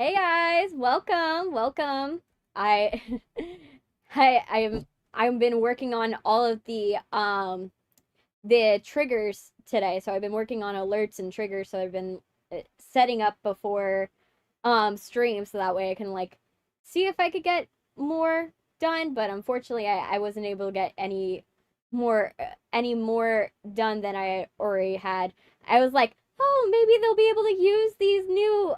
Hey guys, welcome. I I've been working on all of the triggers today. So I've been working on alerts and triggers. So I've been setting up before stream so that way I can like see if I could get more done, but unfortunately I wasn't able to get any more done than I already had. I was like, "Oh, maybe they'll be able to use these new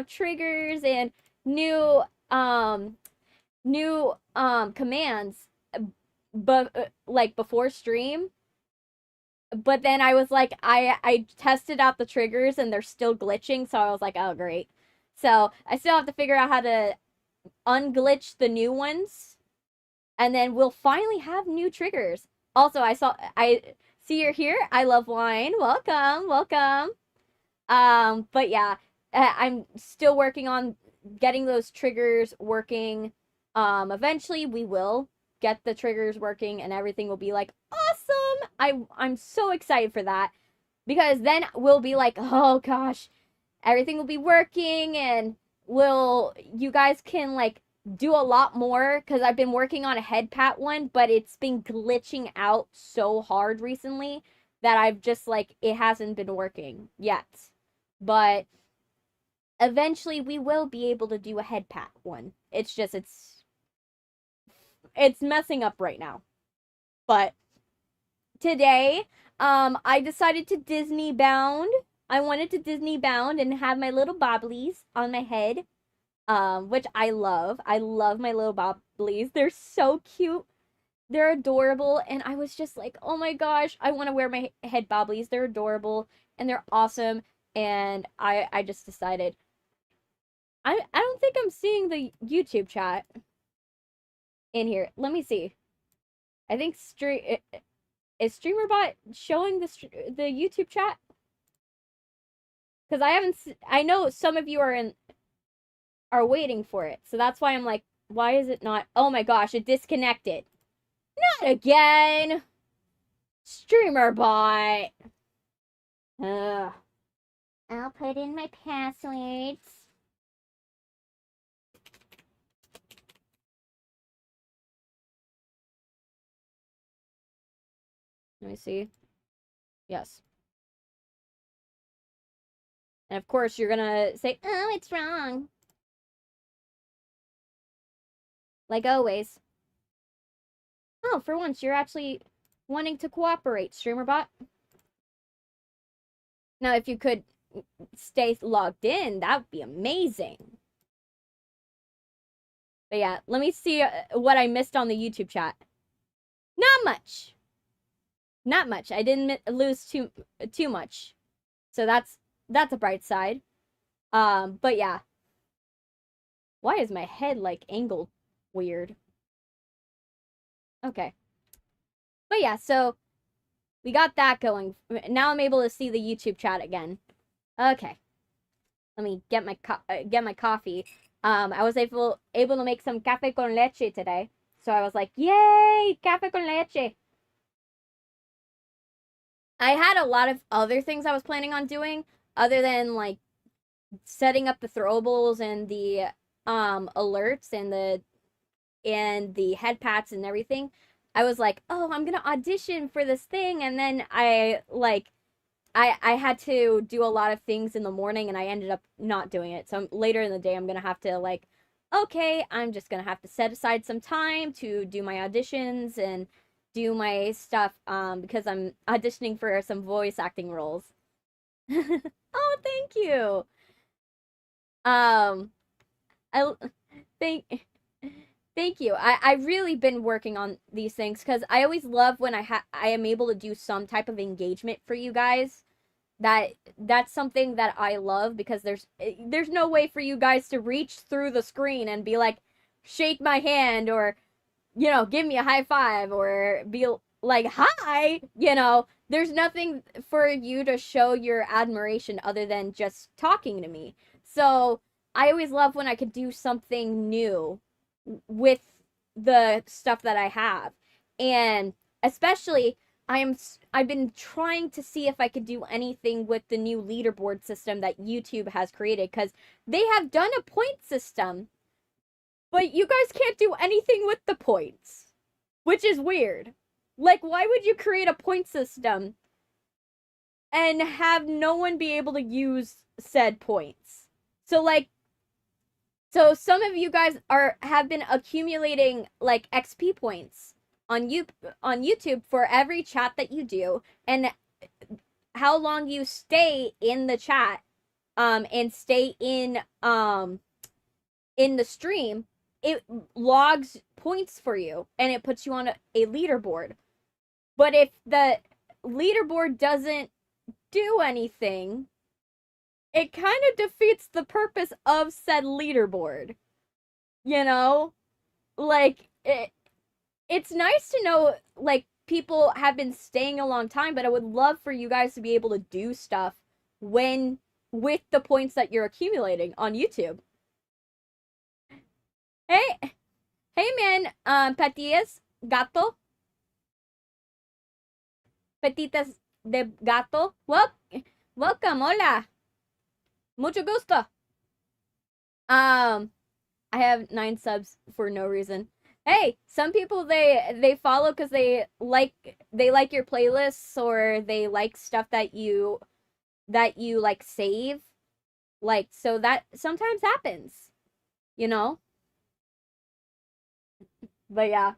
triggers and new um commands but like before stream." But then I was like, I tested out the triggers and they're still glitching, so I was like, oh great. So I still have to figure out how to unglitch the new ones, and then we'll finally have new triggers. Also, I see you're here. I love wine. Welcome. But yeah, I'm still working on getting those triggers working. Eventually we will get the triggers working and everything will be like awesome. I'm so excited for that because then we'll be like, oh gosh, everything will be working and you guys can like do a lot more because I've been working on a head pat one, but it's been glitching out so hard recently that I've just like it hasn't been working yet. But eventually we will be able to do a head pat one. It's just it's messing up right now. But today, I decided to Disney bound. I wanted to Disney bound and have my little bobblies on my head, which I love. I love my little bobblies. They're so cute. They're adorable, and I was just like, oh my gosh, I want to wear my head bobblies. They're adorable and they're awesome. And I just decided I don't think I'm seeing the YouTube chat in here. Let me see. I think is StreamerBot showing the YouTube chat? Because I haven't. I know some of you are waiting for it, so that's why I'm like, why is it not? Oh my gosh, it disconnected. Not again. StreamerBot. Ugh. I'll put in my passwords. Let me see. Yes. And of course, you're gonna say, oh, it's wrong. Like always. Oh, for once, you're actually wanting to cooperate, StreamerBot. Now, if you could stay logged in, that would be amazing. But yeah, let me see what I missed on the YouTube chat. Not much. Not much. I didn't lose too much. So that's a bright side. But yeah. Why is my head like angled weird? Okay. But yeah, so we got that going. Now I'm able to see the YouTube chat again. Okay. Let me get my coffee. I was able to make some café con leche today. So I was like, "Yay, café con leche." I had a lot of other things I was planning on doing other than like setting up the throwables and the alerts and the head pats and everything. I was like, "Oh, I'm going to audition for this thing." And then I had to do a lot of things in the morning and I ended up not doing it. So later in the day I'm going to have to like, okay, I'm just going to have to set aside some time to do my auditions and do my stuff because I'm auditioning for some voice acting roles. Oh, thank you. Um I thank thank you. I really been working on these things cuz I always love when I am able to do some type of engagement for you guys. That's something that I love because there's no way for you guys to reach through the screen and be like shake my hand or give me a high five or be like hi, there's nothing for you to show your admiration other than just talking to me. So, I always love when I could do something new with the stuff that I have. And especially I've been trying to see if I could do anything with the new leaderboard system that YouTube has created, because they have done a point system, but you guys can't do anything with the points, which is weird. Like, why would you create a point system and have no one be able to use said points? So like, so some of you guys have been accumulating like XP points on YouTube for every chat that you do, and how long you stay in the chat and stay in the stream, it logs points for you and it puts you on a leaderboard. But if the leaderboard doesn't do anything, it kind of defeats the purpose of said leaderboard. You know? Like, it's nice to know, like, people have been staying a long time, but I would love for you guys to be able to do stuff with the points that you're accumulating on YouTube. Hey, man, patillas, gato, petitas de gato, welcome, hola, mucho gusto. I have 9 subs for no reason. Hey, some people they follow because they like your playlists, or they like stuff that you like save, like, so that sometimes happens, you know. But yeah.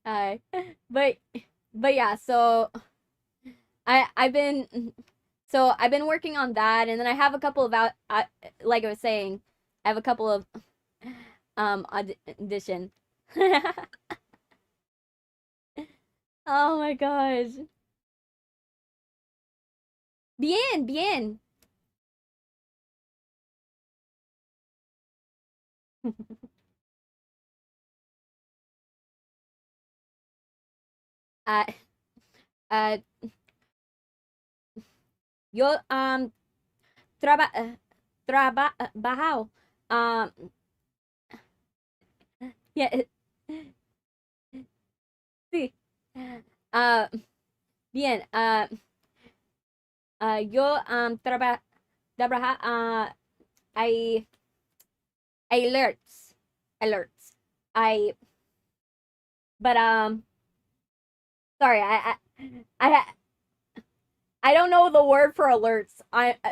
uh, but yeah, so I've been working on that, and then I have a couple of like I was saying, I have a couple of audition. Oh my gosh. Bien, bien. uh, uh, yo trabajado yeah, sí. Uh, bien. Yo trabaja I alerts. I but sorry, I I don't know the word for alerts.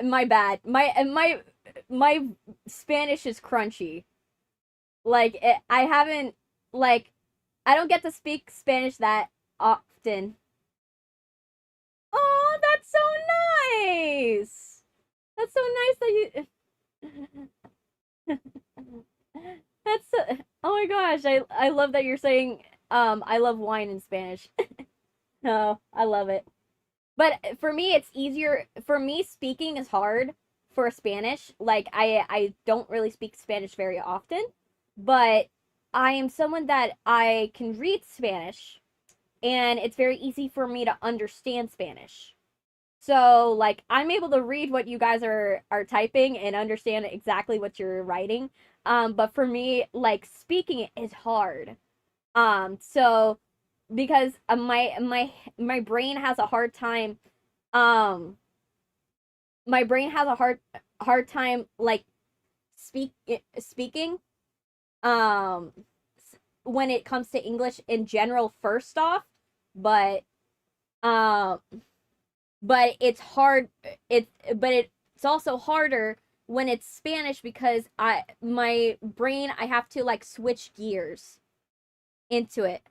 My bad. My Spanish is crunchy. Like I haven't, like, I don't get to speak Spanish that often. Oh, that's so nice. That's so nice that you That's so, oh my gosh, I love that you're saying I love wine in Spanish. No, I love it. But for me, it's easier. For me, speaking is hard for Spanish. Like, I don't really speak Spanish very often, but I am someone that I can read Spanish, and it's very easy for me to understand Spanish. So, like, I'm able to read what you guys are typing and understand exactly what you're writing. But for me, like, speaking it is hard. So because my brain has a hard time, um my brain has a hard time, like, speaking, um when it comes to English in general, first off, but um but it's hard, but it's also harder when it's Spanish, because my brain, I have to, like, switch gears into it.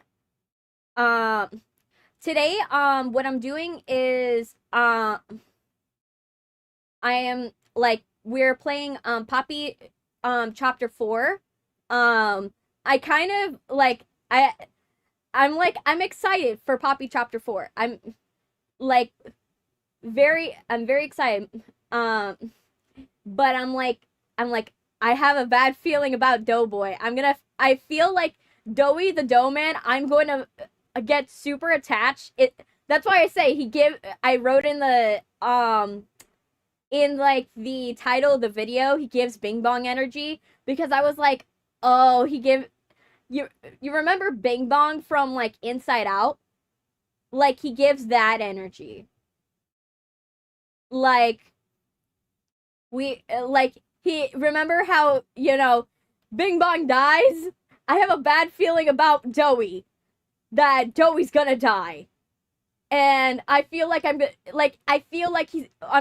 um Today, what I'm doing is, I am, like, we're playing Poppy chapter 4. I kind of, like, I'm excited for Poppy chapter 4. Like I'm very excited. Um but I'm like I have a bad feeling about Doughboy. I feel like Doey the Doughman, I'm going to get super attached. That's why I say I wrote in the like the title of the video, he gives Bing Bong energy, because I was like, oh, you you remember Bing Bong from like Inside Out? Like he gives that energy. Like he remember how, Bing Bong dies? I have a bad feeling about Doey, that Doey's gonna die. And I feel like I'm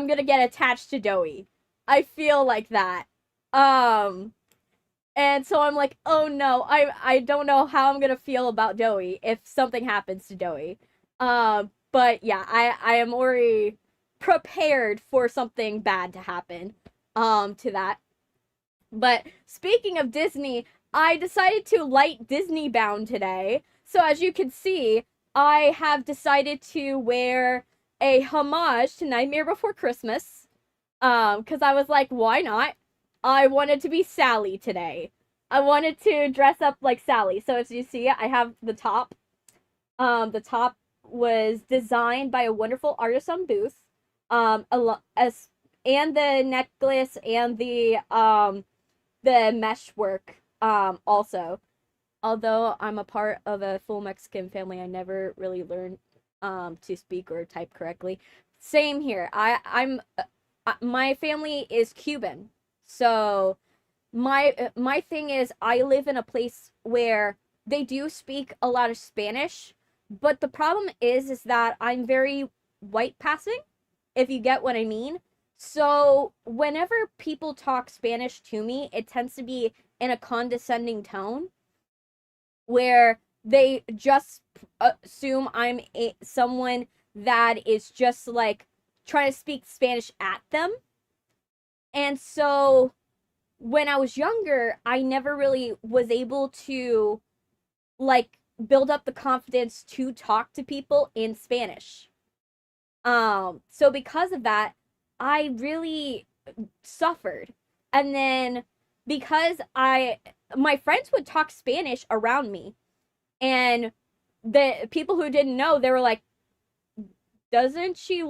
gonna get attached to Doey. I feel like that. Um and so I'm like, oh no, I don't know how I'm gonna feel about Doey if something happens to Doey. But yeah, I am already prepared for something bad to happen. To that. But speaking of Disney, I decided to light Disney bound today. So as you can see, I have decided to wear a homage to Nightmare Before Christmas. Because I was like, why not? I wanted to be Sally today. I wanted to dress up like Sally. So as you see, I have the top. The top was designed by a wonderful artist on Booth. As and the necklace and the mesh work also. Although I'm a part of a full Mexican family, I never really learned to speak or type correctly. Same here. I'm my family is Cuban. So my thing is I live in a place where they do speak a lot of Spanish, but the problem is that I'm very white passing, if you get what I mean. So whenever people talk Spanish to me, it tends to be in a condescending tone where they just assume someone that is just like trying to speak Spanish at them. And so when I was younger, I never really was able to like build up the confidence to talk to people in Spanish. So because of that, I really suffered. And then because my friends would talk Spanish around me, and the people who didn't know, they were like, doesn't she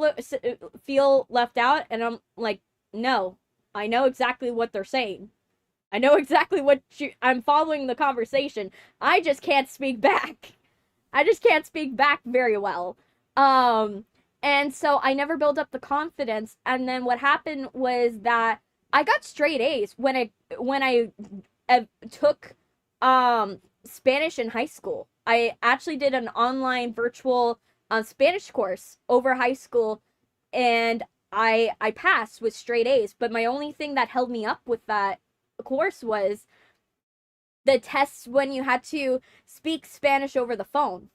feel left out? And I'm like, no, I know exactly what they're saying. I know exactly I'm following the conversation. I just can't speak back. I just can't speak back very well. And so I never built up the confidence. And then what happened was that I got straight A's when I took Spanish in high school. I actually did an online virtual Spanish course over high school, and I passed with straight A's. But my only thing that held me up with that course was the tests when you had to speak Spanish over the phone.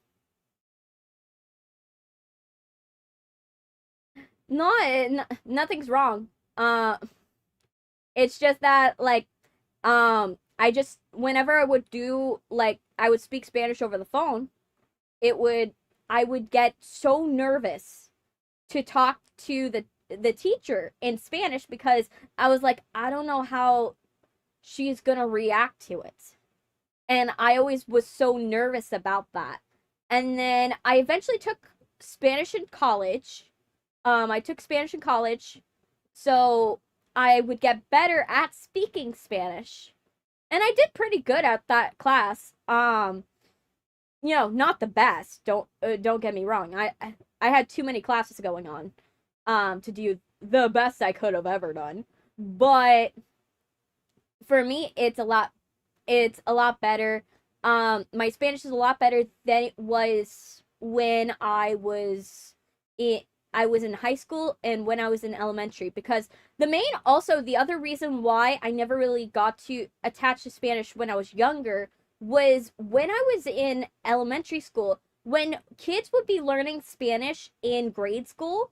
Nothing's wrong. It's just that like I just whenever I would do like I would speak Spanish over the phone, it would I would get so nervous to talk to the teacher in Spanish because I was like, I don't know how she's gonna react to it. And I always was so nervous about that. And then I eventually took Spanish in college. I took Spanish in college, so I would get better at speaking Spanish. And I did pretty good at that class. Not the best. Don't get me wrong. I had too many classes going on to do the best I could have ever done. But for me, it's a lot better. My Spanish is a lot better than it was when I was in high school and when I was in elementary, because the other reason why I never really got to attach to Spanish when I was younger was when I was in elementary school, when kids would be learning Spanish in grade school,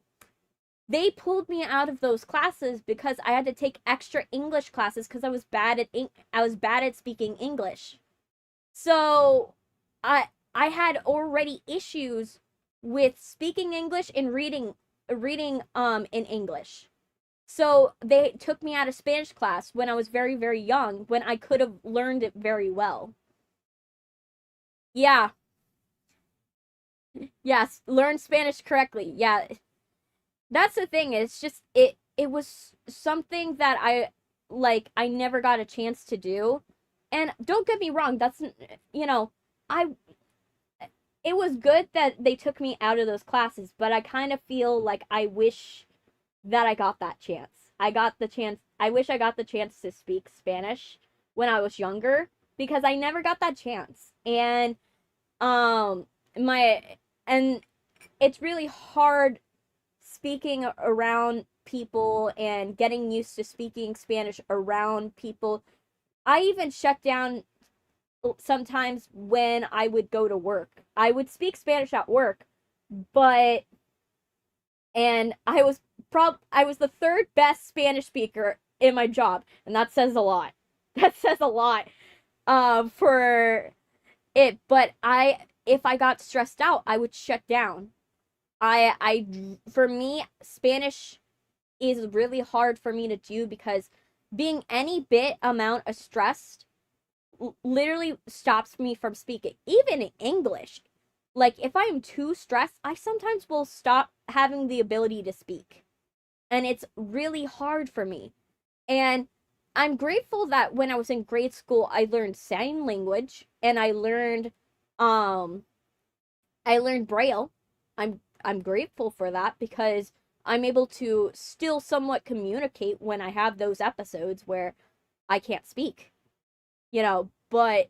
they pulled me out of those classes because I had to take extra English classes because I was bad at speaking English. So I had already issues with speaking English and reading in English. So they took me out of Spanish class when I was very, very young, when I could have learned it very well. Yeah. Yes, learn Spanish correctly. Yeah. That's the thing. It's just it was something that I never got a chance to do. And don't get me wrong, that's, you know, I, it was good that they took me out of those classes, but I kind of feel like I wish that I got that chance. I wish I got the chance to speak Spanish when I was younger because I never got that chance. And um my and it's really hard speaking around people and getting used to speaking Spanish around people. I even shut down sometimes when I would go to work. I would speak Spanish at work, but and I was the third best Spanish speaker in my job, and that says a lot. That says a lot for it, but if I got stressed out, I would shut down. I for me, Spanish is really hard for me to do because being any bit amount of stressed literally stops me from speaking. Even in English, like if I am too stressed, I sometimes will stop having the ability to speak. And it's really hard for me. And I'm grateful that when I was in grade school, I learned sign language and um I learned Braille. I'm grateful for that because I'm able to still somewhat communicate when I have those episodes where I can't speak, but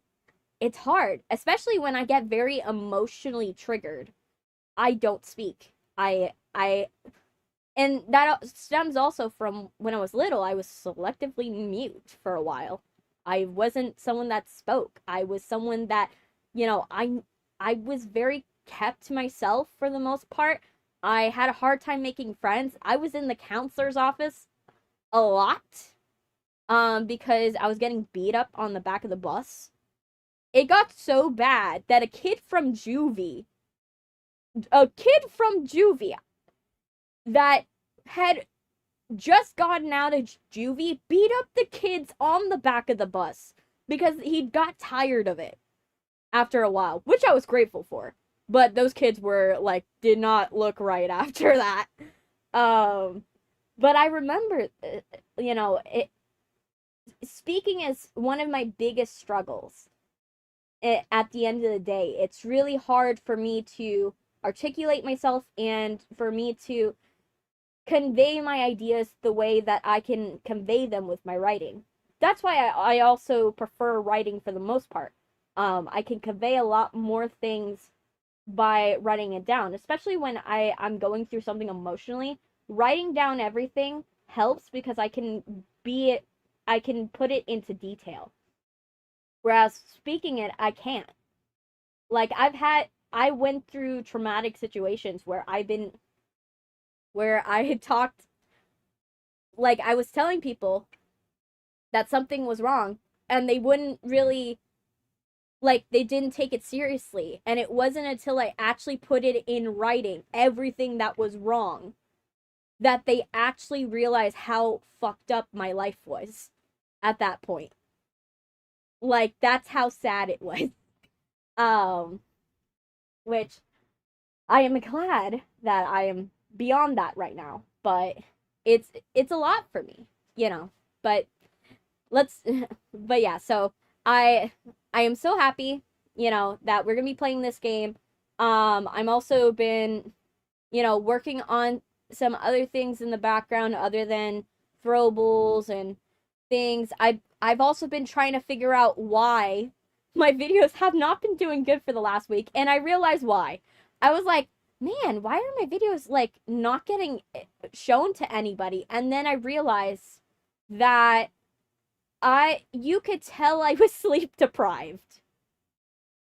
it's hard, especially when I get very emotionally triggered. I don't speak. I and that stems also from when I was little, I was selectively mute for a while. I wasn't someone that spoke. I was someone that, I was very kept to myself for the most part. I had a hard time making friends. I was in the counselor's office a lot because I was getting beat up on the back of the bus. It got so bad that a kid from juvie that had just gotten out of juvie beat up the kids on the back of the bus because he got tired of it after a while, which I was grateful for. But those kids were like, did not look right after that. But I remember, speaking is one of my biggest struggles. At the end of the day, it's really hard for me to articulate myself and for me to convey my ideas the way that I can convey them with my writing. That's why I also prefer writing for the most part. I can convey a lot more things by writing it down, especially when I'm going through something emotionally. Writing down everything helps because I can put it into detail. Whereas speaking it, I can't. Like I went through traumatic situations where I had talked, like I was telling people that something was wrong and they wouldn't really, like, they didn't take it seriously. And it wasn't until I actually put it in writing, everything that was wrong, that they actually realized how fucked up my life was at that point. Like, that's how sad it was. Which I am glad that I am beyond that right now, but it's a lot for me, But let's but yeah, so I am so happy, that we're going to be playing this game. I'm also been, working on some other things in the background other than throwables and things. I've also been trying to figure out why my videos have not been doing good for the last week, and I realized why. I was like, man, why are my videos like not getting shown to anybody? And then I realized that you could tell I was sleep deprived.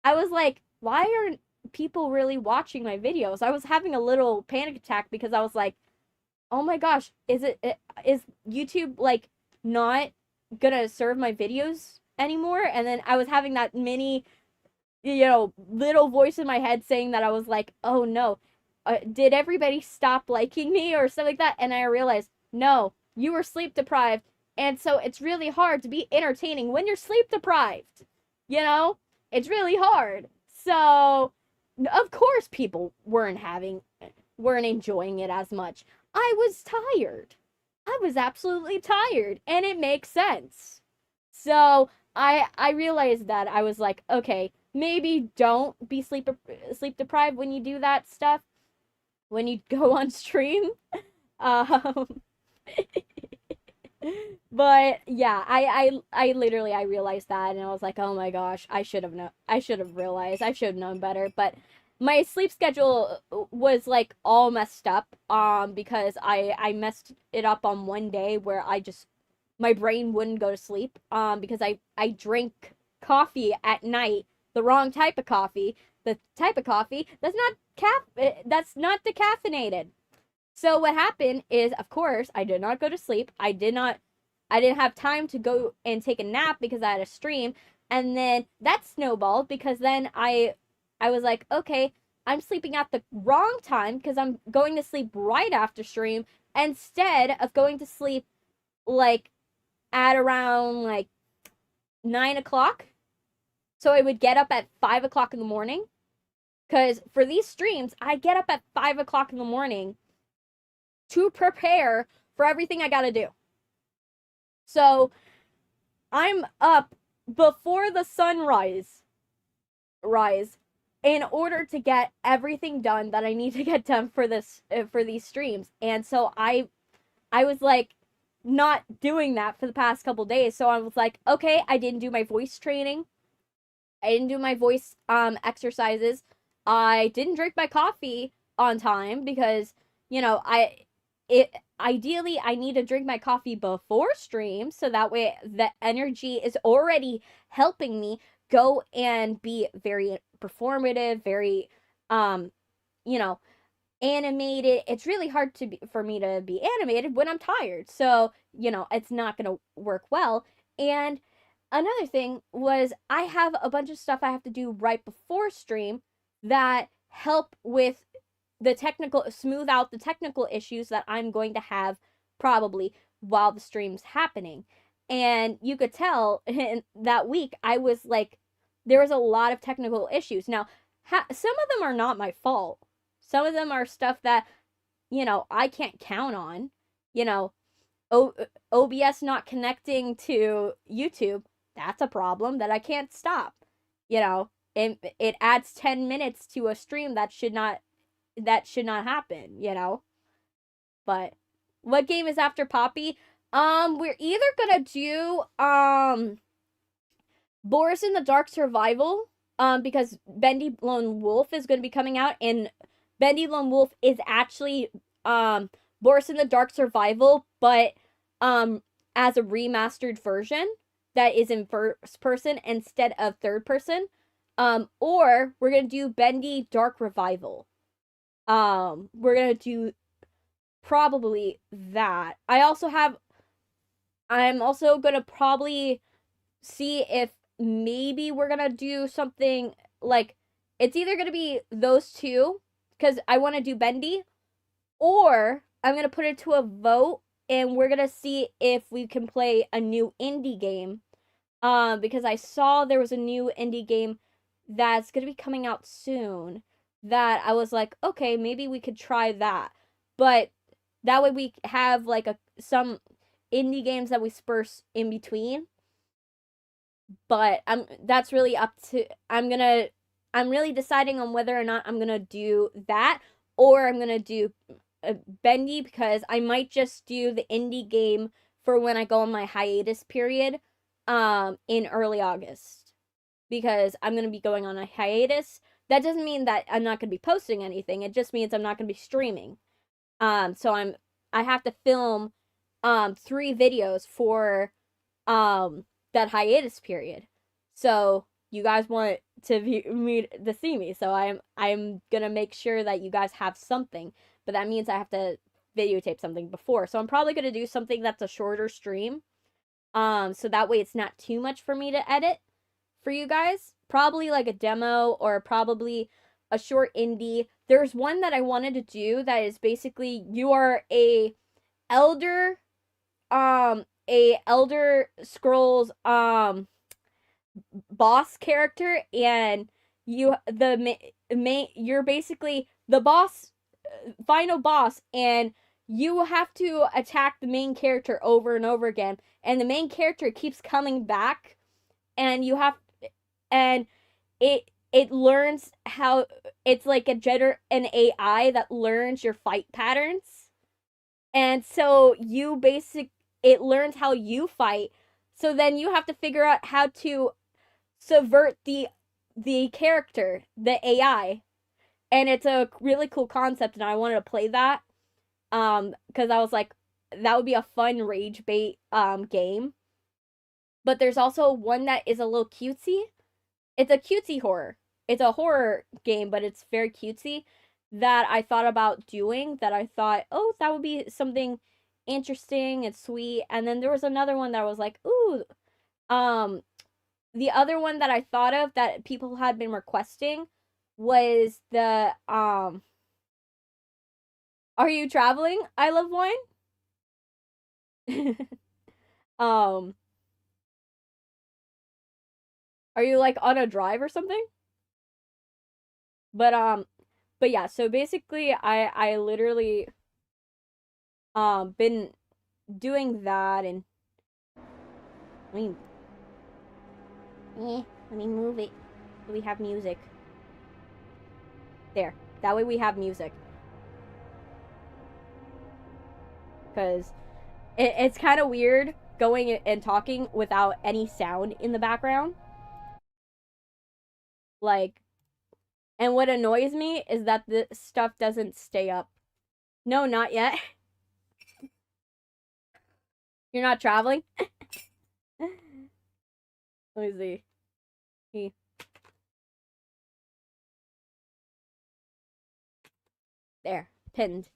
I was like, why aren't people really watching my videos? I was having a little panic attack because I was like, oh my gosh, is YouTube like not gonna serve my videos anymore? And then I was having that mini, little voice in my head saying that I was like, oh no, did everybody stop liking me or something like that? And I realized, no, you were sleep deprived. And so it's really hard to be entertaining when you're sleep deprived. It's really hard. So, of course people weren't enjoying it as much. I was tired. I was absolutely tired, and it makes sense. So, I realized that I was like, okay, maybe don't be sleep deprived when you do that stuff, when you go on stream. Um, but yeah, I literally I realized that, and I was like, oh my gosh, I should have realized, I should have known better. But my sleep schedule was like all messed up, because I messed it up on one day where I just, my brain wouldn't go to sleep, because I drink coffee at night, the wrong type of coffee, the type of coffee that's not decaffeinated. So what happened is, of course, I did not go to sleep. I didn't have time to go and take a nap because I had a stream. And then that snowballed because then I was like, okay, I'm sleeping at the wrong time because I'm going to sleep right after stream instead of going to sleep like at around like 9 o'clock. So I would get up at 5 o'clock in the morning. Because for these streams, I get up at 5 o'clock in the morning to prepare for everything I gotta do. So I'm up before the sunrise rise in order to get everything done that I need to get done for this for these streams. And so I was like not doing that for the past couple days. So I was like, okay, I didn't do my voice training. I didn't do my voice exercises. I didn't drink my coffee on time because, you know, it ideally I need to drink my coffee before stream so that way the energy is already helping me go and be very performative, very you know, animated. It's really hard for me to be animated when I'm tired. So, you know, it's not going to work well. And another thing was I have a bunch of stuff I have to do right before stream that help with smooth out the technical issues that I'm going to have probably while the stream's happening. And you could tell in that week I was like, there was a lot of technical issues. Now, some of them are not my fault. Some of them are stuff that, you know, I can't count on. You know, OBS not connecting to YouTube, that's a problem that I can't stop. You know, it adds 10 minutes to a stream that should not happen, you know? But what game is after Poppy? We're either gonna do Boris in the Dark Survival, because Bendy Lone Wolf is gonna be coming out, and Bendy Lone Wolf is actually Boris in the Dark Survival, but as a remastered version that is in first person instead of third person. Or we're gonna do Bendy Dark Revival. We're gonna do probably that. I'm also gonna probably see if maybe we're gonna do something like, it's either gonna be those two because I want to do Bendy, or I'm gonna put it to a vote and we're gonna see if we can play a new indie game. Because I saw there was a new indie game that's gonna be coming out soon that I was like, okay, maybe we could try that. But that way we have like some indie games that we spurse in between. But that's really up to, I'm really deciding on whether or not I'm gonna do that or I'm gonna do Bendy, because I might just do the indie game for when I go on my hiatus period in early August, because I'm going to be going on a hiatus. That doesn't mean that I'm not going to be posting anything. It just means I'm not going to be streaming. So I have to film 3 videos for that hiatus period. So you guys want to see me. So I'm going to make sure that you guys have something, but that means I have to videotape something before. So I'm probably going to do something that's a shorter stream. So that way it's not too much for me to edit for you guys. Probably like a demo or probably a short indie. There's one that I wanted to do that is basically you are a elder scrolls boss character, and you're basically the boss, final boss, and you have to attack the main character over and over again, and the main character keeps coming back and you have, and it learns how, it's like an AI that learns your fight patterns. And so it learns how you fight. So then you have to figure out how to subvert the character, the AI. And it's a really cool concept, and I wanted to play that. Because I was like, that would be a fun rage bait game. But there's also one that is a little cutesy. It's a cutesy horror. It's a horror game, but it's very cutesy, that I thought about doing, that I thought, oh, that would be something interesting and sweet. And then there was another one that I was like, ooh, the other one that I thought of that people had been requesting was the Are You Traveling, I Love Wine? Are you like on a drive or something? But yeah, so basically I literally been doing that, and let me move it so we have music. There. That way we have music. Because it's kind of weird going and talking without any sound in the background. Like, and what annoys me is that the stuff doesn't stay up. No, not yet. You're not traveling? Let me see. There. Pinned.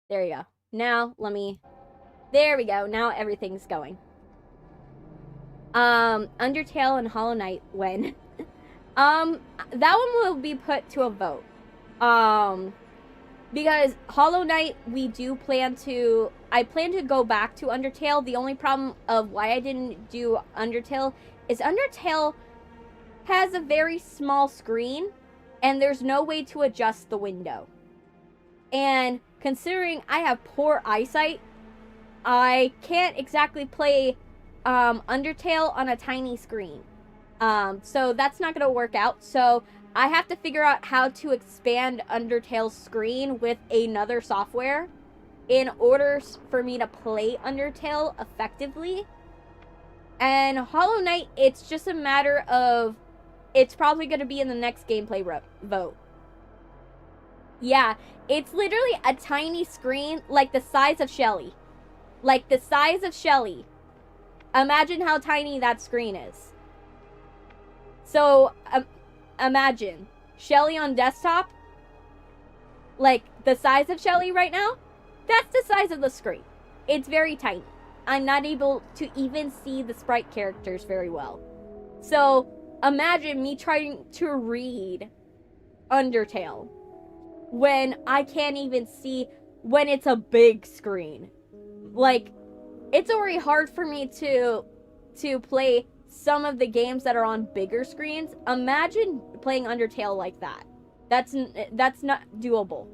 There you go. Now, there we go. Now everything's going. Undertale and Hollow Knight when? That one will be put to a vote. Because Hollow Knight, I plan to go back to Undertale. The only problem of why I didn't do Undertale is Undertale has a very small screen, and there's no way to adjust the window. And considering I have poor eyesight, I can't exactly play Undertale on a tiny screen. So that's not going to work out. So I have to figure out how to expand Undertale's screen with another software in order for me to play Undertale effectively. And Hollow Knight, it's just a matter of, it's probably going to be in the next gameplay vote. Yeah, it's literally a tiny screen, like the size of Shelly. Like the size of Shelly. Imagine how tiny that screen is. So, imagine Shelly on desktop, like the size of Shelly right now, that's the size of the screen. It's very tiny. I'm not able to even see the sprite characters very well. So, imagine me trying to read Undertale when I can't even see, when it's a big screen. Like, it's already hard for me to play some of the games that are on bigger screens. Imagine playing Undertale like that. That's not doable.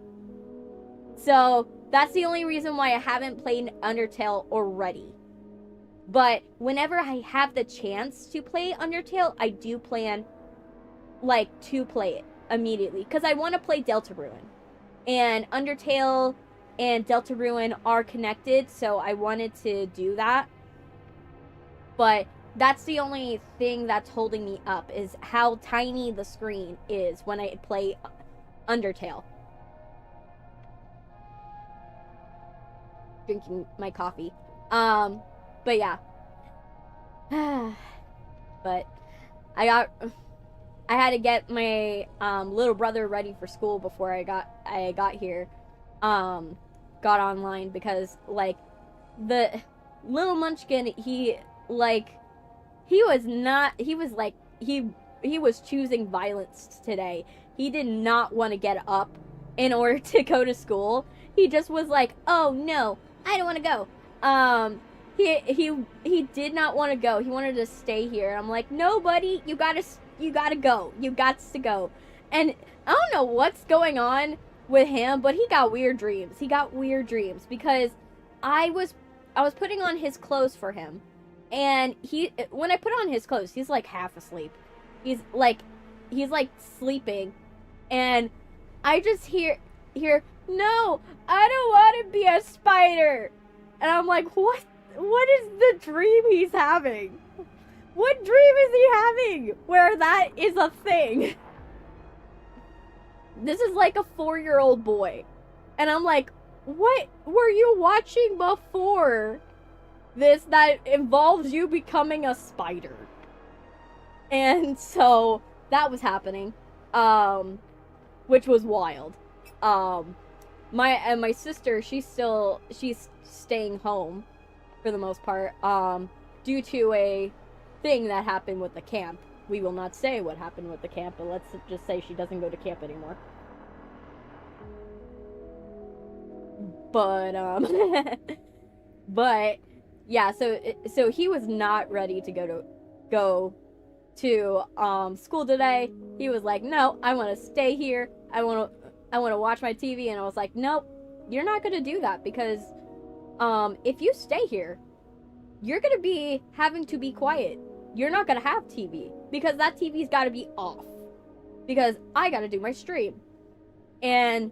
So that's the only reason why I haven't played Undertale already. But whenever I have the chance to play Undertale, I do plan to play it immediately, because I want to play Deltarune. And Undertale and Deltarune are connected, so I wanted to do that. But that's the only thing that's holding me up, is how tiny the screen is when I play Undertale. Drinking my coffee. But yeah. But I had to get my little brother ready for school before I got here. Got online, because the little munchkin, he was choosing violence today. He did not want to get up in order to go to school. He just was like, oh no, I don't want to go. He did not want to go. He wanted to stay here. I'm like, no, buddy, you gotta go. You got to go. And I don't know what's going on with him, but he got weird dreams. Because I was putting on his clothes for him, And when I put on his clothes, he's like half asleep. He's like sleeping, and I just hear, no, I don't want to be a spider. And I'm like, what is the dream he's having? What dream is he having where that is a thing? This is like a 4-year-old boy. And I'm like, what were you watching before this that involves you becoming a spider? And so that was happening, which was wild. My sister, she's staying home for the most part, due to a thing that happened with the camp. We will not say what happened with the camp, but let's just say she doesn't go to camp anymore. But but yeah, so he was not ready to go to school today. He was like, no, I want to stay here. I want to watch my TV. And I was like, nope, you're not going to do that, because if you stay here, you're going to be having to be quiet. You're not going to have TV, because that TV's got to be off, because I got to do my stream. And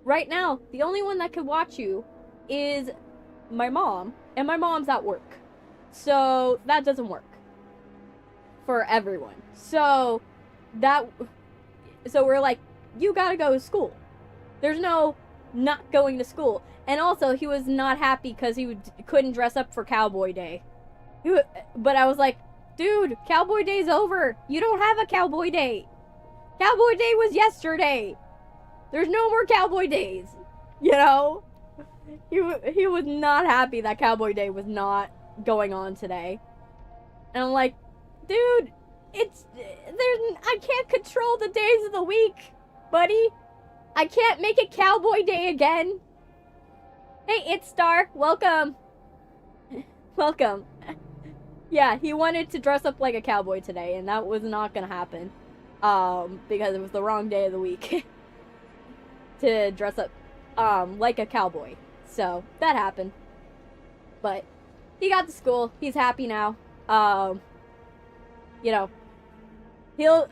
right now, the only one that could watch you is my mom, and my mom's at work. So that doesn't work for everyone. So we're like, you gotta go to school. There's no not going to school. And also, he was not happy because he couldn't dress up for Cowboy Day. But I was like, dude, Cowboy Day's over. You don't have a Cowboy Day. Cowboy Day was yesterday. There's no more Cowboy Days. You know? He was not happy that Cowboy Day was not going on today. And I'm like, dude, I can't control the days of the week, buddy. I can't make it Cowboy Day again. Hey, It's Star, welcome. Welcome. Yeah, he wanted to dress up like a cowboy today, and that was not gonna happen. Because it was the wrong day of the week to dress up like a cowboy. So that happened. But he got to school. He's happy now. You know, he'll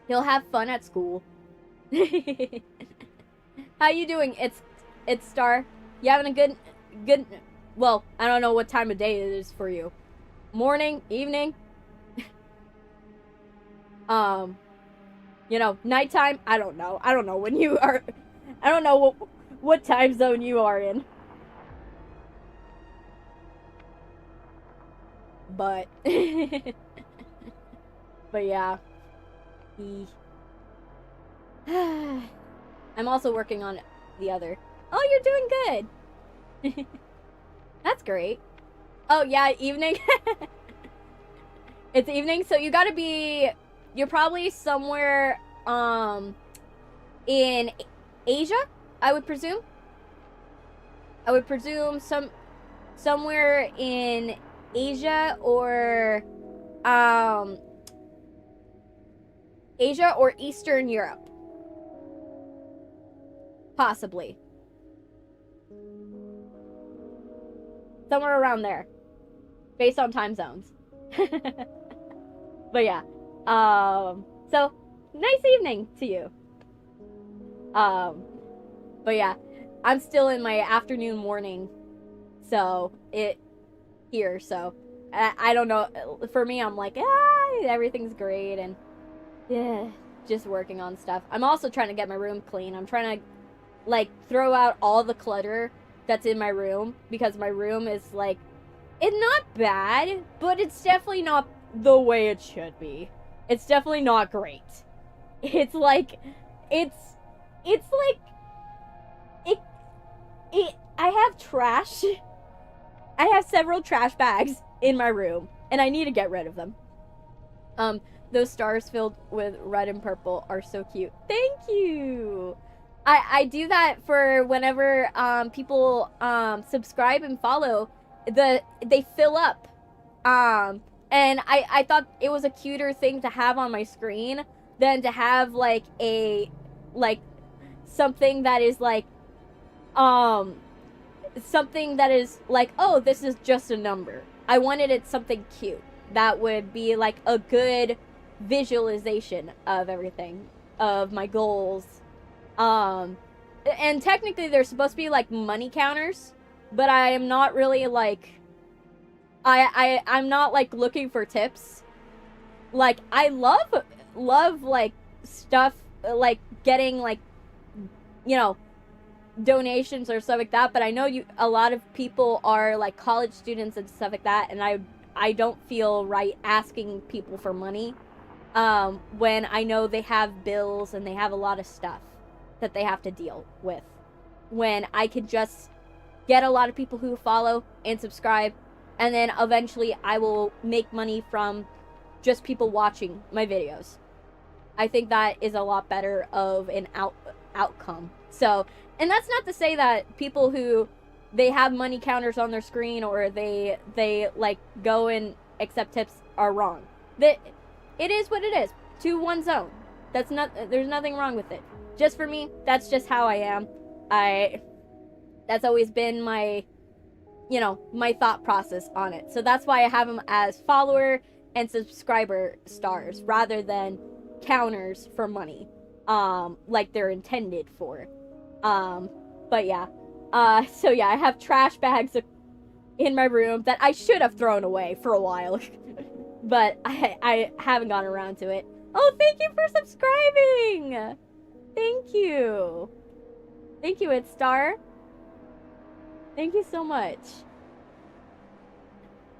have fun at school. How you doing? It's Star. You having a good? Well, I don't know what time of day it is for you. Morning, evening. You know, nighttime. I don't know. I don't know when you are. I don't know what time zone you are in. But but yeah. I'm also working on the other. Oh, you're doing good. That's great. Oh yeah, evening. It's evening, so you gotta be. You're probably somewhere in Asia, I would presume. I would presume somewhere in Asia or Eastern Europe. Possibly. Somewhere around there. Based on time zones. But yeah. So nice evening to you. But yeah, I'm still in my afternoon morning. So here, so I don't know. For me, I'm like, everything's great, and yeah, just working on stuff. I'm also trying to get my room clean. I'm trying to like throw out all the clutter that's in my room, because my room is like, it's not bad, but it's definitely not the way it should be. It's definitely not great. It's like I have trash. I have several trash bags in my room, and I need to get rid of them. Those stars filled with red and purple are so cute. Thank you. I do that for whenever people subscribe and follow. They fill up. And I thought it was a cuter thing to have on my screen than to have like something that is like something that is like, oh, this is just a number. I wanted it something cute that would be like a good visualization of everything, of my goals. And technically they're supposed to be like money counters, but I am not really like, I'm not like looking for tips. Like, I love like stuff, like getting like, you know, donations or stuff like that, but I know a lot of people are like college students and stuff like that, and I don't feel right asking people for money when I know they have bills and they have a lot of stuff that they have to deal with, when I could just get a lot of people who follow and subscribe, and then eventually I will make money from just people watching my videos. I think that is a lot better of an outcome. So, and that's not to say that people who they have money counters on their screen or they like go and accept tips are wrong. That it is what it is, to one's own. There's nothing wrong with it. Just for me, that's just how I am. That's always been my, you know, my thought process on it. So that's why I have them as follower and subscriber stars rather than counters for money, like they're intended for. But yeah. So yeah, I have trash bags in my room that I should have thrown away for a while. But I haven't gotten around to it. Oh, thank you for subscribing! Thank you. Thank you, It's Star. Thank you so much.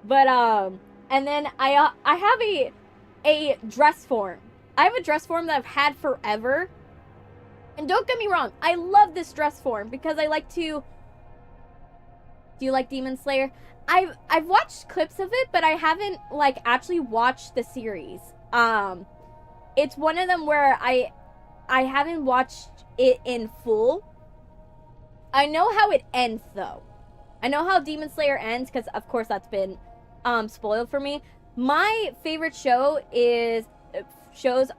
But, and then I have a dress form. I have a dress form that I've had forever. And don't get me wrong, I love this dress form because I like to... Do you like Demon Slayer? I've watched clips of it, but I haven't, like, actually watched the series. It's one of them where I haven't watched it in full. I know how it ends, though. I know how Demon Slayer ends, because, of course, that's been spoiled for me. My favorite shows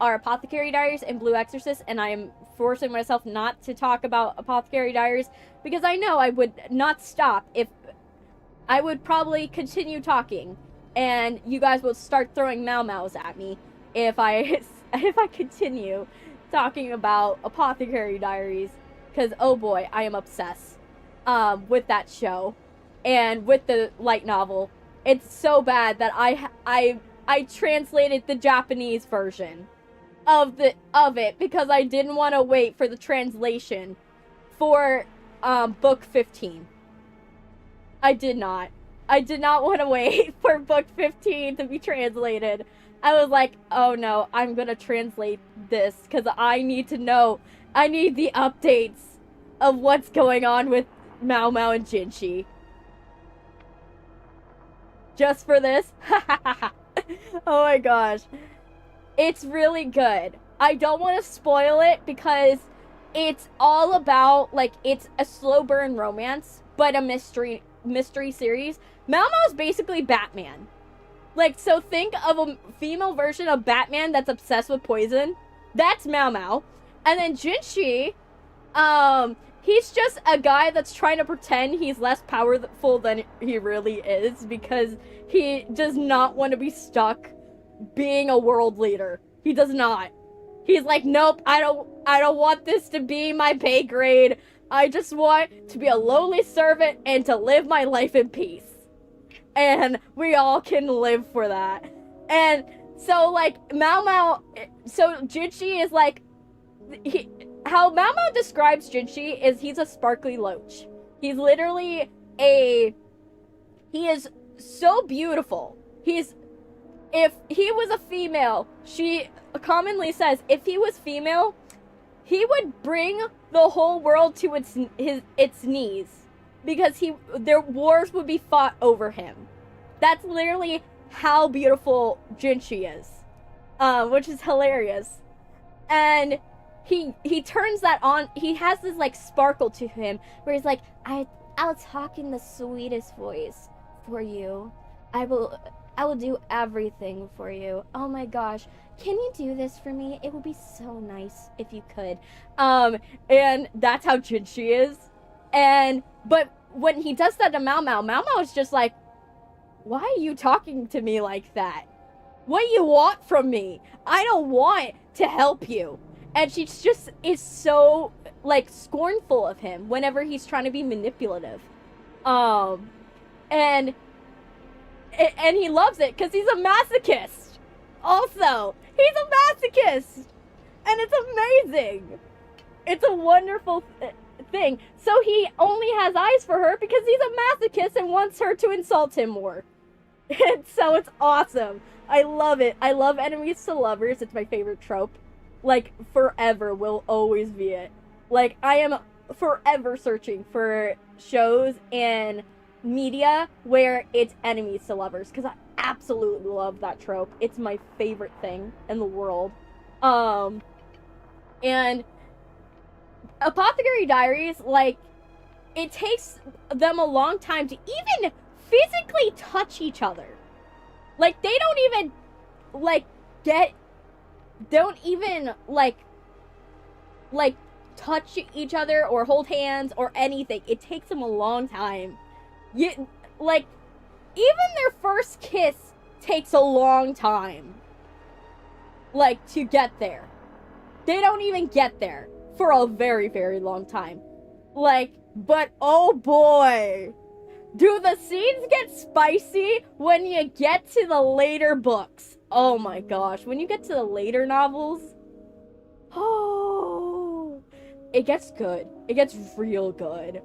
are Apothecary Diaries and Blue Exorcist, and I am forcing myself not to talk about Apothecary Diaries, because I know I would not stop if... I would probably continue talking, and you guys will start throwing Mau-Maus at me if I continue talking about Apothecary Diaries, because oh boy, I am obsessed with that show and with the light novel. It's so bad that I translated the Japanese version of it because I didn't want to wait for the translation for book 15. I did not want to wait for book 15 to be translated. I was like, oh no, I'm gonna translate this because I need to know. I need the updates of what's going on with Mau-Mau and Jinshi. Just for this? Oh my gosh. It's really good. I don't want to spoil it because it's all about, like, it's a slow burn romance, but a mystery series. Mau-Mau is basically Batman. Like, so think of a female version of Batman that's obsessed with poison. That's Mau-Mau. And then Jinshi, he's just a guy that's trying to pretend he's less powerful than he really is because he does not want to be stuck being a world leader. He does not. He's like, nope, I don't want this to be my pay grade. I just want to be a lowly servant and to live my life in peace. And we all can live for that. And so, like, Mau-Mau, so Jinshi is like, how Mau-Mau describes Jinshi is he's a sparkly loach. He's literally he is so beautiful. If he was a female, she commonly says, if he was female, he would bring the whole world to its knees because their wars would be fought over him. That's literally how beautiful Jinshi is, which is hilarious. And he turns that on. He has this like sparkle to him where he's like, I'll talk in the sweetest voice for you. I will do everything for you. Oh my gosh. Can you do this for me? It would be so nice if you could. And that's how Jinshi is. But when he does that to Mau-Mau, Mau-Mau is just like, why are you talking to me like that? What do you want from me? I don't want to help you. And she just is so, like, scornful of him whenever he's trying to be manipulative. And he loves it because he's a masochist. Also, he's a masochist. And it's amazing. It's a wonderful thing. So he only has eyes for her because he's a masochist and wants her to insult him more. And so it's awesome. I love it. I love enemies to lovers. It's my favorite trope. Like, forever will always be it. Like, I am forever searching for shows and media where it's enemies to lovers, because I absolutely love that trope. It's my favorite thing in the world. And Apothecary Diaries, like, it takes them a long time to even physically touch each other. Like, they don't even, like, touch each other or hold hands or anything. It takes them a long time. Like, even their first kiss takes a long time. Like, to get there. They don't even get there for a very, very long time. Like, but oh boy, do the scenes get spicy when you get to the later books. Oh my gosh, when you get to the later novels, oh, it gets good. It gets real good.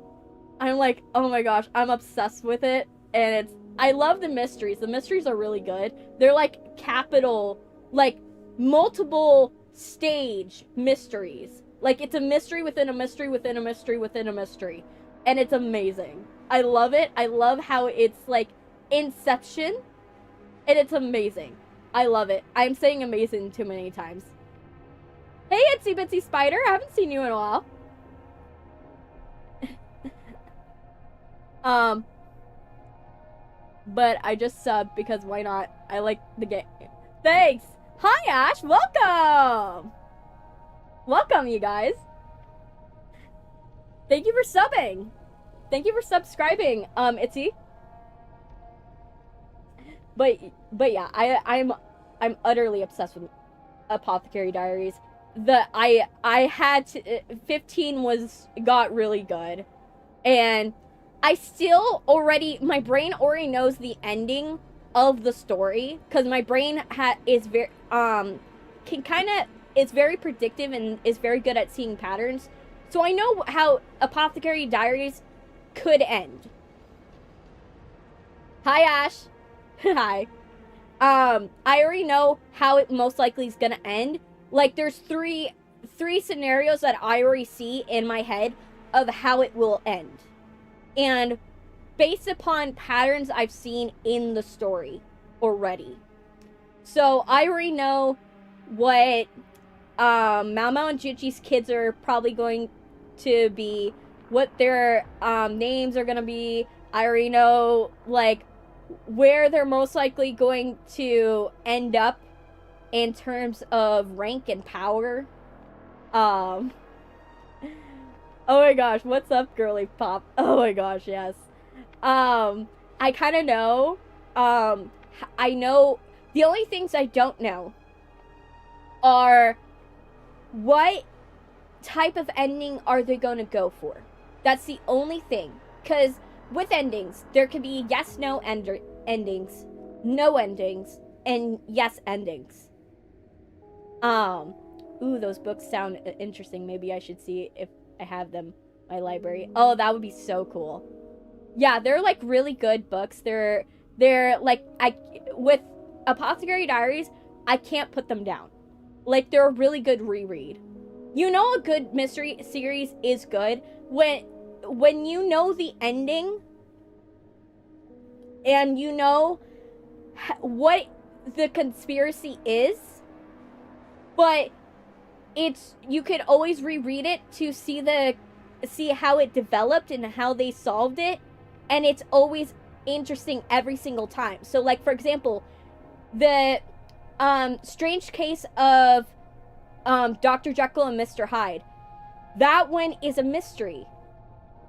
I'm like, oh my gosh, I'm obsessed with it. And I love the mysteries. The mysteries are really good. They're like capital, like multiple stage mysteries. Like, it's a mystery within a mystery within a mystery within a mystery. And it's amazing. I love it. I love how it's like Inception. And it's amazing. I love it. I'm saying amazing too many times. Hey, Itsy Bitsy Spider. I haven't seen you in a while. But I just subbed because why not? I like the game. Thanks. Hi, Ash. Welcome. Welcome, you guys. Thank you for subbing. Thank you for subscribing, Itsy. But yeah, I'm utterly obsessed with Apothecary Diaries. I had to, 15 got really good, and I still my brain already knows the ending of the story, because my brain is very is very predictive and is very good at seeing patterns. So I know how Apothecary Diaries could end. Hi, Ash. Hi. I already know how it most likely is gonna end. Like, there's three scenarios that I already see in my head of how it will end. And based upon patterns I've seen in the story already. So I already know what Mao Mao and Jiji's kids are probably going to be, what their names are gonna be. I already know, like, where they're most likely going to end up in terms of rank and power. Oh my gosh, what's up, girly pop? Oh my gosh, yes. I kind of know. I know the only things I don't know are what type of ending are they going to go for. That's the only thing. Because with endings, there can be yes, no endings, no endings, and yes endings. Ooh, those books sound interesting. Maybe I should see if I have them in my library. Oh, that would be so cool. Yeah, they're like really good books. They're like, with Apothecary Diaries, I can't put them down. Like, they're a really good reread. You know, a good mystery series is good when you know the ending and you know what the conspiracy is, but you could always reread it to see how it developed and how they solved it, and it's always interesting every single time. So, like, for example, the Strange Case of Dr. Jekyll and Mr. Hyde, that one is a mystery,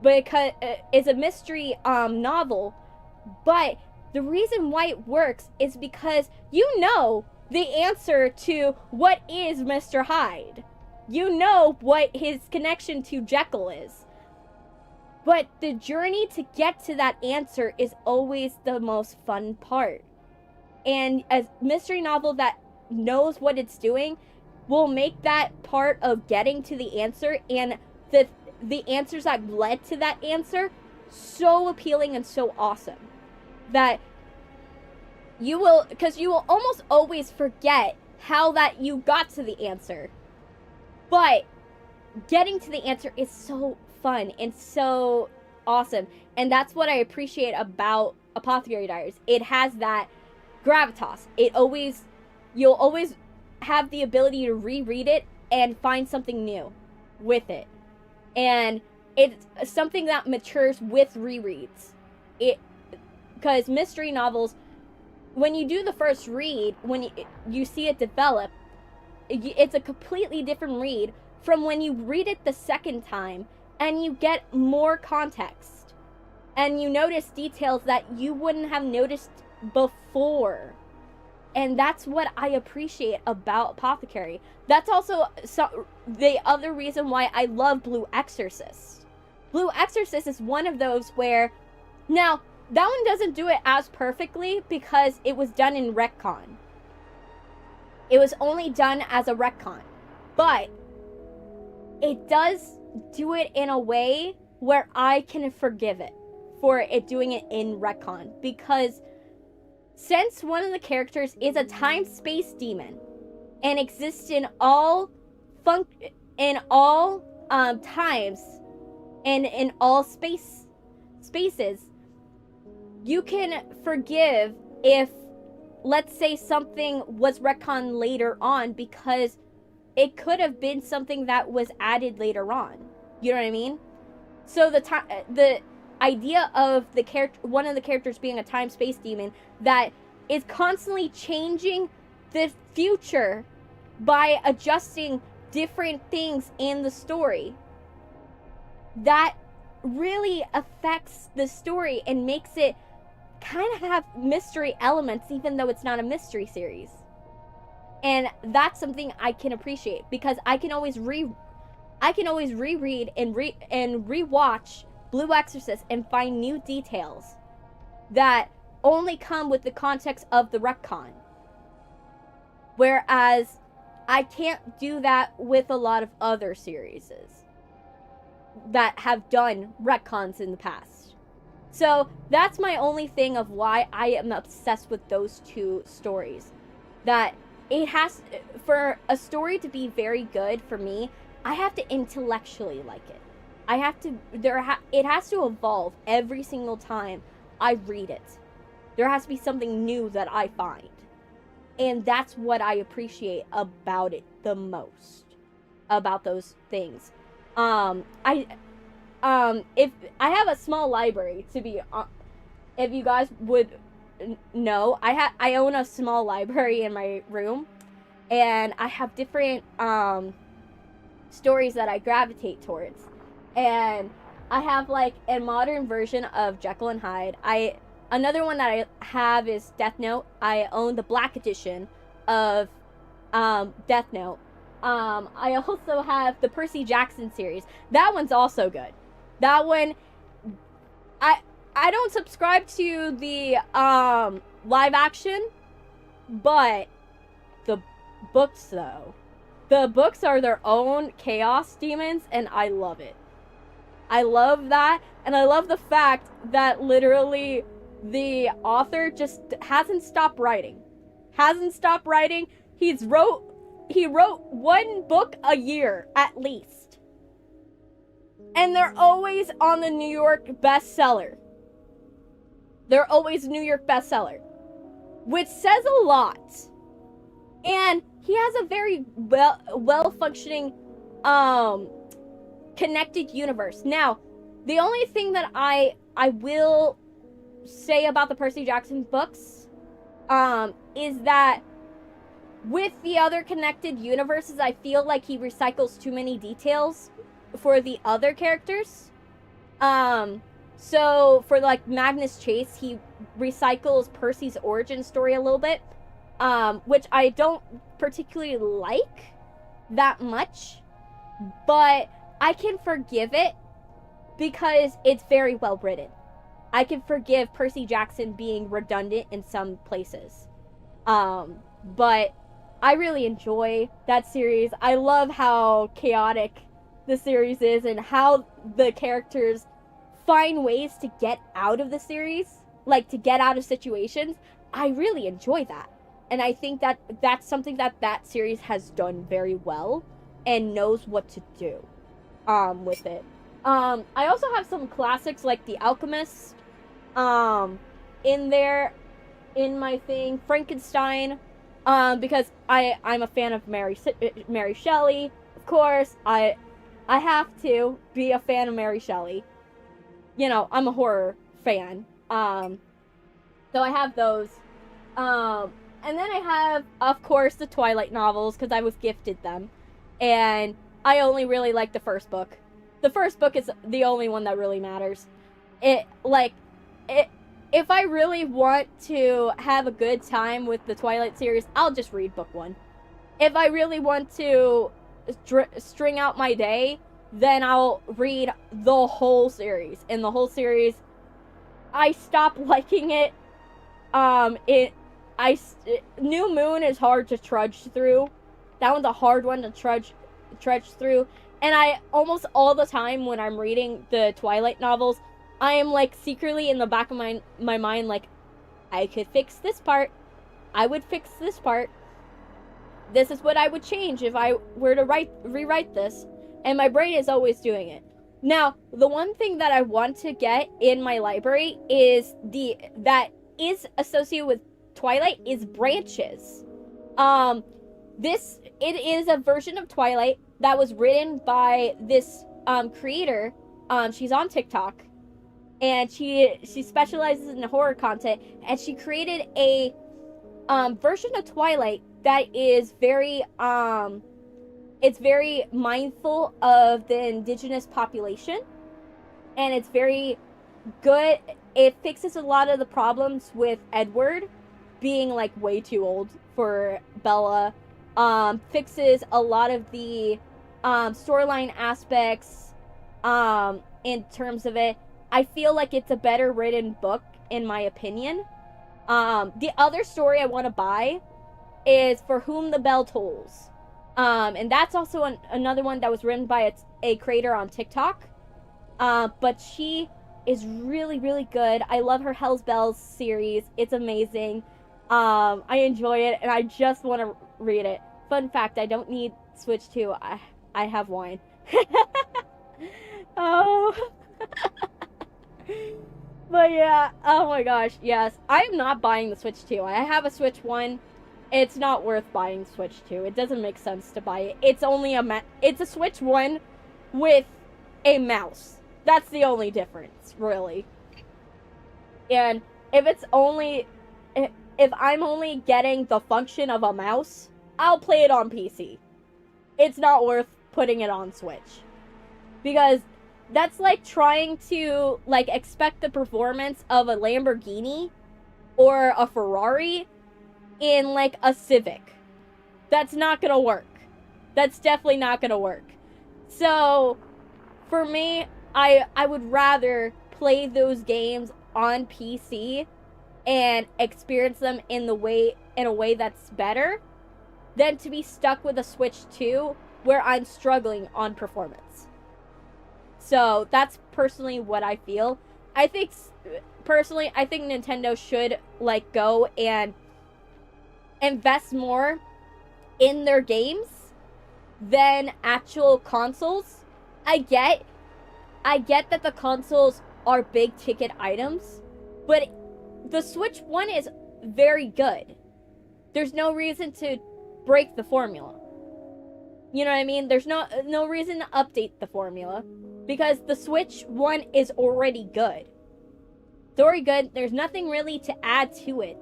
because it's a mystery novel, but the reason why it works is because you know the answer to what is Mr. Hyde. You know what his connection to Jekyll is. But the journey to get to that answer is always the most fun part. And a mystery novel that knows what it's doing will make that part of getting to the answer and the answers that led to that answer so appealing and so awesome that you will almost always forget how that you got to the answer. But getting to the answer is so fun and so awesome. And that's what I appreciate about Apothecary Diaries. It has that gravitas. You'll always have the ability to reread it and find something new with it. And it's something that matures with rereads. Because mystery novels, when you do the first read, when you see it develop, it's a completely different read from when you read it the second time and you get more context and you notice details that you wouldn't have noticed before. And that's what I appreciate about Apothecary. That's also the other reason why I love Blue Exorcist. Blue Exorcist is one of those where, now, that one doesn't do it as perfectly because it was done in retcon. It was only done as a retcon. But it does do it in a way where I can forgive it for it doing it in retcon. Because since one of the characters is a time-space demon and exists in all times and in all spaces, you can forgive if, let's say, something was retconned later on because it could have been something that was added later on. You know what I mean? So the idea of one of the characters being a time-space demon that is constantly changing the future by adjusting different things in the story, that really affects the story and makes it kind of have mystery elements even though it's not a mystery series. And that's something I can appreciate because I can always reread and rewatch Blue Exorcist and find new details that only come with the context of the retcon. Whereas I can't do that with a lot of other series that have done retcons in the past. So that's my only thing of why I am obsessed with those two stories. That it has, for a story to be very good for me, I have to intellectually like it. It has to evolve every single time I read it. There has to be something new that I find. And that's what I appreciate about it the most. About those things. If I have a small library, to be if you guys would know, I own a small library in my room, and I have different stories that I gravitate towards. And I have like a modern version of Jekyll and Hyde. Another one that I have is Death Note. I own the black edition of Death Note. I also have the Percy Jackson series. That one's also good. That one, I don't subscribe to the live action, but the books though. The books are their own chaos demons, and I love it. I love that, and I love the fact that literally the author just hasn't stopped writing. He wrote one book a year at least. And they're always on the New York bestseller. Which says a lot. And he has a very well-functioning connected universe. Now, the only thing that I will say about the Percy Jackson books is that with the other connected universes, I feel like he recycles too many details for the other characters. So for like Magnus Chase, he recycles Percy's origin story a little bit, which I don't particularly like that much, but I can forgive it because it's very well written. I can forgive Percy Jackson being redundant in some places. But I really enjoy that series. I love how chaotic the series is and how the characters find ways to get out of the series, like to get out of situations. I really enjoy that. And I think that that's something that series has done very well and knows what to do with it. I also have some classics like The Alchemist in there in my thing, Frankenstein, because I'm a fan of Mary Shelley. Of course, I have to be a fan of Mary Shelley. You know, I'm a horror fan. So I have those. And then I have, of course, the Twilight novels because I was gifted them. And I only really like the first book. The first book is the only one that really matters. If I really want to have a good time with the Twilight series, I'll just read book 1. If I really want to string out my day, then I'll read the whole series. And the whole series, I stopped liking it. New Moon is hard to trudge through. That one's a hard one to trudge through. And I almost all the time when I'm reading the Twilight novels, I am like secretly in the back of my mind like, I could fix this part. I would fix this part. This is what I would change if I were to rewrite this. And my brain is always doing it. Now, the one thing that I want to get in my library is that is associated with Twilight is branches. It is a version of Twilight that was written by this creator. She's on TikTok, and she specializes in horror content, and she created a version of Twilight that is very it's very mindful of the indigenous population, and it's very good. It fixes a lot of the problems with Edward being like way too old for Bella. Fixes a lot of the storyline aspects in terms of it. I feel like it's a better written book in my opinion. The other story I want to buy is For Whom the Bell Tolls. And that's also another one that was written by a creator on TikTok. But she is really, really good. I love her Hell's Bells series. It's amazing. I enjoy it, and I just want to read it. Fun fact, I don't need Switch 2. I have wine. Oh. But yeah, oh my gosh, yes. I am not buying the Switch 2. I have a Switch 1. It's not worth buying Switch 2. It doesn't make sense to buy it. It's only it's a Switch 1 with a mouse. That's the only difference, really. And if I'm only getting the function of a mouse, I'll play it on PC. It's not worth putting it on Switch. Because that's like trying to like expect the performance of a Lamborghini or a Ferrari in like a Civic. That's not gonna work. That's definitely not gonna work. So for me, I would rather play those games on PC and experience them in a way that's better than to be stuck with a Switch 2 where I'm struggling on performance. So that's personally what I feel. I think Nintendo should like go and invest more in their games than actual consoles. I get that the consoles are big ticket items, but the Switch 1 is very good. There's no reason to break the formula. You know what I mean? There's no reason to update the formula because the Switch 1 is already good. It's already good. There's nothing really to add to it.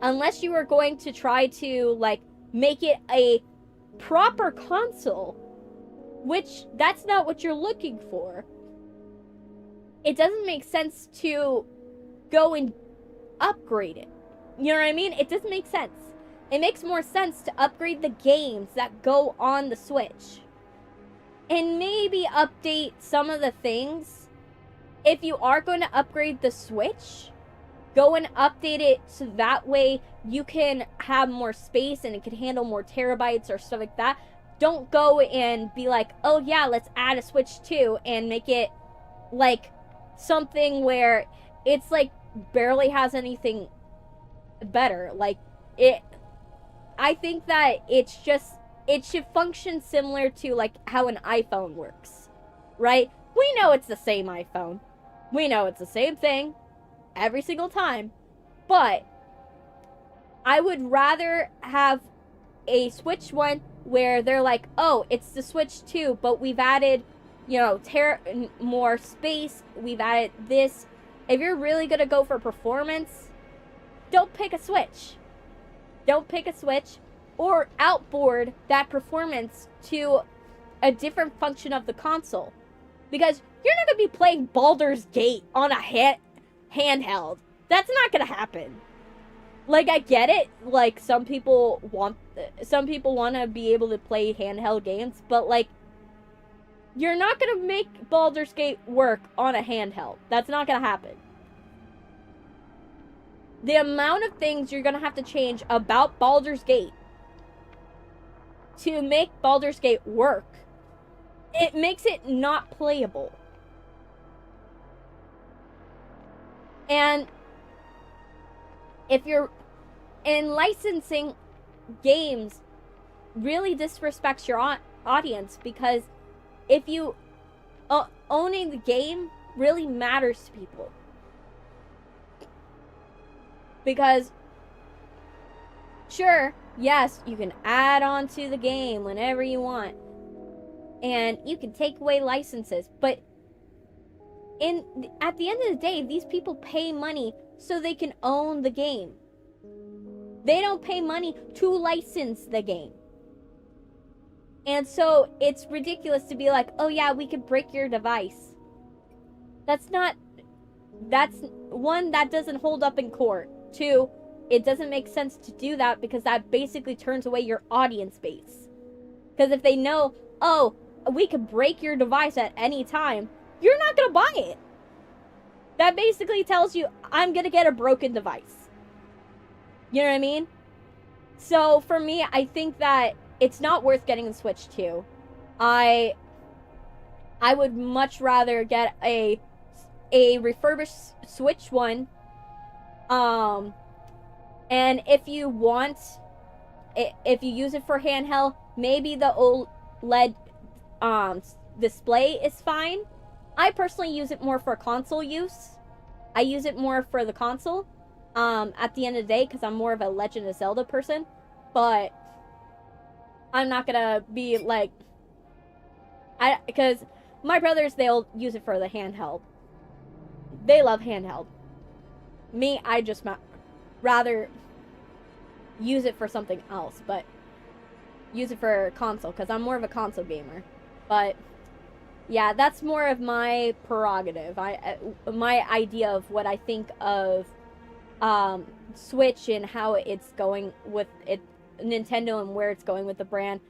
Unless you are going to try to like make it a proper console, which that's not what you're looking for. it doesn't make sense to go and upgrade it. You know what I mean? It doesn't make sense. It makes more sense to upgrade the games that go on the Switch. And maybe update some of the things. If you are going to upgrade the Switch, go and update it so that way you can have more space and it can handle more terabytes or stuff like that. Don't go and be like, oh yeah, let's add a Switch 2 and make it like something where it's like barely has anything better. Like it, I think that it should function similar to like how an iPhone works, right? We know it's the same iPhone. We know it's the same thing every single time, but I would rather have a Switch one where they're like, oh, it's the Switch 2, but we've added, more space, we've added this. If you're really gonna go for performance, don't pick a Switch. Don't pick a Switch, or outboard that performance to a different function of the console. Because you're not gonna be playing Baldur's Gate on a handheld. That's not gonna happen. Like, I get it. Like, some people want to be able to play handheld games, but like, you're not gonna make Baldur's Gate work on a handheld. That's not gonna happen. The amount of things you're gonna have to change about Baldur's Gate to make Baldur's Gate work, it makes it not playable. And if you're in licensing games, really disrespects your audience, because if you owning the game really matters to people. Because sure, yes, you can add on to the game whenever you want, and you can take away licenses, but at the end of the day, these people pay money so they can own the game. They don't pay money to license the game. And so it's ridiculous to be like, oh yeah, we could break your device. That's one, that doesn't hold up in court. Two, it doesn't make sense to do that, because that basically turns away your audience base. Because if they know, oh, we could break your device at any time, you're not gonna buy it. That basically tells you, I'm gonna get a broken device. You know what I mean? So for me, I think that it's not worth getting the Switch 2. I would much rather get a refurbished Switch 1. And if you use it for handheld, maybe the OLED display is fine. I personally use it more for console use. I use it more for the console at the end of the day, because I'm more of a Legend of Zelda person. But I'm not gonna be like, because my brothers, they'll use it for the handheld. They love handheld. Me, I just rather use it for something else, but use it for console, because I'm more of a console gamer. But yeah, that's more of my prerogative. My idea of what I think of Switch and how it's going with it, Nintendo, and where it's going with the brand.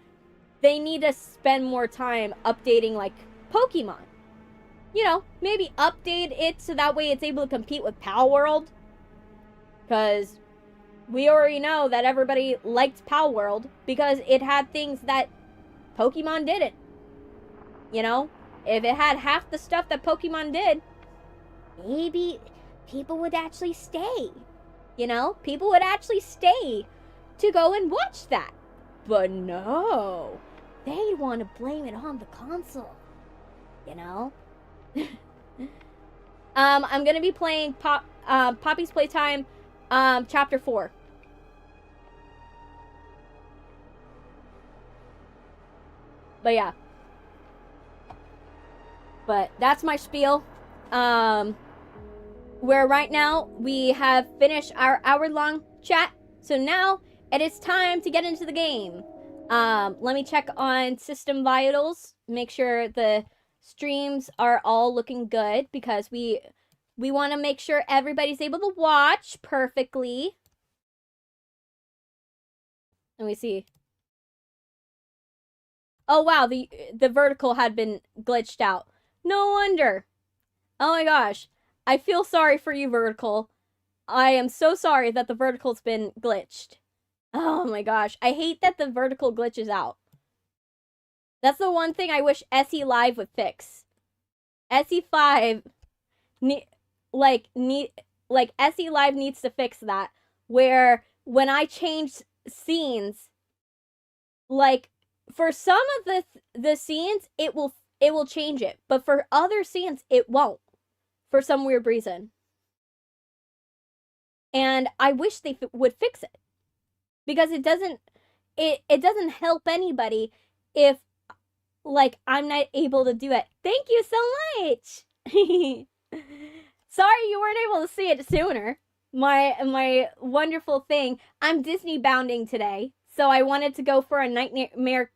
They need to spend more time updating, like Pokemon. You know, maybe update it so that way it's able to compete with Pal World. Because we already know that everybody liked Pal World because it had things that Pokemon didn't. You know, if it had half the stuff that Pokemon did, maybe people would actually stay. You know, people would actually stay to go and watch that. But no, they want to blame it on the console. You know? I'm gonna be playing Poppy's Playtime Chapter 4. But yeah. But that's my spiel. Where right now we have finished our hour-long chat. So now it is time to get into the game. Let me check on system vitals. Make sure the streams are all looking good because we want to make sure everybody's able to watch perfectly. Let me see. Oh wow, the vertical had been glitched out. No wonder. Oh my gosh. I feel sorry for you, vertical. I am so sorry that the vertical's been glitched. Oh my gosh. I hate that the vertical glitches out. That's the one thing I wish SE Live would fix. SE5 SE Live needs to fix that, where when I change scenes, like for some of the scenes it will change it, but for other scenes it won't for some weird reason. And I wish they would fix it, because it doesn't help anybody if like I'm not able to do it. Thank you so much. Sorry you weren't able to see it sooner. My wonderful thing. I'm Disney bounding today, so I wanted to go for a Nightmare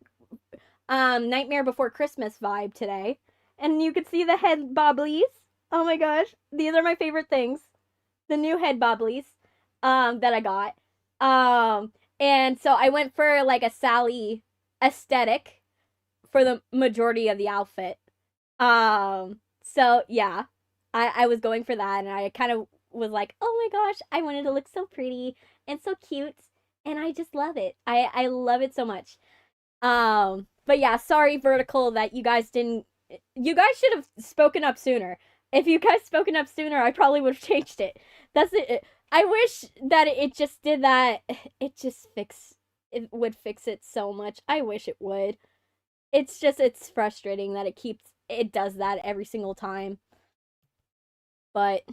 Before Christmas vibe today. And you could see the head bobblies. Oh my gosh, these are my favorite things. The new head bobblies that I got. And so I went for like a Sally aesthetic for the majority of the outfit. So yeah, I was going for that, and I kind of was like, oh my gosh, I wanted to look so pretty and so cute, and I just love it. I love it so much. But yeah, sorry, vertical, that you guys didn't. You guys should have spoken up sooner. If you guys spoken up sooner, I probably would have changed it. That's it. I wish that it just did that. It would fix it so much. I wish it would. It's frustrating that it does that every single time. But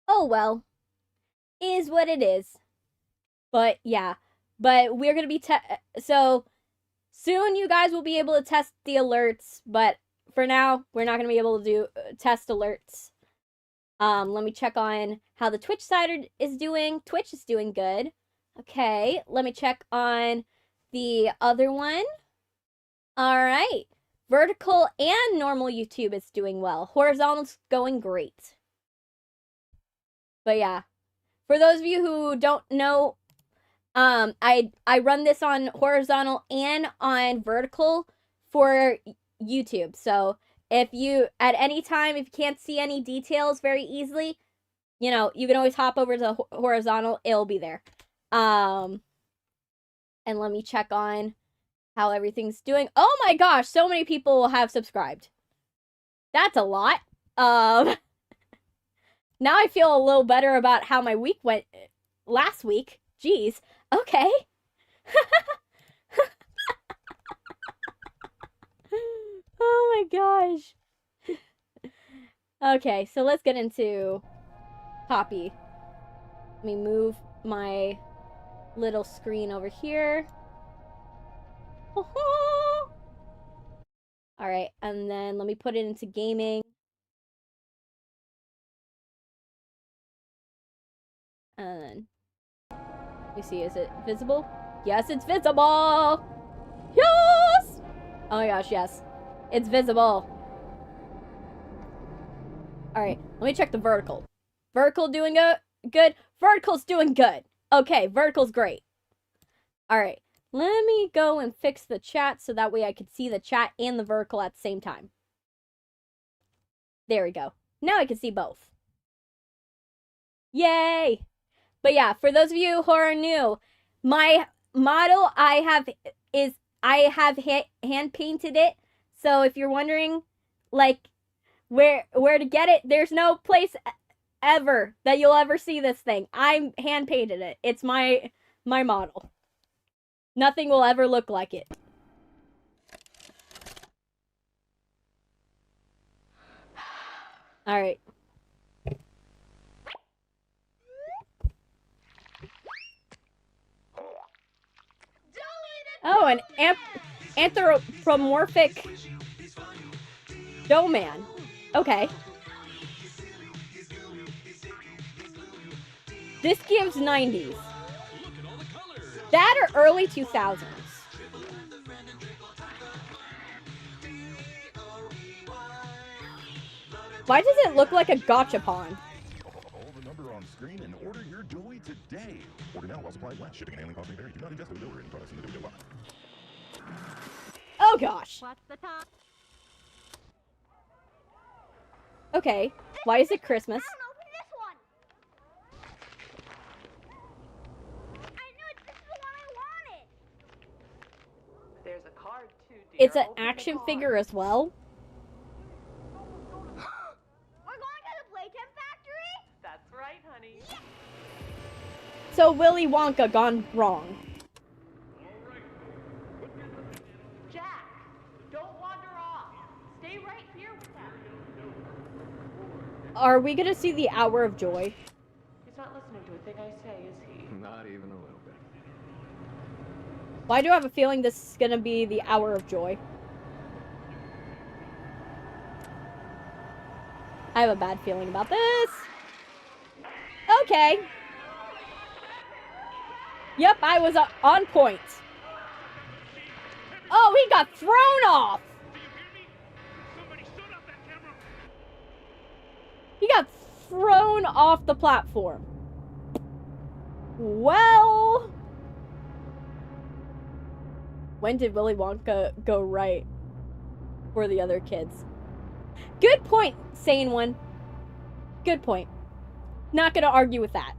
oh well, is what it is. But yeah, but we're gonna be so soon. You guys will be able to test the alerts, but for now, we're not gonna be able to do test alerts. Let me check on how the Twitch side is doing. Twitch is doing good. Okay, let me check on the other one. All right. Vertical and normal YouTube is doing well. Horizontal's going great. But yeah, for those of you who don't know, I run this on horizontal and on vertical for YouTube. So if you, at any time, if you can't see any details very easily, you know, you can always hop over to horizontal. It'll be there. And let me check on how everything's doing. Oh my gosh, so many people have subscribed. That's a lot. Now I feel a little better about how my week went last week. Jeez. Okay. Oh my gosh. Okay, so let's get into Poppy. Let me move my little screen over here. Alright, and then let me put it into gaming. And let me see, is it visible? Yes, it's visible! Yes! Oh my gosh, yes. It's visible. Alright, let me check the vertical. Vertical doing good? Vertical's doing good. Okay, vertical's great. Alright, let me go and fix the chat so that way I can see the chat and the vertical at the same time. There we go. Now I can see both. Yay! But yeah, for those of you who are new, my model I have hand painted it. So if you're wondering, like, where to get it, there's no place ever that you'll ever see this thing. I hand painted it. It's my model. Nothing will ever look like it. All right. Oh, an anthropomorphic Doughman. Okay. This gives 90s. That or early 2000s. Why does it look like a gachapon? Call the number on screen and order your Doey today. Order now while supplies last. Shipping and handling costs may vary. Do not ingest or deliver any products in the Doey box. Oh gosh. What's the time? Okay. Why is it Christmas? I don't know, open this one. I knew it. This is the one I wanted. There's a card too, dear. It's an Open the action card. figure as well. We're going to the Playtime Factory? That's right, honey. So Willy Wonka gone wrong. Jack, don't wander off. Stay right here with them. Are we gonna see the Hour of Joy? He's not listening to a thing I say, is he? Not even a little bit. Why do I have a feeling this is gonna be the Hour of Joy? I have a bad feeling about this. Okay. Yep, I was on point. Oh, he got thrown off. He got thrown off the platform. Well, when did Willy Wonka go right for the other kids? Good point, sane one. Good point. Not gonna argue with that.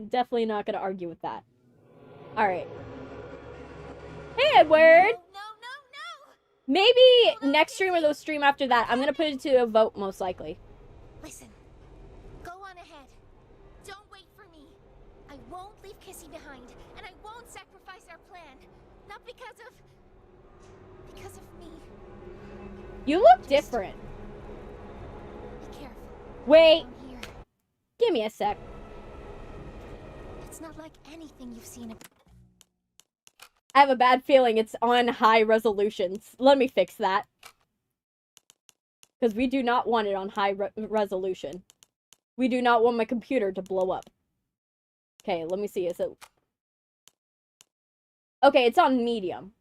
Definitely not gonna argue with that. Alright. Hey, Edward! No. Maybe next stream or the stream after that, I'm gonna put it to a vote, most likely. Listen, go on ahead. Don't wait for me. I won't leave Kissy behind, and I won't sacrifice our plan. Not because of me. You look different. Be careful. Wait, I'm here. give me a sec. It's not like anything you've seen. I have a bad feeling it's on high resolutions. Let me fix that. Because we do not want it on high resolution. We do not want my computer to blow up. Okay, let me see. Is it... Okay, it's on medium.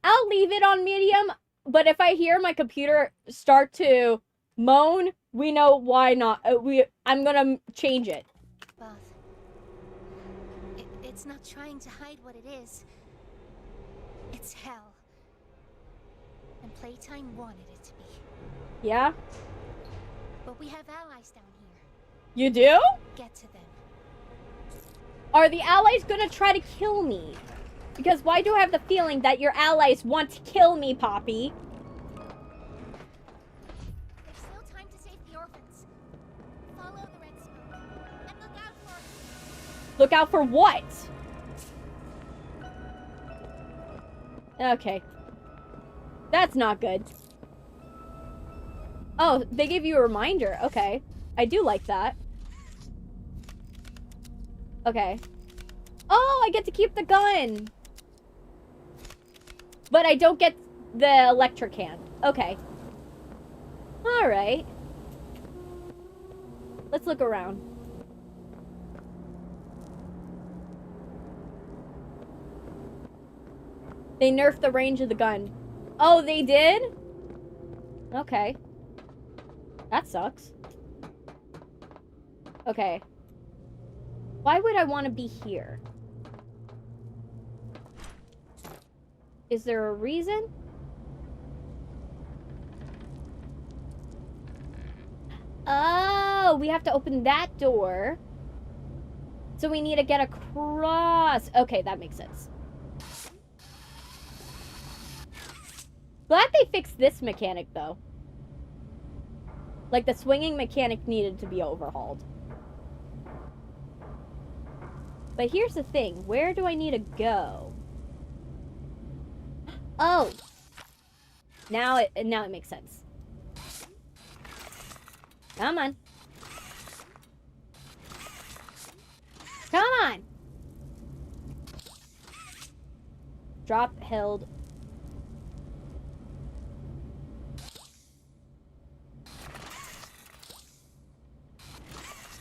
I'll leave it on medium, but if I hear my computer start to moan, we know why not. I'm gonna change it. But it's not trying to hide what it is. It's hell. And Playtime wanted it to be. Yeah? But we have allies down here. You do? Get to them. Are the allies gonna try to kill me? Because why do I have the feeling that your allies want to kill me, Poppy? There's still time to save the orphans. Follow the red smoke. And look out for... Look out for what? Okay. That's not good. Oh, they gave you a reminder. Okay. I do like that. Okay. Oh, I get to keep the gun. But I don't get the electric hand. Okay. Alright. Let's look around. They nerfed the range of the gun. Oh, they did? Okay. That sucks. Okay. Why would I want to be here? Is there a reason? Oh, we have to open that door. So we need to get across. Okay, that makes sense. Glad they fixed this mechanic, though. Like, the swinging mechanic needed to be overhauled. But here's the thing. Where do I need to go? Oh! Now it makes sense. Come on. Come on! Drop, held.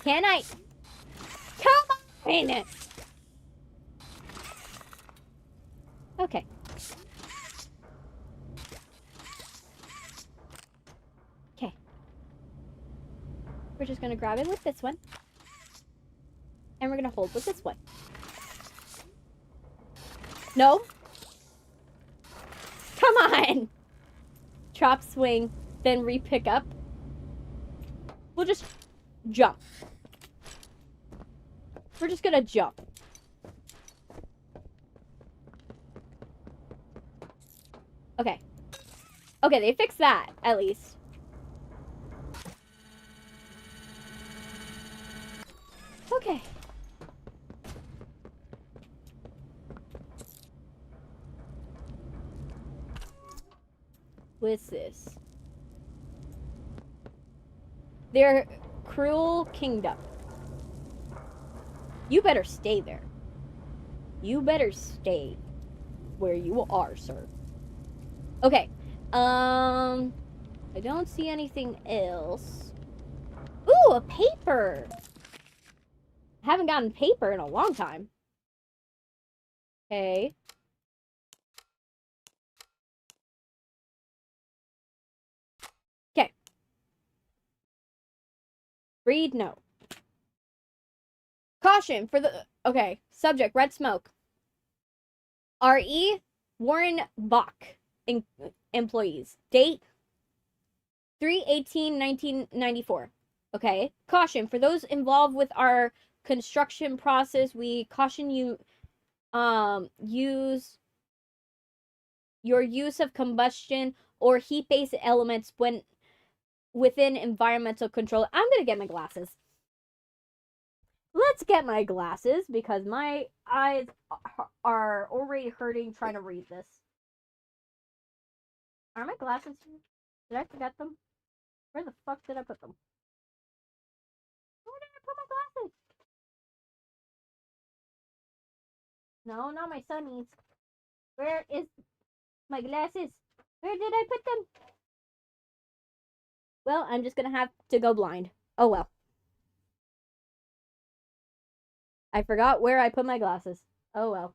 Can I? Come on! We're just gonna grab it with this one. And we're gonna hold with this one. No? Come on! Chop, swing, then re-pick up. We'll just jump. We're just gonna jump. Okay. Okay, they fixed that, at least. Okay. What's this? Their cruel kingdom. You better stay there. You better stay where you are, sir. Okay. I don't see anything else. Ooh, a paper. Haven't gotten paper in a long time. Okay. Okay. Read note. Caution for the... Okay. Subject, red smoke. R.E. Warren Bach. Employees. Date 3/18/1994. Okay. Caution for those involved with our construction process. We caution you use your use of combustion or heat-based elements when within environmental control. I'm gonna get my glasses. Let's get my glasses because my eyes are already hurting trying to read this. Are my glasses here? Did I forget them? Where the fuck did I put them? Where did I put my glasses? No, not my sunnies. Where is my glasses? Where did I put them? Well, I'm just gonna have to go blind. Oh well. I forgot where I put my glasses. Oh well.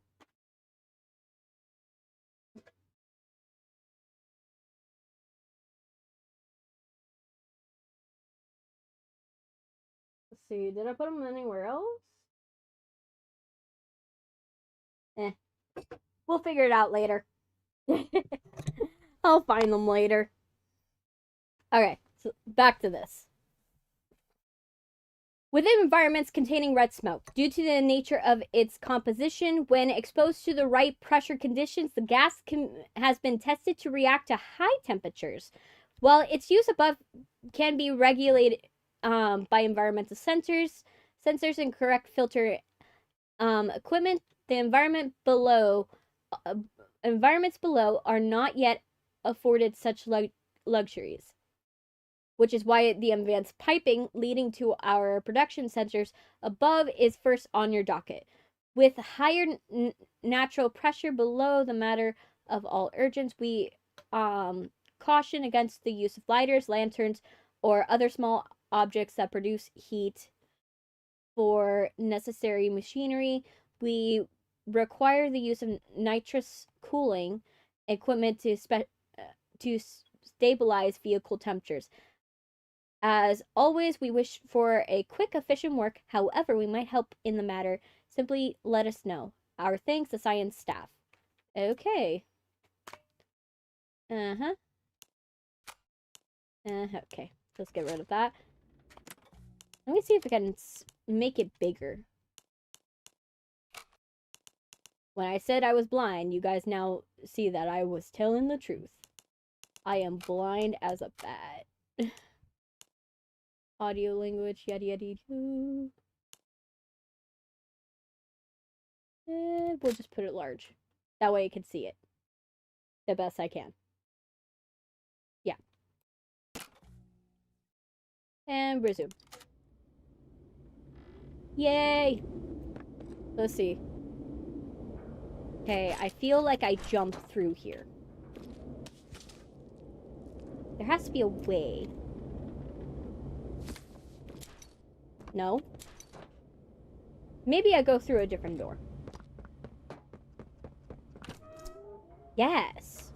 Let's see, did I put them anywhere else? We'll figure it out later. I'll find them later. Okay, so back to this. Within environments containing red smoke, due to the nature of its composition, when exposed to the right pressure conditions, the gas has been tested to react to high temperatures. While its use above can be regulated by environmental sensors and correct filter equipment, the environments below are not yet afforded such luxuries, which is why the advanced piping leading to our production sensors above is first on your docket. With higher natural pressure below, the matter of all urgence, we caution against the use of lighters, lanterns, or other small objects that produce heat for necessary machinery. We require the use of nitrous cooling equipment to stabilize vehicle temperatures. As always, we wish for a quick, efficient work. However, we might help in the matter. Simply let us know. Our thanks, the science staff. Okay. Okay. Let's get rid of that. Let me see if I can make it bigger. When I said I was blind, you guys now see that I was telling the truth. I am blind as a bat. Audio, language, yada yada yada. We'll just put it large. That way I can see it the best I can. Yeah. And resume. Yay! Let's see. Okay, I feel like I jumped through here. There has to be a way. No? Maybe I go through a different door. Yes.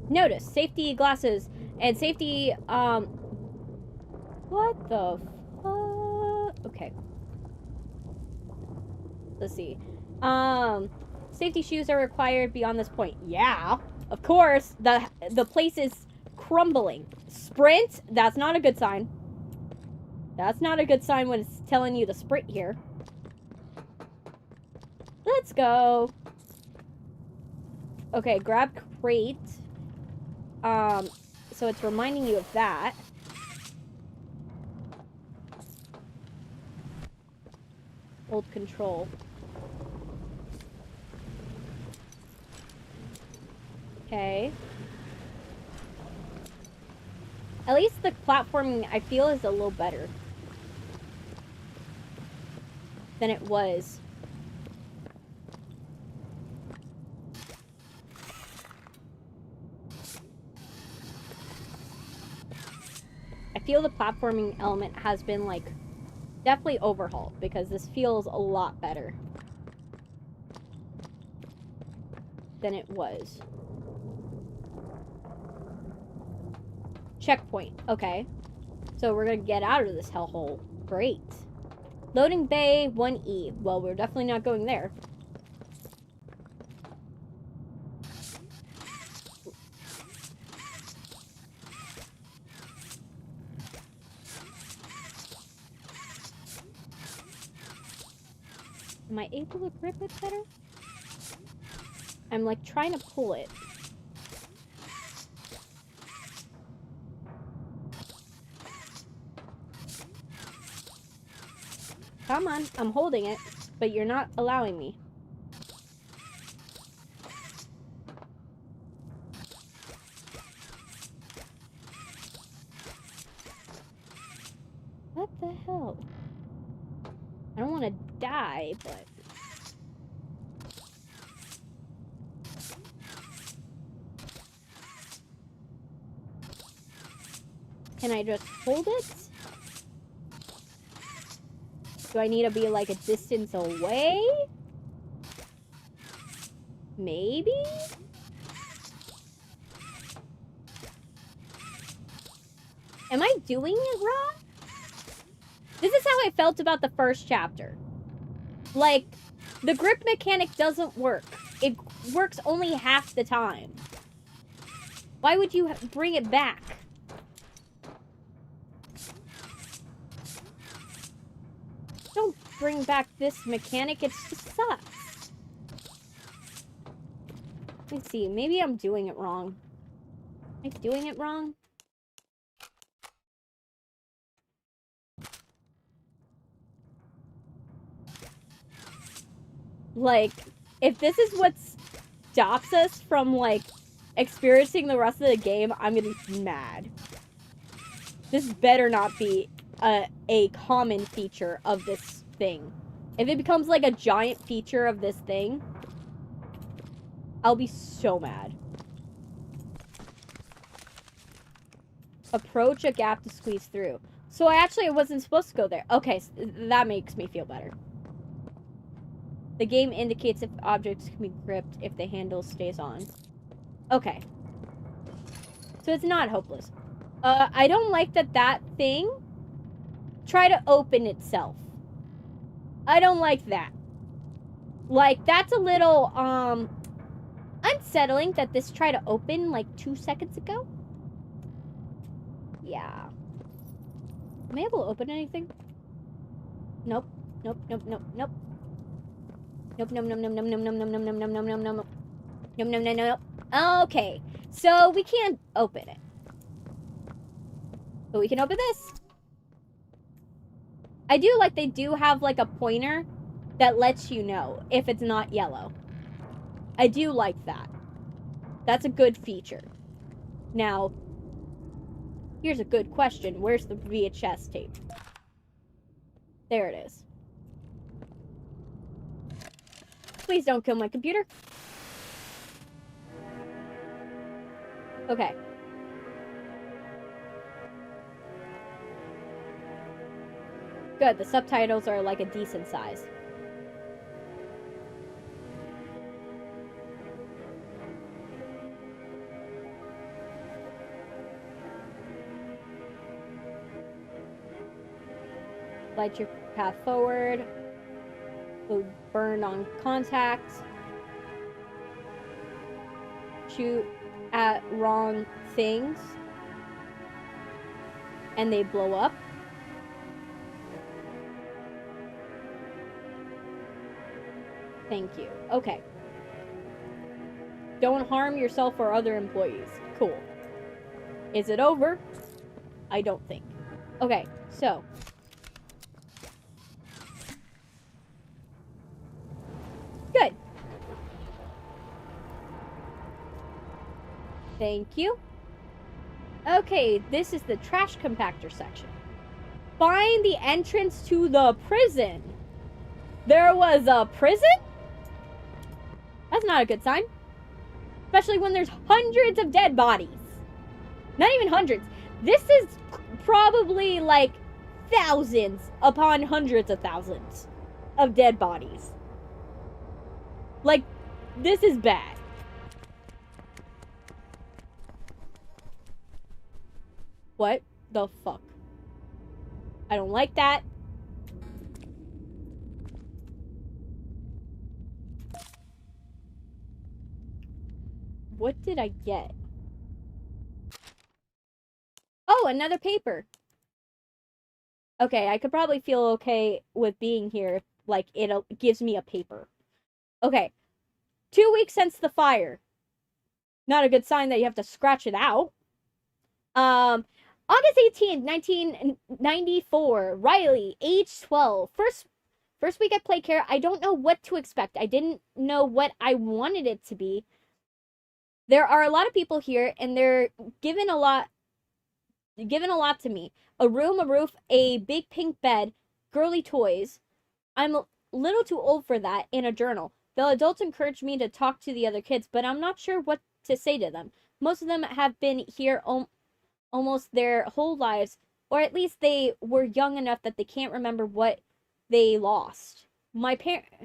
Notice, safety glasses and safety, What the fuck? Okay. Let's see. Safety shoes are required beyond this point. Yeah, of course. The place is crumbling. Sprint? That's not a good sign. That's not a good sign when it's telling you to sprint here. Let's go. Okay, grab crate. So it's reminding you of that. Hold control. Okay. At least the platforming, I feel, is a little better than it was. I feel the platforming element has been, like, definitely overhauled because this feels a lot better than it was. Checkpoint. Okay. So we're gonna get out of this hellhole. Great. Loading bay 1E. Well, we're definitely not going there. Am I able to grip it better? I'm like trying to pull it. Come on, I'm holding it, but you're not allowing me. What the hell? I don't want to die, but... Can I just hold it? Do I need to be like a distance away? Maybe? Am I doing it wrong? This is how I felt about the first chapter. Like, the grip mechanic doesn't work. It works only half the time. Why would you bring it back? Don't bring back this mechanic, it just sucks. Let's see, maybe I'm doing it wrong. Am I doing it wrong? Like, if this is what stops us from, like, experiencing the rest of the game, I'm gonna be mad. This better not be a common feature of this thing. If it becomes, like, a giant feature of this thing, I'll be so mad. Approach a gap to squeeze through. So I wasn't supposed to go there. Okay, so that makes me feel better. The game indicates if objects can be gripped if the handle stays on. Okay. So it's not hopeless. I don't like that thing try to open itself. I don't like that. Like, that's a little, unsettling that this tried to open, like, 2 seconds ago. Yeah. Am I able to open anything? Nope. Nope, nope, nope, nope. Nope, nope, nope, nope, nope, nope, nope, nope, nope, nope, nope, nope, nope, nope. Nope, nope, nope, nope. Okay. So, we can't open it. But we can open this. I do like they do have, like, a pointer that lets you know if it's not yellow. I do like that. That's a good feature. Now, here's a good question. Where's the VHS tape? There it is. Please don't kill my computer. Okay. Good, the subtitles are like a decent size. Light your path forward. Will burn on contact. Shoot at wrong things. And they blow up. Thank you. Okay. Don't harm yourself or other employees. Cool. Is it over? I don't think. Okay, so. Good. Thank you. Okay, this is the trash compactor section. Find the entrance to the prison. There was a prison? That's not a good sign. Especially when there's hundreds of dead bodies. Not even hundreds. This is probably like thousands upon hundreds of thousands of dead bodies. Like, this is bad. What the fuck? I don't like that. What did I get? Oh, another paper. Okay, I could probably feel okay with being here. Like, it gives me a paper. Okay. 2 weeks since the fire. Not a good sign that you have to scratch it out. August 18th, 1994. Riley, age 12. First week at play care. I don't know what to expect. I didn't know what I wanted it to be. There are a lot of people here, and they're given a lot to me. A room, a roof, a big pink bed, girly toys. I'm a little too old for that, and a journal. The adults encourage me to talk to the other kids, but I'm not sure what to say to them. Most of them have been here almost their whole lives, or at least they were young enough that they can't remember what they lost. My parents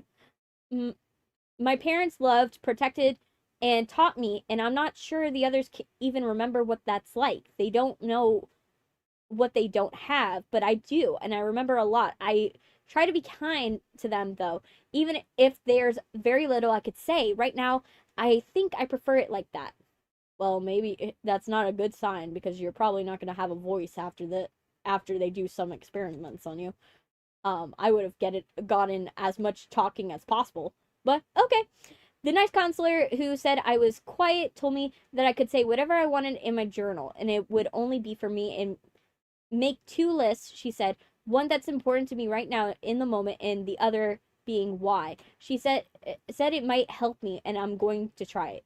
loved, protected, and taught me, and I'm not sure the others can even remember what that's like. They don't know what they don't have, but I do, and I remember a lot. I try to be kind to them, though, even if there's very little I could say. Right now, I think I prefer it like that. Well, maybe that's not a good sign, because you're probably not going to have a voice after they do some experiments on you. I would have gotten as much talking as possible, but okay. The nice counselor who said I was quiet told me that I could say whatever I wanted in my journal, and it would only be for me, and make 2 lists, she said. One that's important to me right now in the moment, and the other being why. She said it might help me, and I'm going to try it.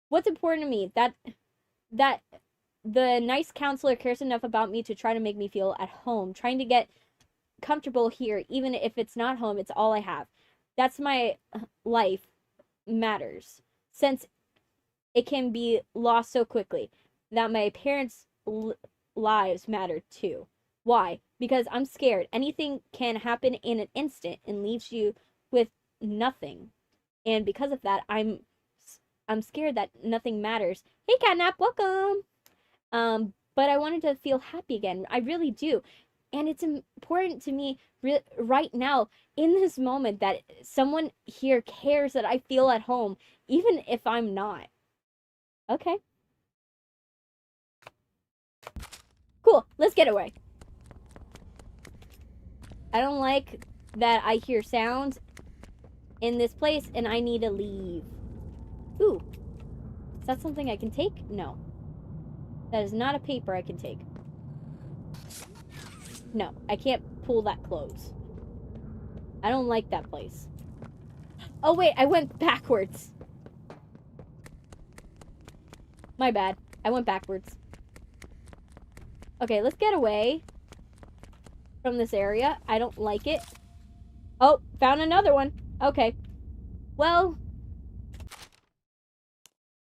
What's important to me? That the nice counselor cares enough about me to try to make me feel at home, trying to get comfortable here, even if it's not home, it's all I have. That's my life matters, since it can be lost so quickly. That my parents' lives matter too. Why? Because I'm scared. Anything can happen in an instant and leaves you with nothing. And because of that, I'm scared that nothing matters. Hey, Catnap, welcome. But I wanted to feel happy again. I really do. And it's important to me right now, in this moment, that someone here cares that I feel at home, even if I'm not. Okay. Cool. Let's get away. I don't like that I hear sounds in this place, and I need to leave. Ooh. Is that something I can take? No. That is not a paper I can take. No, I can't pull that close. I don't like that place. Oh, wait, I went backwards. My bad. I went backwards. Okay, let's get away from this area. I don't like it. Oh, found another one. Okay. Well,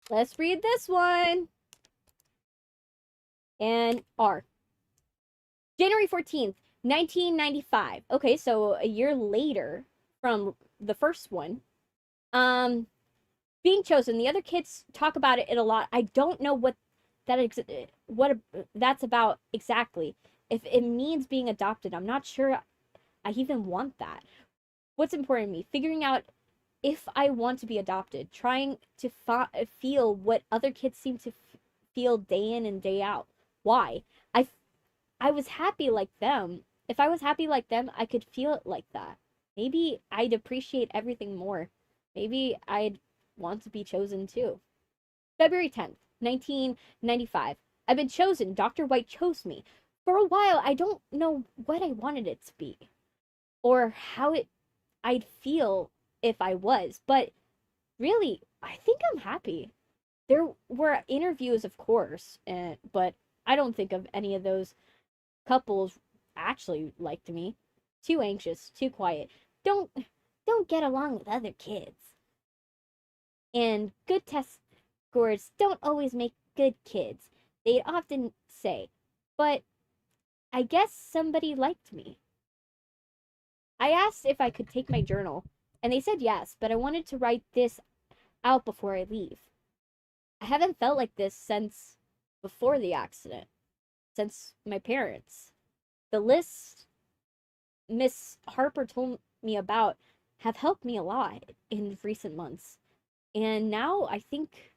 let's read this one. And R. January 14th, 1995. Okay, so a year later from the first one. Being chosen. The other kids talk about it a lot. I don't know what that's about exactly. If it means being adopted, I'm not sure I even want that. What's important to me? Figuring out if I want to be adopted, trying to feel what other kids seem to feel day in and day out. Why? I was happy like them. If I was happy like them, I could feel it like that. Maybe I'd appreciate everything more. Maybe I'd want to be chosen too. February 10th, 1995. I've been chosen. Dr. White chose me. For a while, I don't know what I wanted it to be or how I'd feel if I was, but really, I think I'm happy. There were interviews, of course, but I don't think of any of those couples actually liked me. Too anxious, too quiet. Don't get along with other kids. And good test scores don't always make good kids. They'd often say, but I guess somebody liked me. I asked if I could take my journal, and they said yes, but I wanted to write this out before I leave. I haven't felt like this since before the accident, since my parents. The lists Miss Harper told me about have helped me a lot in recent months. And now I think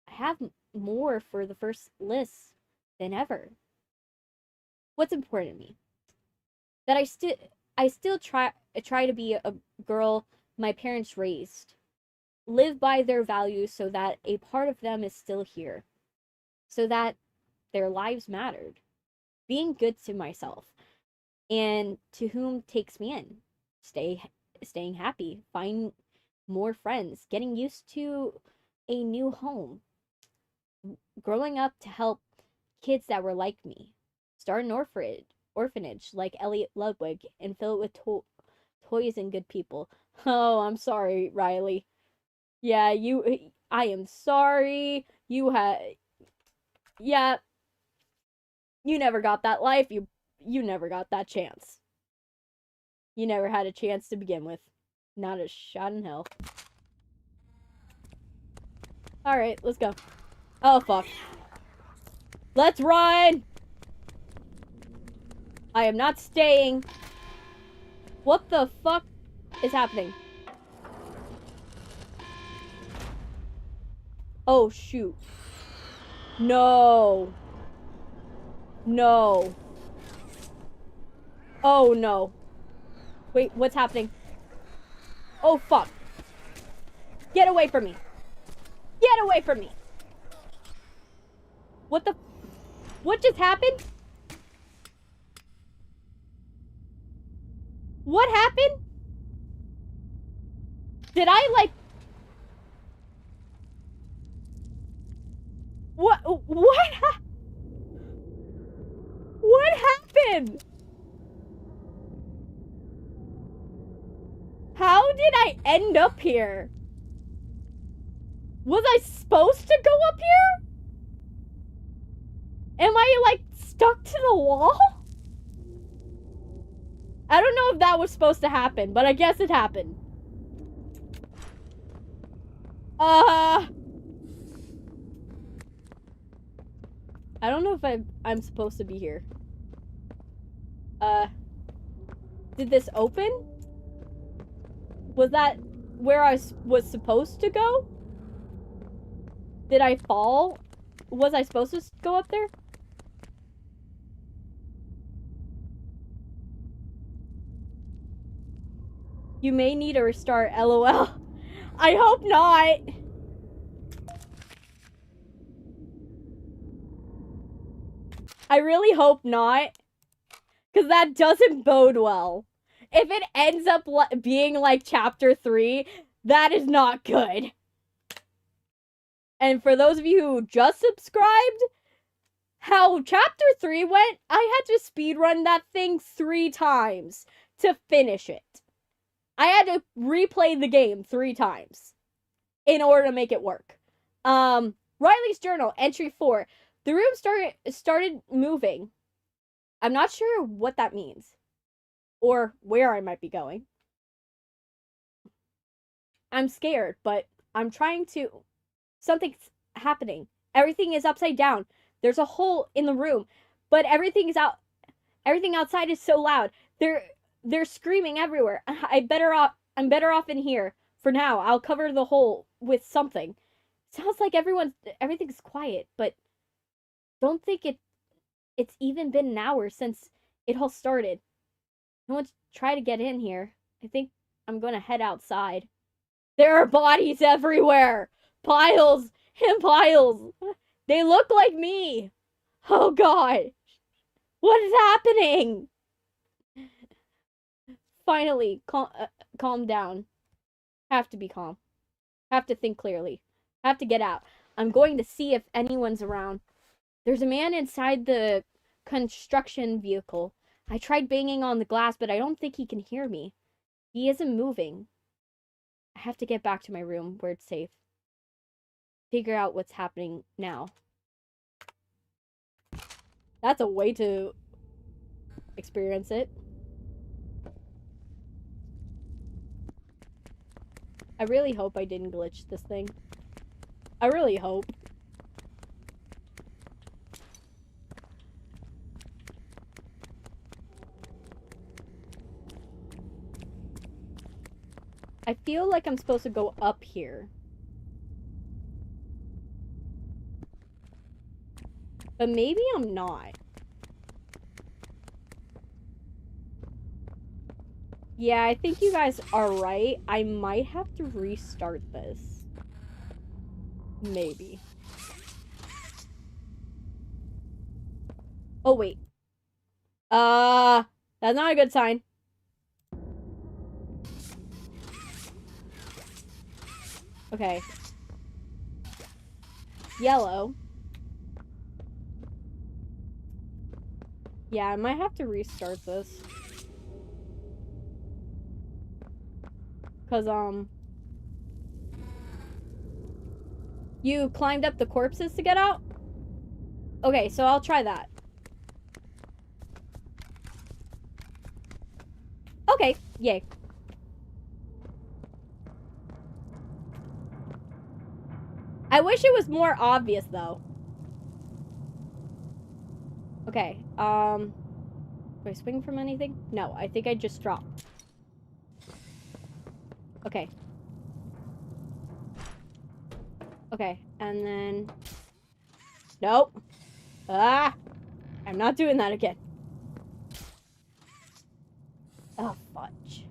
I have more for the first list than ever. What's important to me? That I still try to be a girl my parents raised. Live by their values so that a part of them is still here. So that their lives mattered. Being good to myself and to whom takes me in. Staying happy, find more friends, getting used to a new home. Growing up to help kids that were like me. Start an orphanage like Elliot Ludwig and fill it with toys and good people. Oh, I'm sorry, Riley. Yeah, I am sorry. Yeah, you never got that life. You never got that chance. You never had a chance to begin with. Not a shot in hell. Alright, let's go. Oh, fuck. Let's run! I am not staying. What the fuck is happening? Oh, shoot. No. No. Oh, no. Wait, what's happening? Oh, fuck. Get away from me. Get away from me. What just happened? What happened? Did I, like... What happened? How did I end up here? Was I supposed to go up here? Am I, like, stuck to the wall? I don't know if that was supposed to happen, but I guess it happened. I don't know if I'm supposed to be here. Did this open? Was that where I was supposed to go? Did I fall? Was I supposed to go up there? You may need a restart, LOL. I hope not. I really hope not. Because that doesn't bode well. If it ends up being like chapter 3, that is not good. And for those of you who just subscribed, how chapter 3 went, I had to speedrun that thing 3 times to finish it. I had to replay the game 3 times in order to make it work. Riley's journal, entry 4. The room started moving. I'm not sure what that means. Or where I might be going. I'm scared, but I'm trying to... Something's happening. Everything is upside down. There's a hole in the room, but everything outside is so loud. They're screaming everywhere. I'm better off in here. For now, I'll cover the hole with something. Sounds like everything's quiet, but don't think it's even been an hour since it all started. No one's tried to get in here. I think I'm gonna head outside. There are bodies everywhere! Piles and piles! They look like me! Oh god! What is happening? Finally, calm down. Have to be calm. Have to think clearly. Have to get out. I'm going to see if anyone's around. There's a man inside the construction vehicle. I tried banging on the glass, but I don't think he can hear me. He isn't moving. I have to get back to my room where it's safe. Figure out what's happening now. That's a way to experience it. I really hope I didn't glitch this thing. I really hope. I feel like I'm supposed to go up here. But maybe I'm not. Yeah, I think you guys are right. I might have to restart this. Maybe. Oh, wait. That's not a good sign. Okay. Yellow. Yeah, I might have to restart this. Cause, you climbed up the corpses to get out? Okay, so I'll try that. Okay, yay. I wish it was more obvious, though. Okay, do I swing from anything? No, I think I just dropped. Okay. Okay, and then... Nope. Ah! I'm not doing that again. Oh, fudge.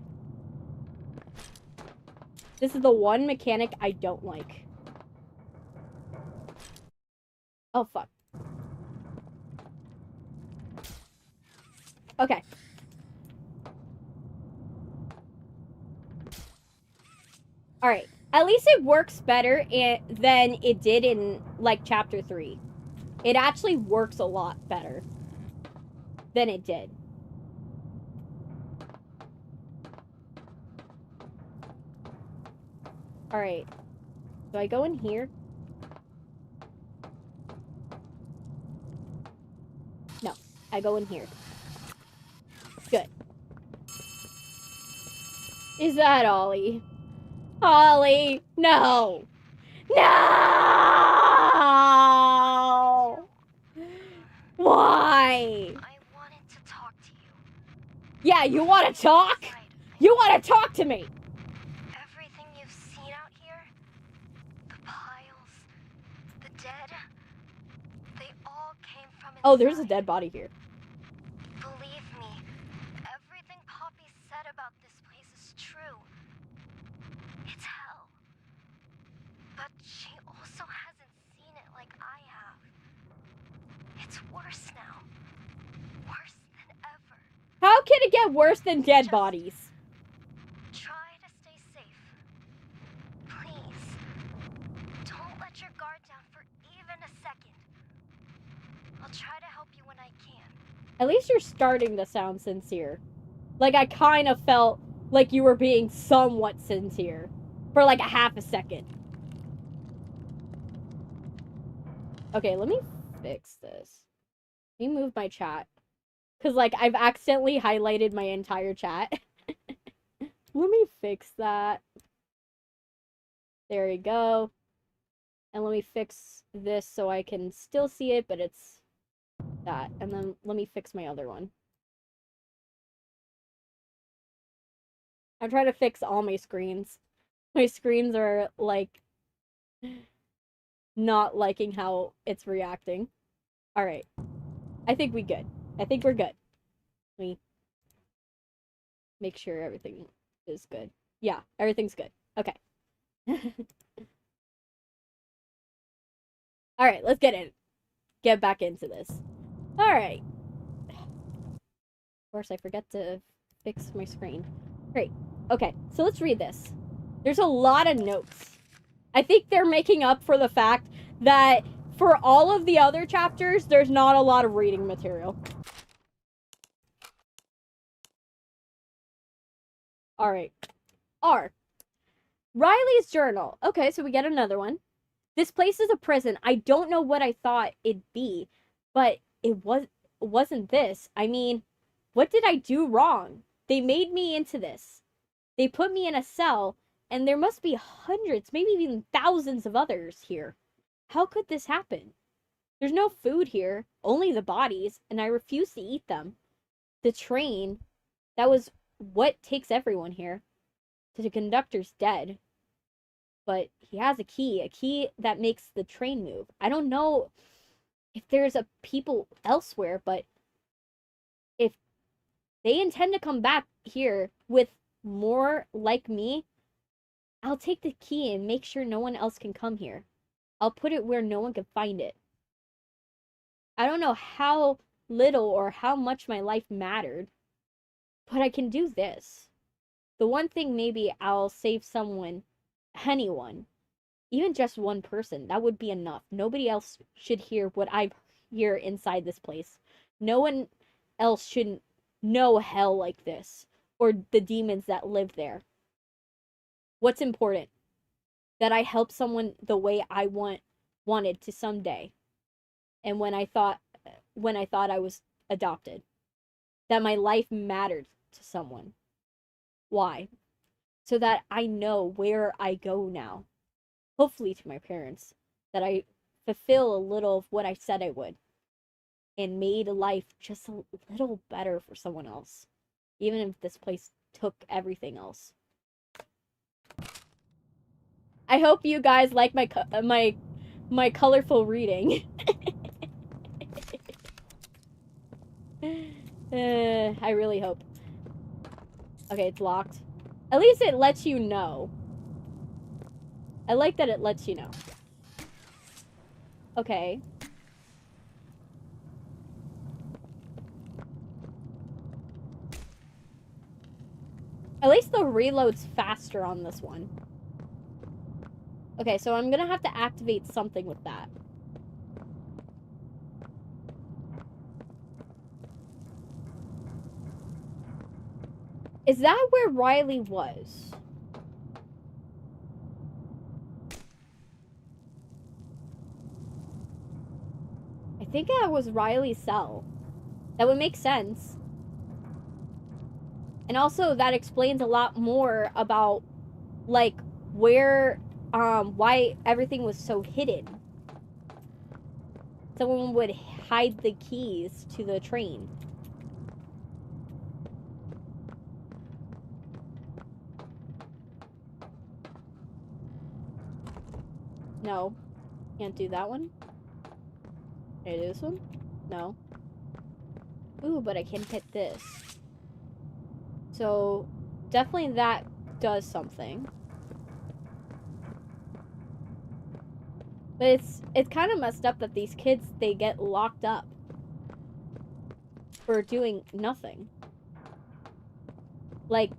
This is the one mechanic I don't like. Oh, fuck. Okay. Alright. At least it works better than it did in, like, Chapter 3. It actually works a lot better than it did. Alright. Do I go in here? No. I go in here. Good. Is that Ollie? Ollie! No! No! Why? I wanted to talk to you. Yeah, you want to talk? You want to talk to me? Everything you've seen out here, the piles, the dead, they all came from inside. Oh, there's a dead body here. Believe me, everything Poppy said about this place is true. It's hell. But she also hasn't seen it like I have. It's worse now. Worse than ever. How can it get worse than dead bodies? Try to stay safe. Please. Don't let your guard down for even a second. I'll try to help you when I can. At least you're starting to sound sincere. Like, I kind of felt like you were being somewhat sincere. For like a half a second. Okay, let me fix this. Let me move my chat. Because, like, I've accidentally highlighted my entire chat. Let me fix that. There we go. And let me fix this so I can still see it, but it's that. And then let me fix my other one. I'm trying to fix all my screens. My screens are, like, not liking how it's reacting. Alright. I think we good. I think we're good. Let me make sure everything is good. Yeah, everything's good. Okay. Alright, let's get back into this. Alright. Of course, I forget to fix my screen. Great. Okay, so let's read this. There's a lot of notes. I think they're making up for the fact that for all of the other chapters, there's not a lot of reading material. Alright. R. Riley's journal. Okay, so we get another one. This place is a prison. I don't know what I thought it'd be, but wasn't this. I mean, what did I do wrong? They made me into this. They put me in a cell, and there must be hundreds, maybe even thousands of others here. How could this happen? There's no food here, only the bodies, and I refuse to eat them. The train, that was what takes everyone here. The conductor's dead. But he has a key that makes the train move. I don't know if there's a people elsewhere, but if they intend to come back here with more like me, I'll take the key and make sure no one else can come here. I'll put it where no one can find it. I don't know how little or how much my life mattered, but I can do this. The one thing, maybe I'll save someone, anyone, even just one person. That would be enough. Nobody else should hear what I hear inside this place. No one else shouldn't know hell like this, or the demons that live there. What's important? That I help someone the way I wanted to someday. And when I thought I was adopted. That my life mattered to someone. Why? So that I know where I go now. Hopefully to my parents. That I fulfill a little of what I said I would. And made life just a little better for someone else. Even if this place took everything else. I hope you guys like my colorful reading. I really hope. Okay, it's locked. At least it lets you know. I like that it lets you know. Okay. At least the reload's faster on this one. Okay, so I'm gonna have to activate something with that. Is that where Riley was? I think that was Riley's cell. That would make sense. And also that explains a lot more about, like, where, why everything was so hidden. Someone would hide the keys to the train. No. Can't do that one. Can I do this one? No. Ooh, but I can hit this. So, definitely that does something. But it's kind of messed up that these kids, they get locked up for doing nothing. Like,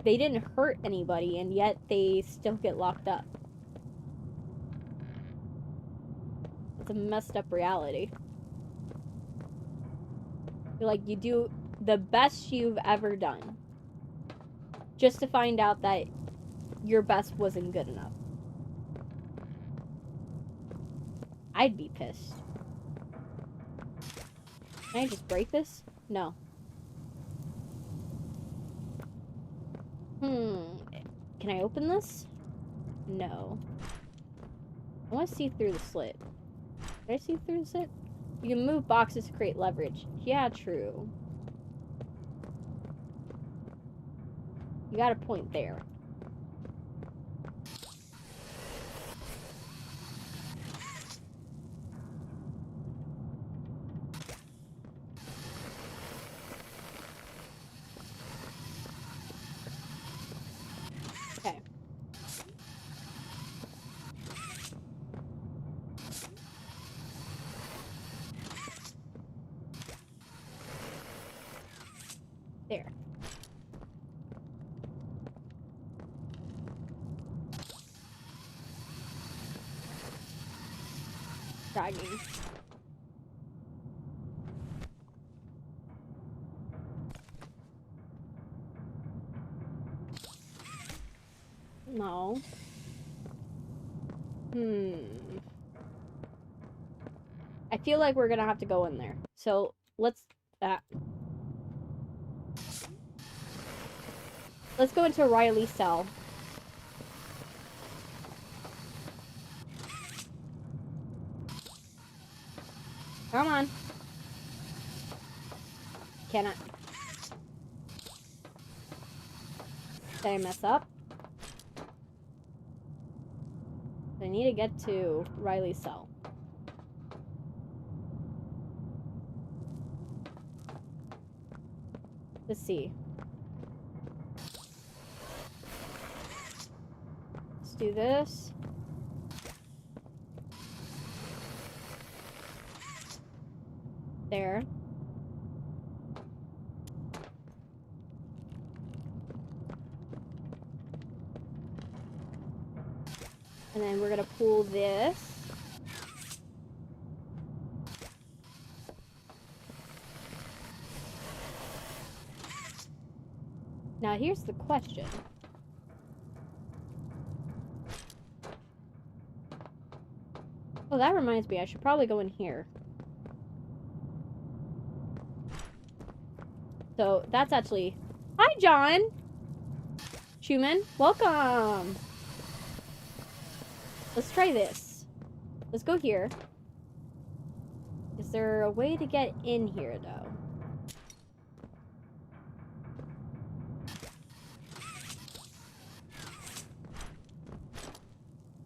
they didn't hurt anybody, and yet they still get locked up. It's a messed up reality. Like, you do the best you've ever done, just to find out that your best wasn't good enough. I'd be pissed. Can I just break this? No. Can I open this? No. I want to see through the slit. Can I see through the slit? You can move boxes to create leverage. Yeah, true. You got a point there. Okay. There. Dragging. No. I feel like we're gonna have to go in there. So let's let's go into Riley's cell. Come on. Cannot. Did I mess up? I need to get to Riley's cell. Let's see. Let's do this. There. And then we're gonna pull this. Now here's the question. Oh, that reminds me, I should probably go in here. So that's actually... Hi, John! Schumann, welcome! Let's try this. Let's go here. Is there a way to get in here, though?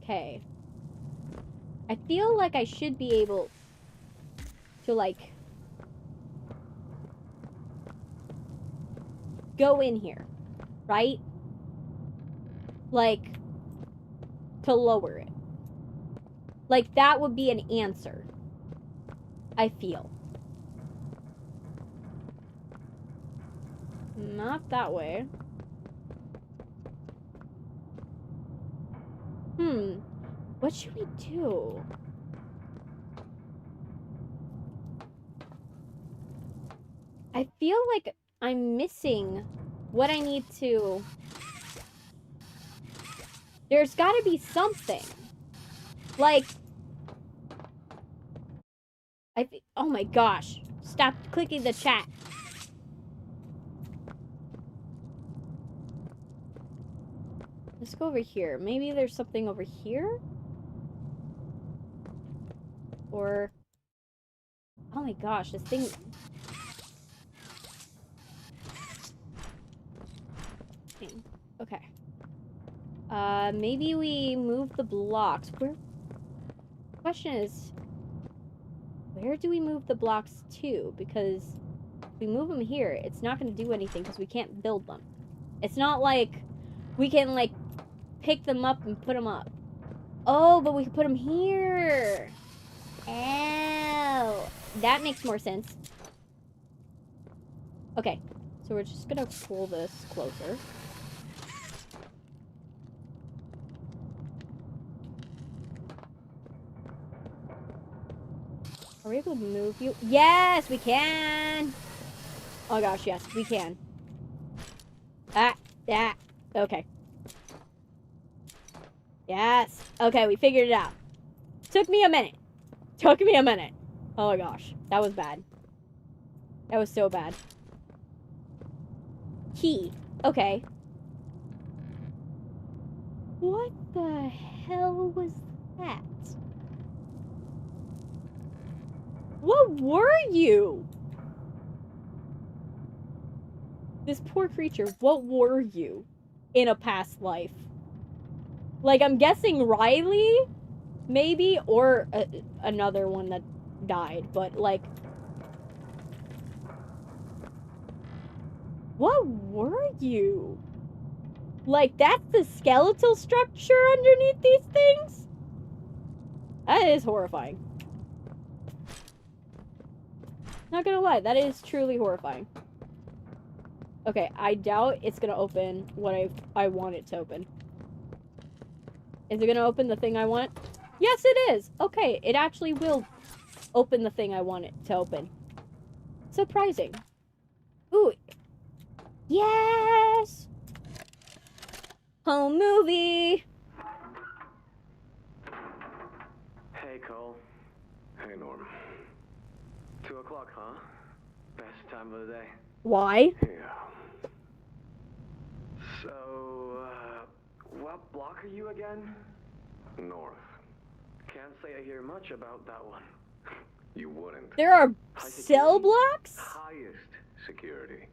Okay. I feel like I should be able to, like, go in here, right? Like, to lower it. Like, that would be an answer. I feel. Not that way. What should we do? I feel like I'm missing what I need to... There's gotta be something. Like... Oh my gosh. Stop clicking the chat. Let's go over here. Maybe there's something over here? Or... Oh my gosh, this thing... Okay. Maybe we move the blocks. Where... The question is... Where do we move the blocks to? Because if we move them here, it's not going to do anything because we can't build them. It's not like we can, like, pick them up and put them up. Oh, but we can put them here. Oh, that makes more sense. Okay, so we're just going to pull this closer. Are we able to move you? Yes, we can! Oh gosh, yes, we can. Okay. Yes. Okay, we figured it out. Took me a minute. Oh my gosh, that was bad. That was so bad. Key. Okay. What the hell was that? What were you? This poor creature, what were you? in a past life. Like, I'm guessing Riley, maybe, or another one that died, but, like... What were you? Like, that's the skeletal structure underneath these things? That is horrifying. Not gonna lie, that is truly horrifying. Okay, I doubt it's gonna open what I want it to open. Is it gonna open the thing I want? Yes, it is! Okay, it actually will open the thing I want it to open. Surprising. Ooh. Yes! Home movie! Hey, Cole. Hey, Norm. 2 o'clock, huh? Best time of the day. Why? Yeah. So, what block are you again? North. Can't say I hear much about that one. You wouldn't. There are High cell security? blocks? Highest security.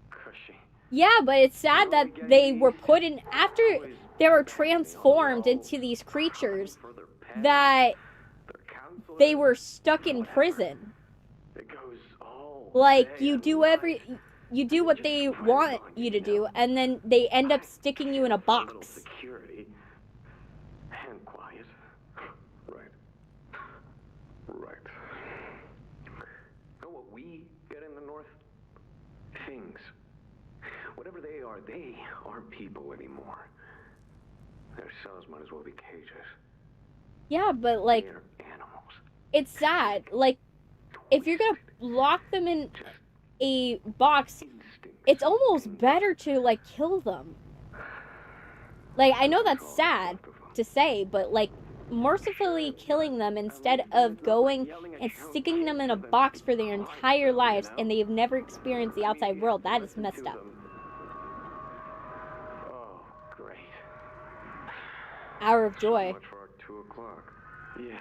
Cushy. Yeah, but it's sad that they were put in after they were transformed into these creatures that they were stuck in prison. It goes all Like, day you and do night. you do what they want you to do, and then they end up sticking you in a For little box. security and quiet. Right. Right. Know what we get in the North? Things. Whatever they aren't people anymore. Their cells might as well be cages. Yeah, but like, They're animals. it's sad. Like, if you're gonna lock them in a box, Instincts it's of almost danger. better to, like, kill them. Like, I know that's sad to say, but, like, mercifully killing them instead of going and sticking them in a box for their entire lives and they've never experienced the outside world, that is messed up. Oh, great. Hour of So joy. much for our 2 o'clock. Yeah,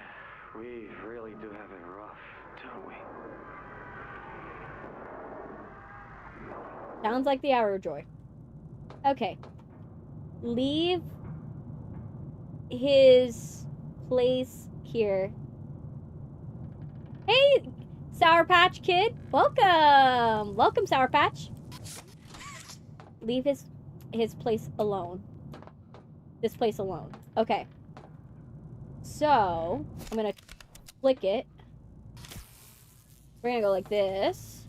we really do have it rough, don't we? Sounds like the hour of joy. Okay. Leave his place here. Hey, Sour Patch Kid. Welcome. Welcome, Sour Patch. Leave his place alone. This place alone. Okay. So, I'm gonna click it. We're gonna go like this.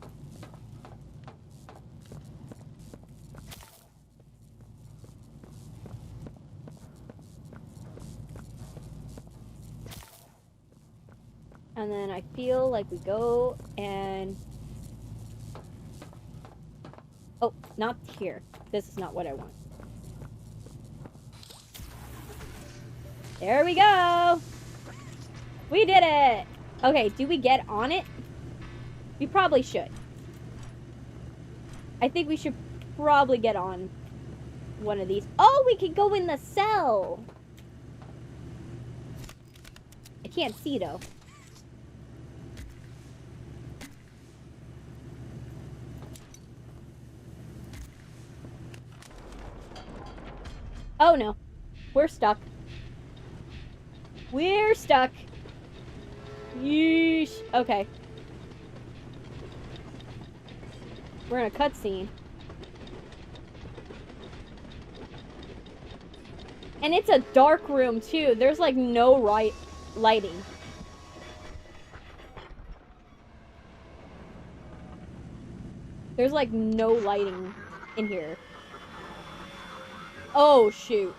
And then I feel like we go and... Oh, not here. This is not what I want. There we go! We did it! Okay, do we get on it? We probably should. I think we should probably get on one of these. Oh, we can go in the cell! I can't see, though. Oh no. We're stuck. We're stuck. Yeesh. Okay. We're in a cutscene. And it's a dark room too. There's like no lighting. There's like no lighting in here. Oh, shoot.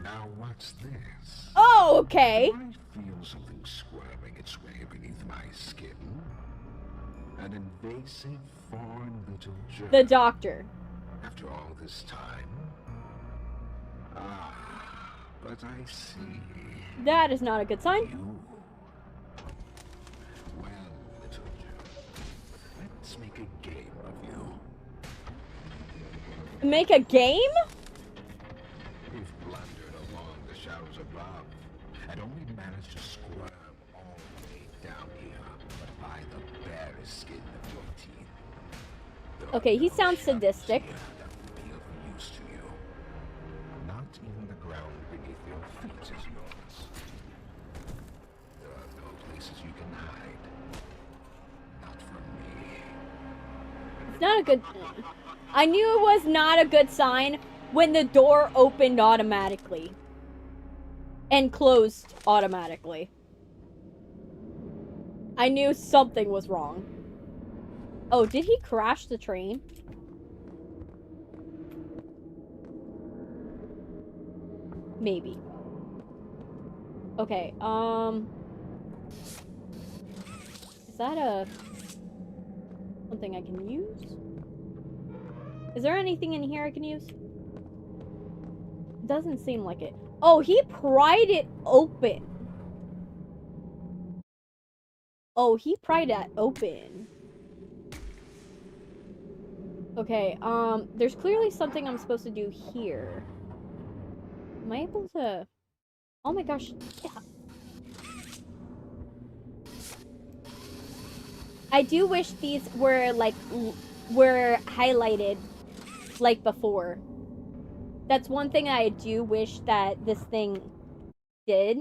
Now what's this? Oh, okay. I feel something squirming its way beneath my skin. An invasive foreign little germ. The doctor. After all this time? Ah, but I see. That is not a good sign. You. Well, little germ, let's make a game of you. Make a game? We've blundered along the shadows above, and only managed to squirm all the way down here by the barest skin of your teeth. Okay, he sounds sadistic. That will be of use to you. Not even the ground beneath your feet is yours. There are no places you can hide. Not from me. It's not a good... I knew it was not a good sign when the door opened automatically. And closed automatically. I knew something was wrong. Oh, did he crash the train? Maybe. Okay, is that something I can use? Is there anything in here I can use? Doesn't seem like it. Oh, he pried it open. Oh, he pried that open. Okay, there's clearly something I'm supposed to do here. Am I able to... Oh my gosh. Yeah. I do wish these were, like, were highlighted, like, before. That's one thing I do wish that this thing did.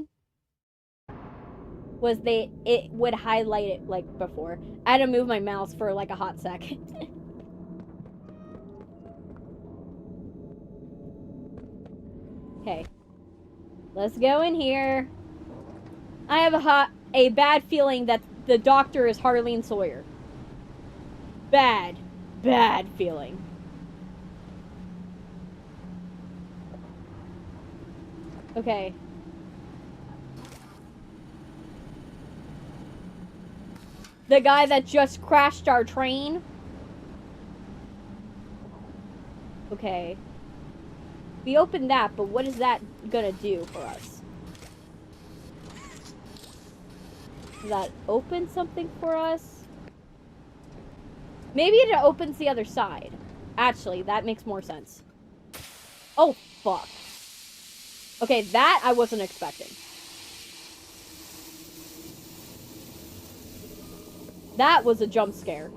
Was it would highlight it, like, before. I had to move my mouse for, like, a hot second. Okay. Let's go in here. I have a bad feeling that the doctor is Harleen Sawyer. Bad feeling. Okay. The guy that just crashed our train. Okay. We opened that, but what is that gonna do for us? Does that open something for us? Maybe it opens the other side. Actually, that makes more sense. Oh, fuck. Okay, that I wasn't expecting. That was a jump scare.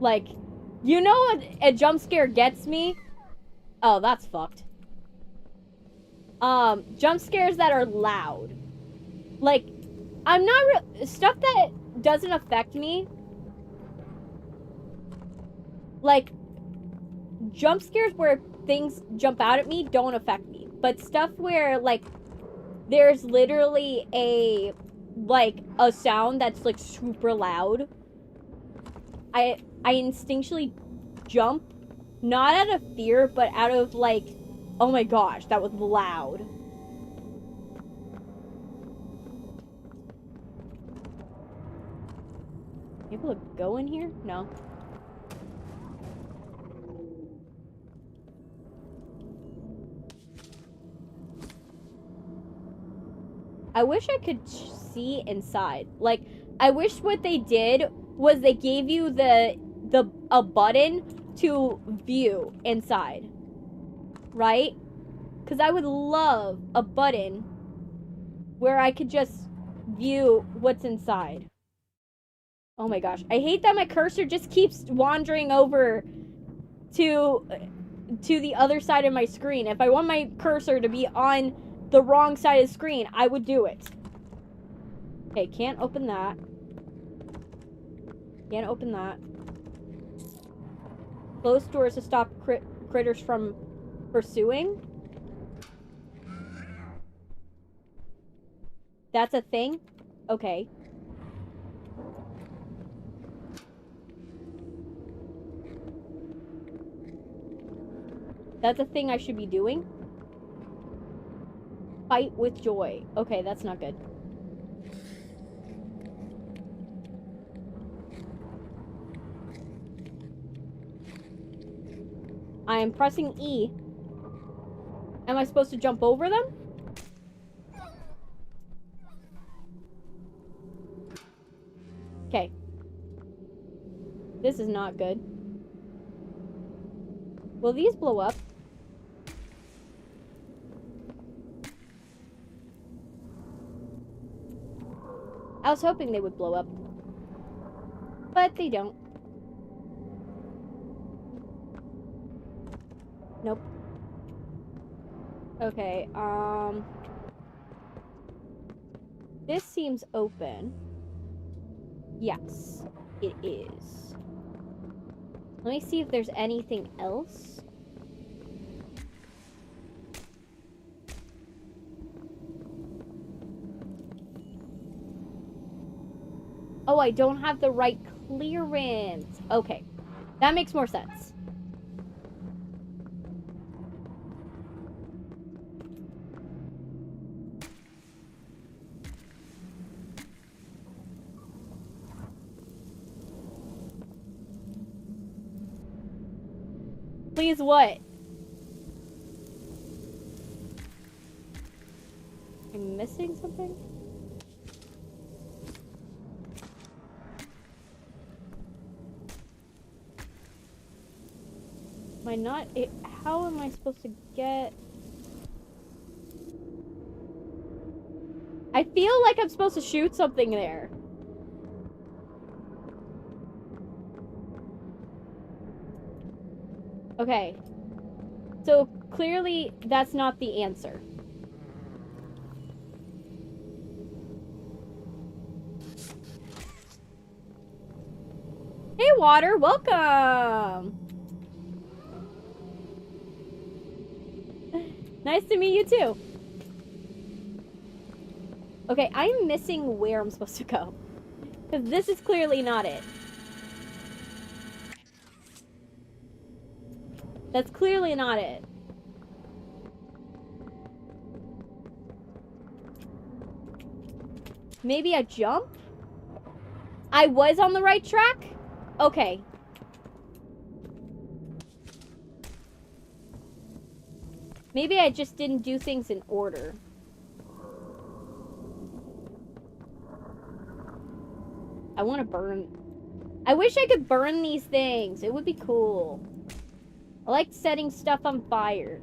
Like, you know a jump scare gets me? Oh, that's fucked. Jump scares that are loud. Like, I'm not stuff that doesn't affect me. Like, jump scares where things jump out at me don't affect me. But stuff where, like, there's literally a sound that's, like, super loud. I instinctually jump. Not out of fear, but out of, like, oh my gosh, that was loud. You able to go in here? No. I wish I could see inside. Like, I wish what they did was they gave you a button to view inside. Right? Because I would love a button where I could just view what's inside. Oh my gosh. I hate that my cursor just keeps wandering over to the other side of my screen. If I want my cursor to be on the wrong side of the screen, I would do it. Okay, can't open that. Can't open that. Close doors to stop critters from pursuing. That's a thing? Okay. That's a thing I should be doing? Fight with joy. Okay, that's not good. I am pressing E. Am I supposed to jump over them? Okay. This is not good. Will these blow up? I was hoping they would blow up. But they don't. Nope. Okay, this seems open. Yes, it is. Let me see if there's anything else. Oh, I don't have the right clearance. Okay, that makes more sense. Please, what? I'm missing something? Am I not? How am I supposed to get? I feel like I'm supposed to shoot something there. Okay. So clearly that's not the answer. Hey, Water, welcome. Nice to meet you too. Okay, I'm missing where I'm supposed to go. Because this is clearly not it. That's clearly not it. Maybe a jump? I was on the right track? Okay. Maybe I just didn't do things in order. I want to burn. I wish I could burn these things. It would be cool. I like setting stuff on fire.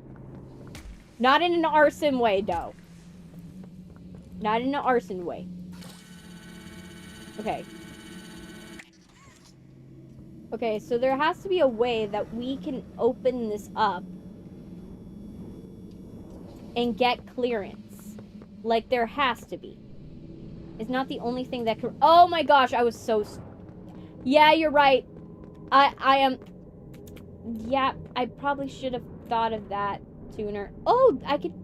Not in an arson way, though. Not in an arson way. Okay. Okay, so there has to be a way that we can open this up and get clearance. Like, there has to be. It's not the only thing that can... Oh my gosh, I was so... Yeah, you're right. I am... Yeah, I probably should have thought of that sooner. Oh, I could...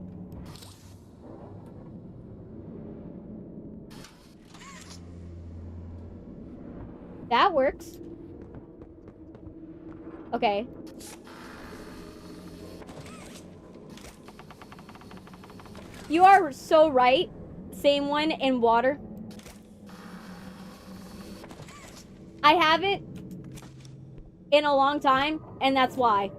That works. Okay. You are so right. Same one in water. I haven't in a long time, and that's why.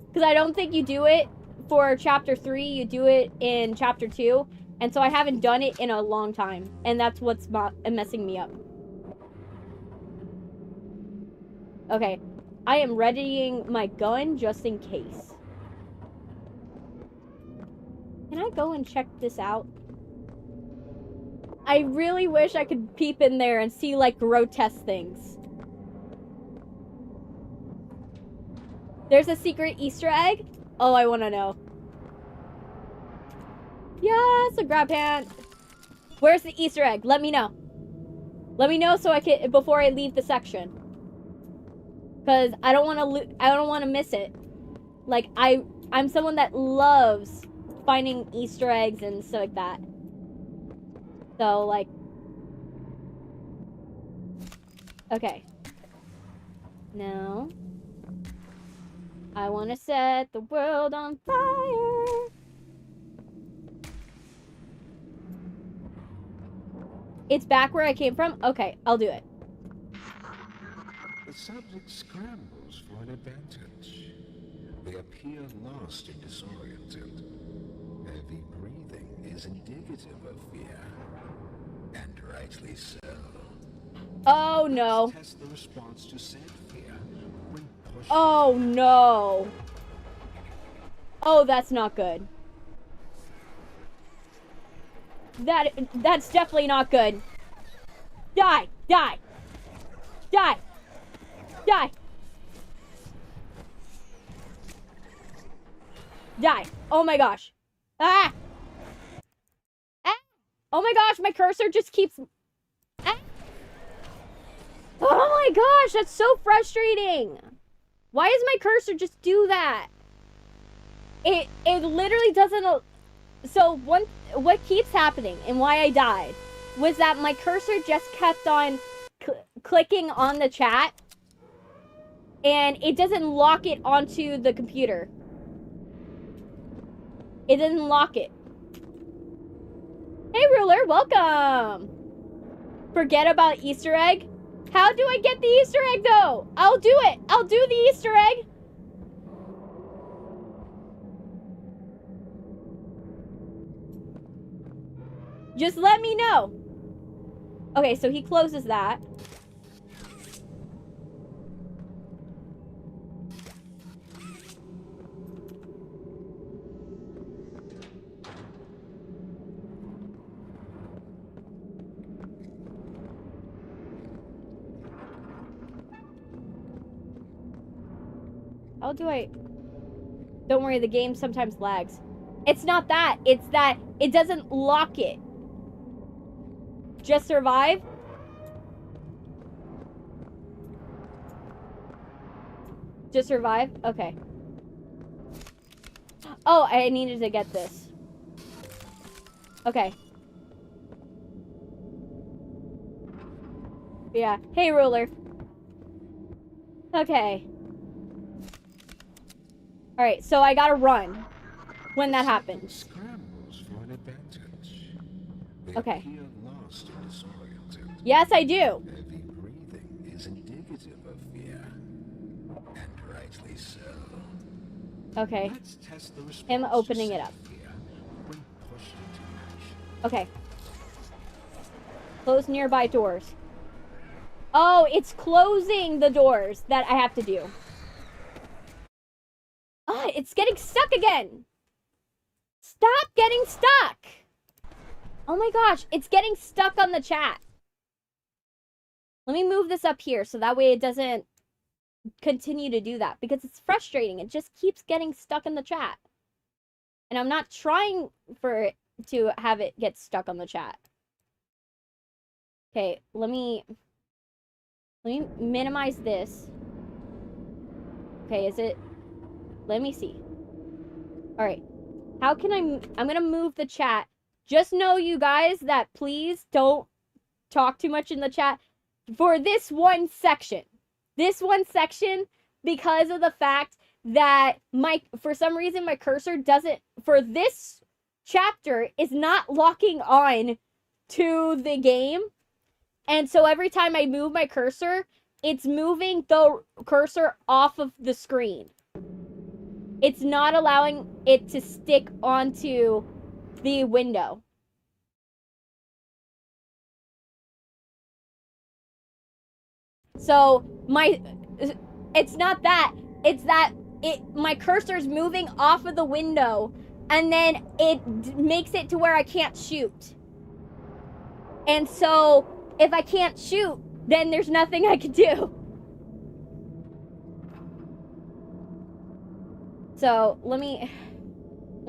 Because I don't think you do it for chapter 3, you do it in chapter 2, and so I haven't done it in a long time, and that's what's messing me up. Okay, I am readying my gun just in case. Can I go and check this out? I really wish I could peep in there and see, like, grotesque things. There's a secret Easter egg? Oh, I want to know. Yes, a grab hand. Where's the Easter egg? Let me know. Let me know so I can, before I leave the section. Because I don't want to miss it. Like, I'm someone that loves finding Easter eggs and stuff like that. So, like... Okay. Now... I want to set the world on fire. It's back where I came from? Okay, I'll do it. The subject scrambles for an advantage. They appear lost and disoriented. Heavy breathing is indicative of fear. And rightly so. Oh no. Let's test the response to said fear when pushed. Oh no. Oh, that's not good. That's definitely not good. Die! Die! Die! Die! Die. Oh my gosh. Ah! Ah! Oh my gosh, my cursor just keeps... Ah! Oh my gosh, that's so frustrating. Why does my cursor just do that? It literally doesn't... So what keeps happening and why I died was that my cursor just kept on clicking on the chat and it doesn't lock it onto the computer. It doesn't lock it. Hey, Ruler, welcome. Forget about Easter egg? How do I get the Easter egg, though? I'll do it. I'll do the Easter egg. Just let me know. Okay, so he closes that. How do I... Don't worry, the game sometimes lags. It's not that. It's that it doesn't lock it. Just survive? Just survive? Okay. Oh, I needed to get this. Okay. Yeah. Hey, Ruler. Okay. Alright, so I gotta run when that happens. Scrambles for an advantage. They Okay. appear lost or disoriented. Yes, I do. Heavy breathing is indicative of fear. And rightly so. Okay. Let's test the response Him opening to it up. fear when pushed into action. Okay. Close nearby doors. Oh, it's closing the doors that I have to do. Ah, it's getting stuck again. Stop getting stuck. Oh my gosh, it's getting stuck on the chat. Let me move this up here so that way it doesn't continue to do that because it's frustrating. It just keeps getting stuck in the chat. And I'm not trying for it to have it get stuck on the chat. Okay, let me minimize this. Okay, is it... Let me see. Alright. How can I'm gonna move the chat. Just know, you guys, that please don't talk too much in the chat for this one section. This one section, because of the fact that for some reason, my cursor doesn't, for this chapter, is not locking on to the game. And so every time I move my cursor, it's moving the cursor off of the screen. It's not allowing it to stick onto the window. So it's not that. It's that my cursor's moving off of the window and then it makes it to where I can't shoot. And so if I can't shoot, then there's nothing I can do. So let me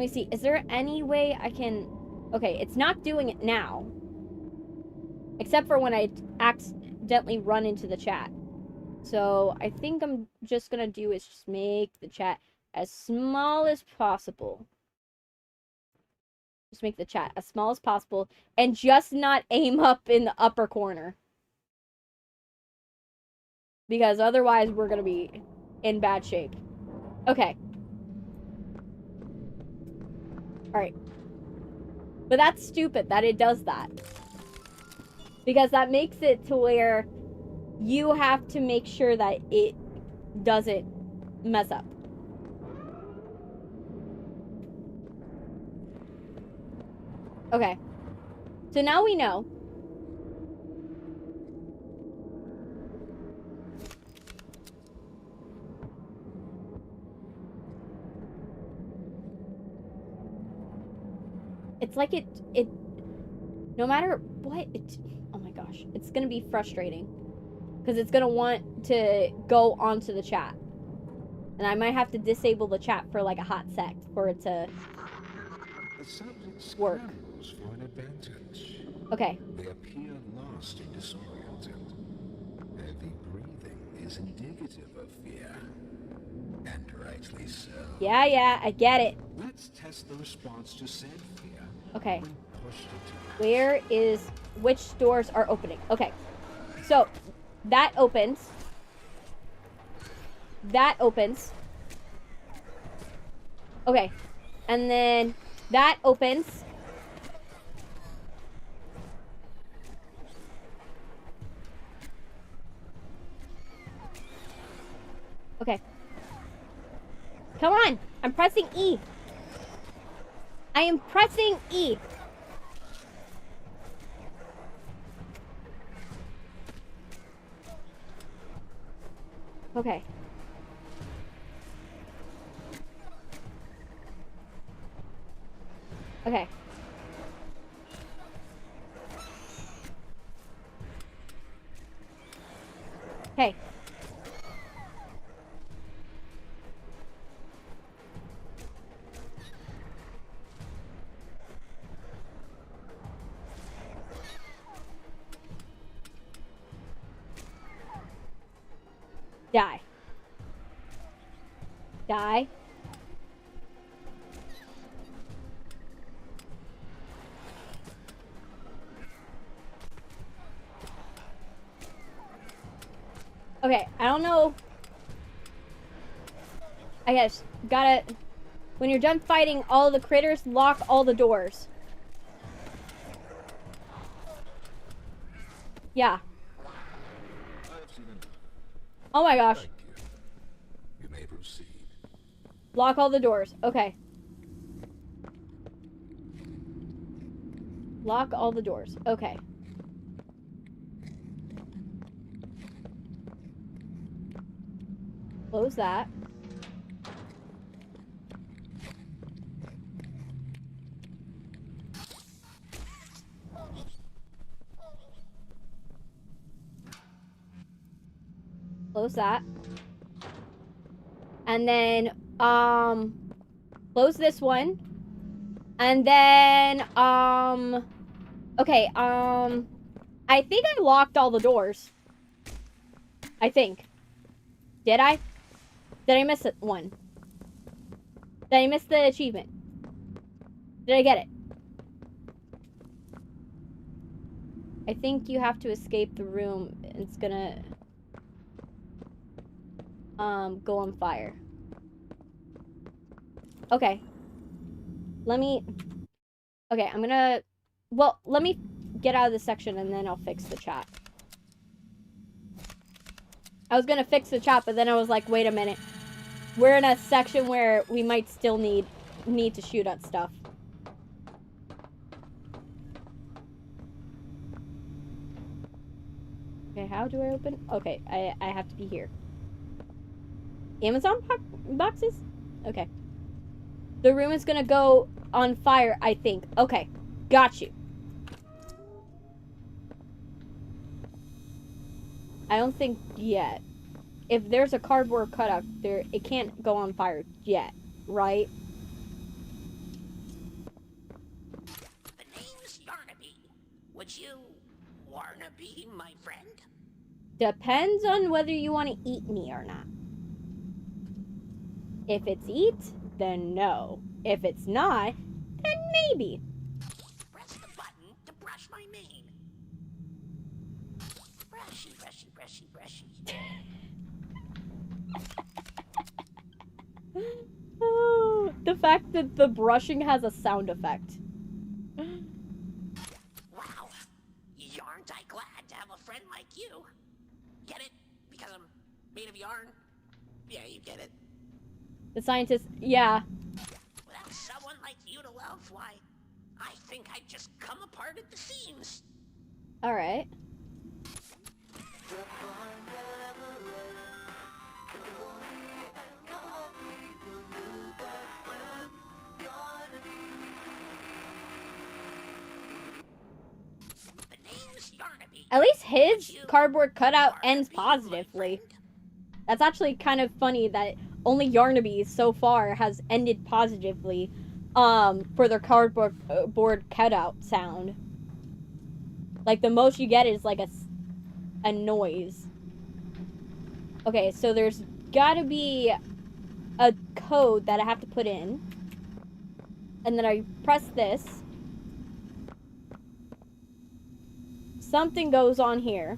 see. Is there any way I can... Okay, it's not doing it now. Except for when I accidentally run into the chat. So I think I'm just gonna do is just make the chat as small as possible. Just make the chat as small as possible. And just not aim up in the upper corner. Because otherwise we're gonna be in bad shape. Okay. Alright. But that's stupid that it does that. Because that makes it to where you have to make sure that it doesn't mess up. Okay. So now we know. It's like it no matter what, oh my gosh, it's gonna be frustrating. Because it's gonna want to go onto the chat. And I might have to disable the chat for like a hot sec for it to The subject work. scrambles for an advantage. Okay. They appear lost and disoriented. Heavy breathing is indicative of fear. And rightly so. Yeah, I get it. Let's test the response to said fear. Okay. When pushed into Where is... Which doors are opening? Okay. So, that opens. That opens. Okay. And then that opens. Okay. Come on! I'm pressing E. I am pressing E. Okay. Okay. Okay. Die. Die. Okay, I don't know. I guess, gotta... When you're done fighting all the critters, lock all the doors. Yeah. Oh my gosh. Thank you. You may proceed. Lock all the doors. Okay. Lock all the doors. Okay. Close that. Close that. And then, close this one. And then, okay, I think I locked all the doors. I think. Did I? Did I miss one? Did I miss the achievement? Did I get it? I think you have to escape the room. It's gonna go on fire. Okay. Let me... Okay, I'm gonna... Well, let me get out of this section and then I'll fix the chat. I was gonna fix the chat, but then I was like, wait a minute. We're in a section where we might still need to shoot at stuff. Okay, how do I open? Okay, I have to be here. Amazon boxes? Okay. The room is gonna go on fire, I think. Okay, got you. I don't think yet. If there's a cardboard cutout there, it can't go on fire yet, right? The name's Yarnaby. Would you wanna be my friend? Depends on whether you want to eat me or not. If it's eat, then no. If it's not, then maybe. Press the button to brush my mane. Brushy, brushy, brushy, brushy. Oh, the fact that the brushing has a sound effect. Wow. Yarn't I glad to have a friend like you? Get it? Because I'm made of yarn? Yeah, you get it. The scientist, yeah. Without someone like you to love, why, I think I'd just come apart at the seams. Alright. The name's Yarnaby. At least his You cardboard cutout wanna ends be my positively. friend? That's actually kind of funny that only Yarnaby so far has ended positively for their cardboard board cutout sound. Like, the most you get is like a noise. Okay, so there's gotta be a code that I have to put in. And then I press this. Something goes on here.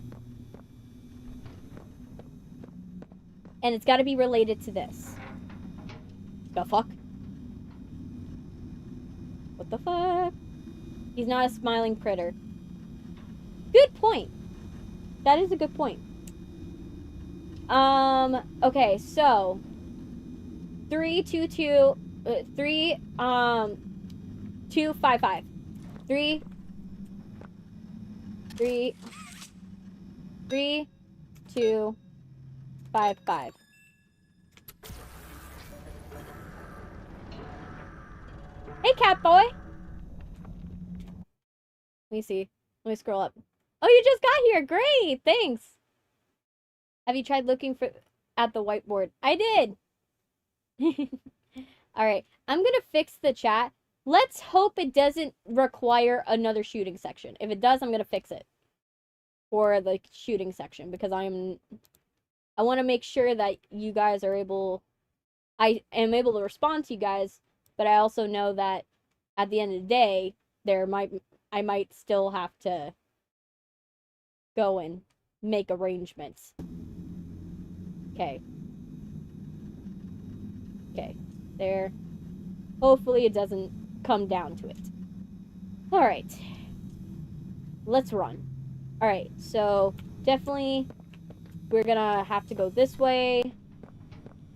And it's gotta be related to this. The fuck? What the fuck? He's not a smiling critter. Good point. That is a good point. Okay, so 3 2 2 3 2 5 5 3 3 3 2 5 5. Hey, cat boy. Let me see. Let me scroll up. Oh, you just got here. Great. Thanks. Have you tried looking at the whiteboard? I did. All right. I'm going to fix the chat. Let's hope it doesn't require another shooting section. If it does, I'm going to fix it for the shooting section because I want to make sure that you guys are I am able to respond to you guys, but I also know that at the end of the day, I might still have to go and make arrangements. Okay. Okay. There. Hopefully it doesn't come down to it. Alright. Let's run. Alright, so definitely we're gonna have to go this way.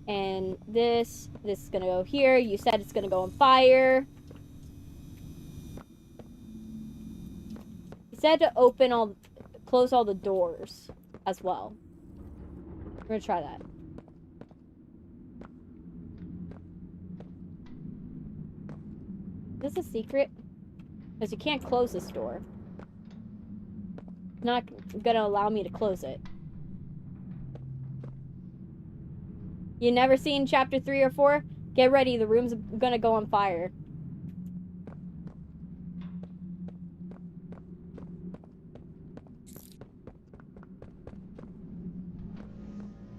And this is gonna go here. You said it's gonna go on fire. You said to close all the doors as well. We're gonna try that. Is this a secret? Because you can't close this door. It's not gonna allow me to close it. You never seen chapter 3 or 4? Get ready, the room's gonna go on fire.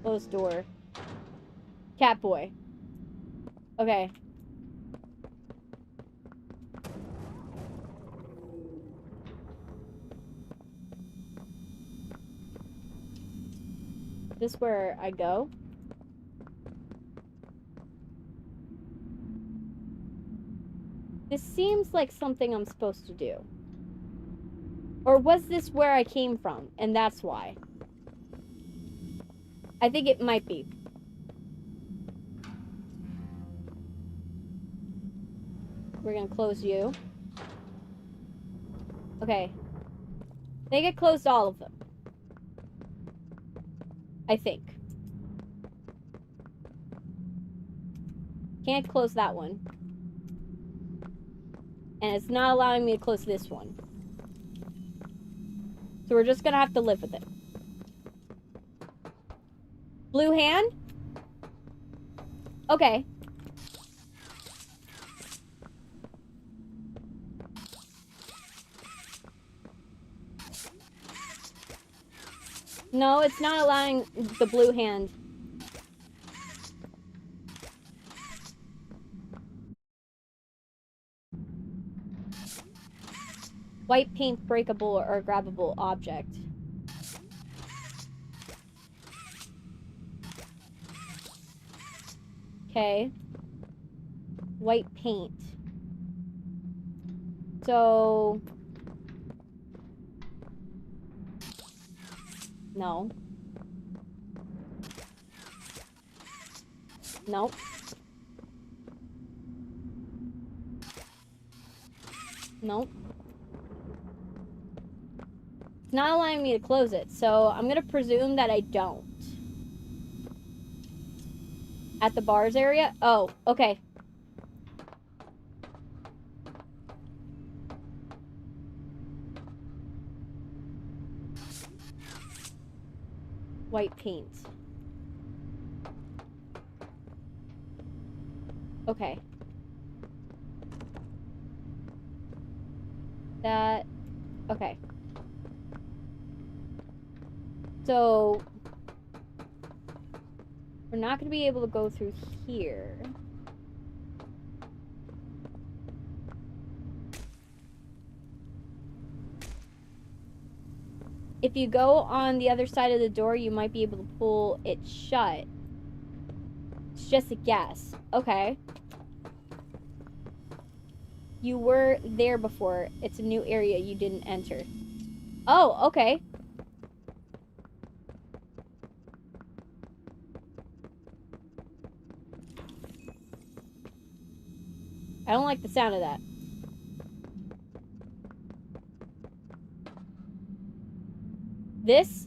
Closed door. Cat boy. Okay. Is this where I go? This seems like something I'm supposed to do. Or was this where I came from, and that's why? I think it might be. We're gonna close you. Okay. They get closed, all of them. I think. Can't close that one. And it's not allowing me to close this one. So we're just gonna have to live with it. Blue hand? Okay. No, it's not allowing the blue hand. White paint breakable or grabbable object. Okay. White paint. So... No. Nope. Nope. It's not allowing me to close it, so I'm gonna presume that I don't. At the bars area? Oh, okay. White paint. Okay. That... Okay. So... we're not going to be able to go through here. If you go on the other side of the door, you might be able to pull it shut. It's just a guess. Okay. You were there before. It's a new area you didn't enter. Oh, okay. I don't like the sound of that. This?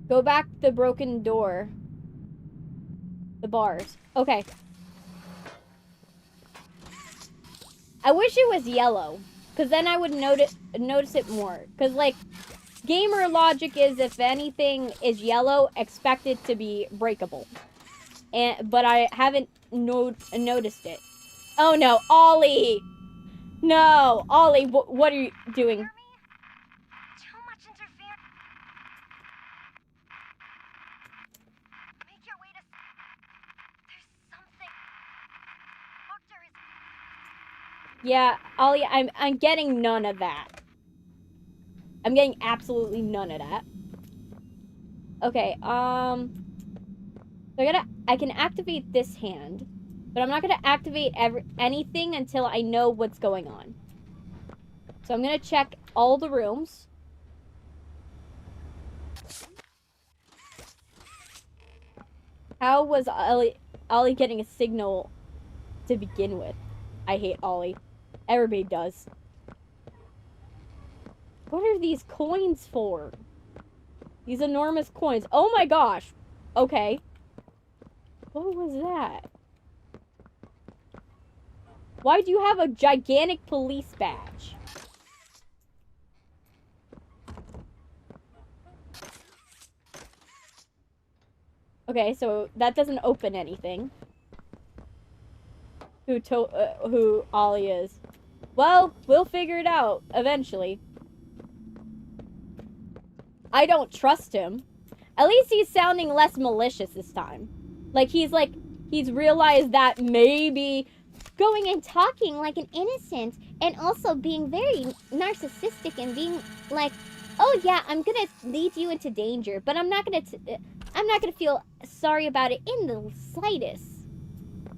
Go back the broken door. The bars. Okay. I wish it was yellow, because then I would notice it more. Because, like, gamer logic is if anything is yellow, expect it to be breakable. But I haven't noticed it. Oh no, Ollie! No, Ollie, what are you doing? Too much interference. Make your way to... There's something. Doctor is... Yeah, Ollie, I'm getting none of that. I'm getting absolutely none of that. Okay, so I can activate this hand, but I'm not gonna activate anything until I know what's going on. So I'm gonna check all the rooms. How was Ollie getting a signal to begin with? I hate Ollie. Everybody does. What are these coins for? These enormous coins. Oh my gosh. Okay. What was that? Why do you have a gigantic police badge? Okay, so that doesn't open anything. Who Ollie is. Well, we'll figure it out eventually. I don't trust him. At least he's sounding less malicious this time. He's realized that maybe going and talking like an innocent and also being very narcissistic and being like, oh yeah, I'm gonna lead you into danger, but I'm not gonna feel sorry about it in the slightest.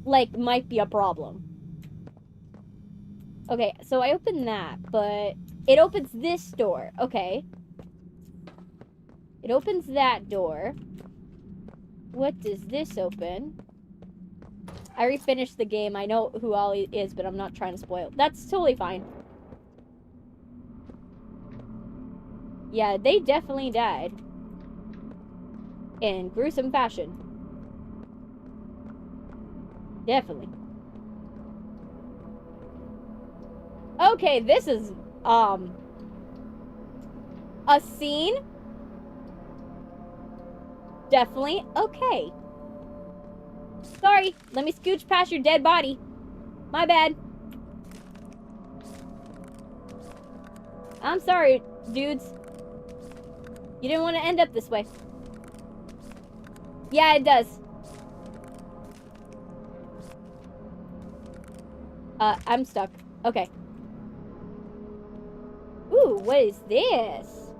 Like, might be a problem. Okay, so I opened that, but it opens this door. Okay. It opens that door. What does this open? I already finished the game. I know who Ollie is, but I'm not trying to spoil. That's totally fine. Yeah, they definitely died. In gruesome fashion. Definitely. Okay, this is, a scene? Definitely. Okay. Sorry, let me scooch past your dead body. My bad. I'm sorry, dudes. You didn't want to end up this way. Yeah, it does. I'm stuck. Okay. Ooh, what is this?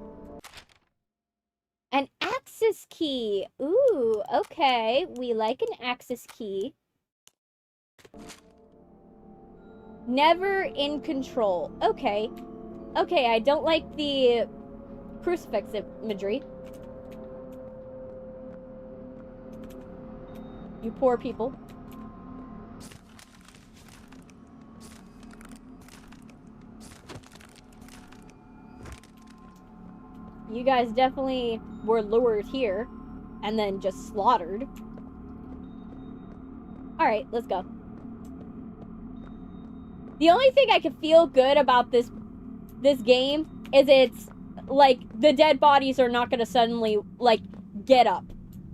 An access key. Ooh, okay. We like an access key. Never in control. Okay. Okay, I don't like the crucifix imagery. You poor people. You guys definitely were lured here and then just slaughtered. Alright, let's go. The only thing I can feel good about this game is it's like, the dead bodies are not gonna suddenly, like, get up.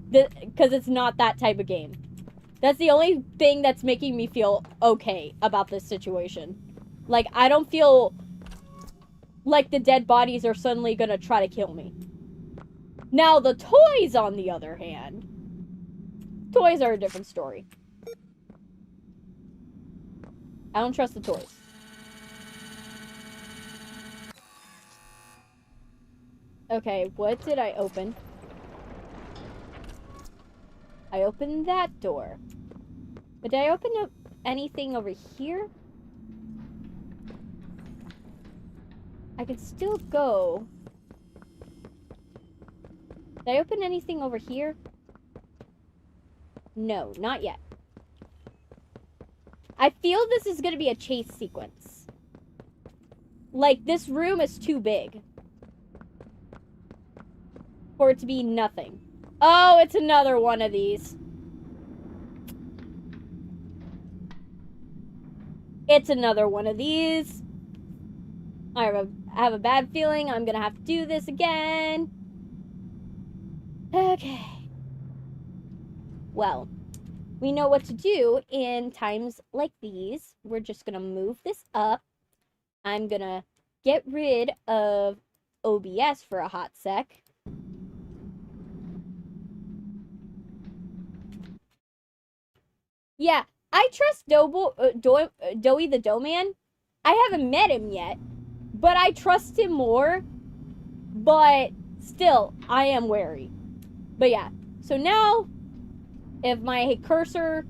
Because it's not that type of game. That's the only thing that's making me feel okay about this situation. Like, I don't feel like the dead bodies are suddenly gonna try to kill me. Now, the toys, on the other hand, toys are a different story. I don't trust the toys. Okay, what did I open? I opened that door. But did I open up anything over here? I can still go. Did I open anything over here? No, not yet. I feel this is gonna be a chase sequence. Like, this room is too big for it to be nothing. Oh, it's another one of these. It's another one of these. I have a bad feeling I'm gonna have to do this again. Okay. Well, we know what to do in times like these. We're just gonna move this up. I'm gonna get rid of OBS for a hot sec. Yeah, I trust Doey the Doughman. I haven't met him yet, but I trust him more. But still, I am wary. But yeah, so now, if my cursor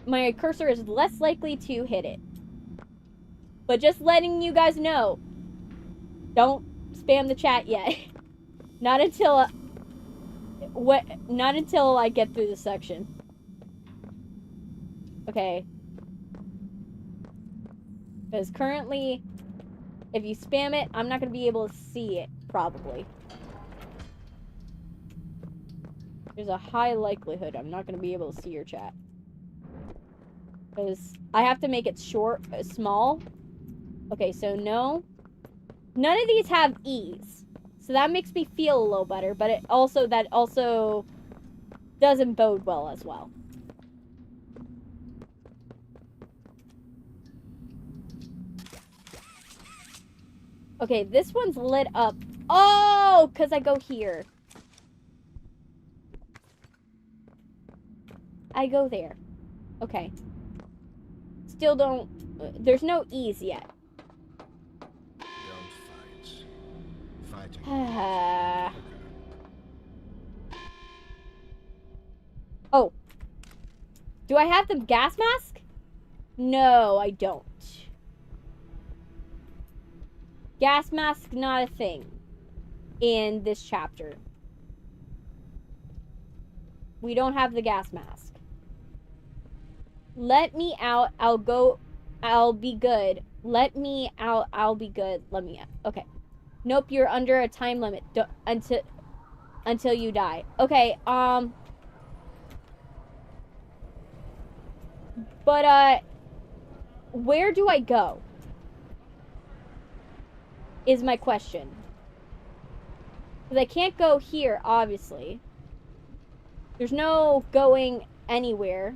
is less likely to hit it. But just letting you guys know, don't spam the chat yet. Not until I get through this section. Okay. Because currently, if you spam it, I'm not going to be able to see it, probably. There's a high likelihood I'm not going to be able to see your chat. Because I have to make it small. Okay, so no. None of these have E's. So that makes me feel a little better, but that also doesn't bode well as well. Okay, this one's lit up. Oh, because I go here. I go there. Okay. Still don't... There's no E's yet. Don't fight. Fighting. Oh. Do I have the gas mask? No, I don't. Gas mask, not a thing in this chapter. We don't have the gas mask. Let me out. I'll go. I'll be good. Let me out. I'll be good. Let me out. Okay. Nope, you're under a time limit until you die. Okay, but, where do I go? Is my question. Because I can't go here, obviously. There's no going anywhere.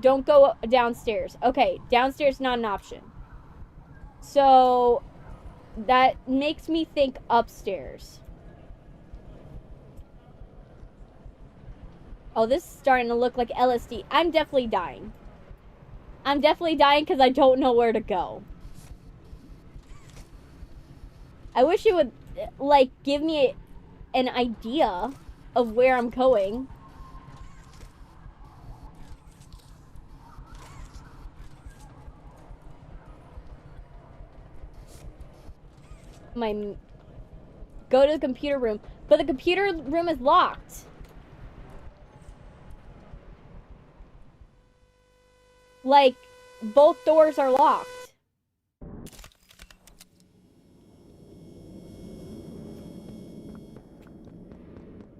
Don't go downstairs. Okay, downstairs not an option. So that makes me think upstairs. Oh, this is starting to look like LSD. I'm definitely dying. I'm definitely dying because I don't know where to go. I wish it would, like, give me an idea of where I'm going. Go to the computer room. But the computer room is locked. Like, both doors are locked.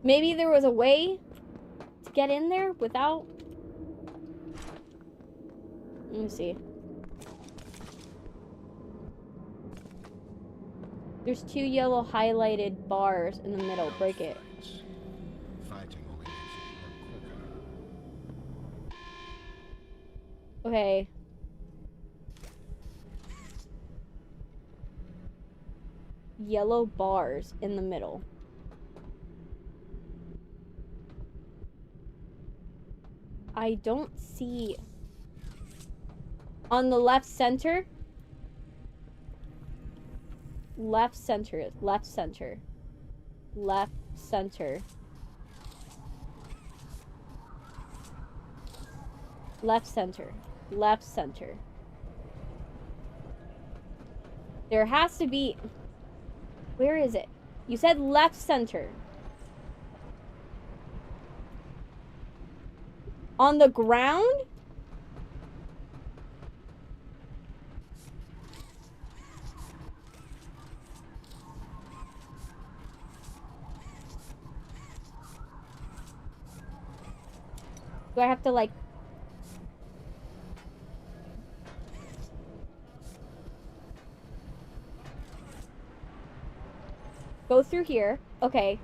Maybe there was a way to get in there without... Let me see. There's 2 yellow highlighted bars in the middle. Break it. Fighting only makes it work quicker. Okay. Yellow bars in the middle. I don't see... On the left center? Left center. Left center. Left center. Left center. Left center. There has to be... Where is it? You said left center. On the ground? Do I have to, like... Go through here. Okay.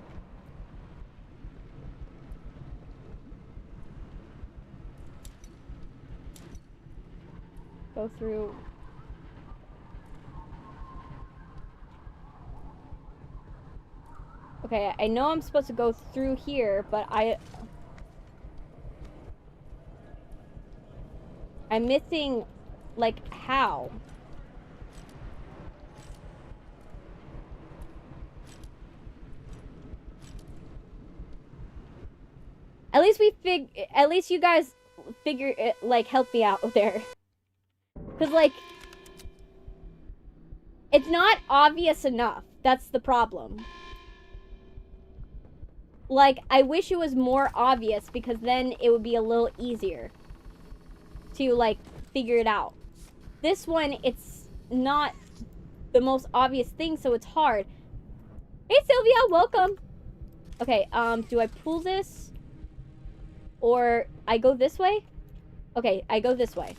Go through... Okay, I know I'm supposed to go through here, but I'm missing, like, how? At least you guys figure it, like, help me out there. Cause, like, it's not obvious enough. That's the problem. Like, I wish it was more obvious because then it would be a little easier to, like, figure it out. This one, it's not the most obvious thing, so it's hard. Hey, Sylvia, welcome. Okay, do I pull this? Or I go this way? Okay, I go this way.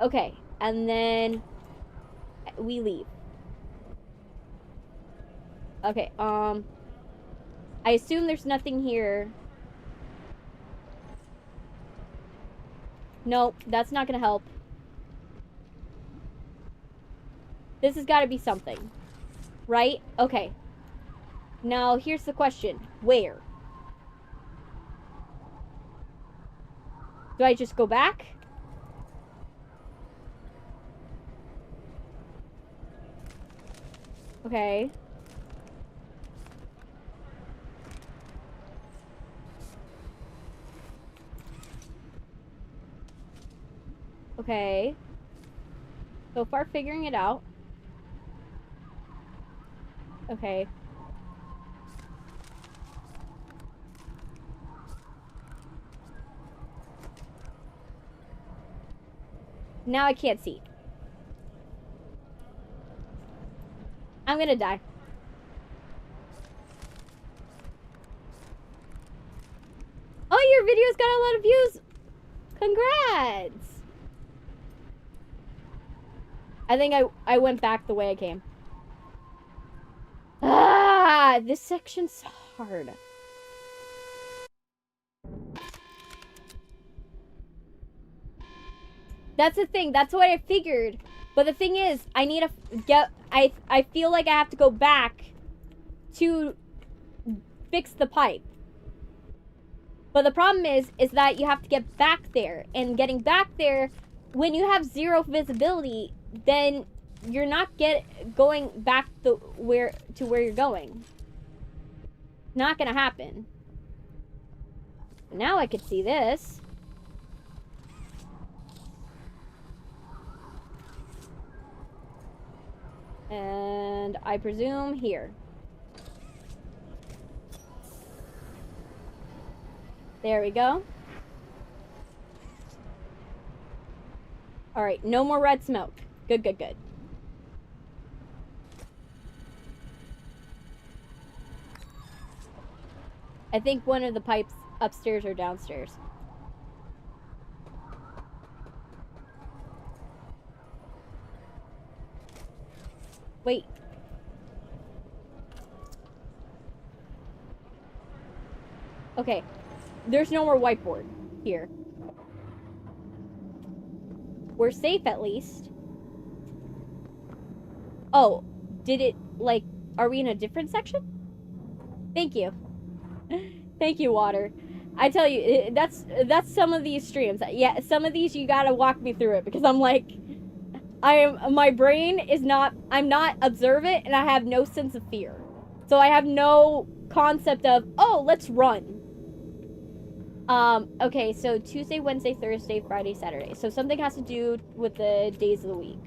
Okay, and then we leave. Okay, I assume there's nothing here. Nope, that's not gonna help. This has gotta be something. Right? Okay. Now, here's the question. Where? Do I just go back? Okay. Okay. So far figuring it out. Okay. Now I can't see. I'm gonna die. Oh, your video's got a lot of views. Congrats. I think I went back the way I came. Ah, this section's hard. That's the thing. That's what I figured. But the thing is, I need to get... I feel like I have to go back to fix the pipe. But the problem is that you have to get back there. And getting back there, when you have zero visibility, then you're not going back to where you're going. Not gonna happen. Now I could see this. And I presume here. There we go. Alright, no more red smoke. Good, good, good. I think one of the pipes upstairs or downstairs. Wait. Okay. There's no more whiteboard here. We're safe at least. Oh, did it, like, are we in a different section? Thank you. Thank you, Water. I tell you, that's some of these streams. Yeah, some of these you gotta walk me through it because I'm like, my brain is not, I'm not observant and I have no sense of fear. So I have no concept of, oh, let's run. Okay, so Tuesday, Wednesday, Thursday, Friday, Saturday. So something has to do with the days of the week.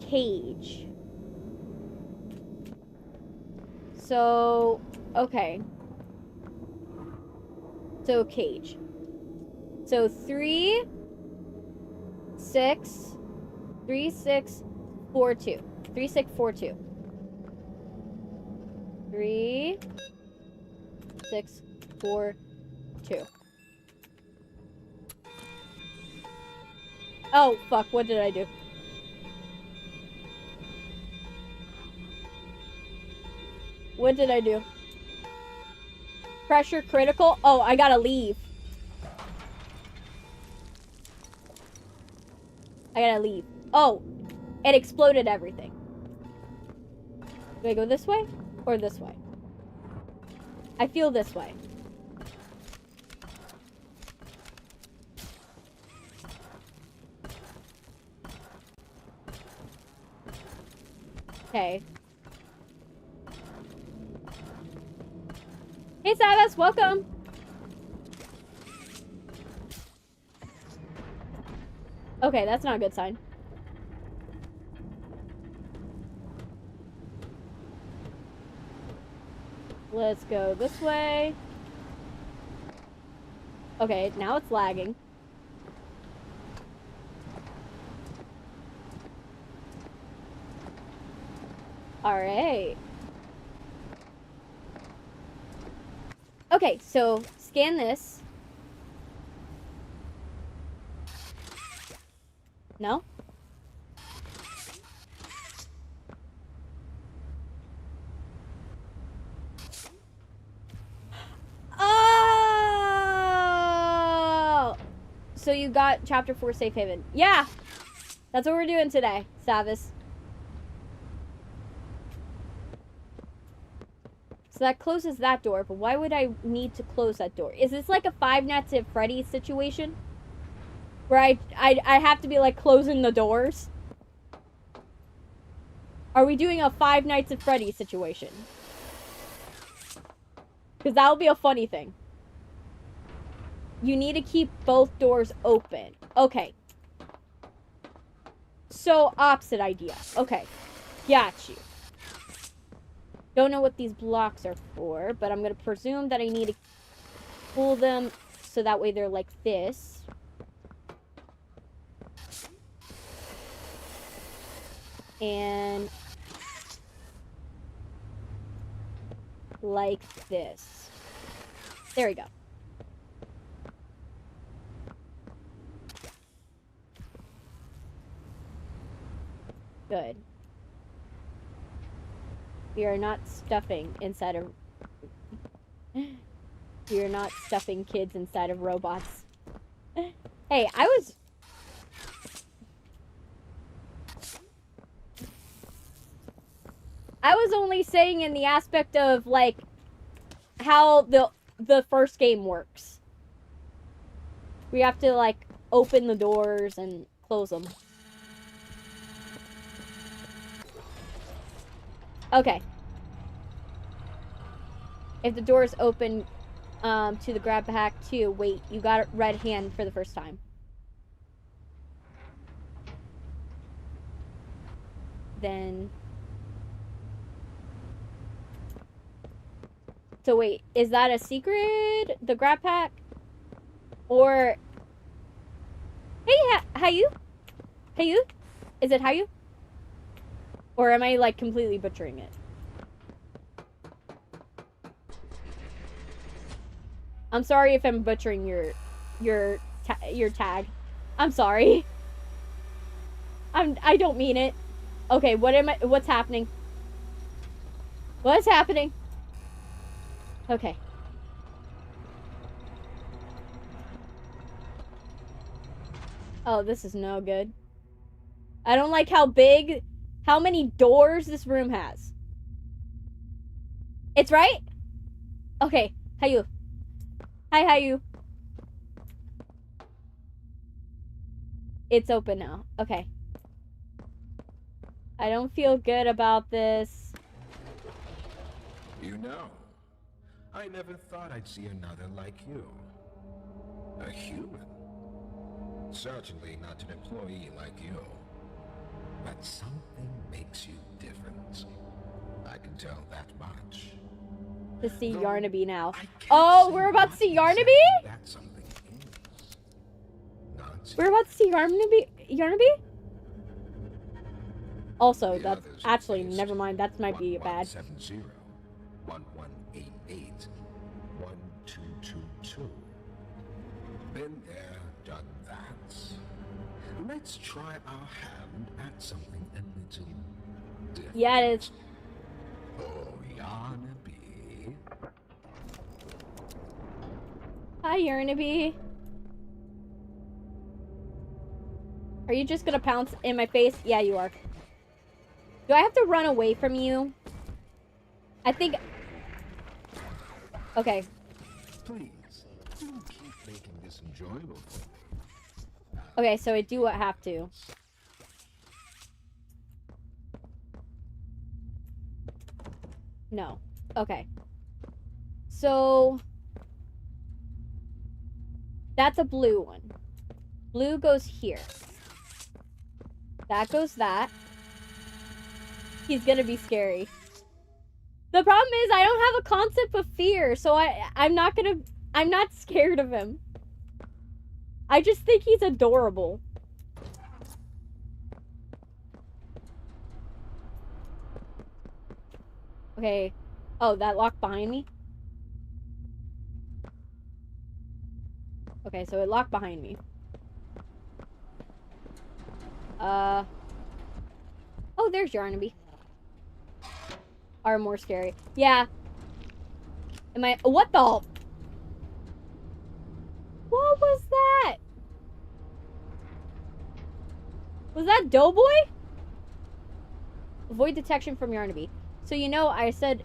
Cage. So, okay. So, cage. So, 3, 6, 3, 6, 4, 2. 3, 6, 4, 2. 3, 6, 4, 2. Oh, fuck, what did I do? What did I do? Pressure critical? Oh, I gotta leave. I gotta leave. Oh, it exploded everything. Do I go this way or this way? I feel this way. Okay. Hey, Savas, welcome. Okay, that's not a good sign. Let's go this way. Okay, now it's lagging. Alright. Okay, so scan this. No? Oh! So you got chapter 4 safe haven. Yeah! That's what we're doing today, Savis. So that closes that door, but why would I need to close that door? Is this like a Five Nights at Freddy's situation? Where I have to be like closing the doors? Are we doing a Five Nights at Freddy's situation? Because that would be a funny thing. You need to keep both doors open. Okay. So, opposite idea. Okay. Got you. Don't know what these blocks are for, but I'm going to presume that I need to pull them so that way they're like this. And like this. There we go. Good. We are not stuffing inside of... We are not stuffing kids inside of robots. Hey, I was only saying in the aspect of, like, how the first game works. We have to, like, open the doors and close them. Okay. If the door is open to the grab pack too, wait, you got a red hand for the first time. Then... So wait, is that a secret? The grab pack? Or... Hey, how you? Hey, you? Is it how you? Or am I, like, completely butchering it? I'm sorry if I'm butchering your tag. I'm sorry. I don't mean it. Okay, what's happening? What's happening? Okay. Oh, this is no good. I don't like how many doors this room has. It's right? Okay, how you? Hi, how you? It's open now. Okay. I don't feel good about this. You know, I never thought I'd see another like you. A human. Certainly not an employee like you. But something makes you different. I can tell that much. To see Though Yarnaby now. I can't Oh, say we're about to what see exactly Yarnaby? that something is. Not We're about to see Yarnaby? Also, the that's others actually, faced never mind, that might be bad. 1170, 1188, 1222. Been there, done that. Let's try our hand at something a little different. Yeah, it is. Oh, Yarnaby. Hi, Yarnaby. Are you just gonna pounce in my face? Yeah, you are. Do I have to run away from you? I think... Okay. Please, do keep making this enjoyable for me. Okay, so I do have to. No. Okay. So... That's a blue one. Blue goes here. That goes that. He's gonna be scary. The problem is I don't have a concept of fear, so I'm not scared of him. I just think he's adorable. Okay. Oh, that locked behind me? Okay, so it locked behind me. Oh, there's Yarnaby. Are more scary. Yeah. What the? What was that? Was that Doughboy? Avoid detection from Yarnaby. So, you know, I said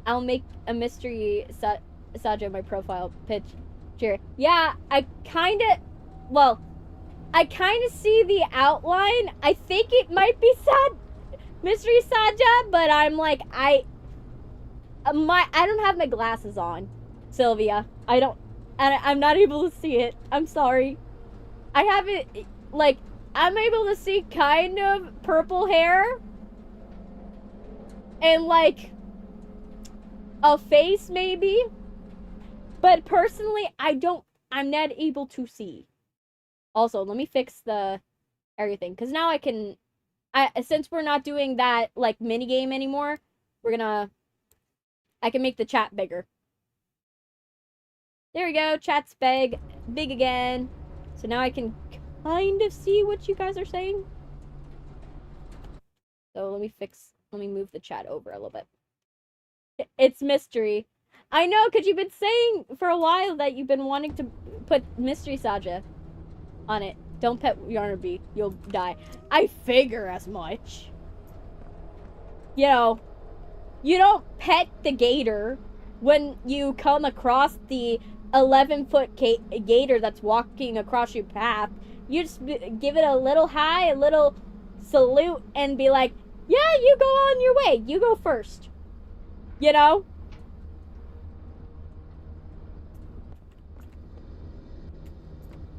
I'll make a mystery Saja my profile picture. Yeah, I kind of see the outline. I think it might be Mystery Saja, but I'm like, I don't have my glasses on, Sylvia. I'm not able to see it. I'm sorry. I have it, like, I'm able to see kind of purple hair. And, like, a face, maybe. But personally, I'm not able to see. Also, let me fix the everything. Because now since we're not doing that, like, minigame anymore, I can make the chat bigger. There we go. Chat's big again. So now I can kind of see what you guys are saying. So let me move the chat over a little bit. It's mystery. I know, because you've been saying for a while that you've been wanting to put Mystery Saja on it. Don't pet Yarnaby. You'll die. I figure as much. You know, you don't pet the gator when you come across the 11-foot gator that's walking across your path. You just give it a little hi, a little salute, and be like, yeah, you go on your way. You go first. You know?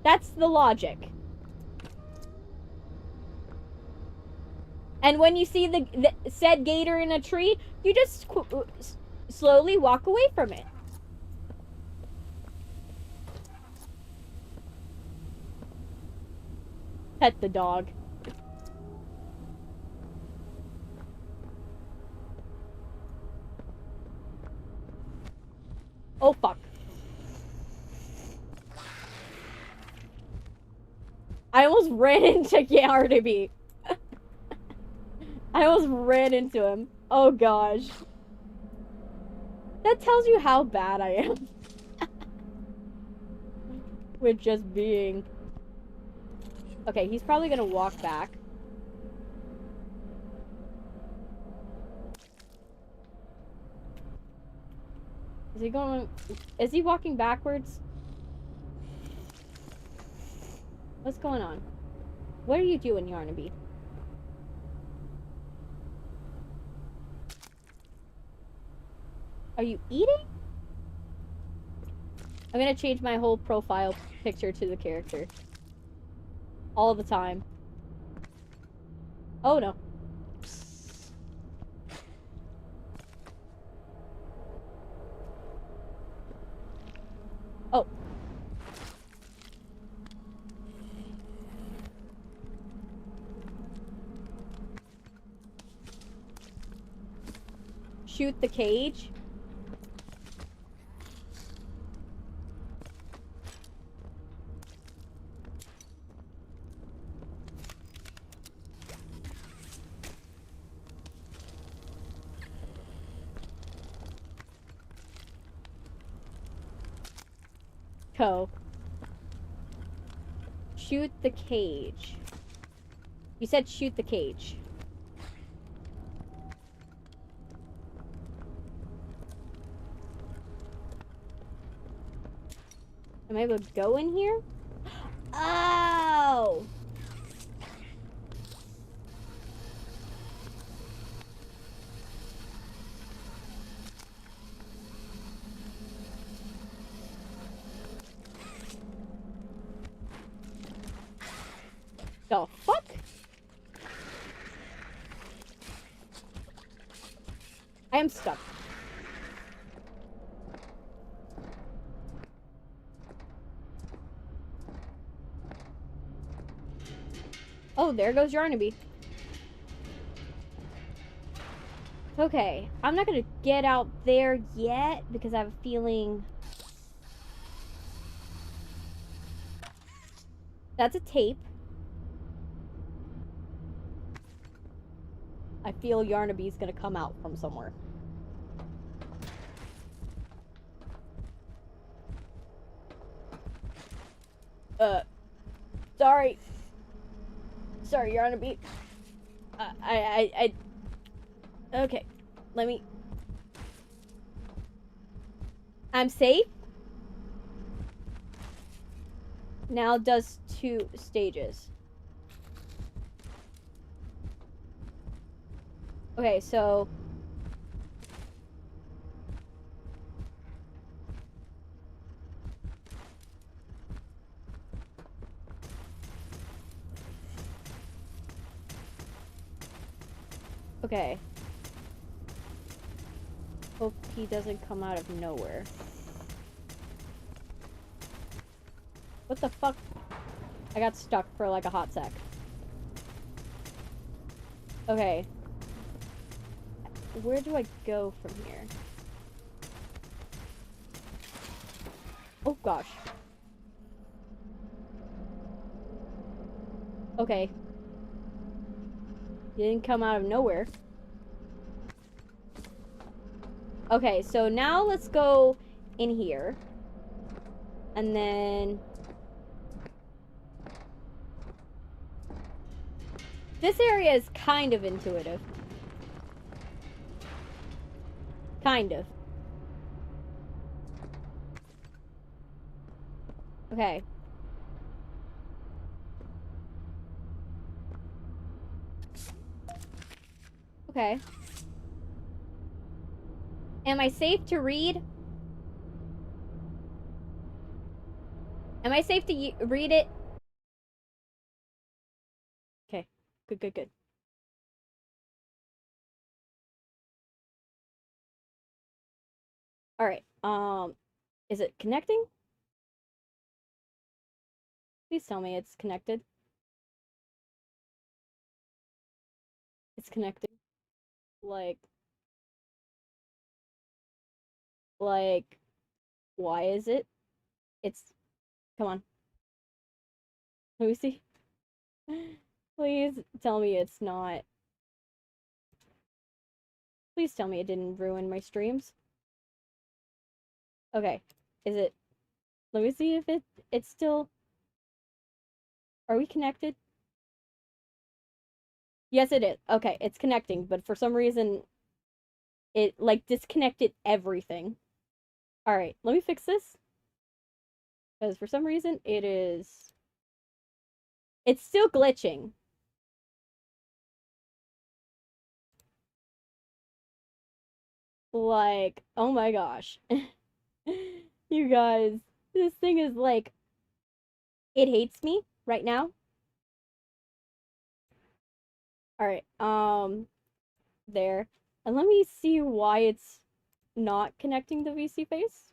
That's the logic. And when you see the said gator in a tree, you just slowly walk away from it. Pet the dog. Oh, fuck. I almost almost ran into Yarnaby. I almost ran into him. Oh gosh. That tells you how bad I am. With just being. Okay, he's probably gonna walk back. Is he going... Is he walking backwards? What's going on? What are you doing, Yarnaby? Are you eating? I'm gonna change my whole profile picture to the character. All the time. Oh no. Oh. Shoot the cage. Shoot the cage. You said shoot the cage. Am I able to go in here? Oh! The fuck? I am stuck. Oh, there goes Yarnaby. Okay, I'm not gonna get out there yet because I have a feeling... That's a tape. I feel Yarnaby's gonna come out from somewhere. Sorry. Sorry, Yarnaby. Okay, let me... I'm safe. Now does 2 stages. Okay, so... Okay. Hope he doesn't come out of nowhere. What the fuck? I got stuck for like a hot sec. Okay. Where do I go from here? Oh gosh. Okay. He didn't come out of nowhere. Okay, so now let's go in here. And then... This area is kind of intuitive. Kind of. Okay. Okay. Am I safe to read? Am I safe to read it? Okay. Good, good, good. Alright. Is it connecting? Please tell me it's connected. It's connecting. Like, why is it? It's, come on. Let me see. Please tell me it's not. Please tell me it didn't ruin my streams. Okay. Is it? Let me see if it's still. Are we connected? Yes, it is. Okay, it's connecting, but for some reason it like disconnected everything. Alright, let me fix this. Because for some reason it's still glitching. Like, oh my gosh. You guys, this thing is like, it hates me right now. Alright, there. And let me see why it's not connecting the VC face.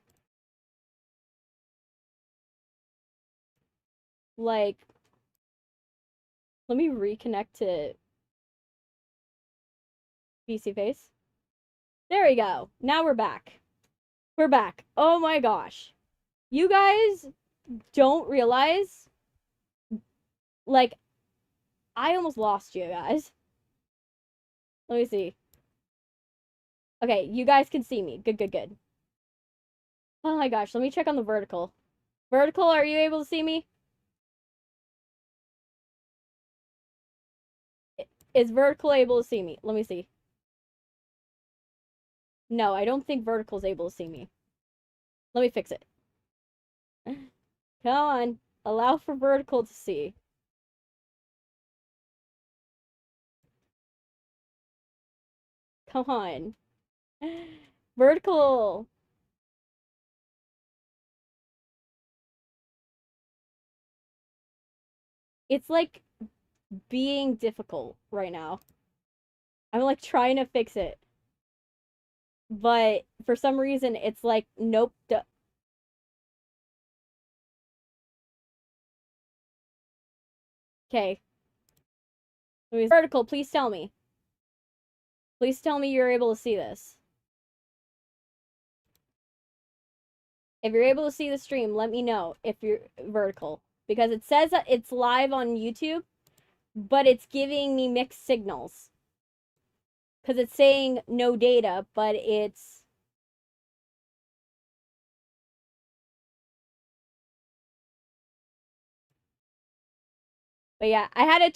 Like, let me reconnect to VC face. There we go. Now we're back. We're back. Oh my gosh. You guys don't realize, like, I almost lost you guys. Let me see. Okay, you guys can see me. Good, good, good. Oh my gosh, let me check on the vertical. Vertical, are you able to see me? Is vertical able to see me? Let me see. No, I don't think vertical's able to see me. Let me fix it. Come on. Allow for vertical to see. Come on. Vertical. It's like being difficult right now. I'm like trying to fix it. But for some reason, it's like, nope. Okay. Vertical, please tell me. Please tell me you're able to see this. If you're able to see the stream, let me know if you're vertical. Because it says that it's live on YouTube, but it's giving me mixed signals. Because it's saying no data, but it's... But yeah, I had to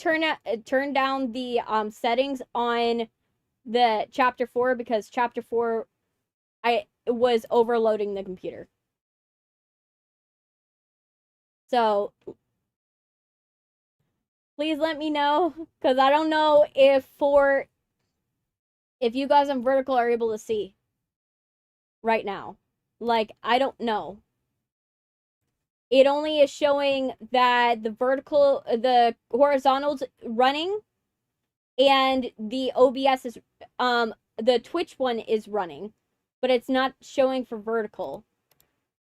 turn down the settings on the chapter 4 because chapter 4 I was overloading the computer. So please let me know because I don't know if you guys on vertical are able to see right now. Like, I don't know. It only is showing that the horizontal's running and the OBS is the Twitch one is running, but it's not showing for vertical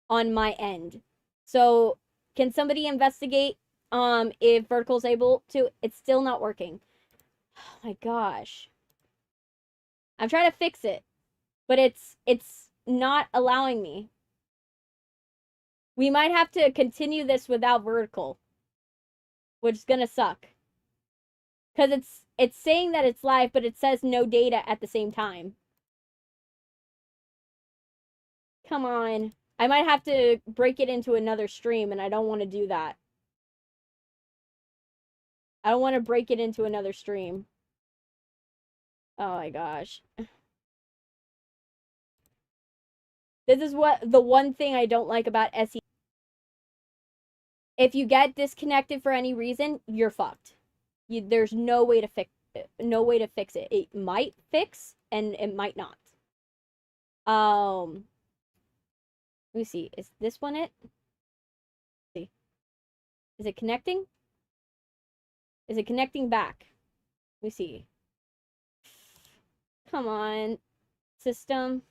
on my end. So can somebody investigate if vertical's able to? It's still not working. Oh my gosh. I'm trying to fix it, but it's not allowing me. We might have to continue this without vertical, which is gonna suck. Cause it's saying that it's live, but it says no data at the same time. Come on. I might have to break it into another stream, and I don't want to do that. I don't want to break it into another stream. Oh my gosh. This is what the one thing I don't like about SE. If you get disconnected for any reason, you're fucked. There's no way to fix it. It might fix and it might not. Let me see. Is this one it? Let's see. Is it connecting? Is it connecting back? Let me see. Come on, system.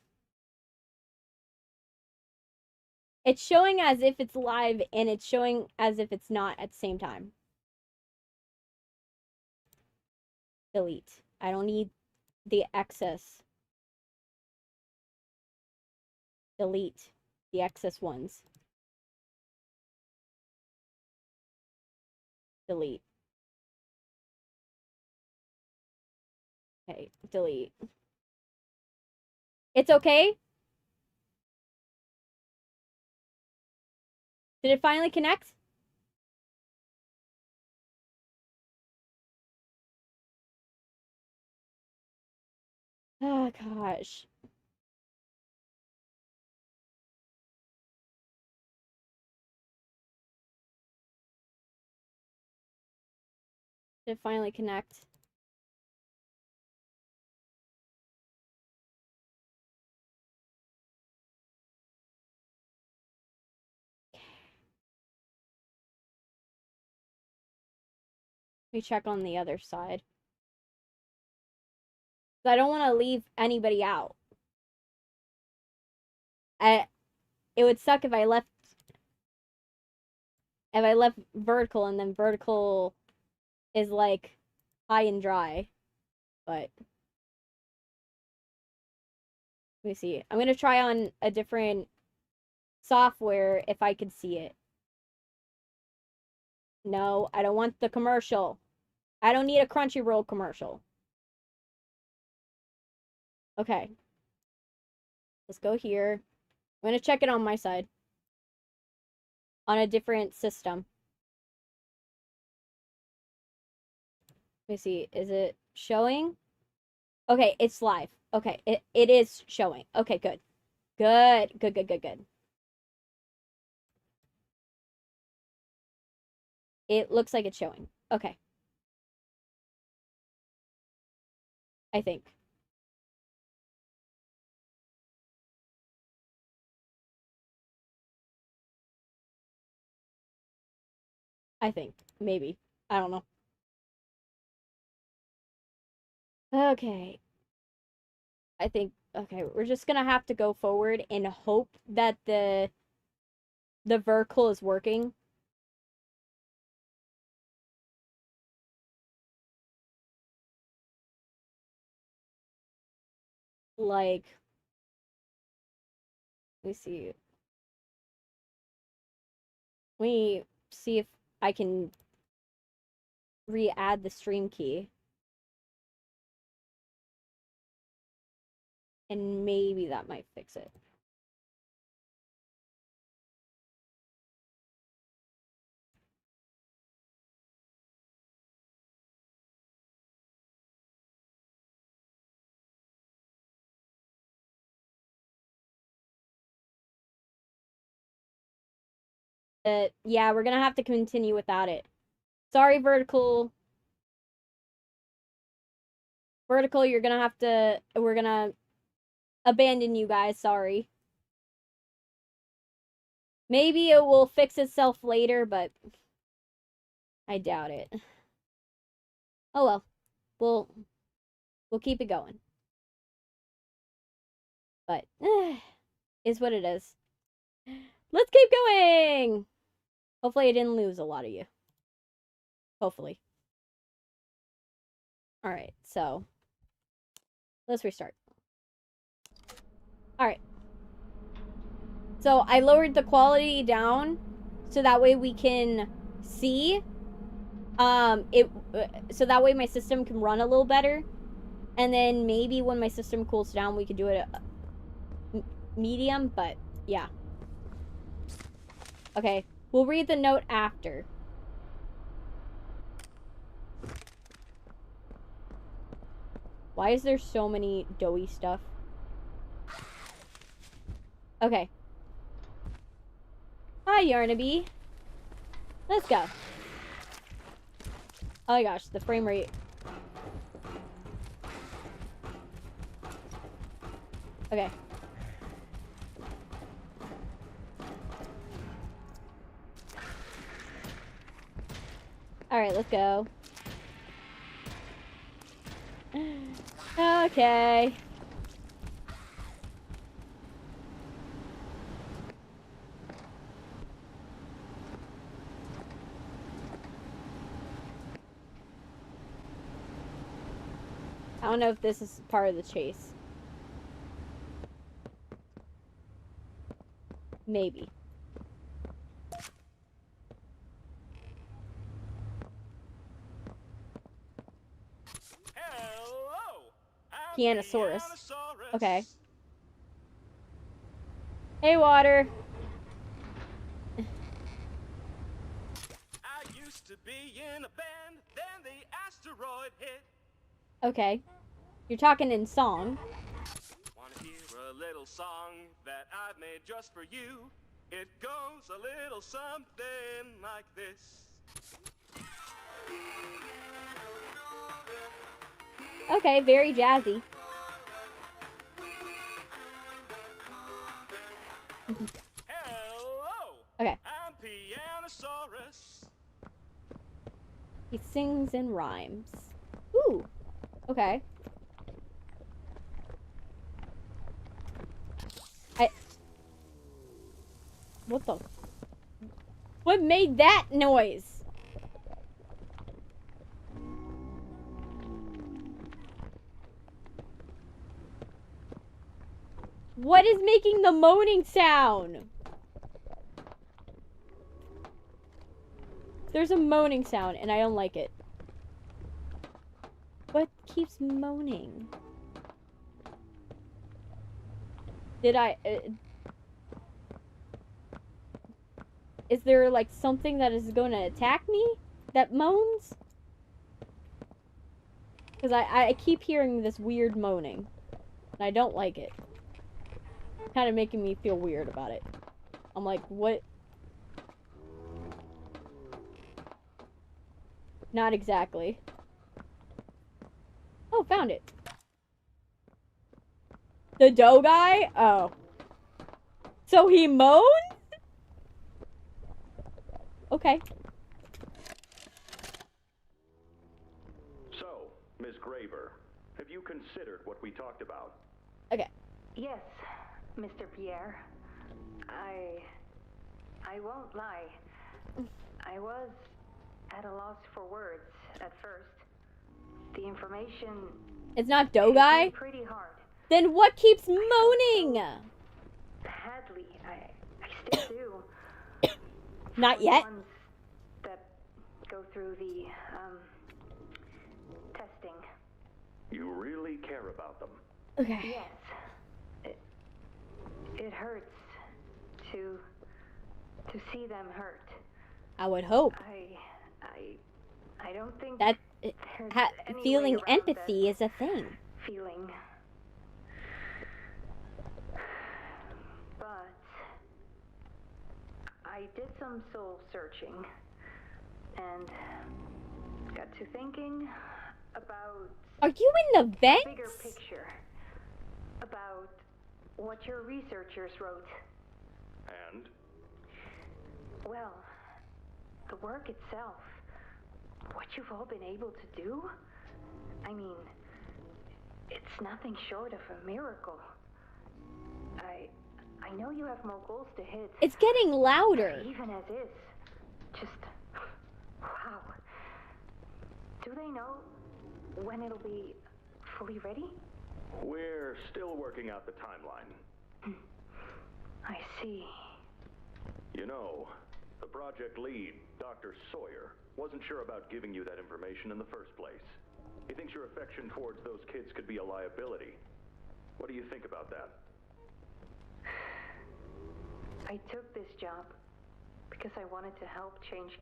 It's showing as if it's live and it's showing as if it's not at the same time. Delete. I don't need the excess. Delete the excess ones. Delete. Okay, delete. It's okay? Did it finally connect? Oh, gosh. Did it finally connect? Let me check on the other side. I don't want to leave anybody out. It would suck if I left vertical and then vertical is like high and dry. But let me see. I'm gonna try on a different software if I can see it. No, I don't want the commercial. I don't need a Crunchyroll commercial. Okay. Let's go here. I'm gonna check it on my side. On a different system. Let me see. Is it showing? Okay, it's live. Okay, it is showing. Okay, good. Good. It looks like it's showing. Okay. I think. Maybe. I don't know. Okay. I think, okay, we're just gonna have to go forward and hope that the vertical is working. Like, let me see. Let me see if I can re-add the stream key. And maybe that might fix it. Yeah, we're gonna have to continue without it. Sorry, vertical. Vertical, you're gonna have to. We're gonna abandon you guys. Sorry. Maybe it will fix itself later, but I doubt it. Oh well. We'll keep it going. But is what it is. Let's keep going. Hopefully I didn't lose a lot of you. Hopefully. All right. So let's restart. All right. So I lowered the quality down so that way we can see so that way my system can run a little better. And then maybe when my system cools down we could do it medium, but yeah. Okay, we'll read the note after. Why is there so many doughy stuff? Okay. Hi, Yarnaby. Let's go. Oh my gosh, the frame rate. Okay. Alright, let's go. Okay. I don't know if this is part of the chase. Maybe. Hello! Pianosaurus. Okay. Hey, water. I used to be in a band, then the asteroid hit. Okay. You're talking in song. Wanna hear a little song that I've made just for you? It goes a little something like this. Okay, very jazzy. Hello! Okay. I'm Pianosaurus. He sings and rhymes. Ooh. Okay. What the? What made that noise? What is making the moaning sound? There's a moaning sound and I don't like it. What keeps moaning? Did I... is there like something that is going to attack me that moans? Because I keep hearing this weird moaning. And I don't like it. Kind of making me feel weird about it. I'm like, what? Not exactly. Oh, found it. The dough guy? Oh. So he moans? Okay. So, Miss Graver, have you considered what we talked about? Okay. Yes, Mr. Pierre. I won't lie. I was at a loss for words at first. The information It's not dough hit guy? me pretty hard. Then what keeps moaning? Badly, I still do. Not For the yet. ones that go through the testing. You really care about them? Okay. Yes. It hurts to see them hurt. I would hope. I don't think That there's any way feeling around empathy that is a thing. feeling. But I did some soul searching and got to thinking about Are you in the the bigger vents? picture, about what your researchers wrote. And? Well, the work itself, what you've all been able to do, I mean, it's nothing short of a miracle. I know you have more goals to hit. It's getting louder. Even as is, just wow. Do they know when it'll be fully ready? We're still working out the timeline. I see. You know, the project lead, Dr. Sawyer, wasn't sure about giving you that information in the first place. He thinks your affection towards those kids could be a liability. What do you think about that? I took this job because I wanted to help change.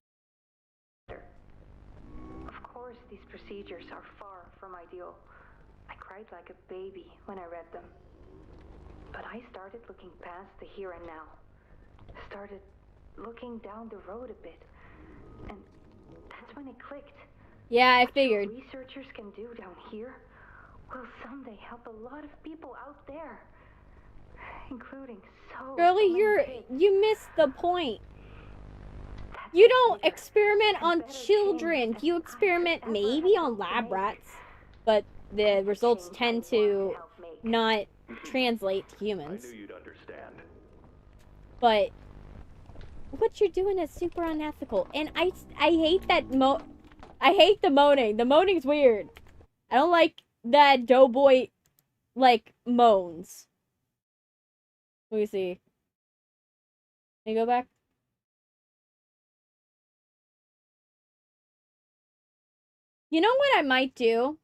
Of course, these procedures are far from ideal. I cried like a baby when I read them. But I started looking past the here and now. Started looking down the road a bit. And that's when it clicked. Yeah, I What figured. your researchers can do down here will someday help a lot of people out there. Including so Girlie, many kids. you missed the point. That's You don't bigger experiment and on better children. change You than I could experiment ever maybe have on hoped to lab make. rats, but the That's the results change I tend want to help make. not translate to I humans. knew you'd understand. But what you're doing is super unethical, and I hate that I hate the moaning. The moaning's weird. I don't like that Doughboy like moans. Let me see. Can you go back? You know what I might do?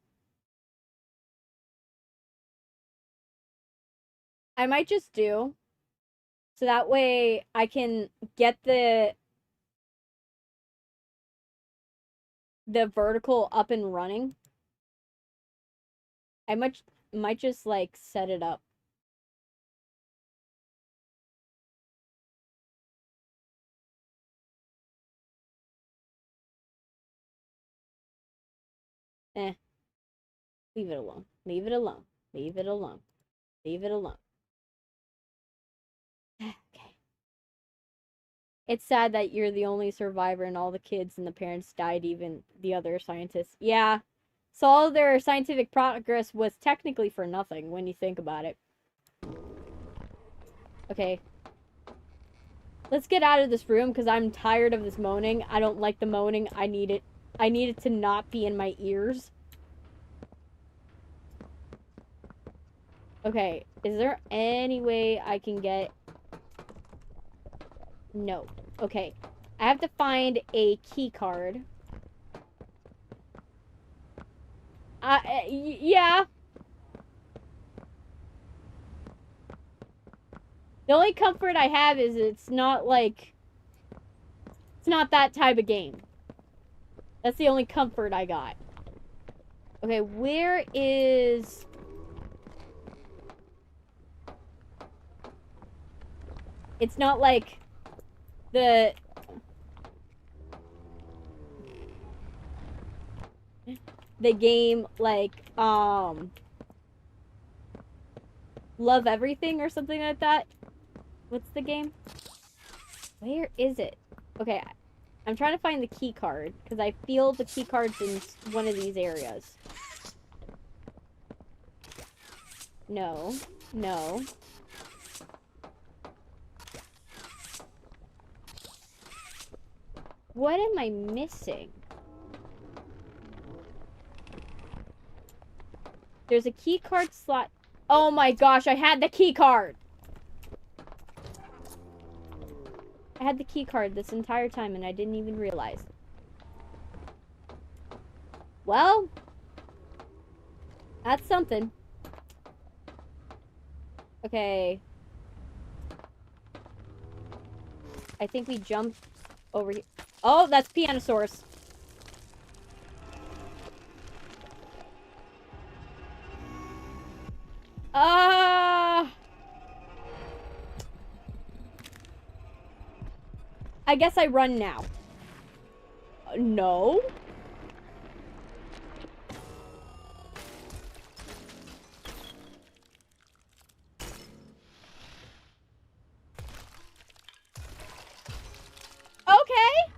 I might just do. So that way I can get the vertical up and running. I might just like set it up. Eh. Leave it alone. Leave it alone. Leave it alone. Leave it alone. Okay. It's sad that you're the only survivor and all the kids and the parents died, even the other scientists. Yeah. So all their scientific progress was technically for nothing when you think about it. Okay. Let's get out of this room because I'm tired of this moaning. I don't like the moaning. I need it. I need it to not be in my ears. Okay. Is there any way I can get... No. Okay. I have to find a key card. Yeah. The only comfort I have is it's not like... It's not that type of game. That's the only comfort I got. Okay, where is... It's not like... The game, like, Love Everything or something like that. What's the game? Where is it? Okay, I'm trying to find the key card, because I feel the key card's in one of these areas. No. No. What am I missing? There's a key card slot. Oh my gosh, I had the key card! I had the key card this entire time and I didn't even realize. Well, that's something. Okay. I think we jumped over here. Oh, that's Pianosaurus. I guess I run now. No. Okay.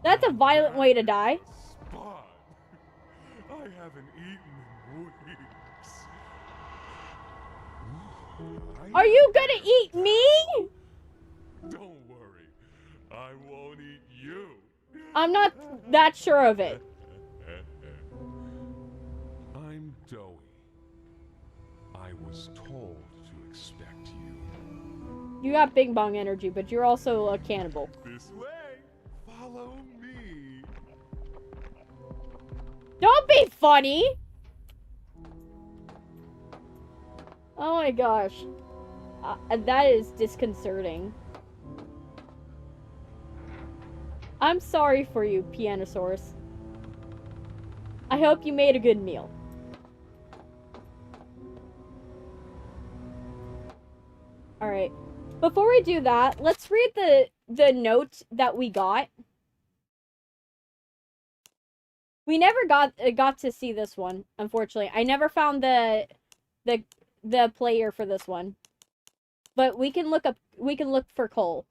That's a violent way to die. Spawn. I haven't eaten in weeks. Are you gonna eat me? Don't worry. I won't eat you. I'm not that sure of it. I'm Doey. I was told to expect you. You got Bing Bong energy, but you're also a cannibal. This way. Follow me. Don't be funny! Oh my gosh. That is disconcerting. I'm sorry for you, Pianosaurus. I hope you made a good meal. Alright. Before we do that, let's read the note that we got. We never got to see this one, unfortunately. I never found the player for this one. But we can look for Cole.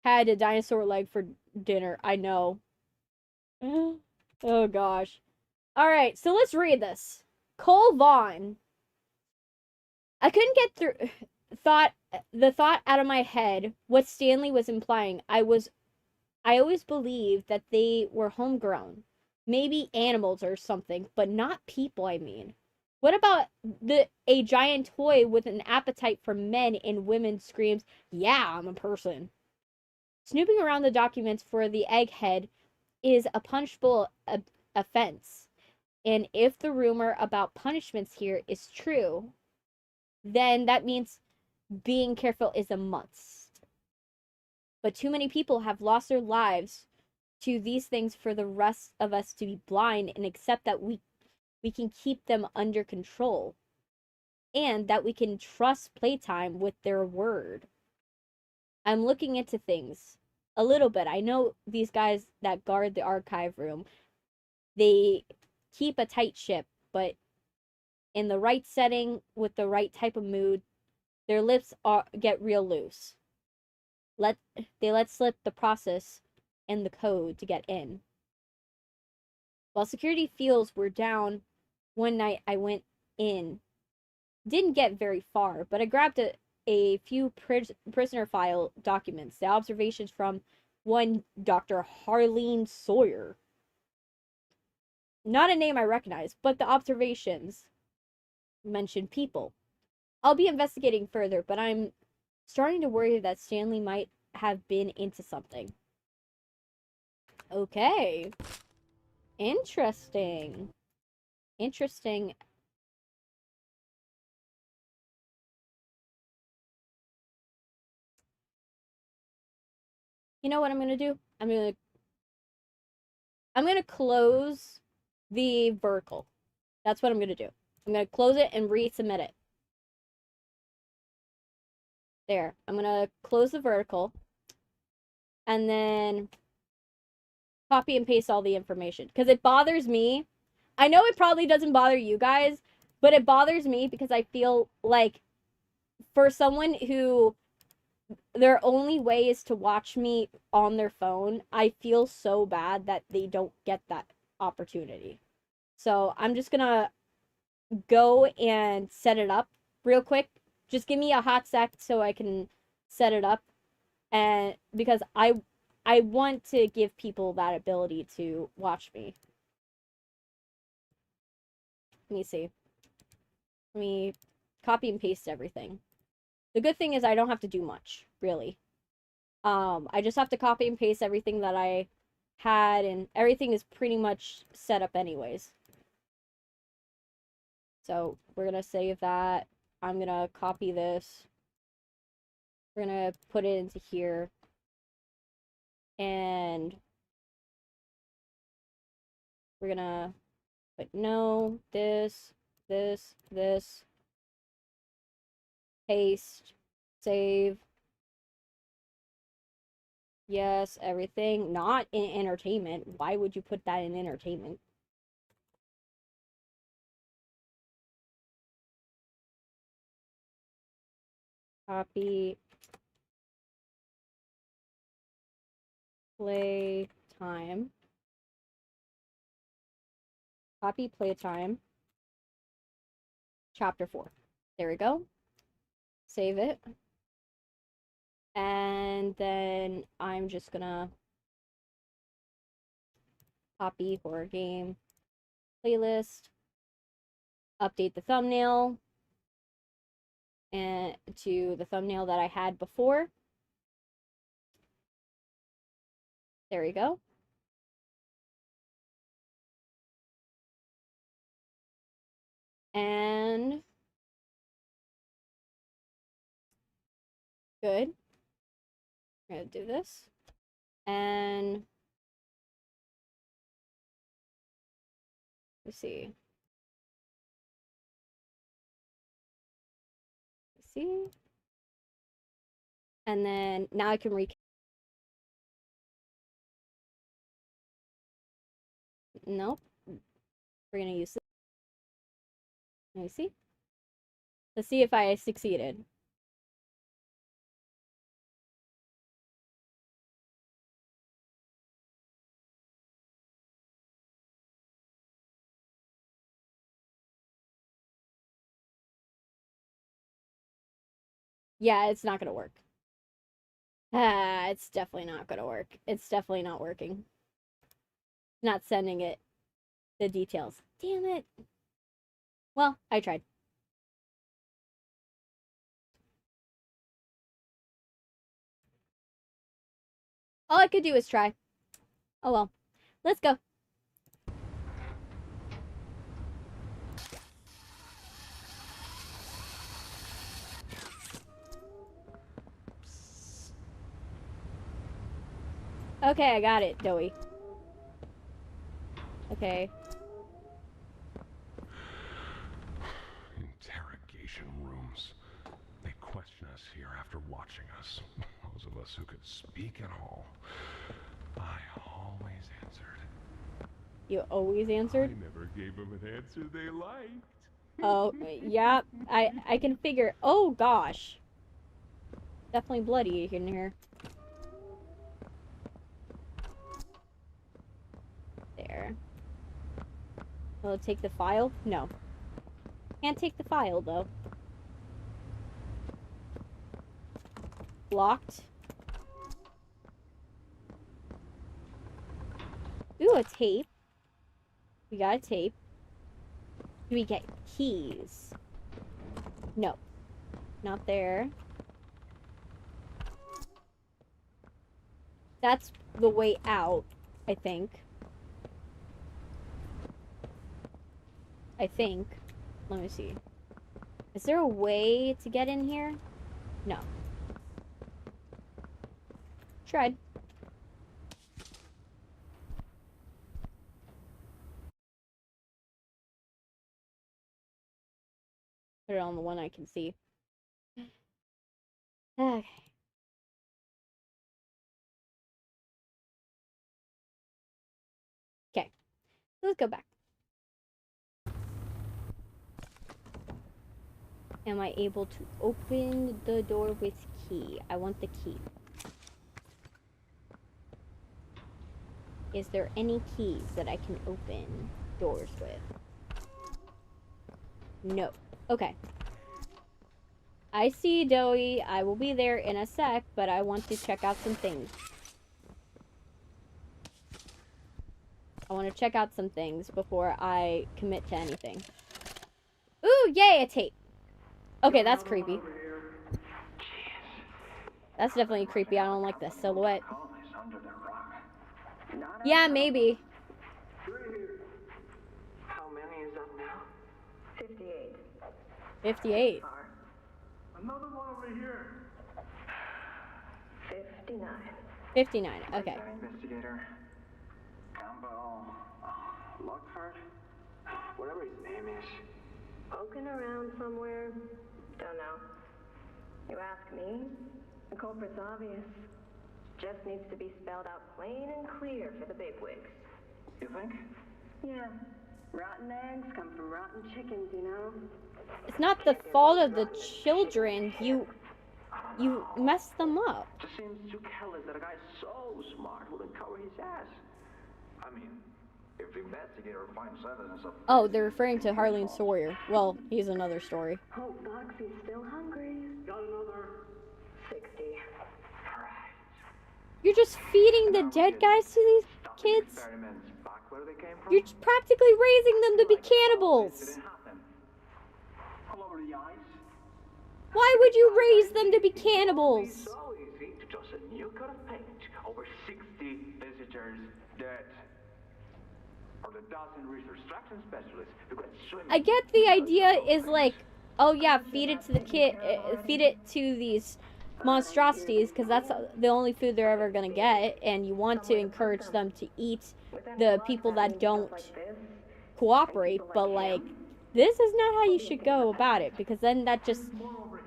Had a dinosaur leg for dinner. I know. Oh gosh. Alright, so let's read this. Cole Vaughn. I couldn't get through the thought out of my head what Stanley was implying. I always believed that they were homegrown. Maybe animals or something, but not people, I mean. What about a giant toy with an appetite for men and women screams, "Yeah, I'm a person." Snooping around the documents for the egghead is a punishable offense. And if the rumor about punishments here is true, then that means being careful is a must. But too many people have lost their lives to these things for the rest of us to be blind and accept that we can keep them under control and that we can trust Playtime with their word. I'm looking into things a little bit. I know these guys that guard the archive room, they keep a tight ship, but in the right setting with the right type of mood, their lips get real loose. They let slip the process and the code to get in. While security feels were down, one night I went in. Didn't get very far, but I grabbed a few prisoner file documents, the observations from one Dr. Harleen Sawyer. Not a name I recognize, but the observations mention people. I'll be investigating further, but I'm starting to worry that Stanley might have been into something. Okay. Interesting. Interesting. You know what I'm gonna do? I'm gonna close the vertical. That's what I'm gonna do. I'm gonna close it and resubmit it. There. I'm gonna close the vertical and then copy and paste all the information because it bothers me. I know it probably doesn't bother you guys, but it bothers me because I feel like for someone who their only way is to watch me on their phone, I feel so bad that they don't get that opportunity. So I'm just gonna go and set it up real quick. Just give me a hot sec so I can set it up, and because I want to give people that ability to watch me. Let me see. Let me copy and paste everything. The good thing is I don't have to do much, really. I just have to copy and paste everything that I had, and everything is pretty much set up anyways. So we're gonna save that. I'm gonna copy this. We're gonna put it into here. And we're gonna put no, this, paste, save. Yes, everything. Not in entertainment. Why would you put that in entertainment? Copy. Playtime. Copy Playtime. Chapter 4. There we go. Save it. And then I'm just gonna copy horror game playlist. Update the thumbnail and to the thumbnail that I had before. There we go. And good. I'm gonna do this. And let's see. Let's see. And then now I can nope. We're gonna use this. Let me see. Let's see if I succeeded. Yeah, it's not gonna work. Ah, it's definitely not gonna work. It's definitely not working. Not sending it the details. Damn it. Well, I tried. All I could do is try. Oh well. Let's go. Okay, I got it, Doey. Okay. Interrogation rooms. They question us here after watching us. Those of us who could speak at all. I always answered. You always answered? I never gave them an answer they liked. Oh, yeah. I can figure. Oh, gosh. Definitely bloody in here. There. Will it take the file? No. Can't take the file, though. Locked. Ooh, a tape. We got a tape. Do we get keys? No. Not there. That's the way out, I think. Let me see. Is there a way to get in here? No. Tried. Put it on the one I can see. Okay. Okay. Let's go back. Am I able to open the door with key? I want the key. Is there any keys that I can open doors with? No. Okay. I see, Doey. I will be there in a sec, but I want to check out some things. I want to check out some things before I commit to anything. Ooh, yay, a tape. Okay, that's creepy. That's definitely creepy. I don't like the silhouette. Yeah, maybe. How many is that now? 58. 58. Another one over here. 59. 59, okay. Investigator Campbell Lockford, whatever his name is. Poking around somewhere? Don't know. You ask me? The culprit's obvious. Just needs to be spelled out plain and clear for the bigwigs. You think? Yeah. Rotten eggs come from rotten chickens, you know? It's not the fault of the children. You messed them up. It just seems too careless that a guy so smart wouldn't cover his ass. I mean, if the investigator finds evidence of... Oh, they're referring to Harleen Sawyer. Well, he's another story. Hope Foxy's still hungry. Got another 60. Right. You're just feeding the dead guys to these kids? Experiments back where they came from? You're practically raising them to be cannibals. Didn't happen. All over the ice. Why would you raise them to be cannibals? It's so easy to toss a new coat of paint over 60 visitors dead. Or the dozen research extraction specialists who got swimming. I get the idea is like, oh yeah, feed it to the kid, feed it to these monstrosities because that's the only food they're ever gonna get, and you want to encourage them to eat the people that don't cooperate, but like, this is not how you should go about it, because then that just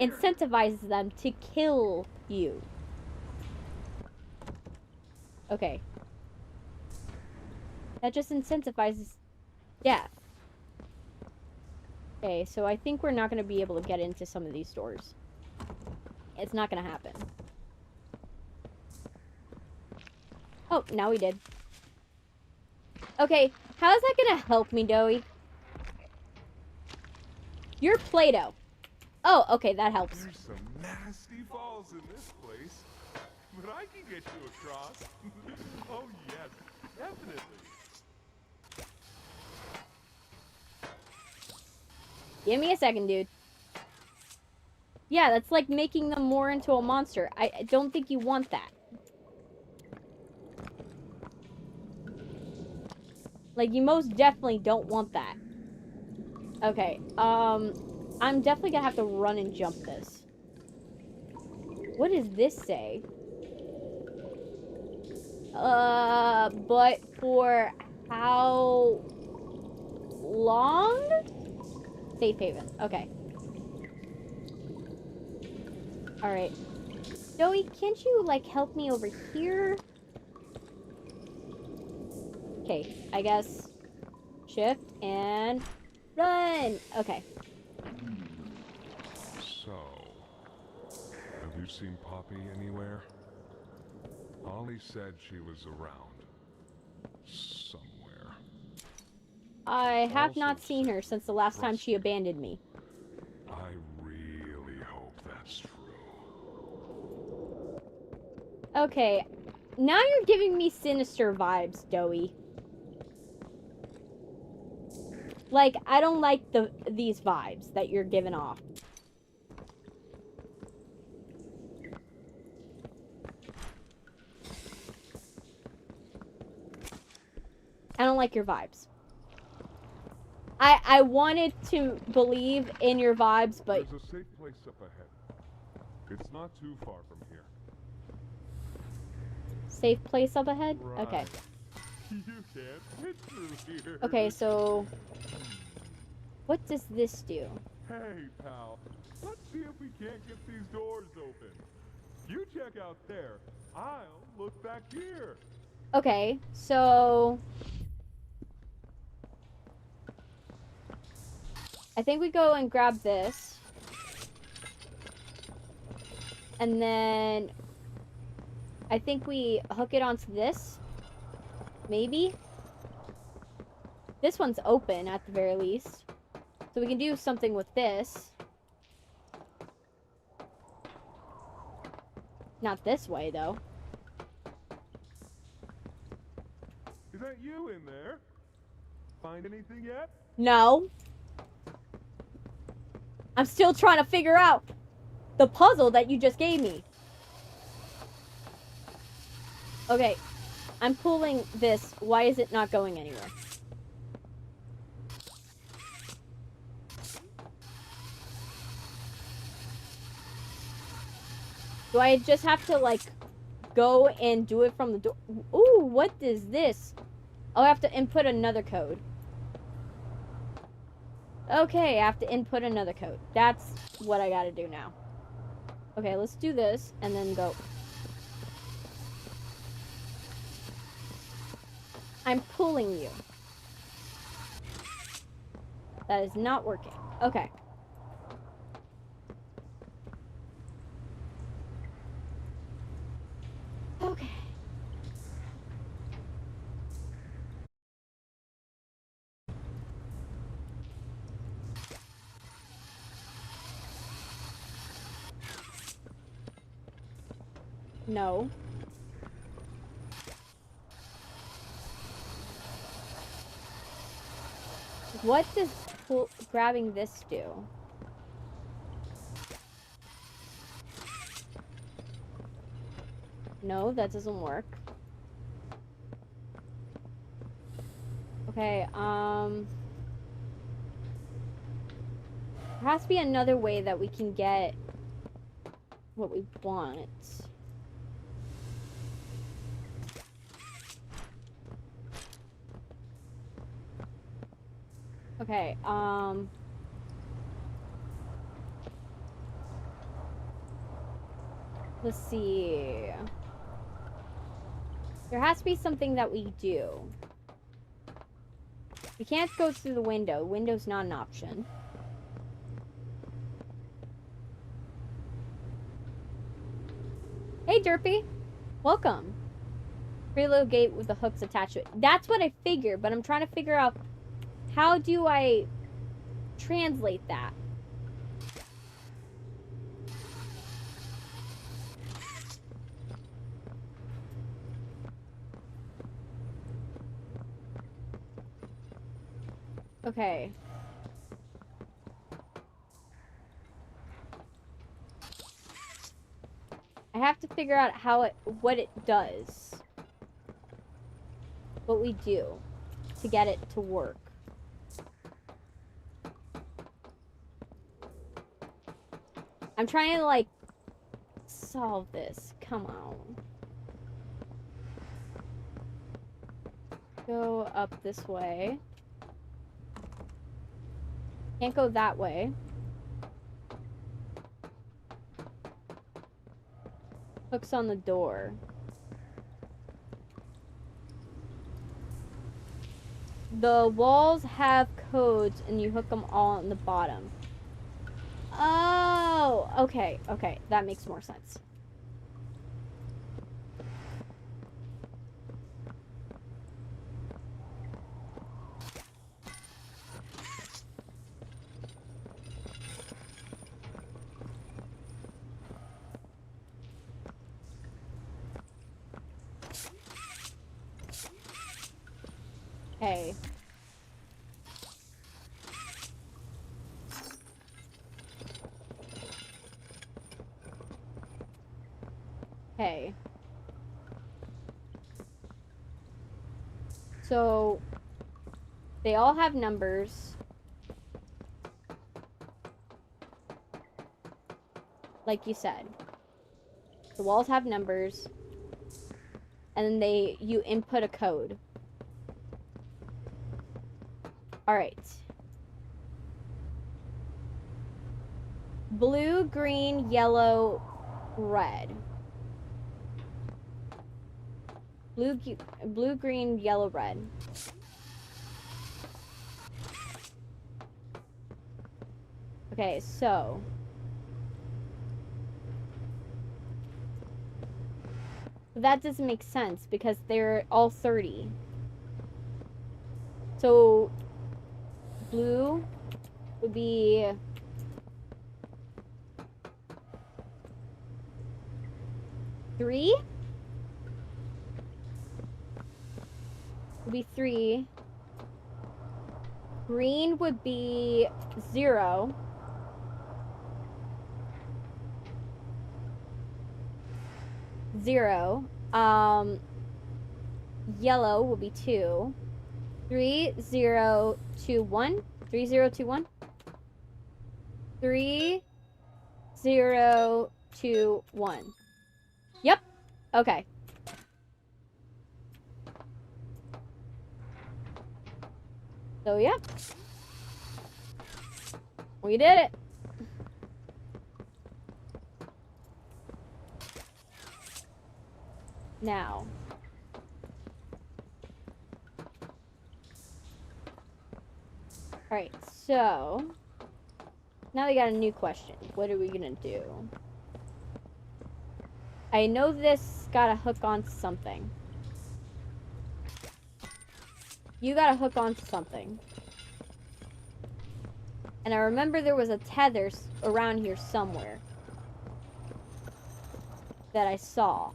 incentivizes them to kill you. Okay. That just incentivizes death. Okay, so I think we're not going to be able to get into some of these doors. It's not going to happen. Oh, now we did. Okay, how's that going to help me, Doey? You're Play-Doh. Oh, okay, that helps. There's some nasty falls in this place, but I can get you across. Oh yes, definitely. Give me a second, dude. Yeah, that's like making them more into a monster. I don't think you want that. Like, you most definitely don't want that. Okay, I'm definitely gonna have to run and jump this. What does this say? But for how long? Safe haven. Okay. Alright. Doey, can't you, like, help me over here? Okay, I guess shift and run. Okay. So, have you seen Poppy anywhere? Ollie said she was around. Somewhere. I have not Also seen her said since the last time trust she me. abandoned me. I really hope that's true. Okay. Now you're giving me sinister vibes, Doey. Like, I don't like these vibes that you're giving off. I don't like your vibes. I wanted to believe in your vibes, but... There's a safe place up ahead. It's not too far from here. Safe place up ahead? Right. Okay. You can't fit through here. Okay, so... What does this do? Hey, pal. Let's see if we can't get these doors open. You check out there. I'll look back here. Okay, so... I think we go and grab this. And then... I think we hook it onto this. Maybe? This one's open, at the very least. So we can do something with this. Not this way, though. Is that you in there? Find anything yet? No. I'm still trying to figure out the puzzle that you just gave me. Okay. I'm pulling this. Why is it not going anywhere? Do I just have to, like, go and do it from the door? Ooh, what is this? I'll have to input another code. Okay, I have to input another code. That's what I gotta do now. Okay, let's do this, and then go. I'm pulling you. That is not working. Okay. Okay. No. What does grabbing this do? No, that doesn't work. Okay, there has to be another way that we can get what we want. Okay, let's see. There has to be something that we do. We can't go through the window. Window's not an option. Hey, Derpy. Welcome. Preload gate with the hooks attached to it. That's what I figured, but I'm trying to figure out how do I translate that? Okay. I have to figure out what it does. What we do to get it to work. I'm trying to, like, solve this. Come on. Go up this way. Can't go that way. Hooks on the door. The walls have codes and you hook them all on the bottom. Oh, okay, okay. That makes more sense. Okay. Okay. So, they all have numbers. Like you said. The walls have numbers. And then you input a code. Alright. Blue, green, yellow, red. Blue, green, yellow, red. Okay, so that doesn't make sense because they're all 30. So blue would be three. Would be 3. Green would be 0. Yellow will be 2. 3, 0, 2, 1. 3, 0, 2, 1. 3, 0, 2, 1. Yep. Okay. So, yeah. We did it. Now. Alright, so now we got a new question. What are we gonna do? I know this gotta hook onto something. You gotta hook onto something. And I remember there was a tether around here somewhere that I saw.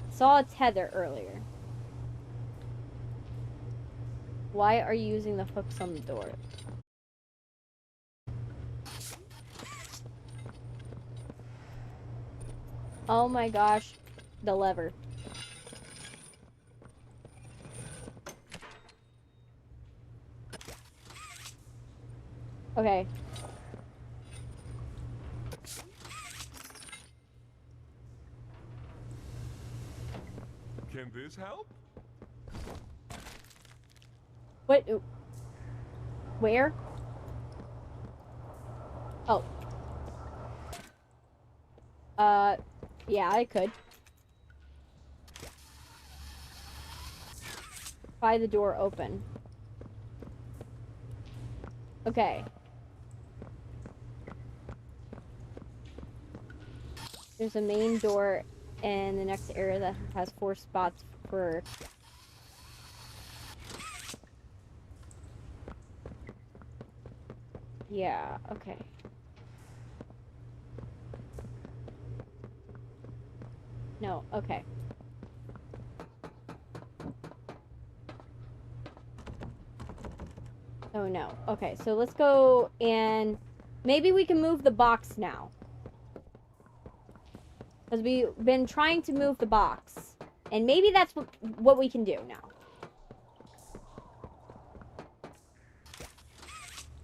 Saw a tether earlier. Why are you using the hooks on the door? Oh my gosh, the lever. Okay. Can this help? What? Where? Oh. Yeah, I could. Pry the door open. Okay. There's a main door in the next area that has 4 spots for... Yeah, okay. No, okay. Oh no. Okay, so let's go and maybe we can move the box now. Because we've been trying to move the box. And maybe that's what we can do now.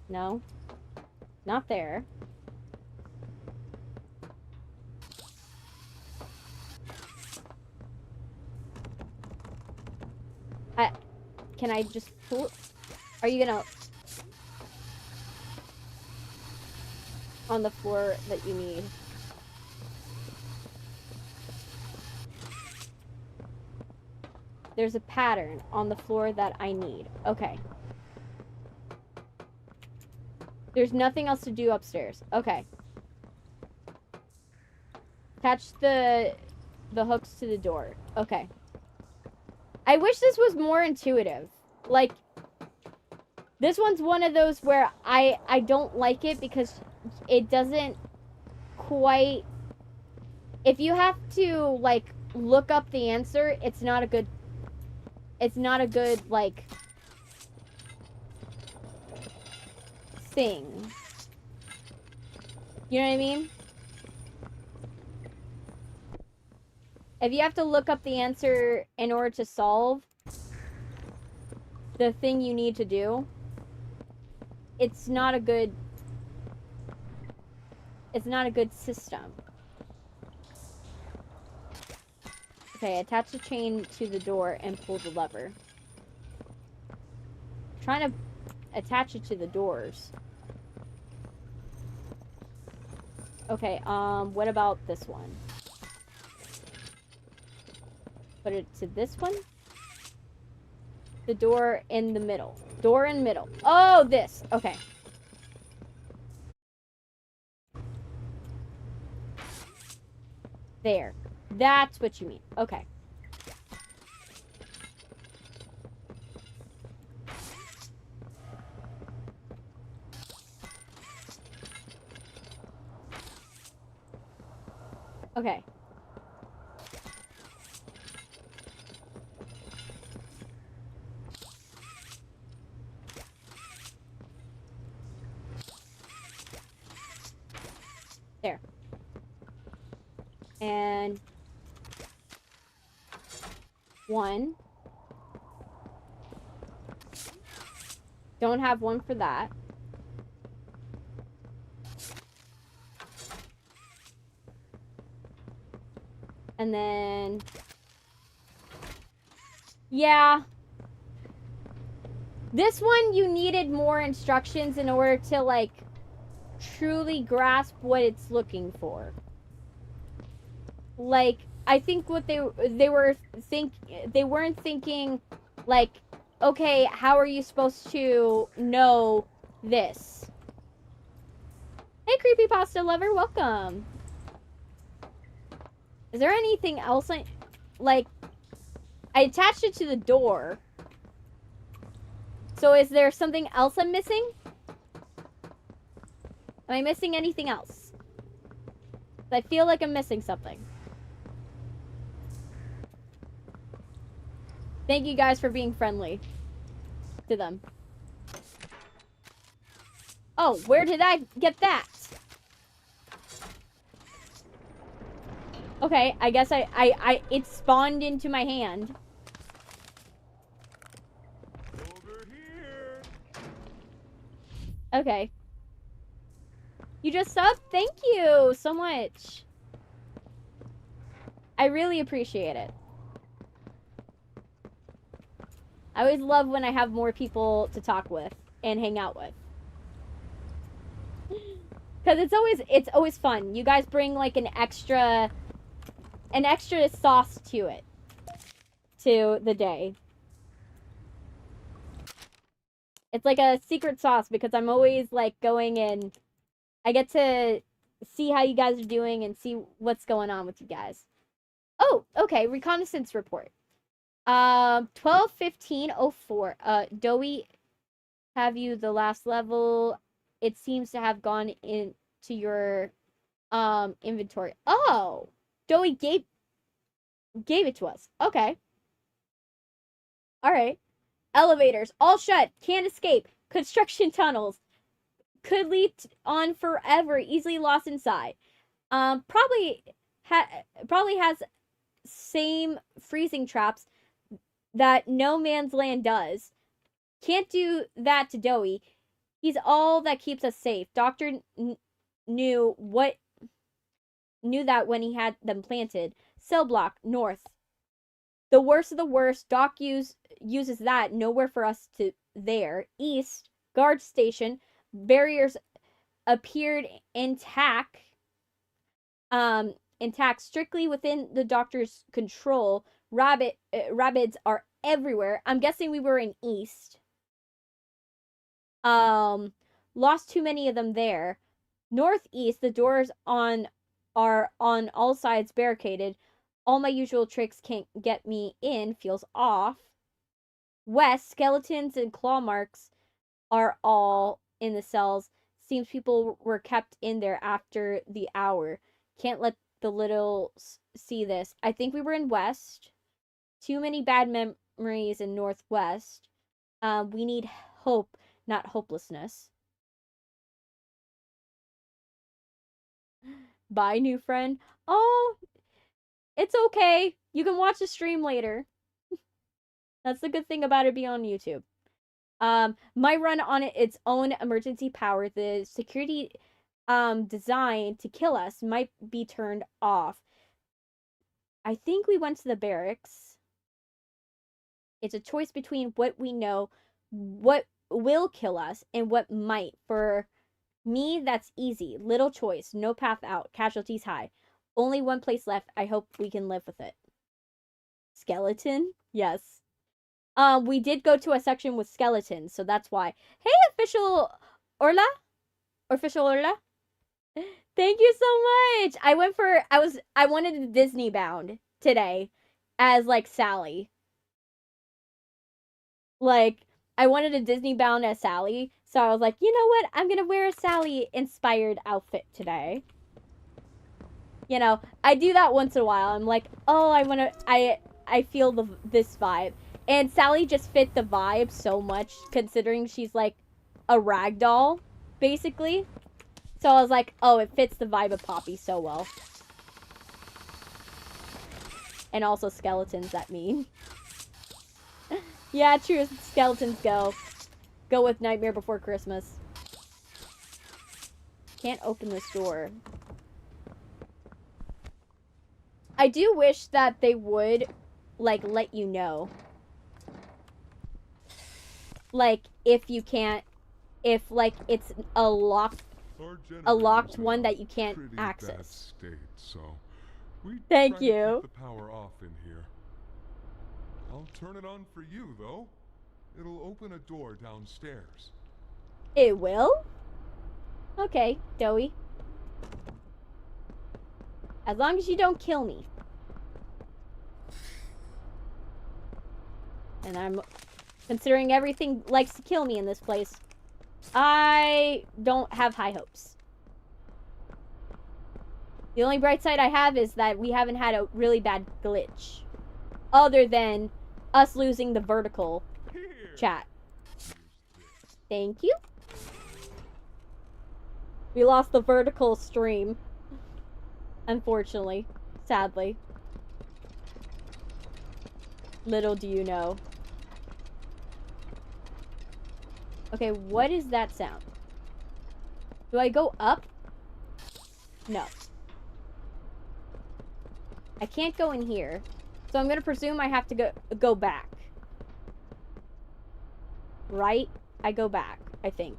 No. Not there. can I just pull? Are you gonna on the floor that you need? There's a pattern on the floor that I need. Okay. There's nothing else to do upstairs. Okay. Attach the hooks to the door. Okay. I wish this was more intuitive. Like, this one's one of those where I don't like it because it doesn't quite... If you have to, like, look up the answer, it's not a good, like, thing. You know what I mean? If you have to look up the answer in order to solve the thing you need to do, it's not a good system. Okay, attach the chain to the door and pull the lever. I'm trying to attach it to the doors. Okay, what about this one? Put it to this one. The door in the middle. Door in middle. Oh, this. Okay. There. That's what you mean. Okay. Okay. There. And one. Don't have one for that. And then... Yeah. This one, you needed more instructions in order to, like, truly grasp what it's looking for. Like, I think what they weren't thinking, like, okay, how are you supposed to know this? Hey, creepypasta lover, welcome. Is there anything else I attached it to the door. So is there something else I'm missing? Am I missing anything else? I feel like I'm missing something. Thank you guys for being friendly to them. Oh, where did I get that? Okay, I guess it spawned into my hand. Over here. Okay. You just subbed? Thank you so much. I really appreciate it. I always love when I have more people to talk with and hang out with. Cause it's always fun. You guys bring like an extra sauce to it. To the day. It's like a secret sauce because I'm always like going and I get to see how you guys are doing and see what's going on with you guys. Oh, okay, reconnaissance report. 12:15:04. Doey, have you the last level? It seems to have gone into your inventory. Oh, Doey gave it to us. Okay. All right. Elevators all shut. Can't escape. Construction tunnels could lead on forever. Easily lost inside. Probably has same freezing traps that No Man's Land does. Can't do that to Doey. He's all that keeps us safe. Doctor knew that when he had them planted. Cell block north. The worst of the worst, Doc uses that. Nowhere for us to there. East, guard station, barriers appeared intact. Intact, strictly within the doctor's control. Rabbits are everywhere. I'm guessing we were in East. Lost too many of them there. Northeast, the doors are on all sides barricaded. All my usual tricks can't get me in. Feels off. West, skeletons and claw marks are all in the cells. Seems people were kept in there after the hour. Can't let the littles see this. I think we were in West. Too many bad memories in Northwest. We need hope, not hopelessness. Bye, new friend. Oh, it's okay. You can watch the stream later. That's the good thing about it being on YouTube. My run on its own emergency power. The security designed to kill us might be turned off. I think we went to the barracks. It's a choice between what we know, what will kill us, and what might. For me, that's easy. Little choice. No path out. Casualties high. Only one place left. I hope we can live with it. Skeleton? Yes. We did go to a section with skeletons, so that's why. Hey, official Orla? Official Orla? Thank you so much. I wanted a Disney bound today as like Sally. Like, I wanted a Disney bound as Sally, so I was like, you know what? I'm gonna wear a Sally inspired outfit today. You know, I do that once in a while. I'm like, oh, I feel this vibe. And Sally just fit the vibe so much, considering she's like a rag doll, basically. So I was like, oh, it fits the vibe of Poppy so well. And also skeletons, that mean. Yeah, true, skeletons go. Go with Nightmare Before Christmas. Can't open this door. I do wish that they would, like, let you know. Like, if you can't, if, like, it's a locked one that you can't access. State, so Thank you. keep the power off in here. I'll turn it on for you, though. It'll open a door downstairs. It will? Okay, Doey. As long as you don't kill me. And I'm considering everything likes to kill me in this place. I don't have high hopes. The only bright side I have is that we haven't had a really bad glitch. Other than us losing the vertical chat. Thank you. We lost the vertical stream. Unfortunately. Sadly. Little do you know. Okay, what is that sound? Do I go up? No. I can't go in here. So I'm gonna presume I have to go back. Right? I go back, I think.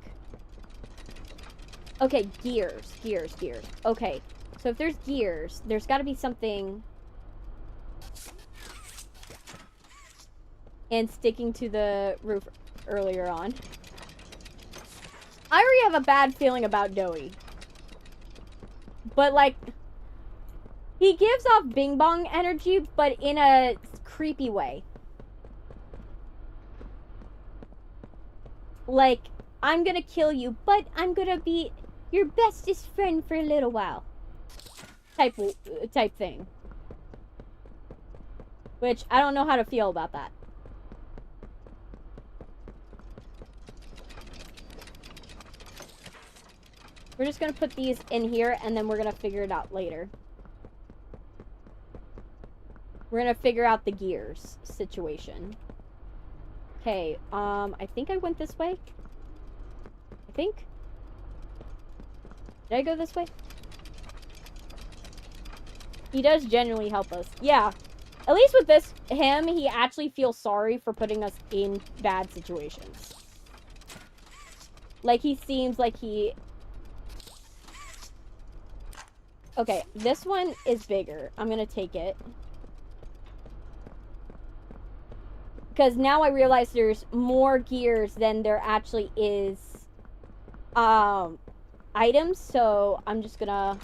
Okay, gears. Okay, so if there's gears, there's gotta be something... And sticking to the roof earlier on. I already have a bad feeling about Doey. But, like... He gives off Bing Bong energy, but in a creepy way. Like, I'm gonna kill you, but I'm gonna be your bestest friend for a little while. Type thing. Which, I don't know how to feel about that. We're just gonna put these in here, and then we're gonna figure it out later. We're gonna figure out the gears situation. Okay, I think I went this way. I think. Did I go this way? He does genuinely help us. Yeah. At least with him, he actually feels sorry for putting us in bad situations. Like, he seems like he... Okay, this one is bigger. I'm gonna take it. Because now I realize there's more gears than there actually is items, so I'm just gonna...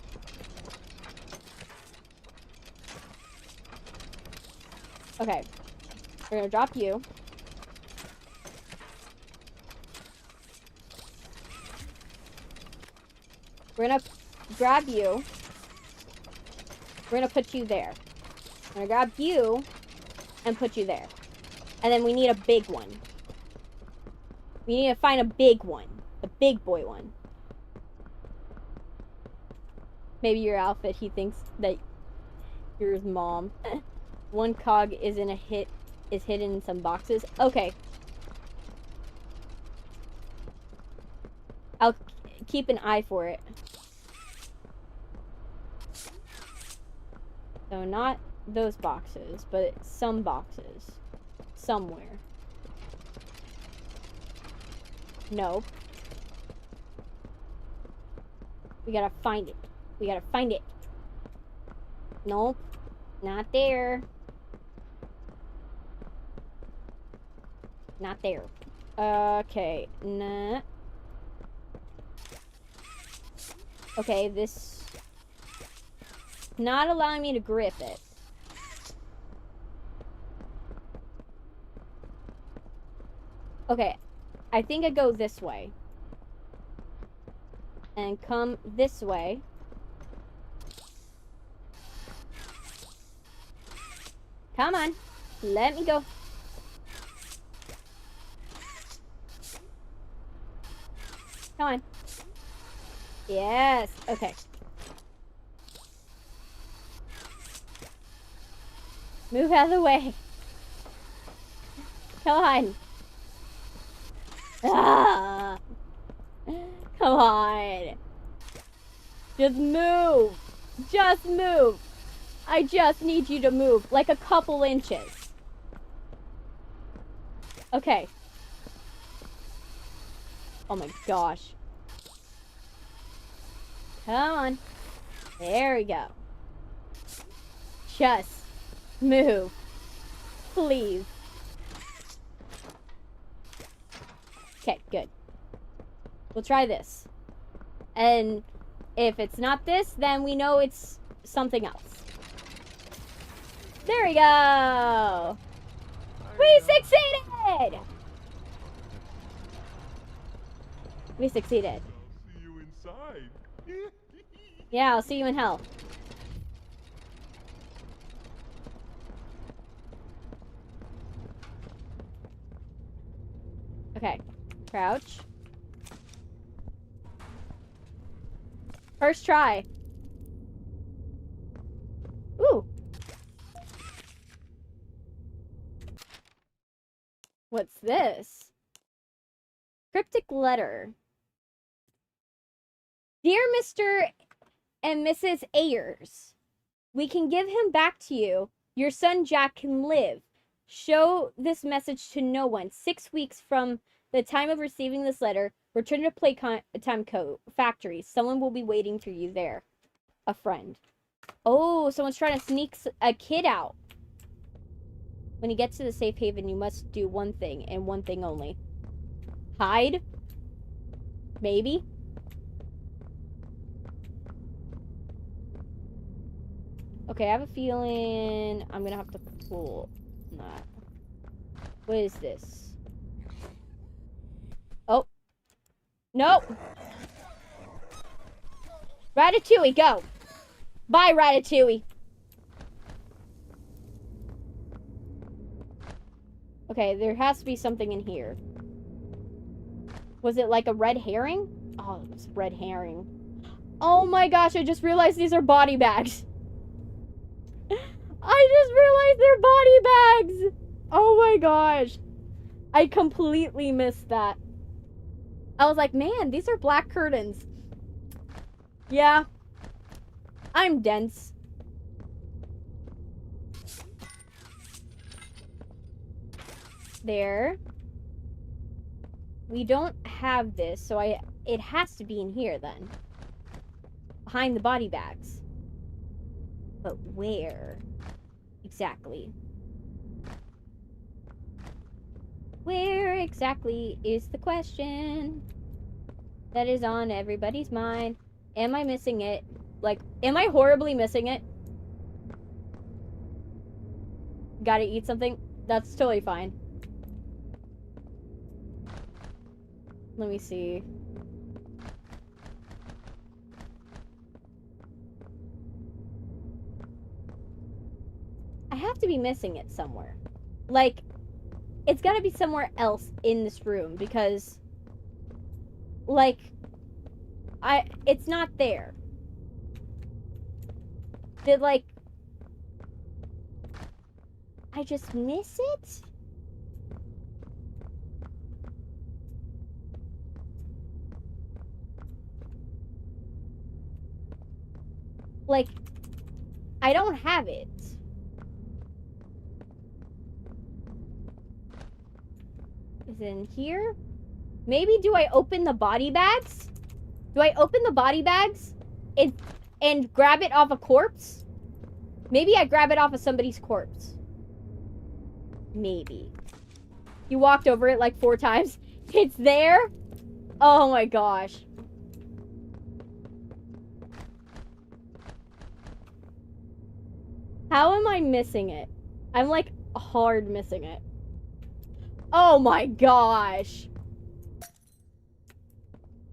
Okay. We're gonna drop you. We're gonna grab you. We're gonna put you there. We're gonna grab you and put you there. And then we need a big one. We need to find a big one. A big boy one. Maybe your outfit, he thinks that you're his mom. One cog is hidden in some boxes. Okay. I'll keep an eye for it. So not those boxes, but some boxes. Somewhere. Nope. We gotta find it. We gotta find it. Nope. Not there. Not there. Okay. Nah. Okay, this... not allowing me to grip it. Okay. I think I go this way. And come this way. Come on. Let me go. Come on. Yes. Okay. Move out of the way. Come on. Ah. Come on. Just move. Just move. I just need you to move. Like a couple inches. Okay. Oh my gosh. Come on. There we go. Just move. Please. Okay, good. We'll try this. And if it's not this, then we know it's something else. There we go! We succeeded! We succeeded. I'll see you inside. Yeah, I'll see you in hell. Okay. Crouch. First try. Ooh. What's this? Cryptic letter. Dear Mr. and Mrs. Ayers, we can give him back to you. Your son Jack can live. Show this message to no one. 6 weeks from the time of receiving this letter, return to Playtime Factory. Someone will be waiting for you there. A friend. Oh, someone's trying to sneak a kid out. When you get to the safe haven, you must do one thing, and one thing only. Hide? Maybe? Okay, I have a feeling I'm gonna have to pull that. What is this? Oh. Nope. Ratatouille, go. Bye, Ratatouille. Okay, there has to be something in here. Was it like a red herring? Oh, it was red herring. Oh my gosh, I just realized these are body bags. I just realized they're body bags. Oh my gosh. I completely missed that. I was like, man, these are black curtains. Yeah. I'm dense. there. We don't have this, so it has to be in here then. Behind the body bags. But where? Exactly. Where exactly is the question that is on everybody's mind? Am I missing it? Like, am I horribly missing it? Gotta eat something? That's totally fine. Let me see. I have to be missing it somewhere. Like, it's gotta be somewhere else in this room because, like, it's not there. Did, like, I just miss it? Like, I don't have it. Is it in here? Maybe do I open the body bags? Do I open the body bags and grab it off a corpse? Maybe I grab it off of somebody's corpse. Maybe. You walked over it like 4 times. It's there? Oh my gosh. How am I missing it? I'm like hard missing it. Oh my gosh.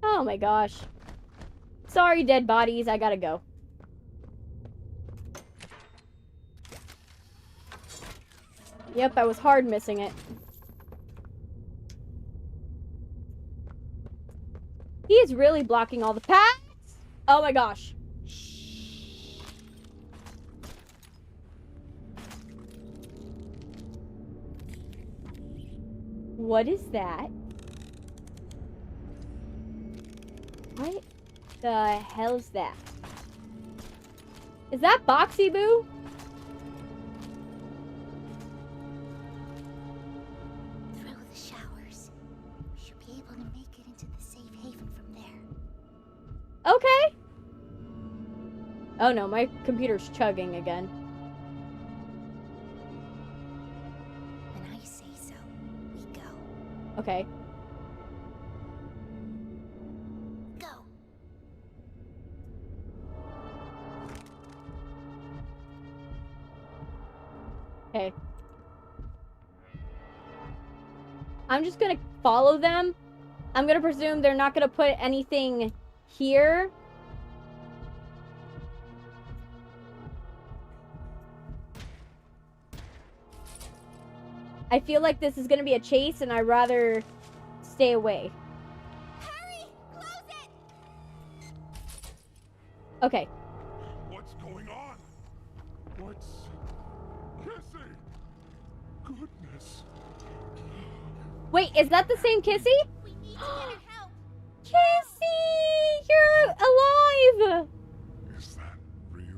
Oh my gosh. Sorry, dead bodies. I gotta go. Yep, I was hard missing it. He is really blocking all the paths. Oh my gosh. What is that? What the hell is that? Is that Boxy Boo? Through the showers. We should be able to make it into the safe haven from there. Okay. Oh no, my computer's chugging again. When I say so, we go. Okay. Go. Okay. I'm just gonna follow them. I'm gonna presume they're not gonna put anything here. I feel like this is gonna be a chase and I'd rather stay away. Hurry! Close it! Okay. What's going on? What's... Kissy? Goodness. Wait, is that the same Kissy? We need to get her help. Kissy! You're alive! Is that really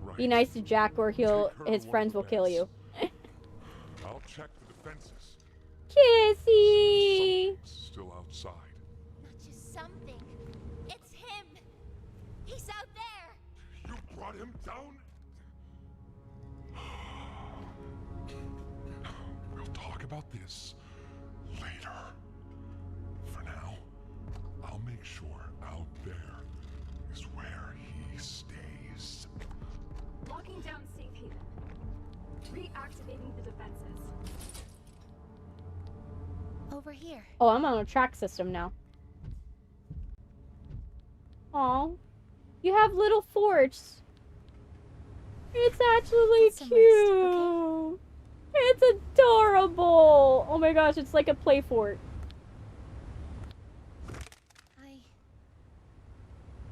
right? Be nice to Jack or his friends will kill you. I'll check the defenses. Kissy! Something's still outside. Not just something. It's him. He's out there. You brought him down? We'll talk about this later. For now, I'll make sure out there is where he stays. Locking down safe haven. Reactivating the defenses. Over here. Oh, I'm on a track system now. Aw. You have little forts. It's actually Get some cute. rest, okay? It's adorable. Oh my gosh, it's like a play fort. I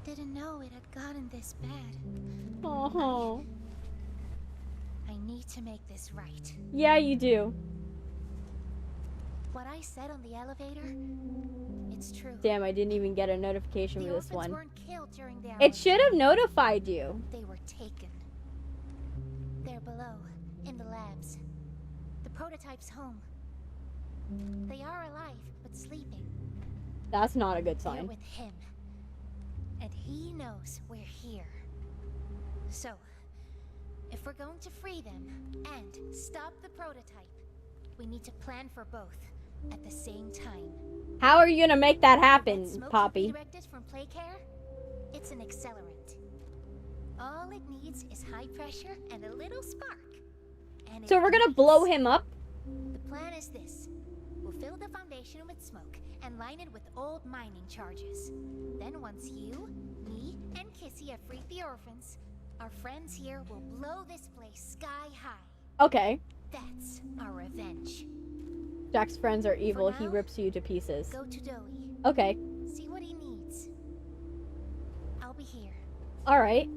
didn't know it had gotten this bad. Oh. I need to make this right. Yeah, you do. What I said on the elevator, it's true. Damn, I didn't even get a notification The for this orphans one. weren't killed during their It should have notified you. They were taken. They're below, in the labs. The prototype's home. They are alive, but sleeping. That's not a good They're sign. with him. And he knows we're here. So, if we're going to free them and stop the prototype, we need to plan for both at the same time. How are you gonna make that happen, That smoke Poppy? you redirected from Playcare? It's an accelerant. All it needs is high pressure and a little spark. And So it we're gonna ignites. blow him up? The plan is this. We'll fill the foundation with smoke and line it with old mining charges. Then once you, me, and Kissy have freed the orphans, our friends here will blow this place sky high. Okay. That's our revenge. Jack's friends are evil. For He now, rips you to pieces. Go to Doey. Okay. See what he needs. I'll be here. Alright.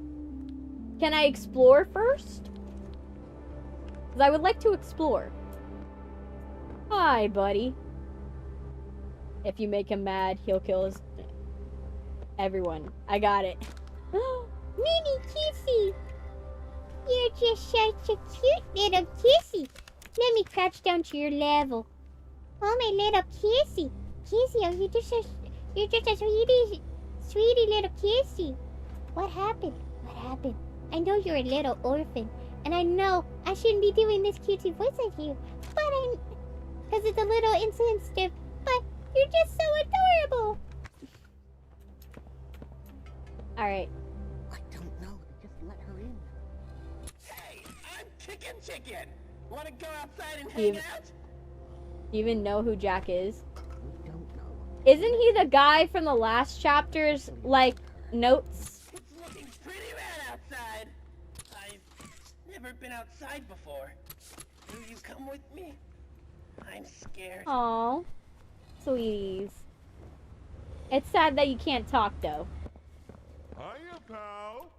Can I explore first? Because I would like to explore. Hi, buddy. If you make him mad, he'll kill his... everyone. I got it. Mini Kissy! You're just such a cute little Kissy. Let me crouch down to your level. Oh, my little Kissy. Kissy, oh, you're just a sweetie little Kissy. What happened? What happened? I know you're a little orphan, and I know I shouldn't be doing this cutesy voice like you, but because it's a little insensitive, but you're just so adorable. Alright. I don't know. Just let her in. Hey, I'm Chicken. Wanna go outside and hang out? Do you even know who Jack is? Isn't he the guy from the last chapter's, like, notes? It's looking pretty bad outside. I've never been outside before. Will you come with me? I'm scared. Aw. Sweeties. It's sad that you can't talk, though. Hiya, pal.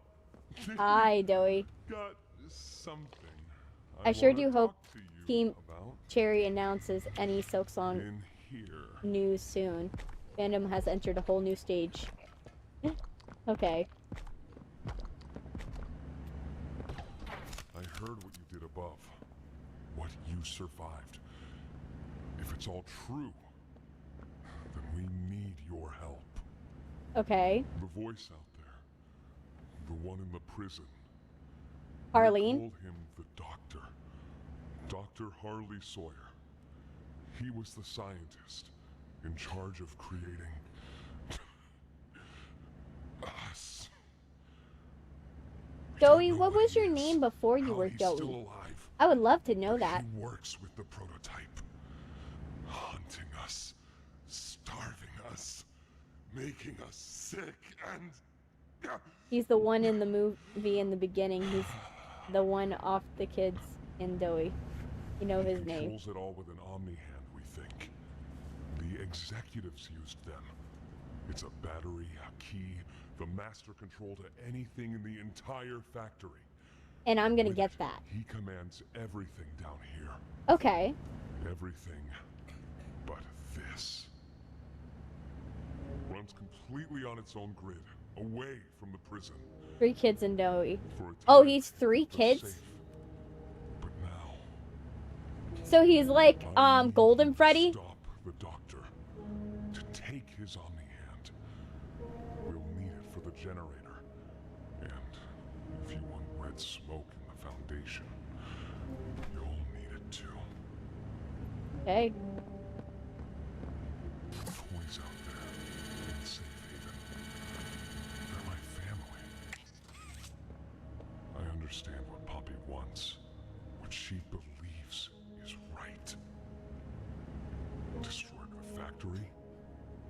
Hi, Doey. Got something. I sure wanna do hope talk to you Team about Cherry announces any Silksong in here. news soon. Fandom has entered a whole new stage. Okay. I heard what you did above. What you survived. If it's all true, then we need your help. Okay. The voice out there. The one in the prison. Harleen. They called him the Doctor. Dr. Harley Sawyer. He was the scientist in charge of creating us. Doey, what was your name before you were He's still Doey? alive. I would love to know that. He works with the prototype. Hunting us. Starving us. Making us sick and... He's the one in the movie in the beginning. He's the one off the kids in Doey. You know his name. Controls it all with an Omni hand, we think. The executives used them. It's a battery, a key, the master control to anything in the entire factory. And I'm gonna With get it, that. He commands everything down here. Okay. Everything but this. Runs completely on its own grid, away from the prison. 3 kids in Doey. For a Oh, time, he's 3 they're kids? safe. But now, So he's like, Golden Freddy? stop the Doctor. To take his Omni hand. We'll need it for the generator. And if you want red smoke in the Foundation, you'll need it too. Okay. Toys out there in Safe Haven. They're my family. I understand what Poppy wants. What she believes is right. Destroy the factory.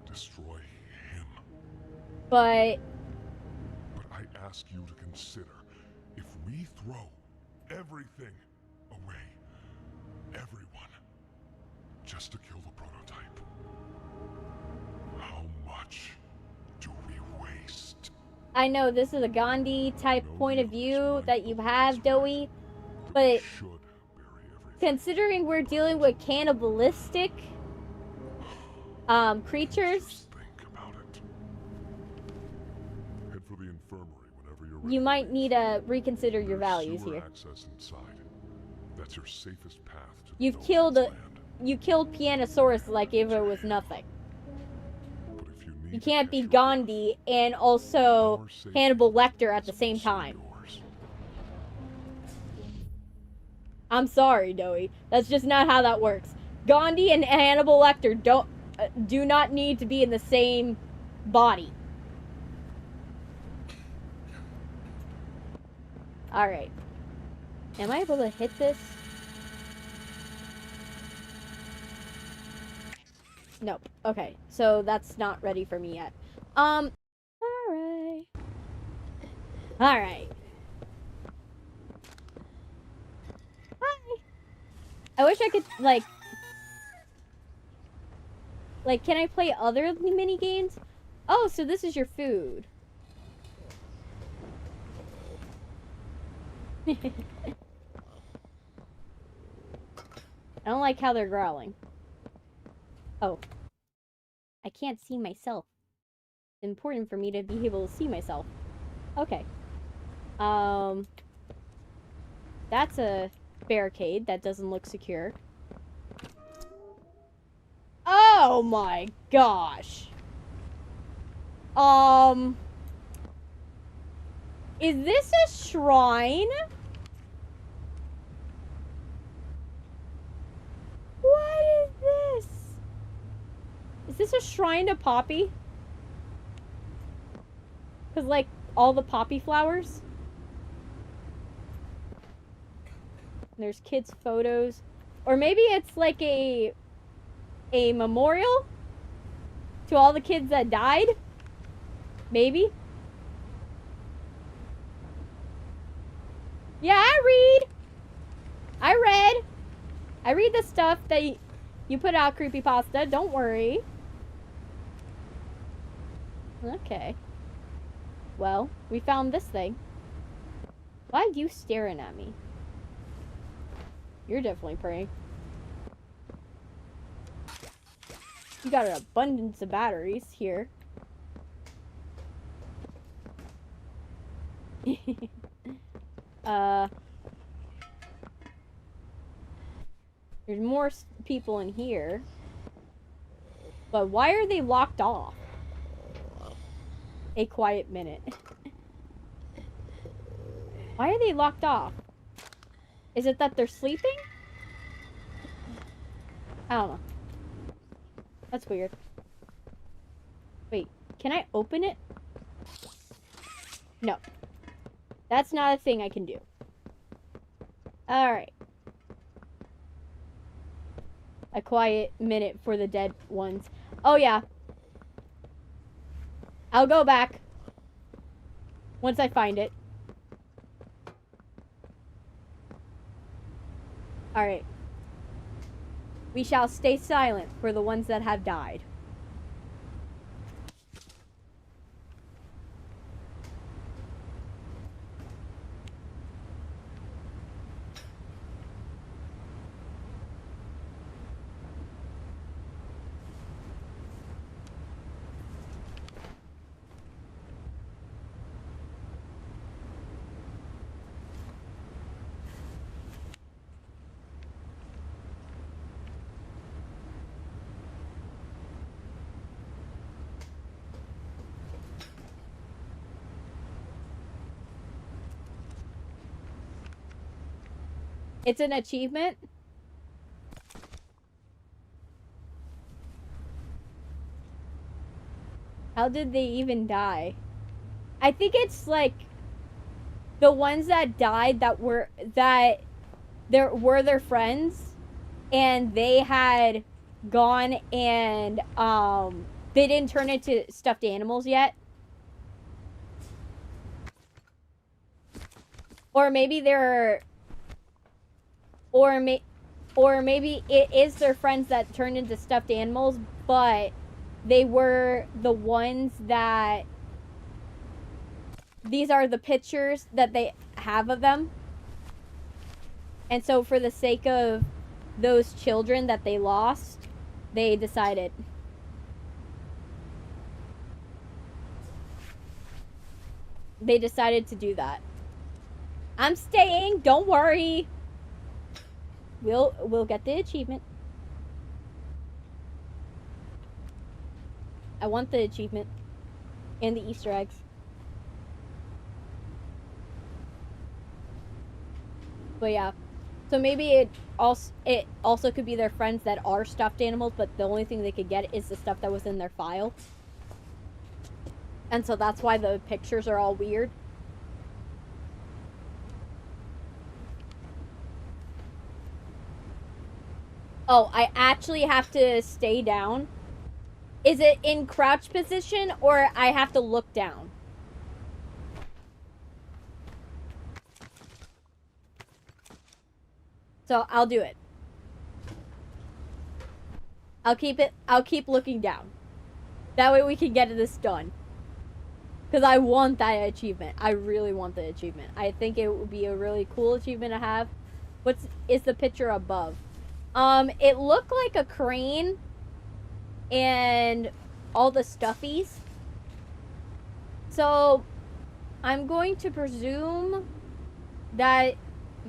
Destroy him. But But I ask you to consider, if we throw everything away, everyone, just to kill the prototype, how much do we waste? I know this is a Gandhi type point of view that you have, Doey, but Should bury everything. considering we're dealing with cannibalistic creatures, Just think about it. Head for the infirmary whenever you're ready. you might need to reconsider your There's values sewer here. access inside. The That's your safest path to the You killed Pianosaurus like if it was nothing. But if you need You to can't catch be your Gandhi and also Our safety Hannibal Lecter at is the same also time. yours. I'm sorry, Doey. That's just not how that works. Gandhi and Hannibal Lecter do not need to be in the same body. Alright. Am I able to hit this? Nope. Okay. So that's not ready for me yet. Alright. Alright. Hi. I wish I could, like, can I play other mini games? Oh, so this is your food. I don't like how they're growling. Oh. I can't see myself. It's important for me to be able to see myself. Okay. That's a barricade that doesn't look secure. Oh my gosh. Is this a shrine? What is this? Is this a shrine to Poppy? Because, like, all the poppy flowers? There's kids' photos. Or maybe it's like a memorial to all the kids that died? Maybe? Yeah, I read the stuff that you put out, creepypasta. Don't worry. Okay. Well, we found this thing. Why are you staring at me? You're definitely praying. You got an abundance of batteries here. There's more people in here. But why are they locked off? A quiet minute. Why are they locked off? Is it that they're sleeping? I don't know. That's weird. Wait, can I open it? No. That's not a thing I can do. Alright. A quiet minute for the dead ones. Oh, yeah. I'll go back. Once I find it. Alright. We shall stay silent for the ones that have died. It's an achievement. How did they even die? I think it's like the ones that died that were their friends, and they had gone and they didn't turn into stuffed animals yet. Or maybe they're or maybe it is their friends that turned into stuffed animals, but they were the ones that... These are the pictures that they have of them. And so for the sake of those children that they lost, they decided... They decided to do that. I'm staying, don't worry. We'll get the achievement. I want the achievement and the Easter eggs. But yeah, so maybe it also could be their friends that are stuffed animals, but the only thing they could get is the stuff that was in their file. And so that's why the pictures are all weird. Oh, I actually have to stay down. Is it in crouch position or I have to look down? So I'll do it. I'll keep looking down. That way we can get this done. Because I want that achievement. I really want the achievement. I think it would be a really cool achievement to have. Is the picture above? It looked like a crane and all the stuffies. So I'm going to presume that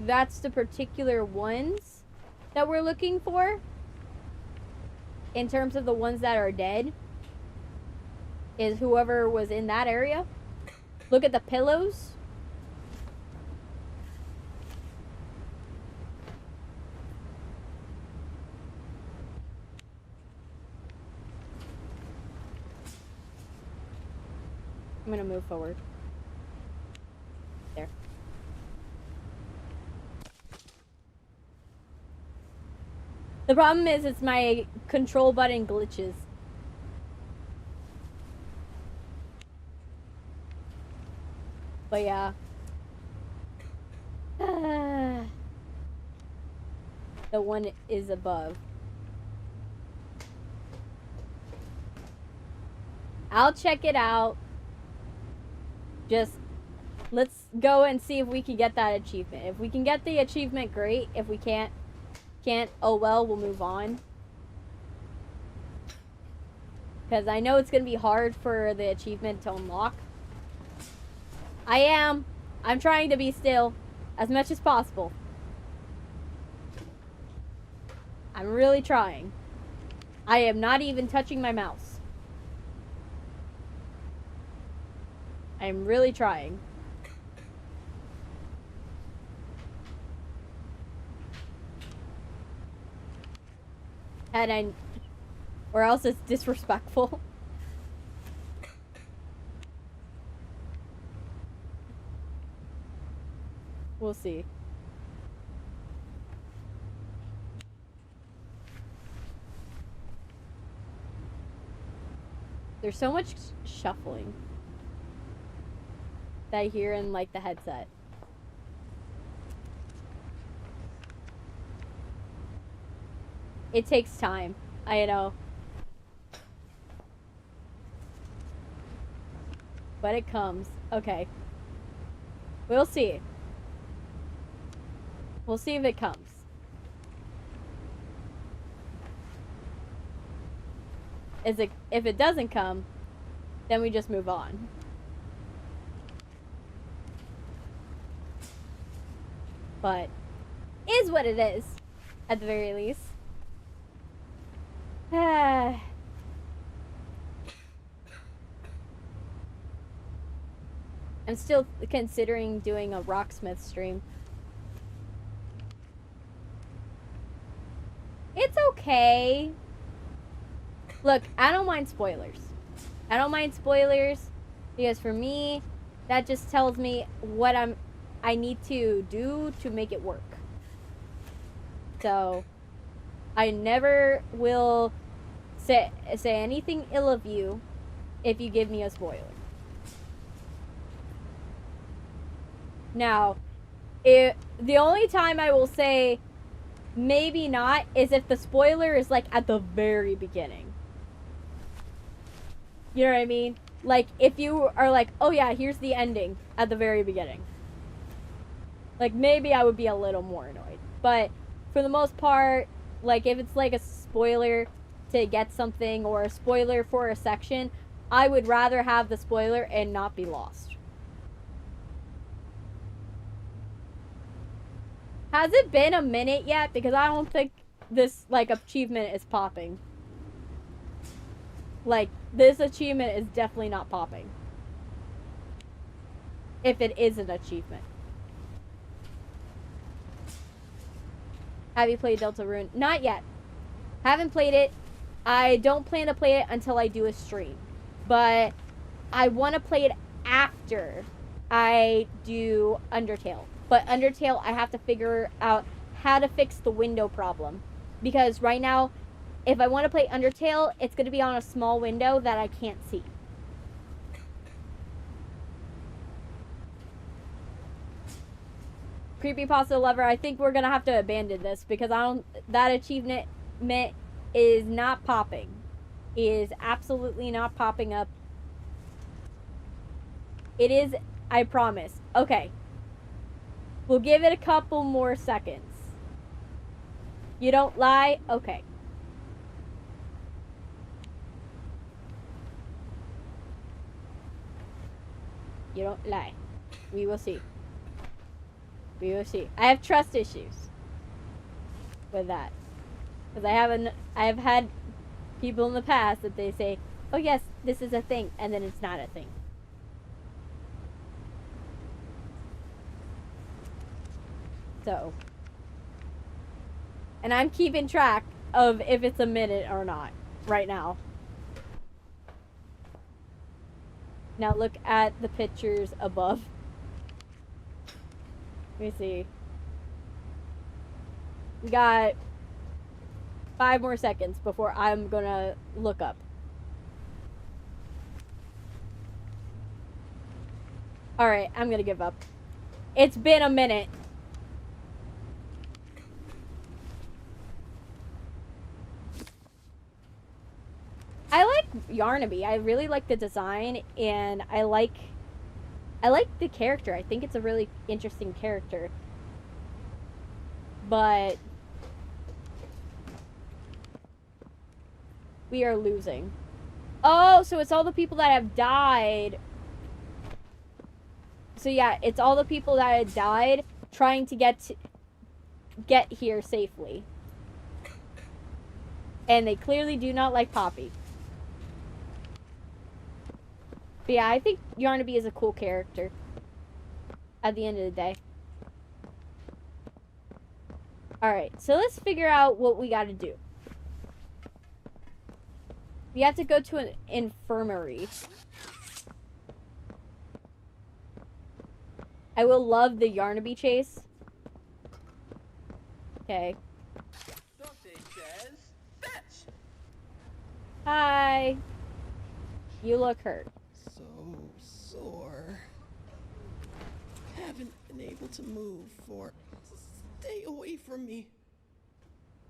that's the particular ones that we're looking for. In terms of the ones that are dead, is whoever was in that area. Look at the pillows. I'm gonna move forward. There. The problem is it's my control button glitches. But yeah. The one is above. I'll check it out. Just let's go and see if we can get that achievement. If we can get the achievement, great. If we can't, oh well, we'll move on. Because I know it's going to be hard for the achievement to unlock. I'm trying to be still as much as possible. I'm really trying. I am not even touching my mouse. I'm really trying. And or else it's disrespectful. We'll see. There's so much shuffling that I hear in like the headset. It takes time. I know. But it comes. Okay. We'll see. We'll see if it comes. If it doesn't come, then we just move on. But is what it is, at the very least. I'm still considering doing a Rocksmith stream. It's okay. Look, I don't mind spoilers. I don't mind spoilers because for me, that just tells me what I need to do to make it work. So, I never will say anything ill of you if you give me a spoiler. Now, the only time I will say maybe not is if the spoiler is like at the very beginning. You know what I mean? Like if you are like, oh yeah, here's the ending at the very beginning. Like maybe I would be a little more annoyed. But for the most part, like if it's like a spoiler to get something or a spoiler for a section, I would rather have the spoiler and not be lost. Has it been a minute yet? Because I don't think this, like, achievement is popping. Like, this achievement is definitely not popping. If it is an achievement. Have you played Deltarune? Not yet. Haven't played it. I don't plan to play it until I do a stream. But I want to play it after I do Undertale. But Undertale, I have to figure out how to fix the window problem. Because right now, if I want to play Undertale, it's going to be on a small window that I can't see. Creepypasta lover, I think we're going to have to abandon this because that achievement is not popping. It is absolutely not popping up. It is, I promise. Okay. We'll give it a couple more seconds. You don't lie? Okay. You don't lie. We will see. We will see. I have trust issues with that. Because I have had people in the past that they say, oh yes, this is a thing, and then it's not a thing. So. And I'm keeping track of if it's a minute or not right now. Now look at the pictures above. Let me see. We got 5 more seconds before I'm gonna look up. Alright, I'm gonna give up. It's been a minute. I like Yarnaby. I really like the design, and I like the character. I think it's a really interesting character. But we are losing. Oh, so it's all the people that have died. So yeah, it's all the people that have died trying to get here safely. And they clearly do not like Poppy. But yeah, I think Yarnaby is a cool character. At the end of the day. Alright, so let's figure out what we gotta do. We have to go to an infirmary. I will love the Yarnaby chase. Okay. Hi. You look hurt. So sore. Haven't been able to move for... Stay away from me.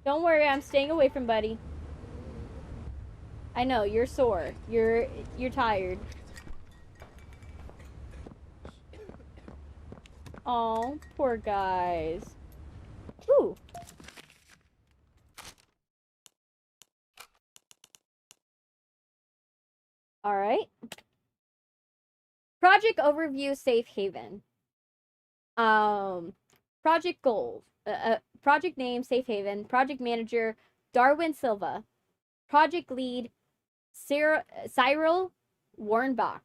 Don't worry, I'm staying away from Buddy. I know, you're sore. You're tired. Oh, poor guys. Ooh. Alright. Project Overview Safe Haven. Project Goals. Project Name Safe Haven. Project Manager Darwin Silva. Project Lead Cyril Warnbach.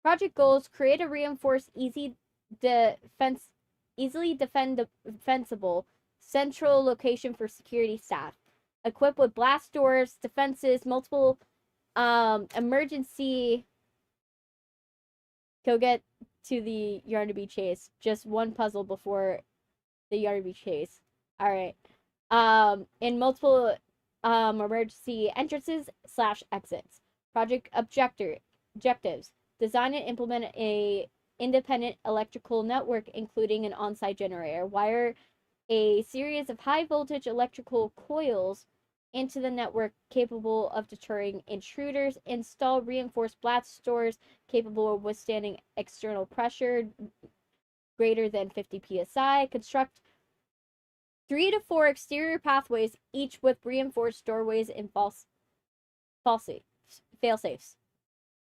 Project Goals: create a reinforced, easily defensible central location for security staff. Equipped with blast doors, defenses, multiple emergency. Go get to the Yarnaby chase. Just one puzzle before the Yarnaby chase. Alright. In multiple emergency entrances / exits. Project objectives. Design and implement a independent electrical network, including an on-site generator. Wire a series of high-voltage electrical coils into the network capable of deterring intruders. Install reinforced blast doors capable of withstanding external pressure greater than 50 psi. Construct 3 to 4 exterior pathways, each with reinforced doorways and fail-safes.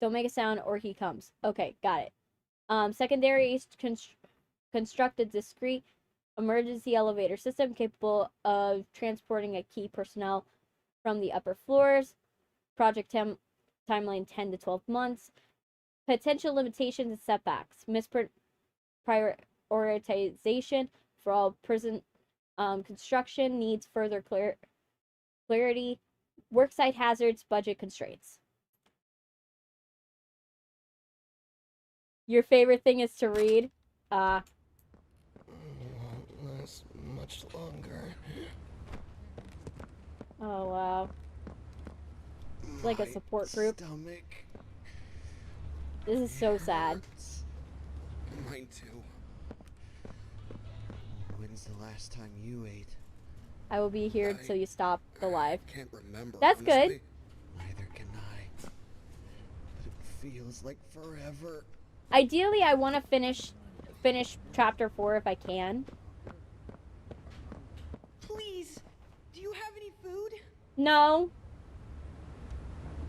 Don't make a sound or he comes. Okay, got it. Secondary construct a discrete emergency elevator system capable of transporting a key personnel from the upper floors. Project timeline 10 to 12 months. Potential limitations and setbacks. Prioritization for all prison construction needs further clarity. Worksite hazards, budget constraints. Your favorite thing is to read? Won't last much longer. Oh, wow. It's like a support group. Stomach. This is so sad. Mine too. When's the last time you ate? I will be here until you stop the live. Can't remember. That's honestly. good. Neither can I. But it feels like forever. Ideally, I want to finish chapter 4 if I can. Please, do you have any food? No.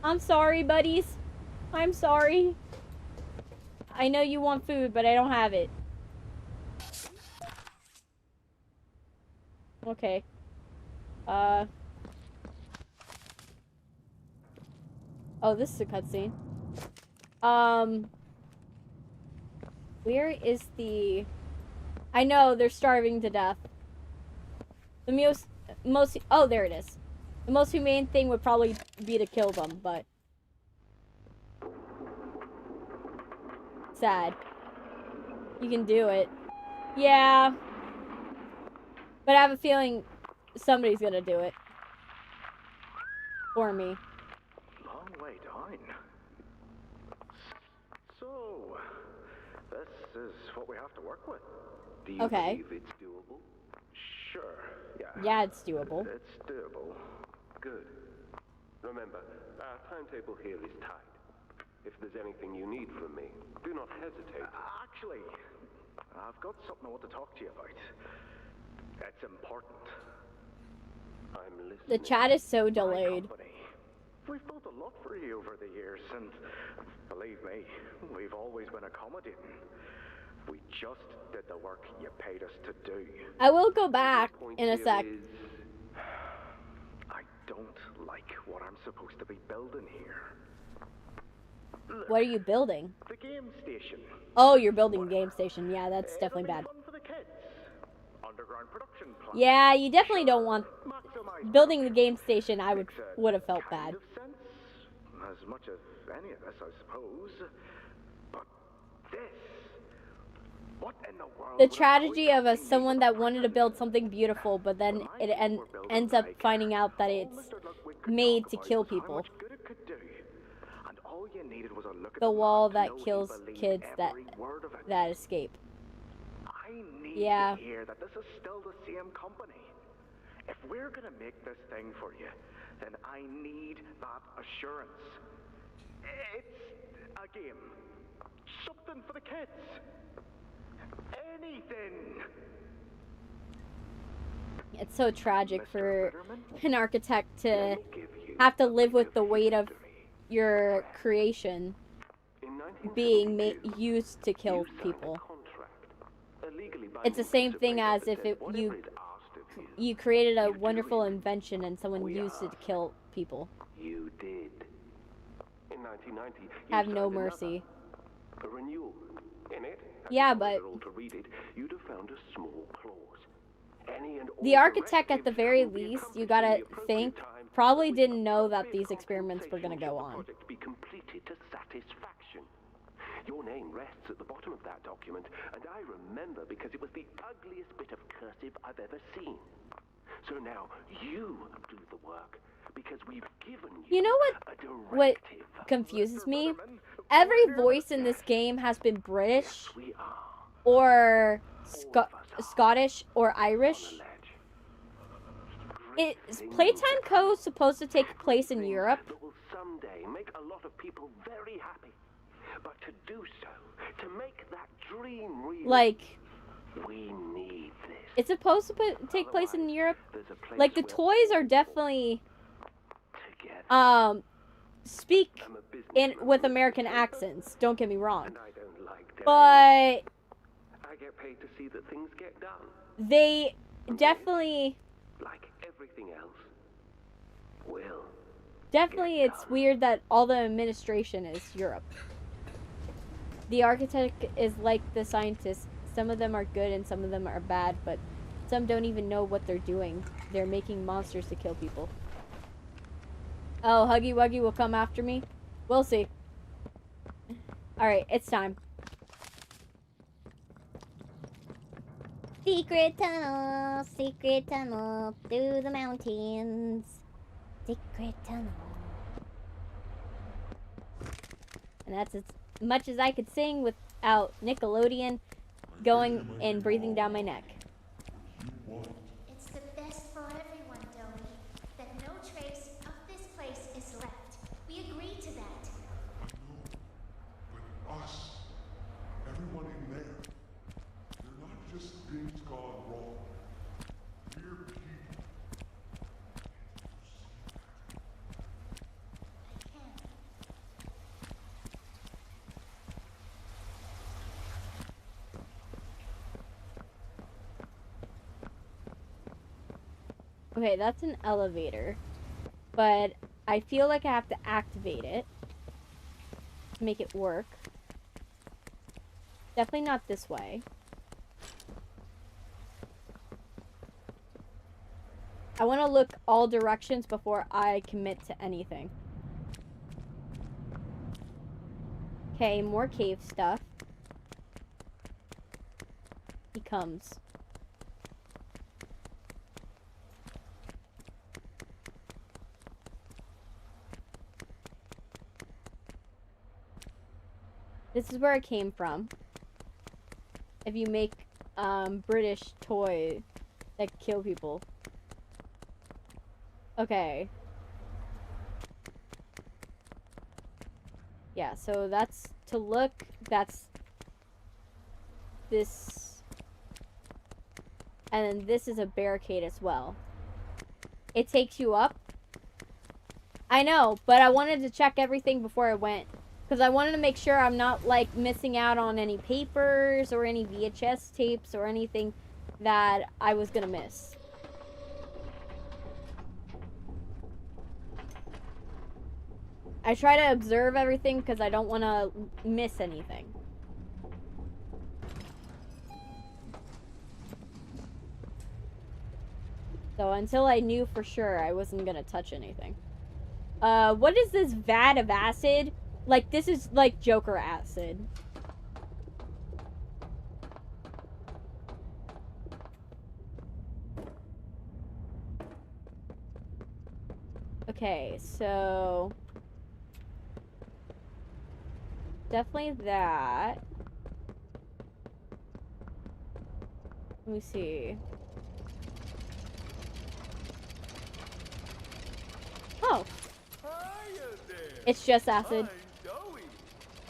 I'm sorry, buddies. I'm sorry. I know you want food, but I don't have it. Okay. Oh, this is a cutscene. Where is the... I know, they're starving to death. The most... Oh, there it is. The most humane thing would probably be to kill them, but... Sad. You can do it. Yeah. But I have a feeling somebody's gonna do it. For me. Long way down. So, this is what we have to work with. Do you Okay. believe it's doable? Sure, yeah. Yeah, it's doable. It's doable. Good. Remember, our timetable here is tight. If there's anything you need from me, do not hesitate. Actually, I've got something I want to talk to you about. It's important. I'm listening. The chat is so delayed. We've built a lot for you over the years, and believe me, we've always been accommodating. We just did the work you paid us to do. I will go back in a sec. I don't like what I'm supposed to be building here. Look, What are you building? the game station. Oh, you're building a game station. Yeah, that's definitely bad. Fun for the kids. Underground production plant. Yeah, you definitely don't want... Building the game station, I would have felt bad. Kind of sense, as much as any of us, I suppose. But this, what in the world? The tragedy of someone that wanted to build something beautiful, but then it ends up finding out that it's made to kill people. Good it could do. And all you needed was a look at The wall map to that know you kills believed kids every word of it. that escape. I need Yeah. to hear that this is still the same company. If we're gonna make this thing for you, then I need that assurance. It's a game. Something for the kids. Anything. It's so tragic for an architect to have to live with the weight of your creation being used to kill people. It's the same thing as if you created a wonderful invention and someone used it to kill people. You did. In 1990, you Have no signed mercy. A renewal. In it, Yeah, but to read it, you'd have found a small clause. Any and all the architect, at the directives very will be least, accomplished you in gotta the appropriate think, time probably with didn't know that appropriate these experiments were gonna go compensation on. should the project be completed to satisfaction. Your name rests at the bottom of that document, and I remember because it was the ugliest bit of cursive I've ever seen. So now you do the work, because we've given you, You know what confuses me? Every voice in this game has been British or Scottish or Irish. Is Playtime Code supposed to take place in Europe? that will someday make a lot of people very happy. But to do so, to make that dream real, Like, we need this. it's supposed to take place in Europe? Like, the toys are definitely speak with American accents, don't get me wrong. And I don't like But I get paid to see that things get done. They definitely... Like everything else, will. Definitely it's weird that all the administration is Europe. The architect is like the scientists. Some of them are good and some of them are bad, but some don't even know what they're doing. They're making monsters to kill people. Oh, Huggy Wuggy will come after me? We'll see. Alright, it's time. Secret tunnel through the mountains. Secret tunnel. And that's as much as I could sing without Nickelodeon going and breathing down my neck. It's the best for everyone, Doey. That no trace of this place is left. We agree to that. But us, everyone in there, they're not just things gone wrong. We're people. Okay, that's an elevator. But I feel like I have to activate it to make it work. Definitely not this way. I want to look all directions before I commit to anything. Okay, more cave stuff. He comes. This is where I came from. If you make British toys that kill people. Okay. Yeah, so that's to look, that's this. And then this is a barricade as well. It takes you up. I know, but I wanted to check everything before I went. Because I wanted to make sure I'm not, like, missing out on any papers or any VHS tapes or anything that I was going to miss. I try to observe everything because I don't want to miss anything. So until I knew for sure, I wasn't going to touch anything. What is this vat of acid? Like, this is, like, Joker acid. Okay, so... definitely that. Let me see. Oh. Hiya there. It's just acid.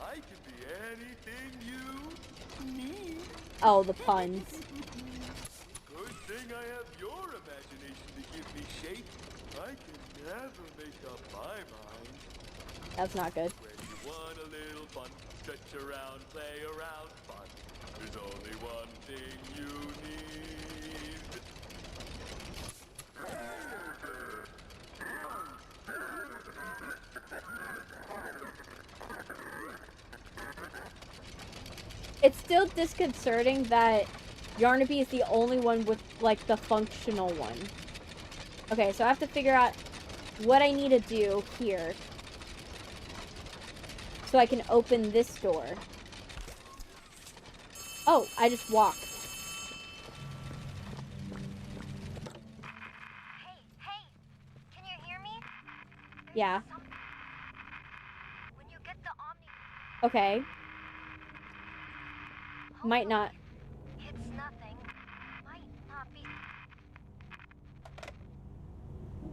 I can be anything you need. Oh, the puns. Good thing I have your imagination to give me shape. I can never make up my mind. That's not good. When you want a little fun, stretch around, play around, fun. There's only one thing you need. It's still disconcerting that Yarnaby is the only one with, like, the functional one. Okay, so I have to figure out what I need to do here so I can open this door. Oh, I just walk. Hey, can you hear me? Yeah. When you get the Omni... Okay. Might not. It's nothing. Might not be...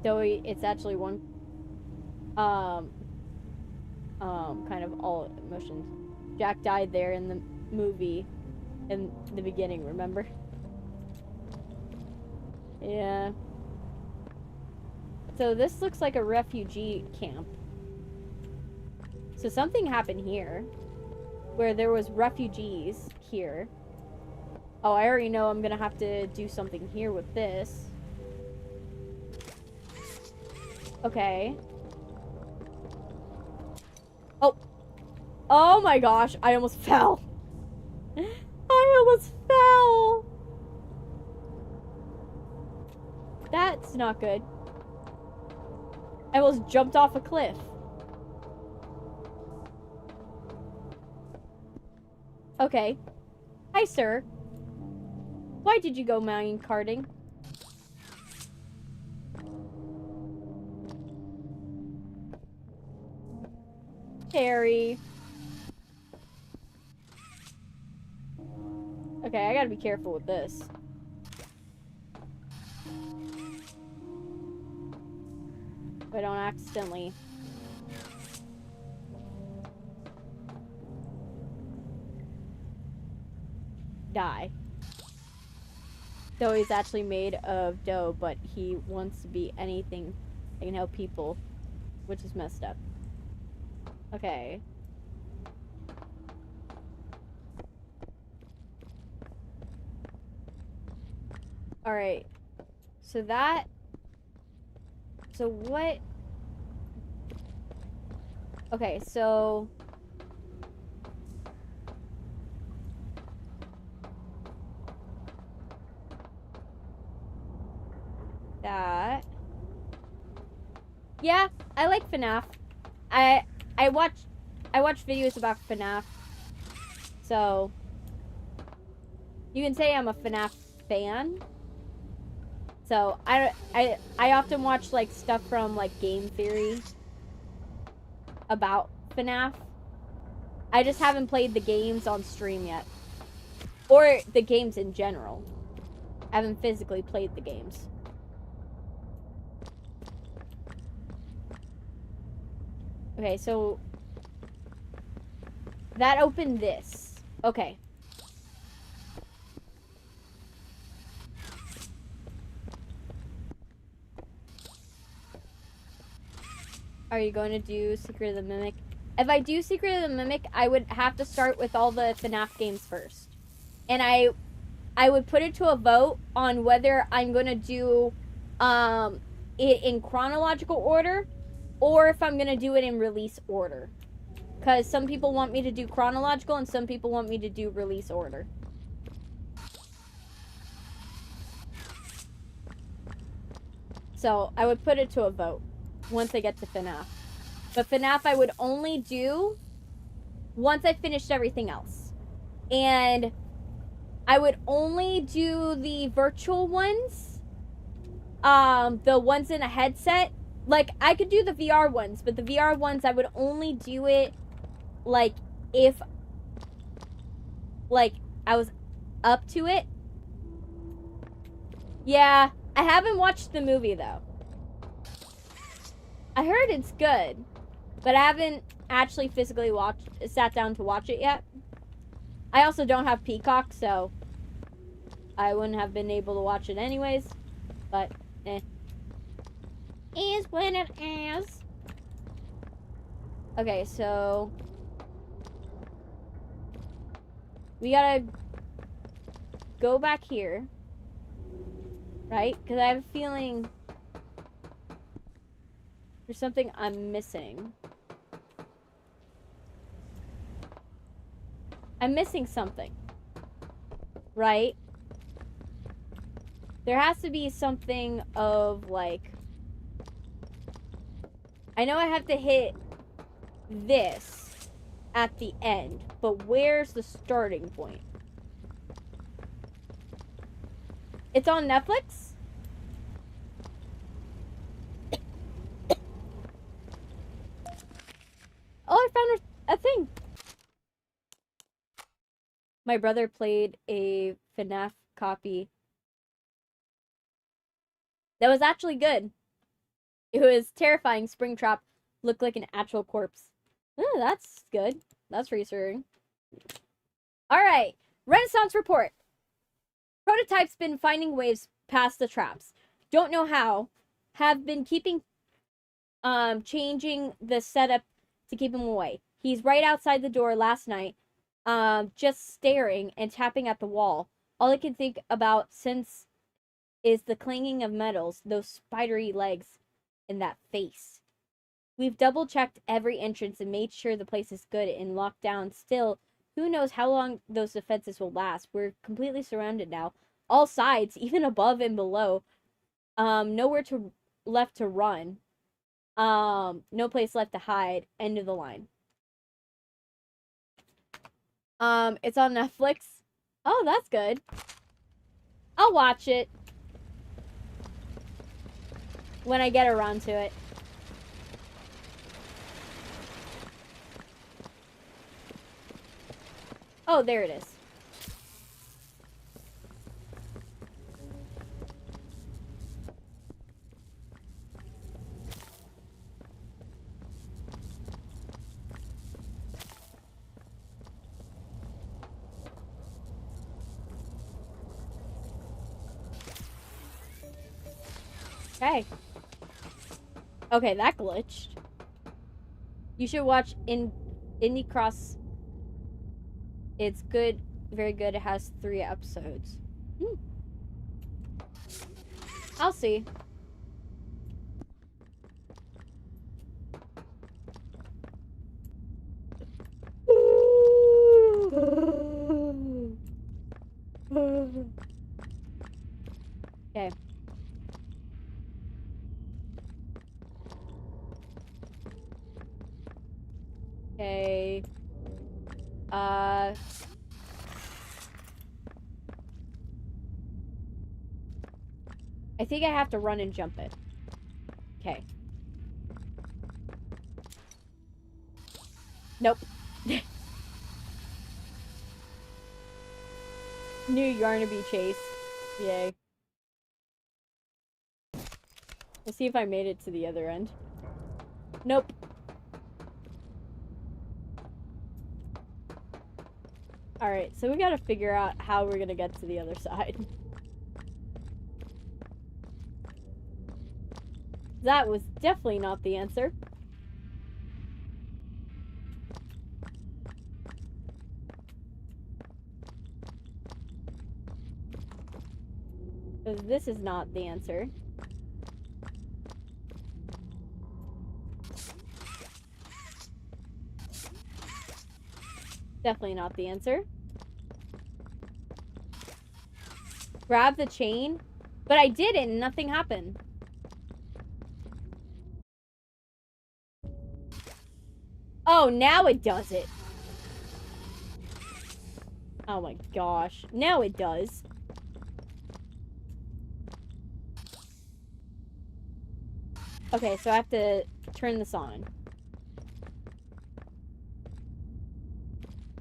Doey, it's actually one. Kind of all emotions. Jack died there in the movie in the beginning, remember? Yeah. So this looks like a refugee camp. So something happened here where there was refugees here. Oh, I already know I'm gonna have to do something here with this. Okay. Oh. Oh my gosh, I almost fell. I almost fell. That's not good. I almost jumped off a cliff. Okay. Hi, sir. Why did you go mine carting? Harry. Okay, I gotta be careful with this. I don't accidentally. Die. Dough is actually made of dough, but he wants to be anything that can help people, which is messed up. Okay. Alright. So that... So what... Okay, so... That... Yeah, I like FNAF. I watch videos about FNAF. So... You can say I'm a FNAF fan. So, I often watch, like, stuff from, like, Game Theory about FNAF. I just haven't played the games on stream yet. Or the games in general. I haven't physically played the games. Okay, so... That opened this. Okay. Are you going to do Secret of the Mimic? If I do Secret of the Mimic, I would have to start with all the FNAF games first. And I would put it to a vote on whether I'm going to do it in chronological order or if I'm going to do it in release order. Because some people want me to do chronological and some people want me to do release order. So I would put it to a vote once I get to FNAF. But FNAF I would only do once I finished everything else. And I would only do the virtual ones. The ones in a headset. Like, I could do the VR ones, but the VR ones I would only do it, like, if, like, I was up to it. Yeah, I haven't watched the movie, though. I heard it's good, but I haven't actually physically sat down to watch it yet. I also don't have Peacock, so I wouldn't have been able to watch it anyways, but is what it is. Okay, so we gotta go back here, right? Because I have a feeling there's something I'm missing. I'm missing something, right? There has to be something of, like... I know I have to hit this at the end, but where's the starting point? It's on Netflix? Oh, I found a thing. My brother played a FNAF copy that was actually good. It was terrifying. Springtrap looked like an actual corpse. Oh, that's good. That's reassuring. Alright. Renaissance report. Prototype's been finding ways past the traps. Don't know how. Have been keeping changing the setup to keep him away. He's right outside the door last night, just staring and tapping at the wall. All I can think about since is the clanging of metals, those spidery legs, and that face. We've double-checked every entrance and made sure the place is good and locked down. Still, who knows how long those defenses will last. We're completely surrounded now. All sides, even above and below. Nowhere left to run. No place left to hide. End of the line. It's on Netflix. Oh, that's good. I'll watch it when I get around to it. Oh, there it is. Okay. Okay, that glitched. You should watch Indie Cross. It's good, very good. It has 3 episodes. I'll see. Okay. Okay. I think I have to run and jump it. Okay. Nope. New Yarnaby chase. Yay. We'll see if I made it to the other end. Nope. Alright, so we gotta figure out how we're gonna get to the other side. That was definitely not the answer. Because this is not the answer. Definitely not the answer. Grab the chain? But I did it and nothing happened. Oh, now it does it. Oh my gosh. Now it does. Okay, so I have to turn this on.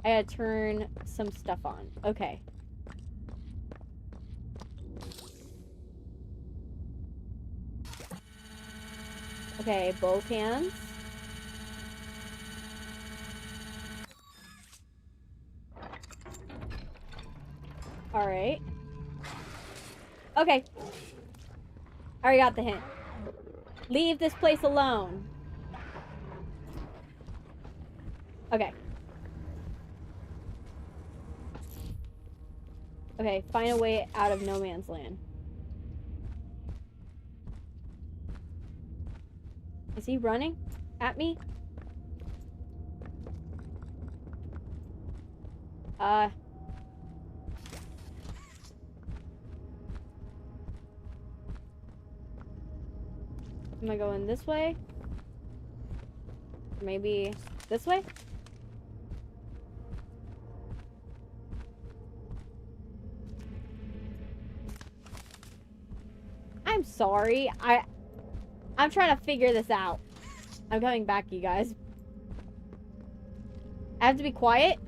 I gotta turn some stuff on. Okay. Okay, both hands. Alright. Okay. I already got the hint. Leave this place alone. Okay. Okay, find a way out of no man's land. Is he running at me? Am I going this way? Maybe this way? I'm sorry. I'm trying to figure this out. I'm coming back, you guys. I have to be quiet?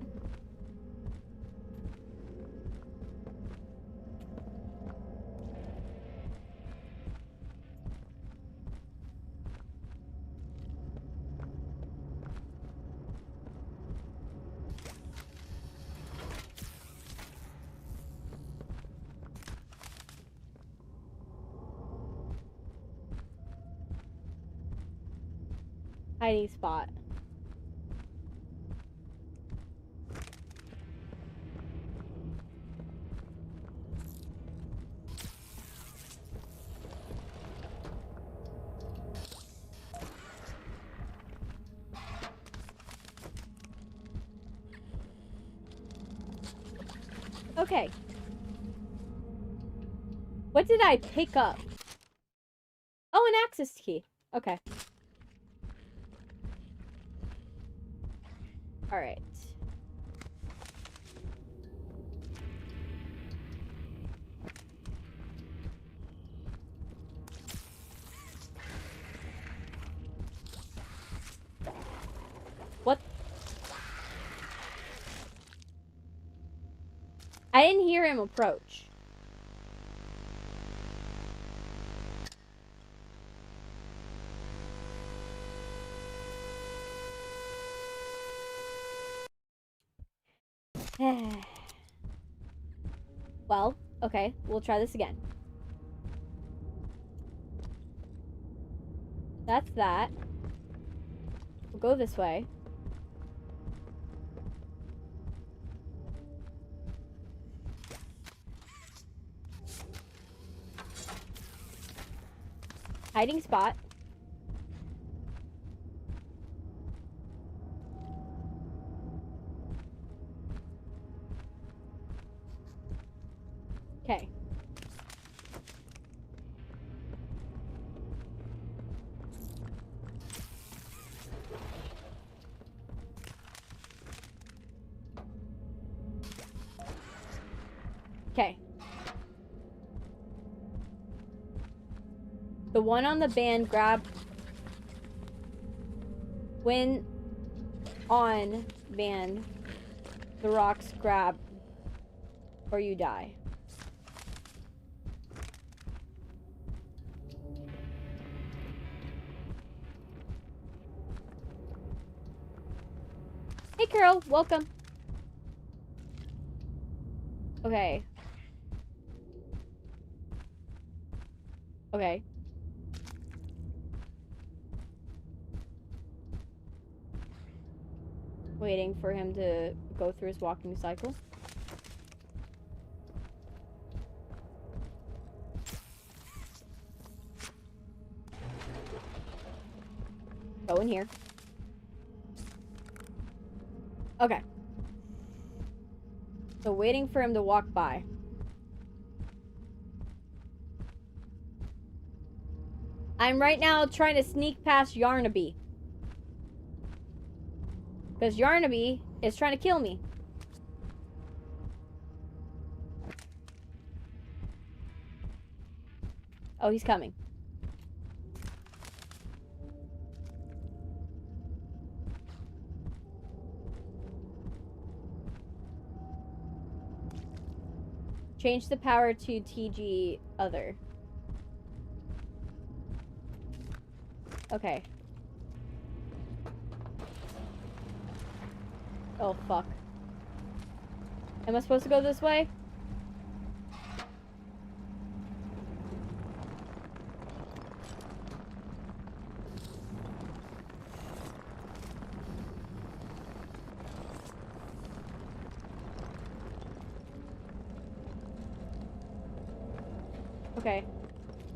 Hiding spot. Okay. What did I pick up? Oh, an access key. Okay. Alright. What? I didn't hear him approach. Well, okay, we'll try this again. That's that. We'll go this way. Hiding spot. Okay. Okay. The one on the band grab. When on band, the rocks grab or you die. Hey Carol, welcome. Okay. Okay. Waiting for him to go through his walking cycle. Go in here. Okay. So waiting for him to walk by. I'm right now trying to sneak past Yarnaby. Because Yarnaby is trying to kill me. Oh, he's coming. Change the power to TG other. Okay. Oh, fuck. Am I supposed to go this way? Okay.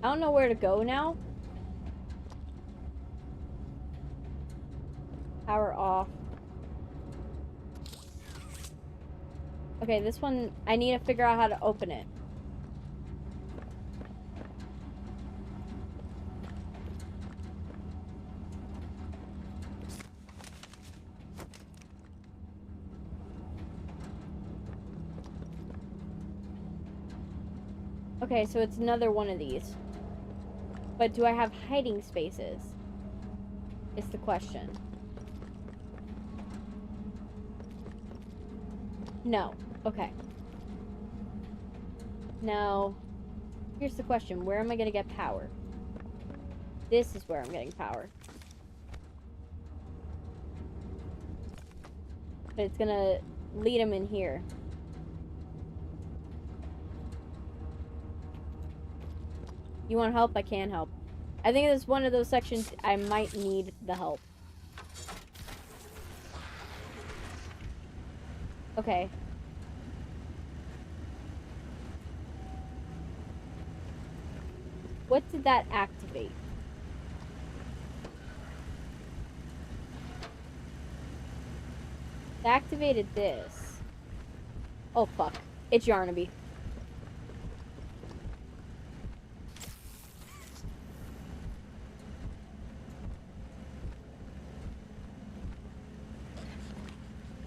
I don't know where to go now. Power off. Okay, this one, I need to figure out how to open it. Okay, so it's another one of these. But do I have hiding spaces? Is the question. No. Okay. Now, here's the question. Where am I going to get power? This is where I'm getting power. But it's going to lead him in here. You want help? I can help. I think this is one of those sections I might need the help. Okay. What did that activate? It activated this. Oh, fuck. It's Yarnaby.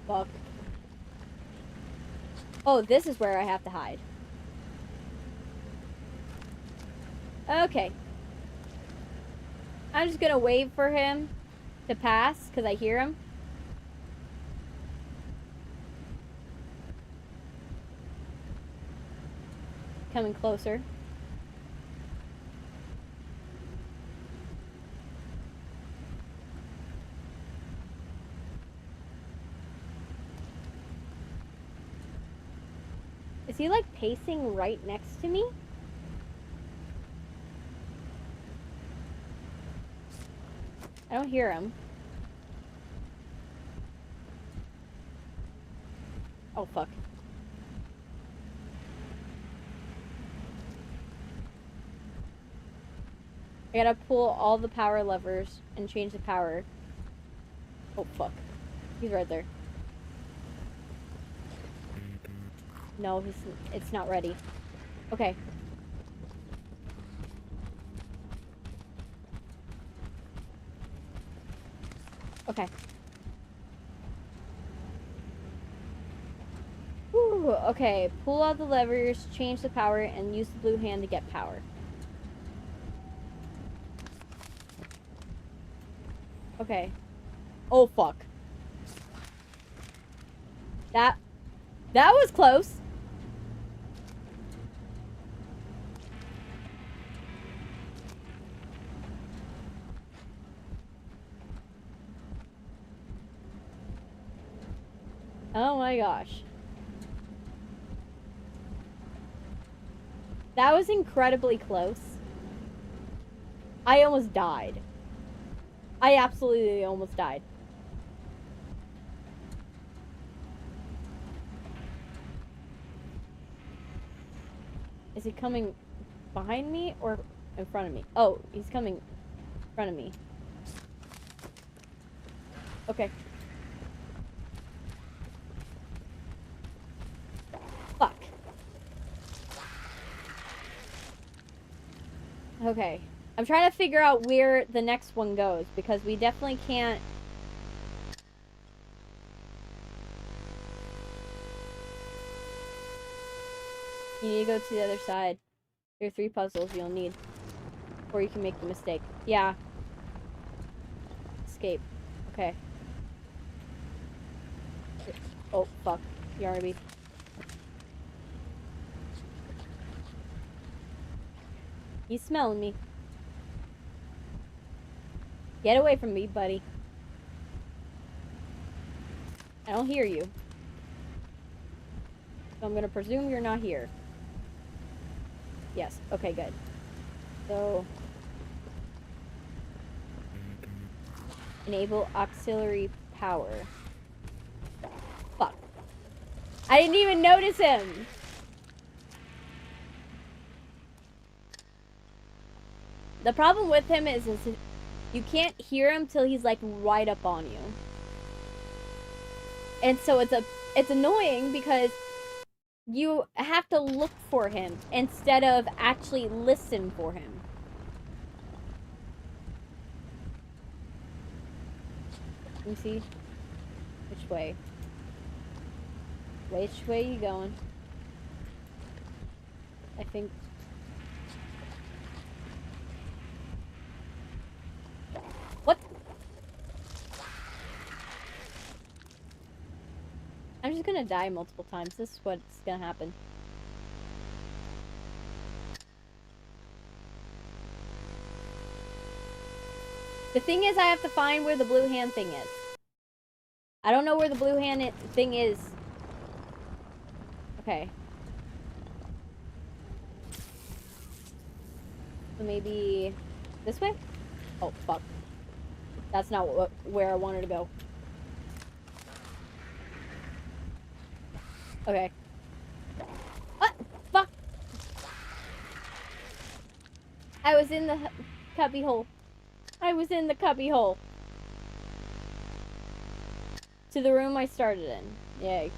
Fuck. Oh, this is where I have to hide. Okay. I'm just gonna wait for him to pass, because I hear him. Coming closer. Is he like pacing right next to me? I don't hear him. Oh, fuck. I gotta pull all the power levers and change the power. Oh, fuck. He's right there. No, it's not ready. Okay. Okay. Whew, okay, pull out the levers, change the power, and use the blue hand to get power. Okay. Oh, fuck. That was close. Oh my gosh. That was incredibly close. I almost died. I absolutely almost died. Is he coming behind me or in front of me? Oh, he's coming in front of me. Okay. Fuck. Okay. I'm trying to figure out where the next one goes, because we definitely can't... You need to go to the other side. There are 3 puzzles you'll need. Or you can make the mistake. Yeah. Escape. Okay. Oh, fuck. Yarnaby. He's smelling me. Get away from me, buddy. I don't hear you. So I'm gonna presume you're not here. Yes. Okay, good. So... enable auxiliary power. Fuck. I didn't even notice him! The problem with him is you can't hear him till he's like right up on you. And so it's annoying because you have to look for him instead of actually listen for him. Let me see. Which way? Which way are you going? I think... What? I'm just gonna die multiple times. This is what's gonna happen. The thing is, I have to find where the blue hand thing is. I don't know where the blue hand thing is. Okay. So maybe this way? Oh, fuck. That's not where I wanted to go. Okay. What? Fuck! I was in the cubby hole. I was in the cubby hole. To the room I started in. Yay.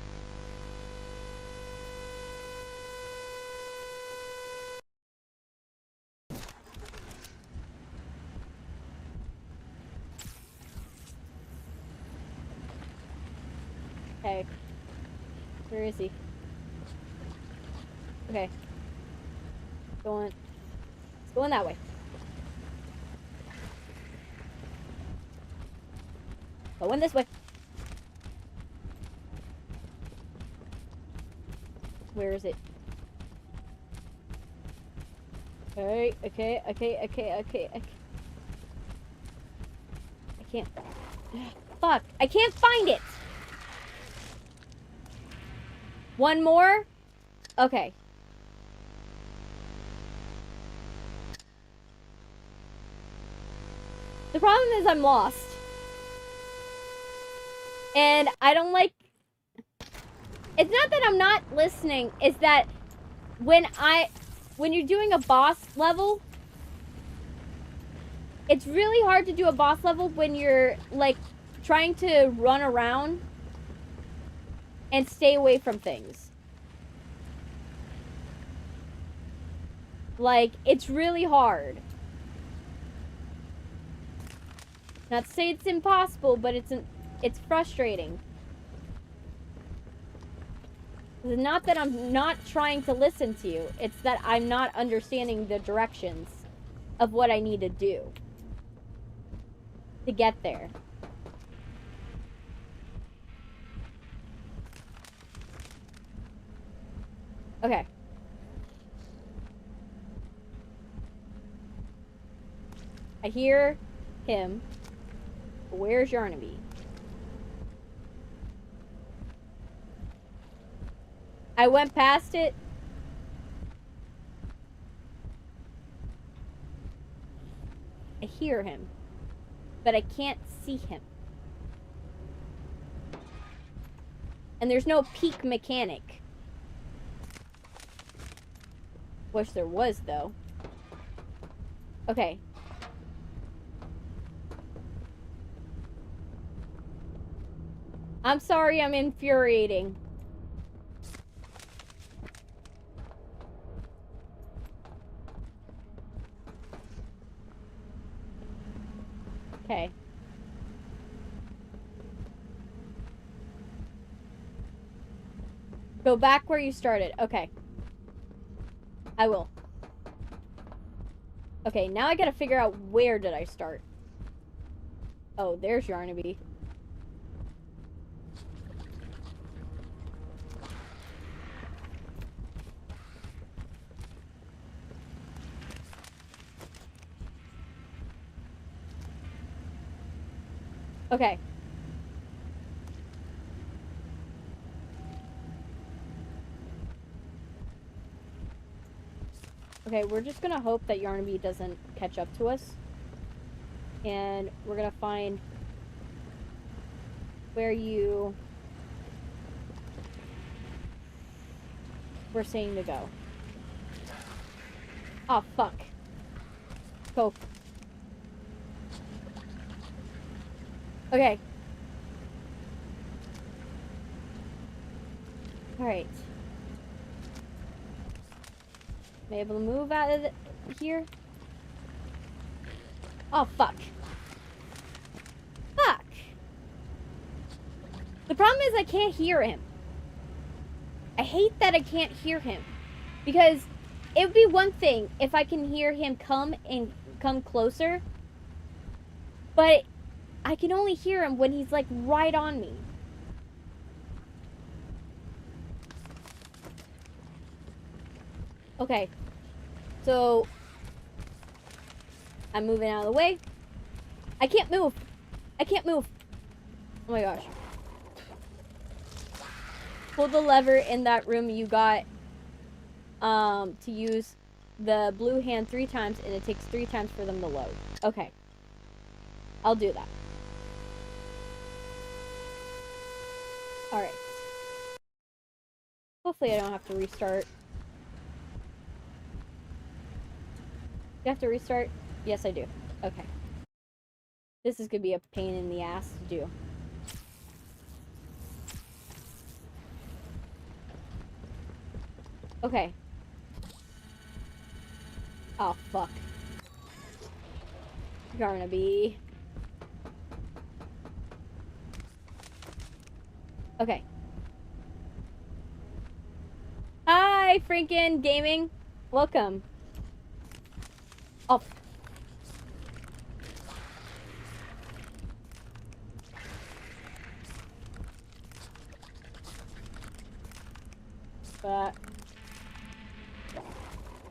Okay. Where is he? Okay. It's going that way. Going this way. Where is it? Okay. I can't. Fuck. I can't find it. One more? Okay. The problem is I'm lost. And I don't like... It's not that I'm not listening. It's that when you're doing a boss level, it's really hard to do a boss level when you're, like, trying to run around and stay away from things. Like, it's really hard. Not to say it's impossible, but it's frustrating. It's not that I'm not trying to listen to you. It's that I'm not understanding the directions of what I need to do to get there. Okay. I hear him. Where's Yarnaby? I went past it. I hear him, but I can't see him. And there's no peek mechanic. Wish there was, though. Okay. I'm sorry I'm infuriating. Okay. Go back where you started. Okay. I will. Okay, now I gotta figure out where did I start. Oh, there's Yarnaby. Okay. Okay, we're just gonna hope that Yarnaby doesn't catch up to us. And we're gonna find where you were saying to go. Oh, fuck. Go. Okay. Alright. Am I able to move out of here? Oh, fuck. Fuck. The problem is I can't hear him. I hate that I can't hear him. Because it would be one thing if I can hear him come closer. But I can only hear him when he's, like, right on me. Okay. So, I'm moving out of the way. I can't move. I can't move. Oh my gosh. Pull the lever in that room you got to use the blue hand 3 times, and it takes 3 times for them to load. Okay. I'll do that. Alright. Hopefully I don't have to restart. Do I have to restart? Yes, I do. Okay. This is gonna be a pain in the ass to do. Okay. Oh, fuck. Yarnaby. Okay. Hi, Franken Gaming. Welcome. Oh.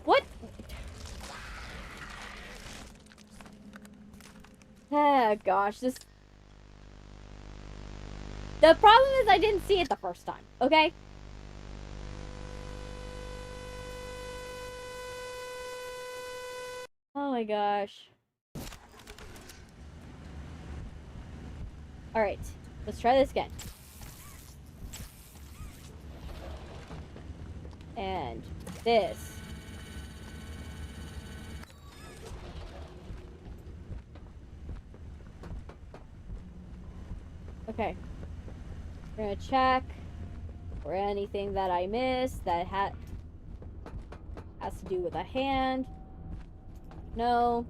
What? Oh gosh, this... The problem is I didn't see it the first time, okay? Oh my gosh. Alright, let's try this again. And this. Okay. We're gonna check for anything that I missed that has to do with a hand. No.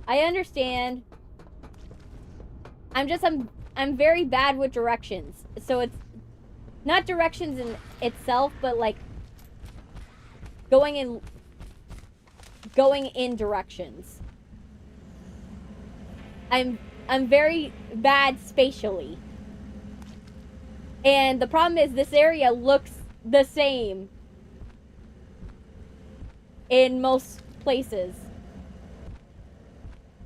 I understand. I'm very bad with directions. So it's not directions in itself, but like going in directions. I'm very bad spatially. And the problem is this area looks the same in most places.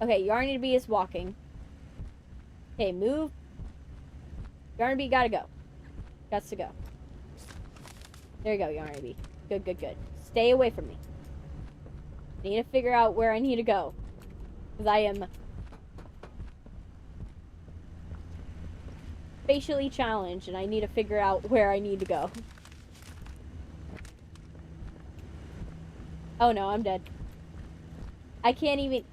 Okay, Yarnaby is walking. Okay, move. Yarnaby gotta go. Gots to go. There you go, Yarnaby. Good, good, good. Stay away from me. I need to figure out where I need to go. Because I am spatially challenged and I need to figure out where I need to go. Oh no, I'm dead. I can't even...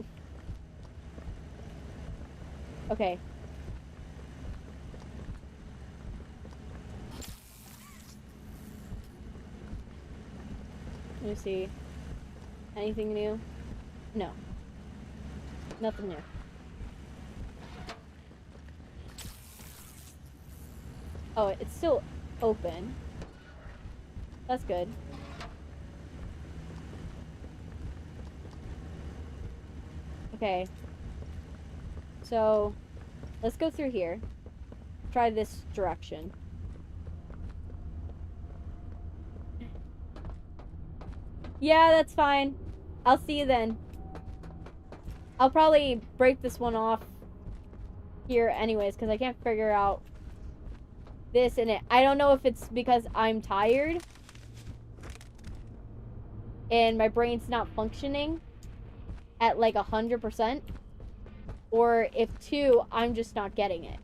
Okay. Let me see. Anything new? No. Nothing new. Oh, it's still open. That's good. Okay. So, let's go through here. Try this direction. Yeah, that's fine. I'll see you then. I'll probably break this one off here anyways, because I can't figure out this and it. I don't know if it's because I'm tired and my brain's not functioning at like 100%, or if two, I'm just not getting it.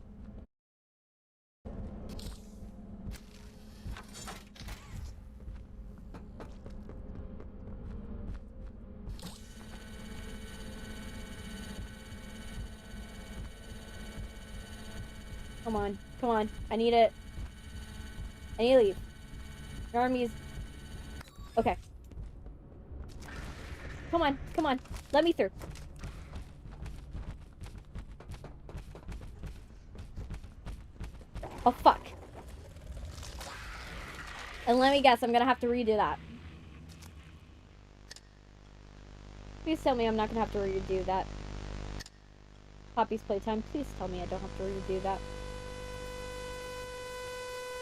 Come on, come on. I need to leave. Yarnaby's... Okay. Come on, come on. Let me through. Oh, fuck. And let me guess, I'm gonna have to redo that. Please tell me I'm not gonna have to redo that. Poppy's Playtime, please tell me I don't have to redo that.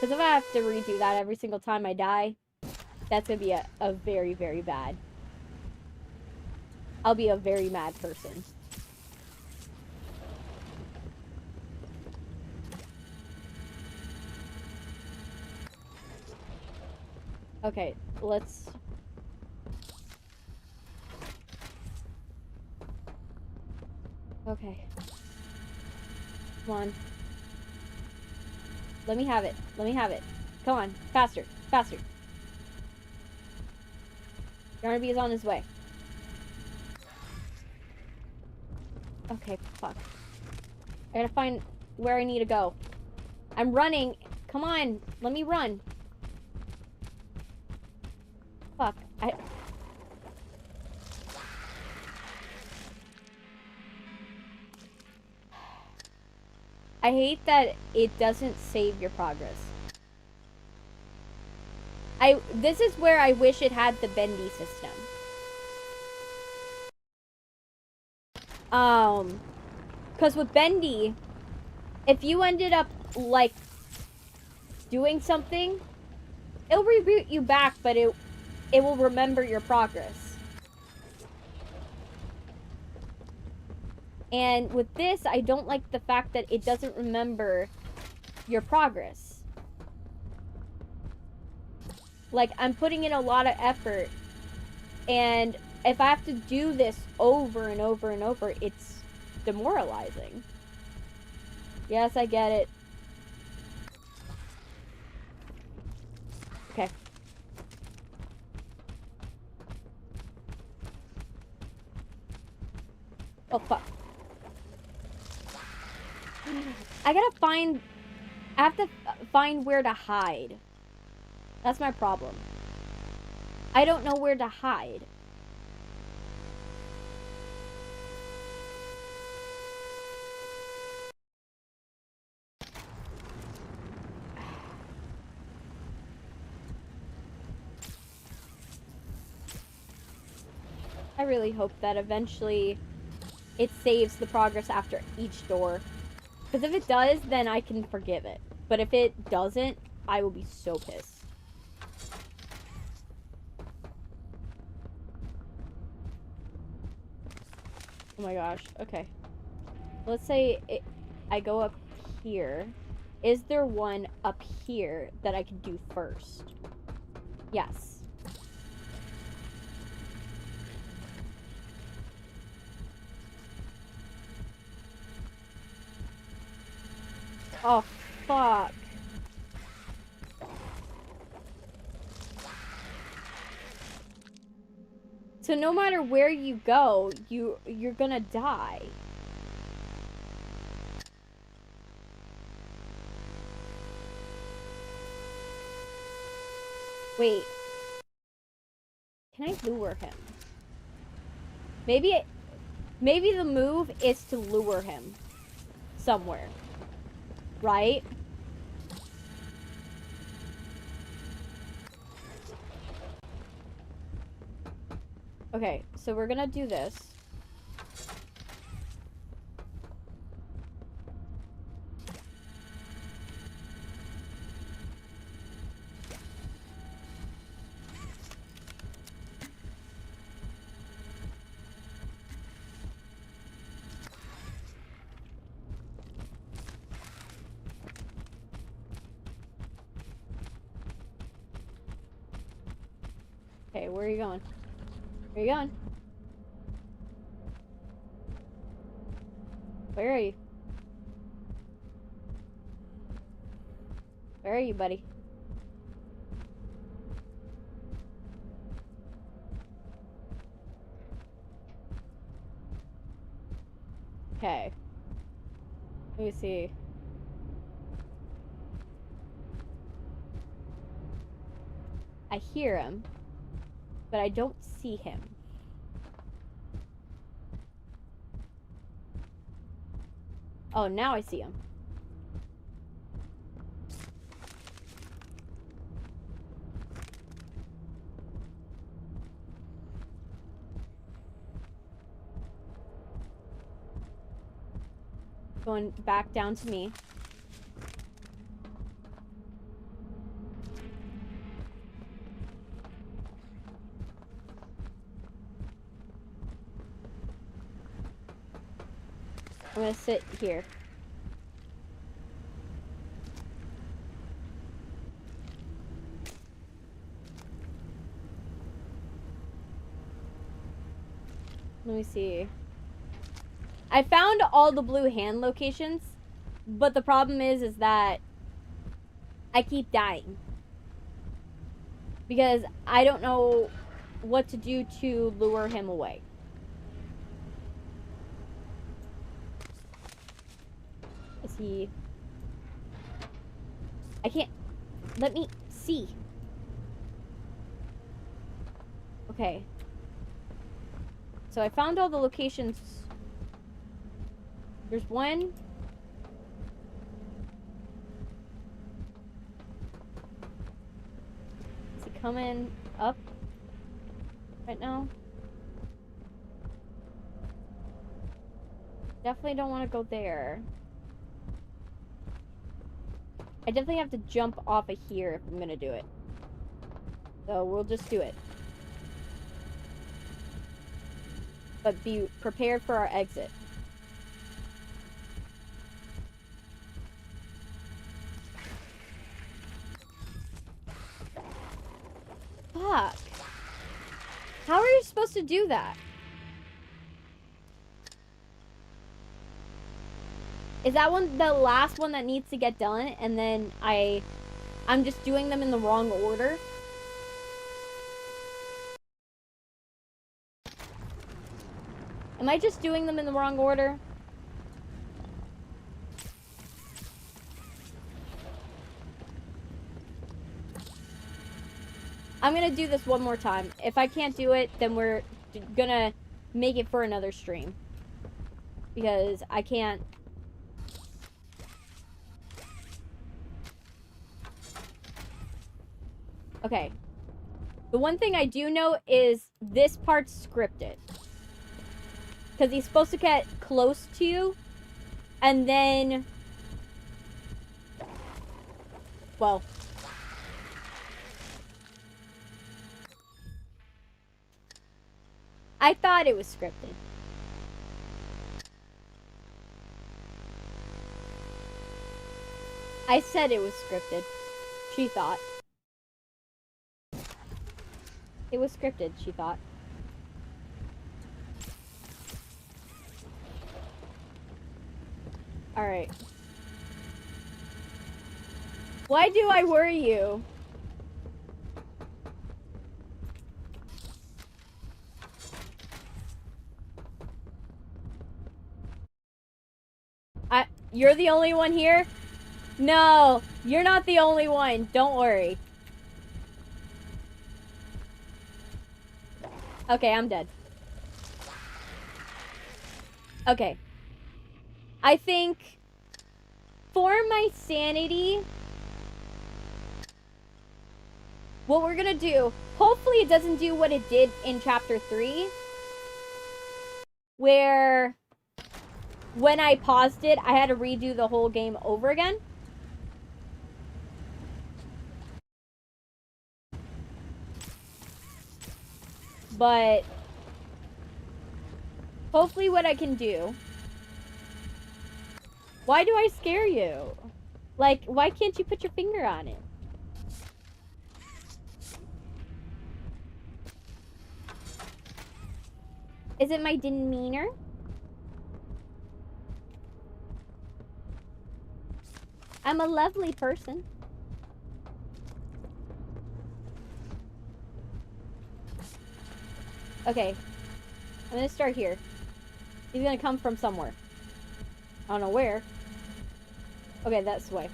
Because if I have to redo that every single time I die, that's gonna be a very, very bad. I'll be a very mad person. Okay, let's... Okay. Come on. Let me have it. Let me have it. Come on. Faster. Faster. Yarnaby is on his way. Okay, fuck. I gotta find where I need to go. I'm running. Come on. Let me run. Fuck. I hate that it doesn't save your progress. This is where I wish it had the bendy system. Because with bendy, if you ended up, like, doing something, it'll reboot you back, but it will remember your progress. And with this, I don't like the fact that it doesn't remember your progress. Like, I'm putting in a lot of effort, and if I have to do this over and over and over, it's demoralizing. Yes, I get it. Okay. Oh, fuck. I have to find where to hide. That's my problem. I don't know where to hide. I really hope that eventually it saves the progress after each door. Because if it does, then I can forgive it. But if it doesn't, I will be so pissed. Oh my gosh. Okay. Let's say I go up here. Is there one up here that I can do first? Yes. Oh, fuck. So no matter where you go, you're gonna die. Wait. Can I lure him? Maybe the move is to lure him somewhere. Right? Okay, so we're gonna do this. Okay, where are you going? Where are you going? Where are you? Where are you, buddy? Okay. Let me see. I hear him, but I don't see him. Oh, now I see him. Going back down to me. I'm gonna sit here. Let me see. I found all the blue hand locations, but the problem is that I keep dying. Because I don't know what to do to lure him away. Is he... I can't... Let me see. Okay. So I found all the locations. There's one coming up right now? Definitely don't want to go there. I definitely have to jump off of here if I'm gonna do it. So we'll just do it. But be prepared for our exit. Fuck. How are you supposed to do that? Is that one the last one that needs to get done and then I'm just doing them in the wrong order? Am I just doing them in the wrong order? I'm gonna do this one more time. If I can't do it, then we're gonna make it for another stream. Because I can't... Okay. The one thing I do know is this part's scripted. Because he's supposed to get close to you, and then... Well... I thought it was scripted. I said it was scripted. She thought. It was scripted, she thought. Alright. Why do I worry you? You're the only one here? No, you're not the only one. Don't worry. Okay, I'm dead. Okay. I think for my sanity, what we're gonna do, hopefully it doesn't do what it did in chapter 3, where when I paused it, I had to redo the whole game over again. But hopefully what I can do... Why do I scare you? Like, why can't you put your finger on it? Is it my demeanor? I'm a lovely person. Okay. I'm gonna start here. He's gonna come from somewhere. I don't know where. Okay, that's the way.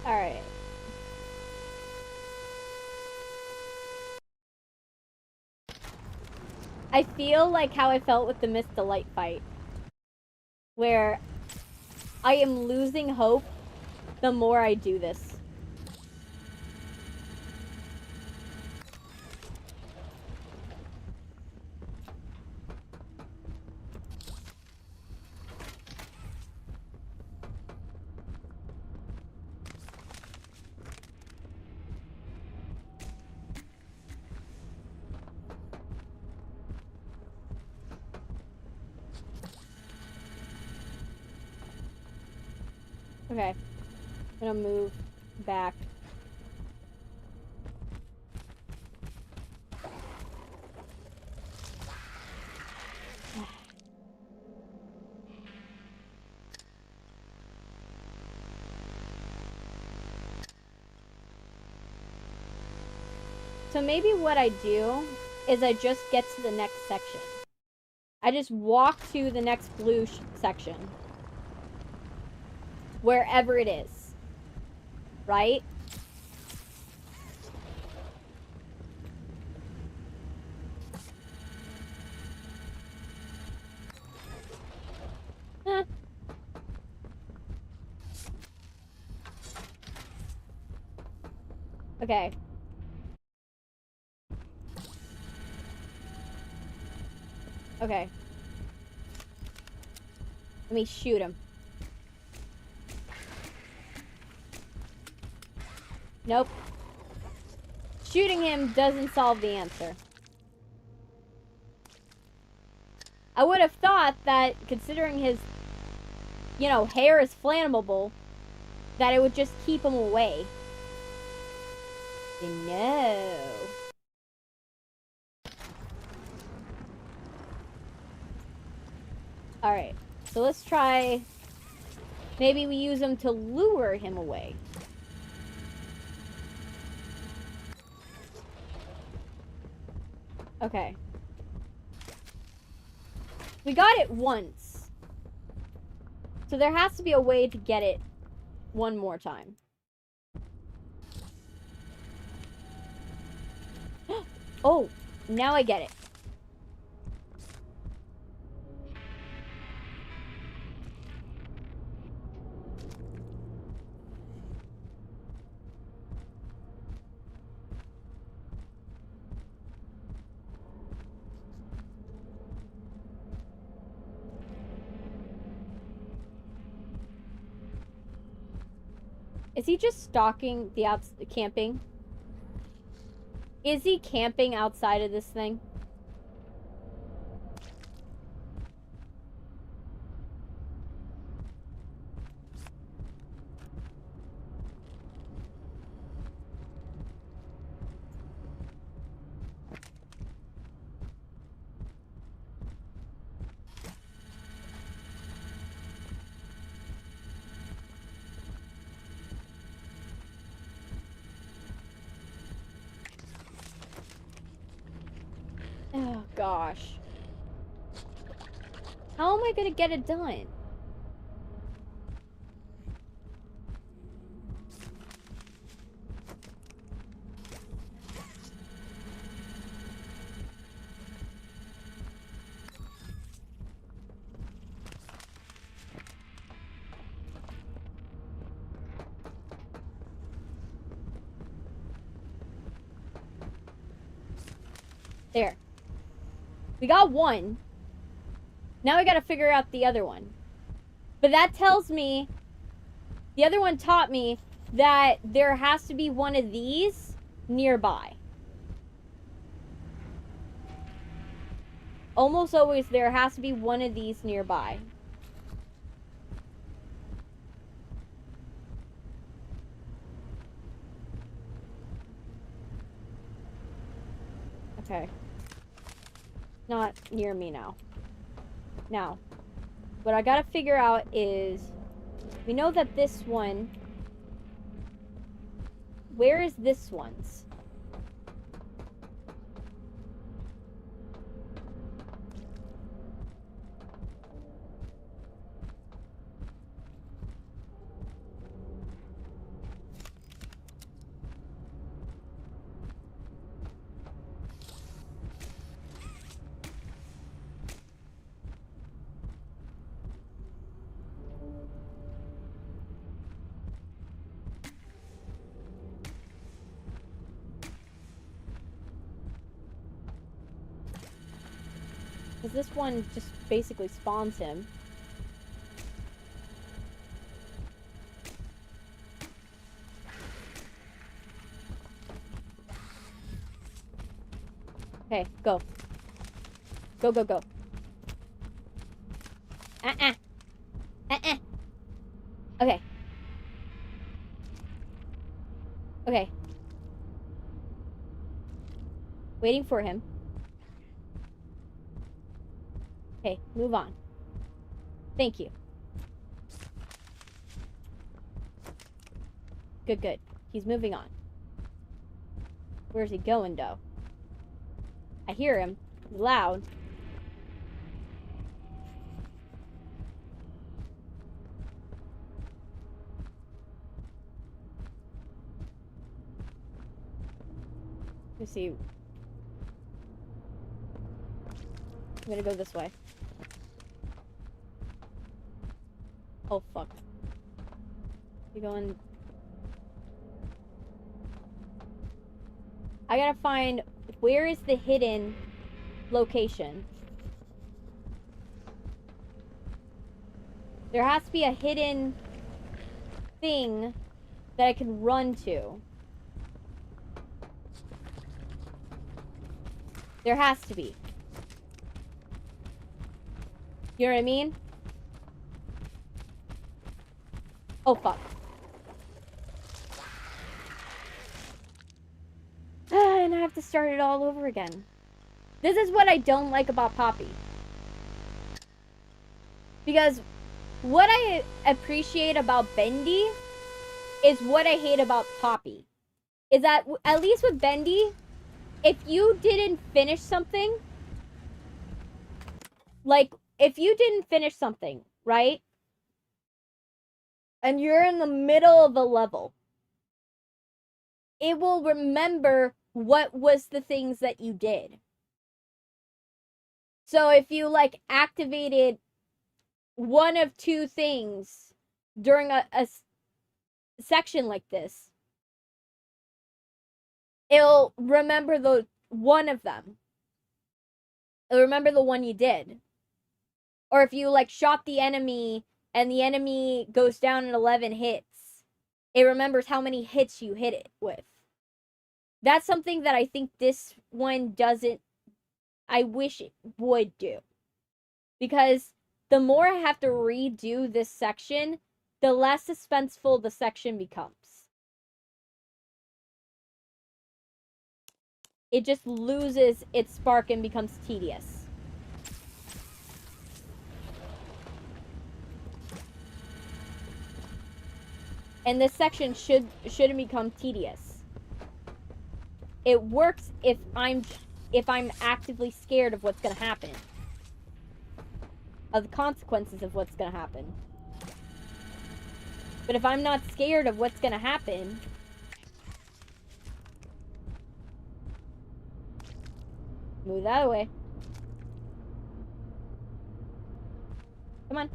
Alright. I feel like how I felt with the Miss Delight fight. Where I am losing hope the more I do this. Okay. I'm gonna move back. So maybe what I do is I just get to the next section. I just walk to the next blue section. Wherever it is. Right? Okay. Okay. Let me shoot him. Nope. Shooting him doesn't solve the answer. I would have thought that, considering his, you know, hair is flammable, that it would just keep him away. No. Alright. So let's try... Maybe we use him to lure him away. Okay. We got it once. So there has to be a way to get it one more time. Oh, now I get it. Is he just stalking the camping? Is he camping outside of this thing? Oh, gosh. How am I gonna get it done? There. We got one. Now we gotta figure out the other one. But that tells me... The other one taught me that there has to be one of these nearby. Almost always there has to be one of these nearby. Okay. Not near me now. Now, what I gotta figure out is... We know that this one... Where is this one's? Because this one just basically spawns him. Okay, go. Go, go, go. Okay. Okay. Waiting for him. Okay, move on. Thank you. Good, good. He's moving on. Where's he going, though? I hear him. He's loud. Let's see. I'm gonna go this way. Oh, fuck. You going... I gotta find where is the hidden location. There has to be a hidden thing that I can run to. There has to be. You know what I mean? Oh, fuck. And I have to start it all over again. This is what I don't like about Poppy. Because what I appreciate about Bendy is what I hate about Poppy. Is that, at least with Bendy, if you didn't finish something, like, if you didn't finish something, right? And you're in the middle of a level, it will remember what was the things that you did. So if you, like, activated one of two things during a section like this, it'll remember the one of them. It'll remember the one you did. Or if you, like, shot the enemy and the enemy goes down in 11 hits, it remembers how many hits you hit it with. That's something that I think this one doesn't, I wish it would do. Because the more I have to redo this section, the less suspenseful the section becomes. It just loses its spark and becomes tedious. And this section shouldn't become tedious. It works if I'm actively scared of what's gonna happen. Of the consequences of what's gonna happen. But if I'm not scared of what's gonna happen, move that away. Come on.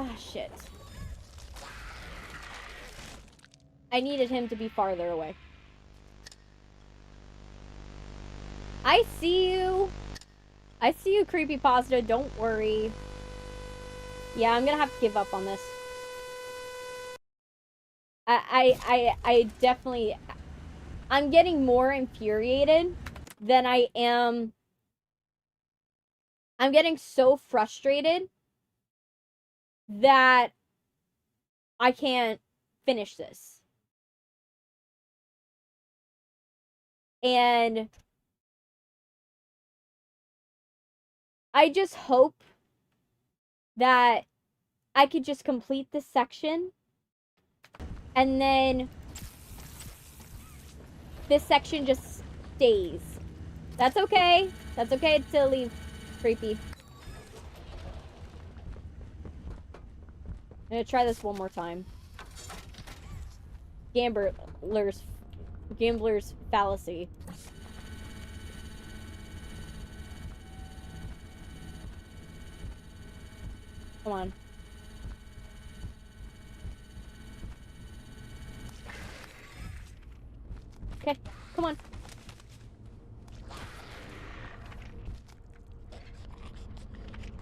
Ah, shit. I needed him to be farther away. I see you. I see you, creepypasta. Don't worry. Yeah, I'm gonna have to give up on this. I definitely... I'm getting more infuriated than I am... I'm getting so frustrated that I can't finish this. And I just hope that I could just complete this section and then this section just stays. That's okay. That's okay to leave creepy. I'm gonna try this one more time. Gambler's fallacy. Come on. Okay, come on.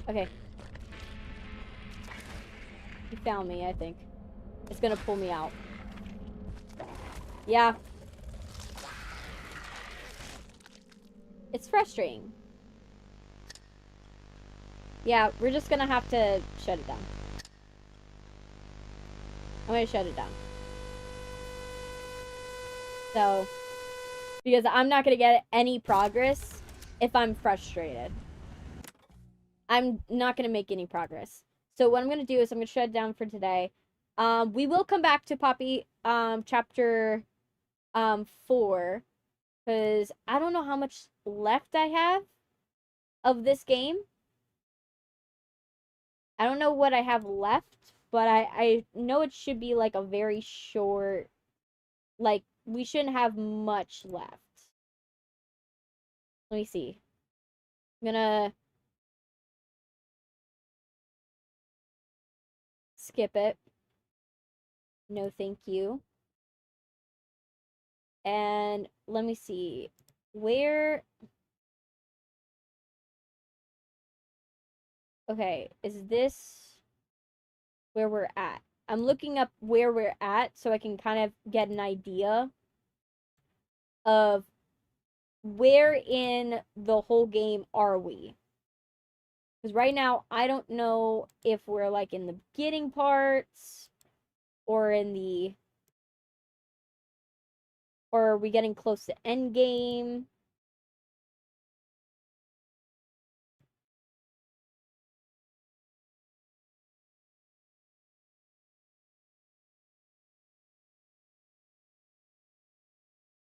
Okay. He found me, I think. It's gonna pull me out. Yeah. It's frustrating. Yeah, we're just gonna have to shut it down. I'm gonna shut it down. So, because I'm not gonna get any progress if I'm frustrated. I'm not gonna make any progress. So what I'm gonna do is I'm gonna shut it down for today. We will come back to Poppy chapter 4, because I don't know how much left I have of this game. I don't know what I have left, but I know it should be like a very short like, we shouldn't have much left. Let me see. I'm gonna skip it. No, thank you. And let me see. Where... Okay, is this where we're at? I'm looking up where we're at so I can kind of get an idea of where in the whole game are we. Because right now, I don't know if we're, like, in the beginning parts or in the... Or are we getting close to endgame?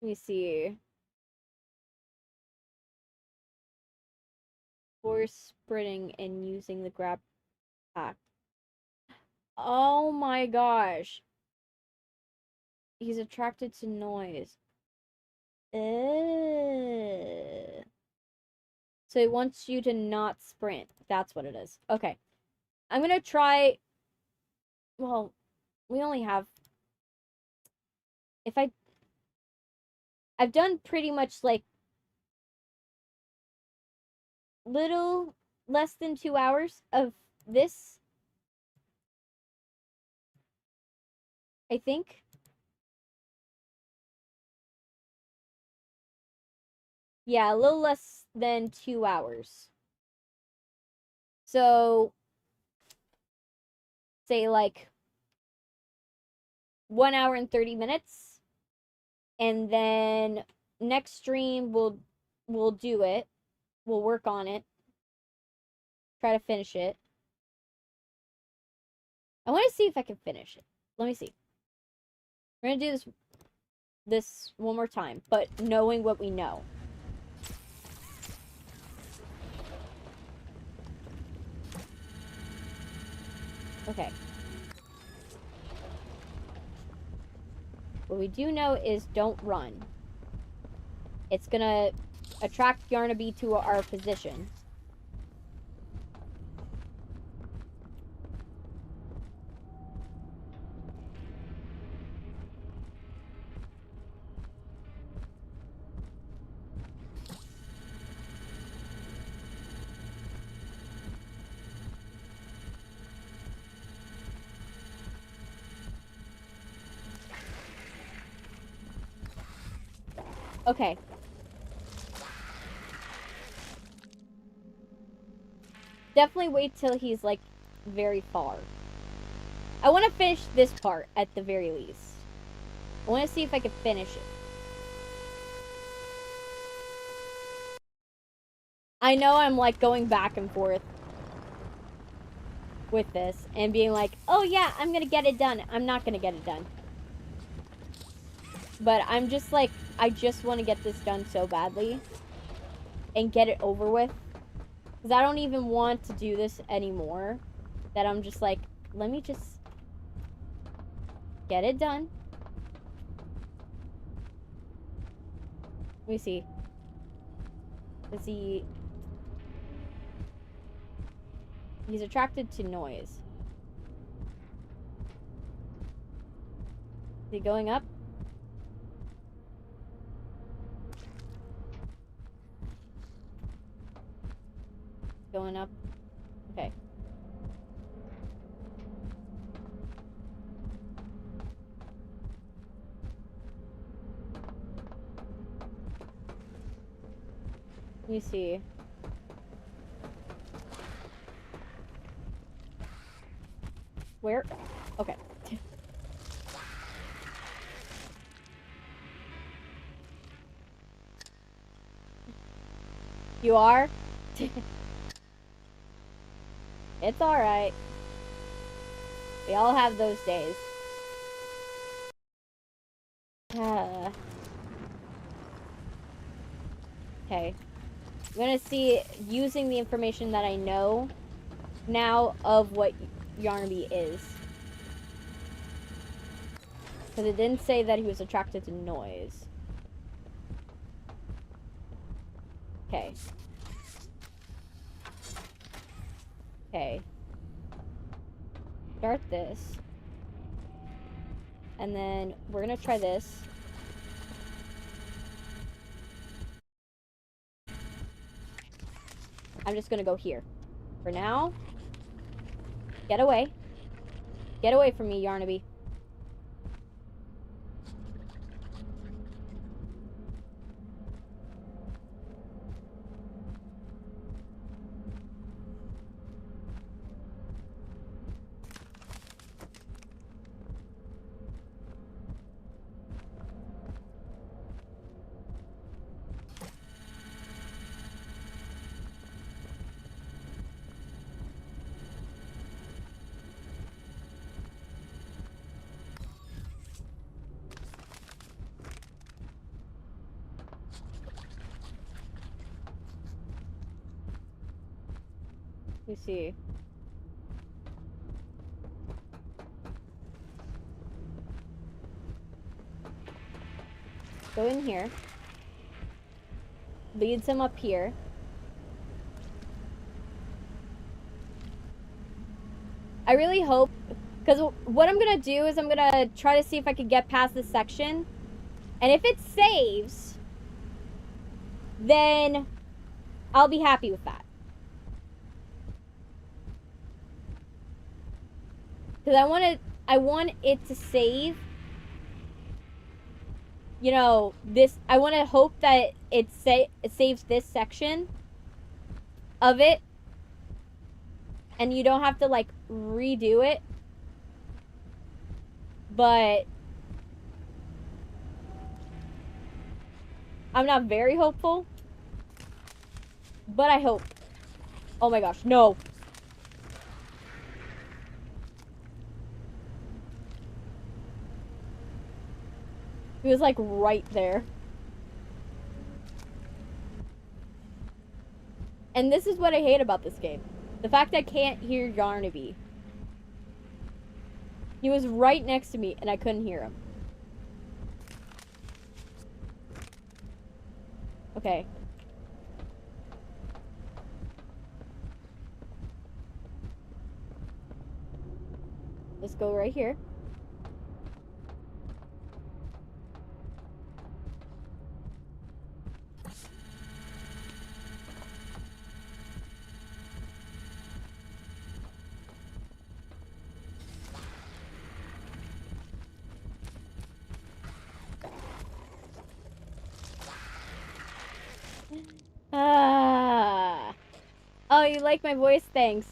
Let me see. Force sprinting and using the grab pack. Oh my gosh. He's attracted to noise. So he wants you to not sprint. That's what it is. Okay. I'm gonna try... Well, we only have... If I've done pretty much, like, little less than 2 hours of this, I think. Yeah, a little less than 2 hours. So, say, like, 1 hour and 30 minutes. And then next stream, we'll do it. We'll work on it. Try to finish it. I want to see if I can finish it. Let me see. We're going to do this one more time, but knowing what we know. Okay. What we do know is don't run. It's gonna attract Yarnaby to our position. Okay. Definitely wait till he's, like, very far. I want to finish this part at the very least. I want to see if I can finish it. I know I'm, like, going back and forth with this and being like, oh yeah, I'm gonna get it done. I'm not gonna get it done. But I'm just like, I just want to get this done so badly and get it over with. Because I don't even want to do this anymore. That I'm just like, let me just get it done. Let me see. Does he... He's attracted to noise. Is he going up? Going up. Okay. Let me see. Where? Okay. You are? It's alright. We all have those days. Okay. I'm gonna see, using the information that I know now of what Yarnaby is. Because it didn't say that he was attracted to noise. Okay. Okay. Start this. And then we're gonna try this. I'm just gonna go here. For now. Get away. Get away from me, Yarnaby. Let me see. Go in here. Leads him up here. I really hope, because what I'm gonna do is I'm gonna try to see if I can get past this section. And if it saves, then I'll be happy with that. Because I want it to save. You know, this, I want to hope that it saves this section of it. And you don't have to, like, redo it. But I'm not very hopeful. But I hope. Oh my gosh, no. He was, like, right there. And this is what I hate about this game. The fact I can't hear Yarnaby. He was right next to me, and I couldn't hear him. Okay. Let's go right here. Ah. Oh, you like my voice? Thanks.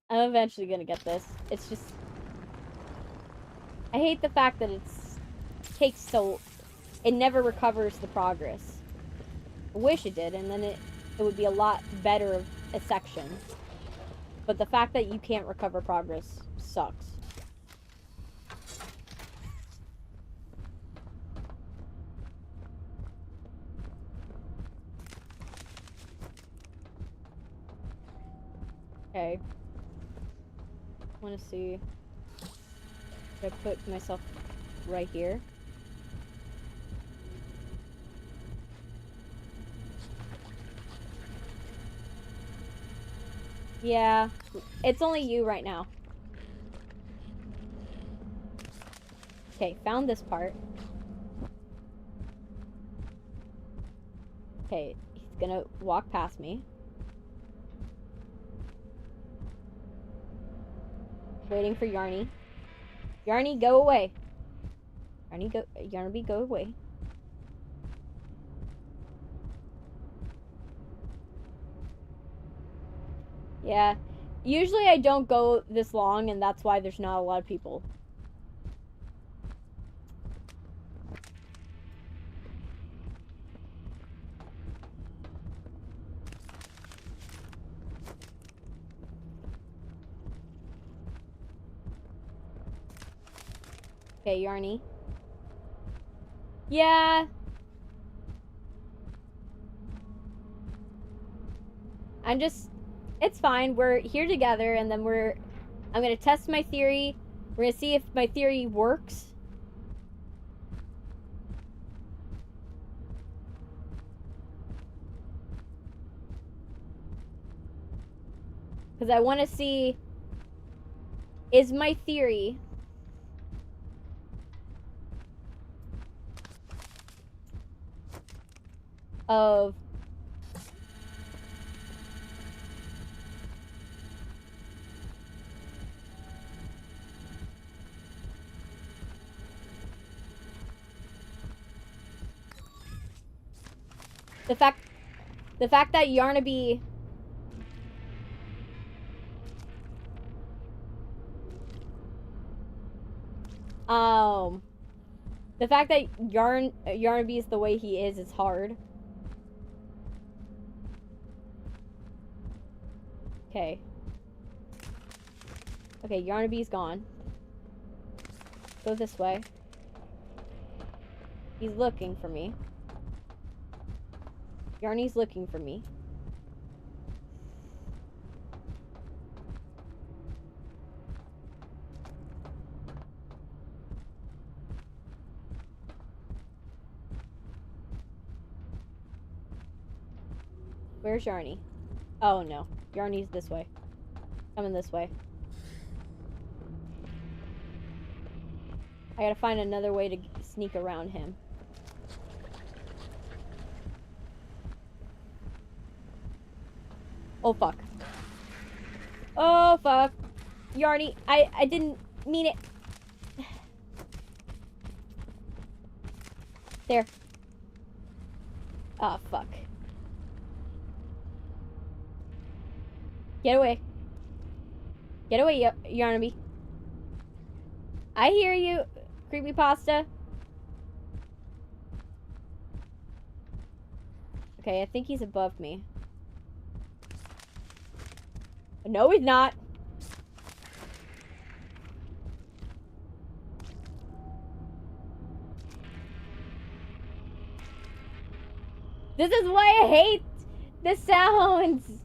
I'm eventually gonna get this. It's just, I hate the fact that it never recovers the progress. I wish it did, and then it would be a lot better of a section. But the fact that you can't recover progress sucks. Okay. I want to see. Should I put myself right here? Yeah, it's only you right now. Okay, found this part. Okay, he's gonna walk past me. Waiting for Yarny. Yarny, go away. Yarnaby, go away. Yeah. Usually I don't go this long, and that's why there's not a lot of people. Okay, Yarny. Yeah. It's fine. We're here together, and then I'm gonna test my theory. We're gonna see if my theory works. Because I want to see, is my theory of the fact that Yarnaby the fact that Yarnaby is the way he is hard. Okay. Okay, Yarnaby's gone. Go this way. He's looking for me. Yarny's looking for me. Where's Yarny? Oh no, Yarny's this way. Coming this way. I gotta find another way to sneak around him. Oh fuck. Oh fuck. Yarny, I didn't mean it. There. Oh fuck. Get away. Get away, Yarnaby. I hear you, creepypasta. Okay, I think he's above me. No, he's not. This is why I hate the sounds.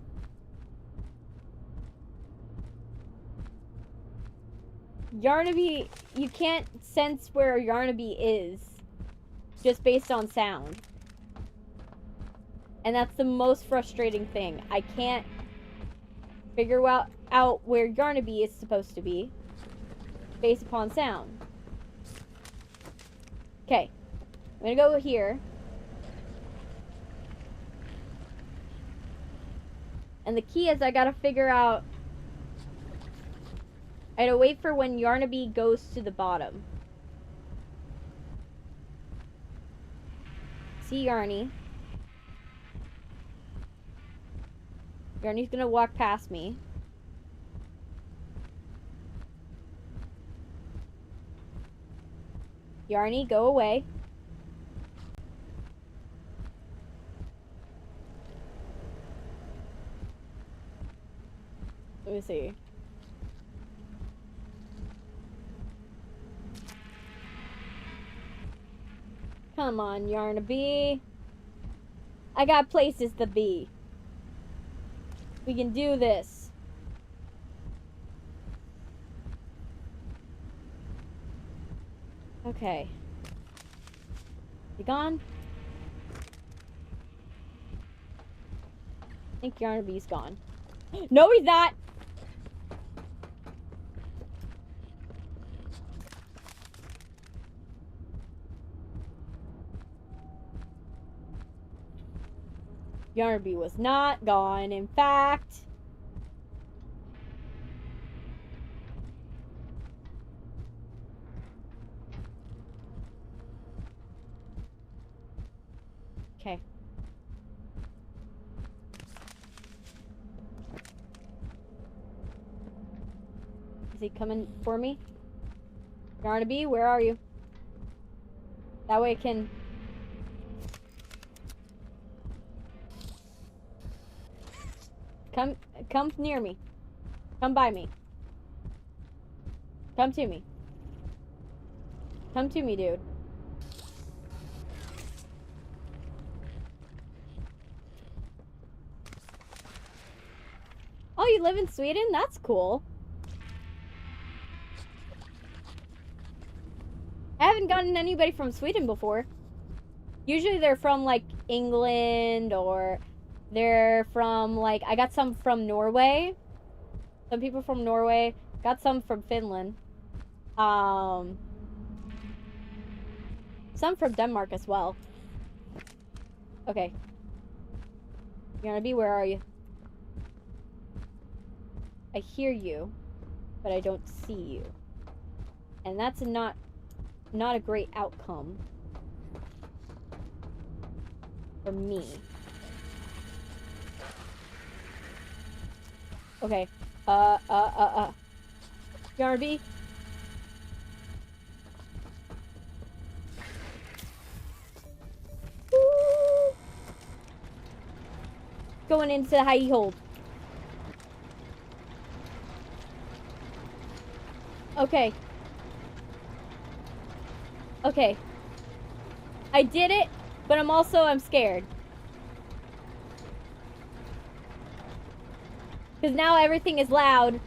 Yarnaby, you can't sense where Yarnaby is just based on sound. And that's the most frustrating thing. I can't figure out where Yarnaby is supposed to be based upon sound. Okay. I'm gonna go here. And the key is I gotta figure out... I gotta wait for when Yarnaby goes to the bottom. See Yarny. Yarny's gonna walk past me. Yarny, go away. Let me see. Come on, Yarnaby. I got places to be. We can do this. Okay. You gone? I think Yarnaby's gone. No, he's not! Yarnaby was not gone, in fact. Okay. Is he coming for me? Yarnaby, where are you? That way I can... Come near me. Come by me. Come to me. Come to me, dude. Oh, you live in Sweden? That's cool. I haven't gotten anybody from Sweden before. Usually they're from, like, England, or they're from, like, I got some from Norway. Some people from Norway. Got some from Finland. Some from Denmark as well. Okay. Yarnaby, where are you? I hear you, but I don't see you. And that's not a great outcome for me. Okay. Yarnaby. Woo! Going into the hidey hole. Okay. Okay. I did it, but I'm scared. Because now everything is loud,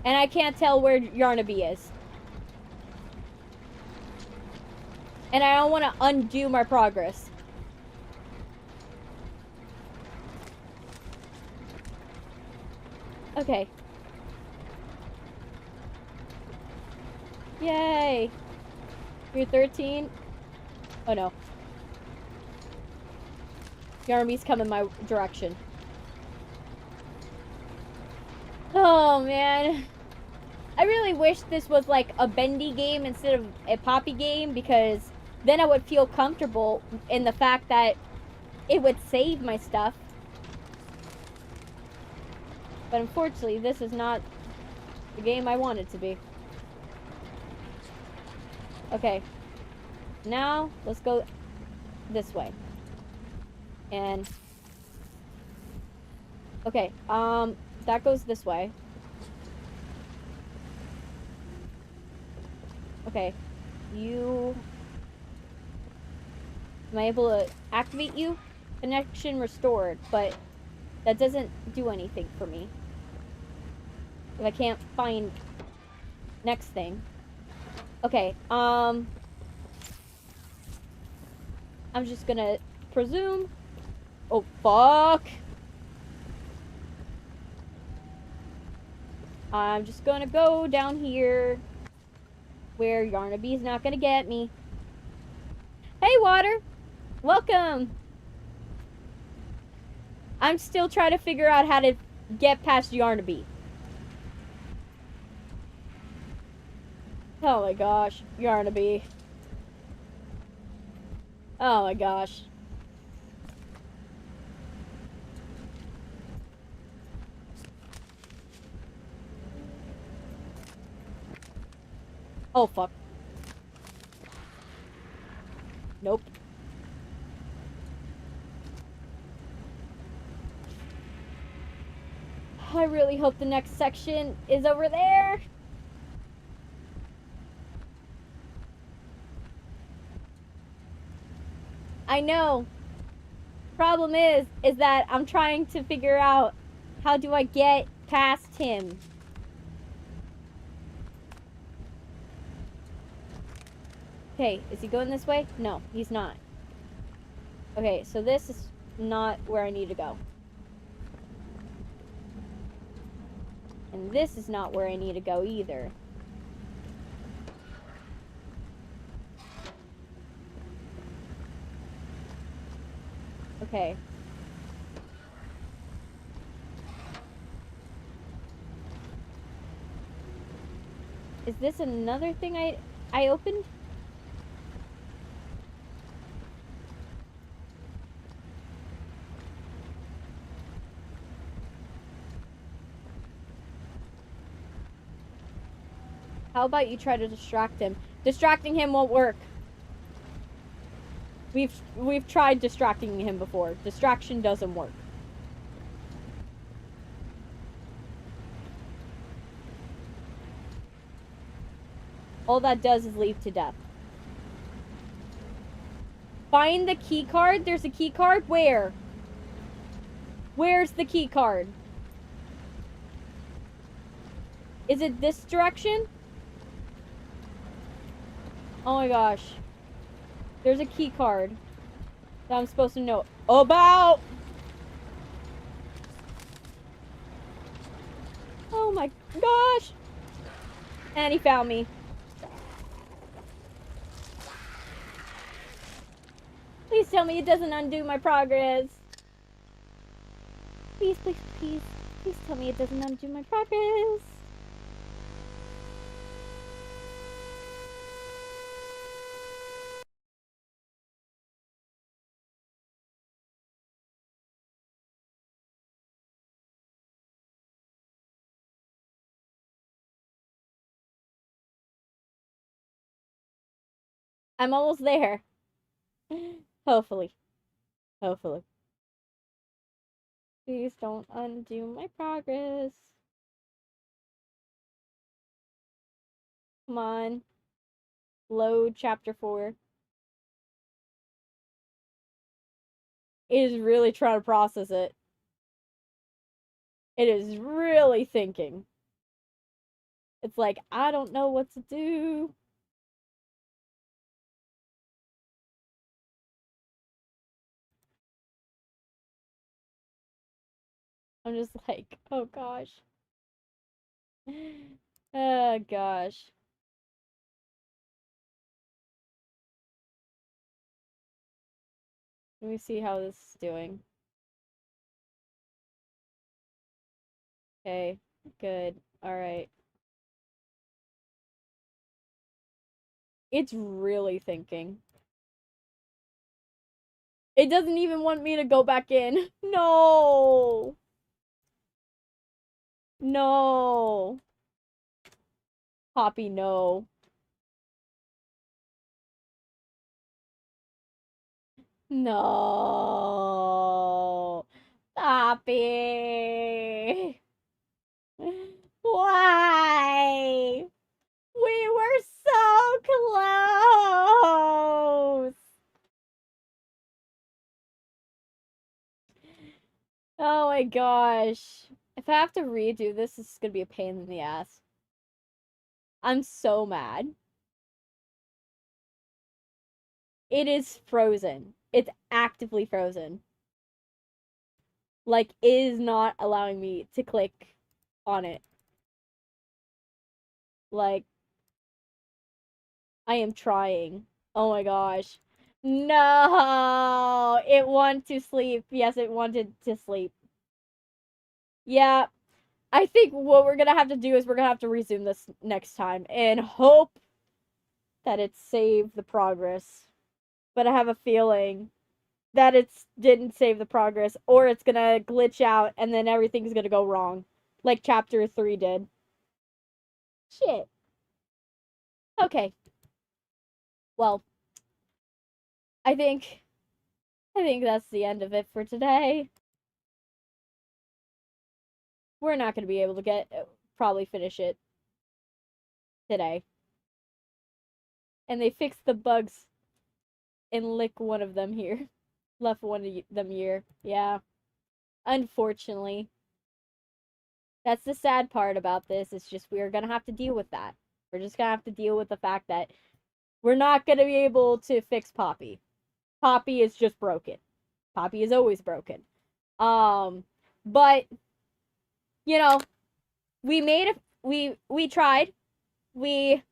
and I can't tell where Yarnaby is. And I don't want to undo my progress. Okay. Yay! You're 13? Oh no. Yarnaby's coming my direction. Oh man. I really wish this was like a bendy game instead of a Poppy game, because then I would feel comfortable in the fact that it would save my stuff. But unfortunately, this is not the game I want it to be. Okay. Now, let's go this way. And... okay, that goes this way. Okay. You... am I able to activate you? Connection restored, but that doesn't do anything for me. If I can't find next thing. Okay, I'm just gonna presume. Oh, fuck. I'm just gonna go down here where Yarnaby's not gonna get me. Hey, Water! Welcome! I'm still trying to figure out how to get past Yarnaby. Oh my gosh, Yarnaby. Oh my gosh. Oh fuck. Nope. I really hope the next section is over there. I know. Problem is that I'm trying to figure out how do I get past him. Okay, is he going this way? No, he's not. Okay, so this is not where I need to go. And this is not where I need to go either. Okay. Is this another thing I opened? How about you try to distract him? Distracting him won't work. We've tried distracting him before. Distraction doesn't work. All that does is lead to death. Find the key card. There's a key card. Where? Where's the key card? Is it this direction? Oh my gosh. There's a key card that I'm supposed to know about. Oh my gosh. And he found me. Please tell me it doesn't undo my progress. Please, please, please. Please tell me it doesn't undo my progress. I'm almost there. Hopefully. Hopefully. Please don't undo my progress. Come on. Load chapter 4. It is really trying to process it. It is really thinking. It's like, I don't know what to do. I'm just like, oh gosh. Oh gosh. Let me see how this is doing. Okay, good. Alright. It's really thinking. It doesn't even want me to go back in. No! No! Poppy, no. No! Poppy! Why? We were so close! Oh my gosh. If I have to redo this, this is gonna be a pain in the ass. I'm so mad. It is frozen. It's actively frozen. Like, it is not allowing me to click on it. Like, I am trying. Oh my gosh. No! It wanted to sleep. Yes, it wanted to sleep. Yeah. I think what we're gonna have to do is we're gonna have to resume this next time and hope that it saved the progress. But I have a feeling that it didn't save the progress, or it's gonna glitch out and then everything's gonna go wrong. Like chapter 3 did. Shit. Okay. Well, I think that's the end of it for today. We're not gonna be able to probably finish it today. And they fixed the bugs and lick one of them here. Left one of them here. Yeah. Unfortunately. That's the sad part about this. It's just we're gonna have to deal with that. We're just gonna have to deal with the fact that we're not gonna be able to fix Poppy. Poppy is just broken. Poppy is always broken. But you know, we tried. We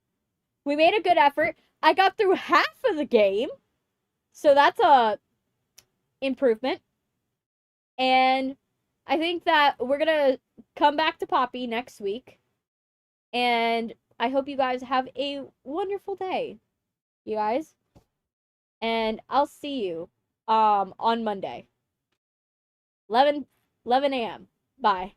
made a good effort. I got through half of the game. So that's a improvement. And I think that we're going to come back to Poppy next week. And I hope you guys have a wonderful day, you guys. And I'll see you on Monday. 11 a.m. Bye.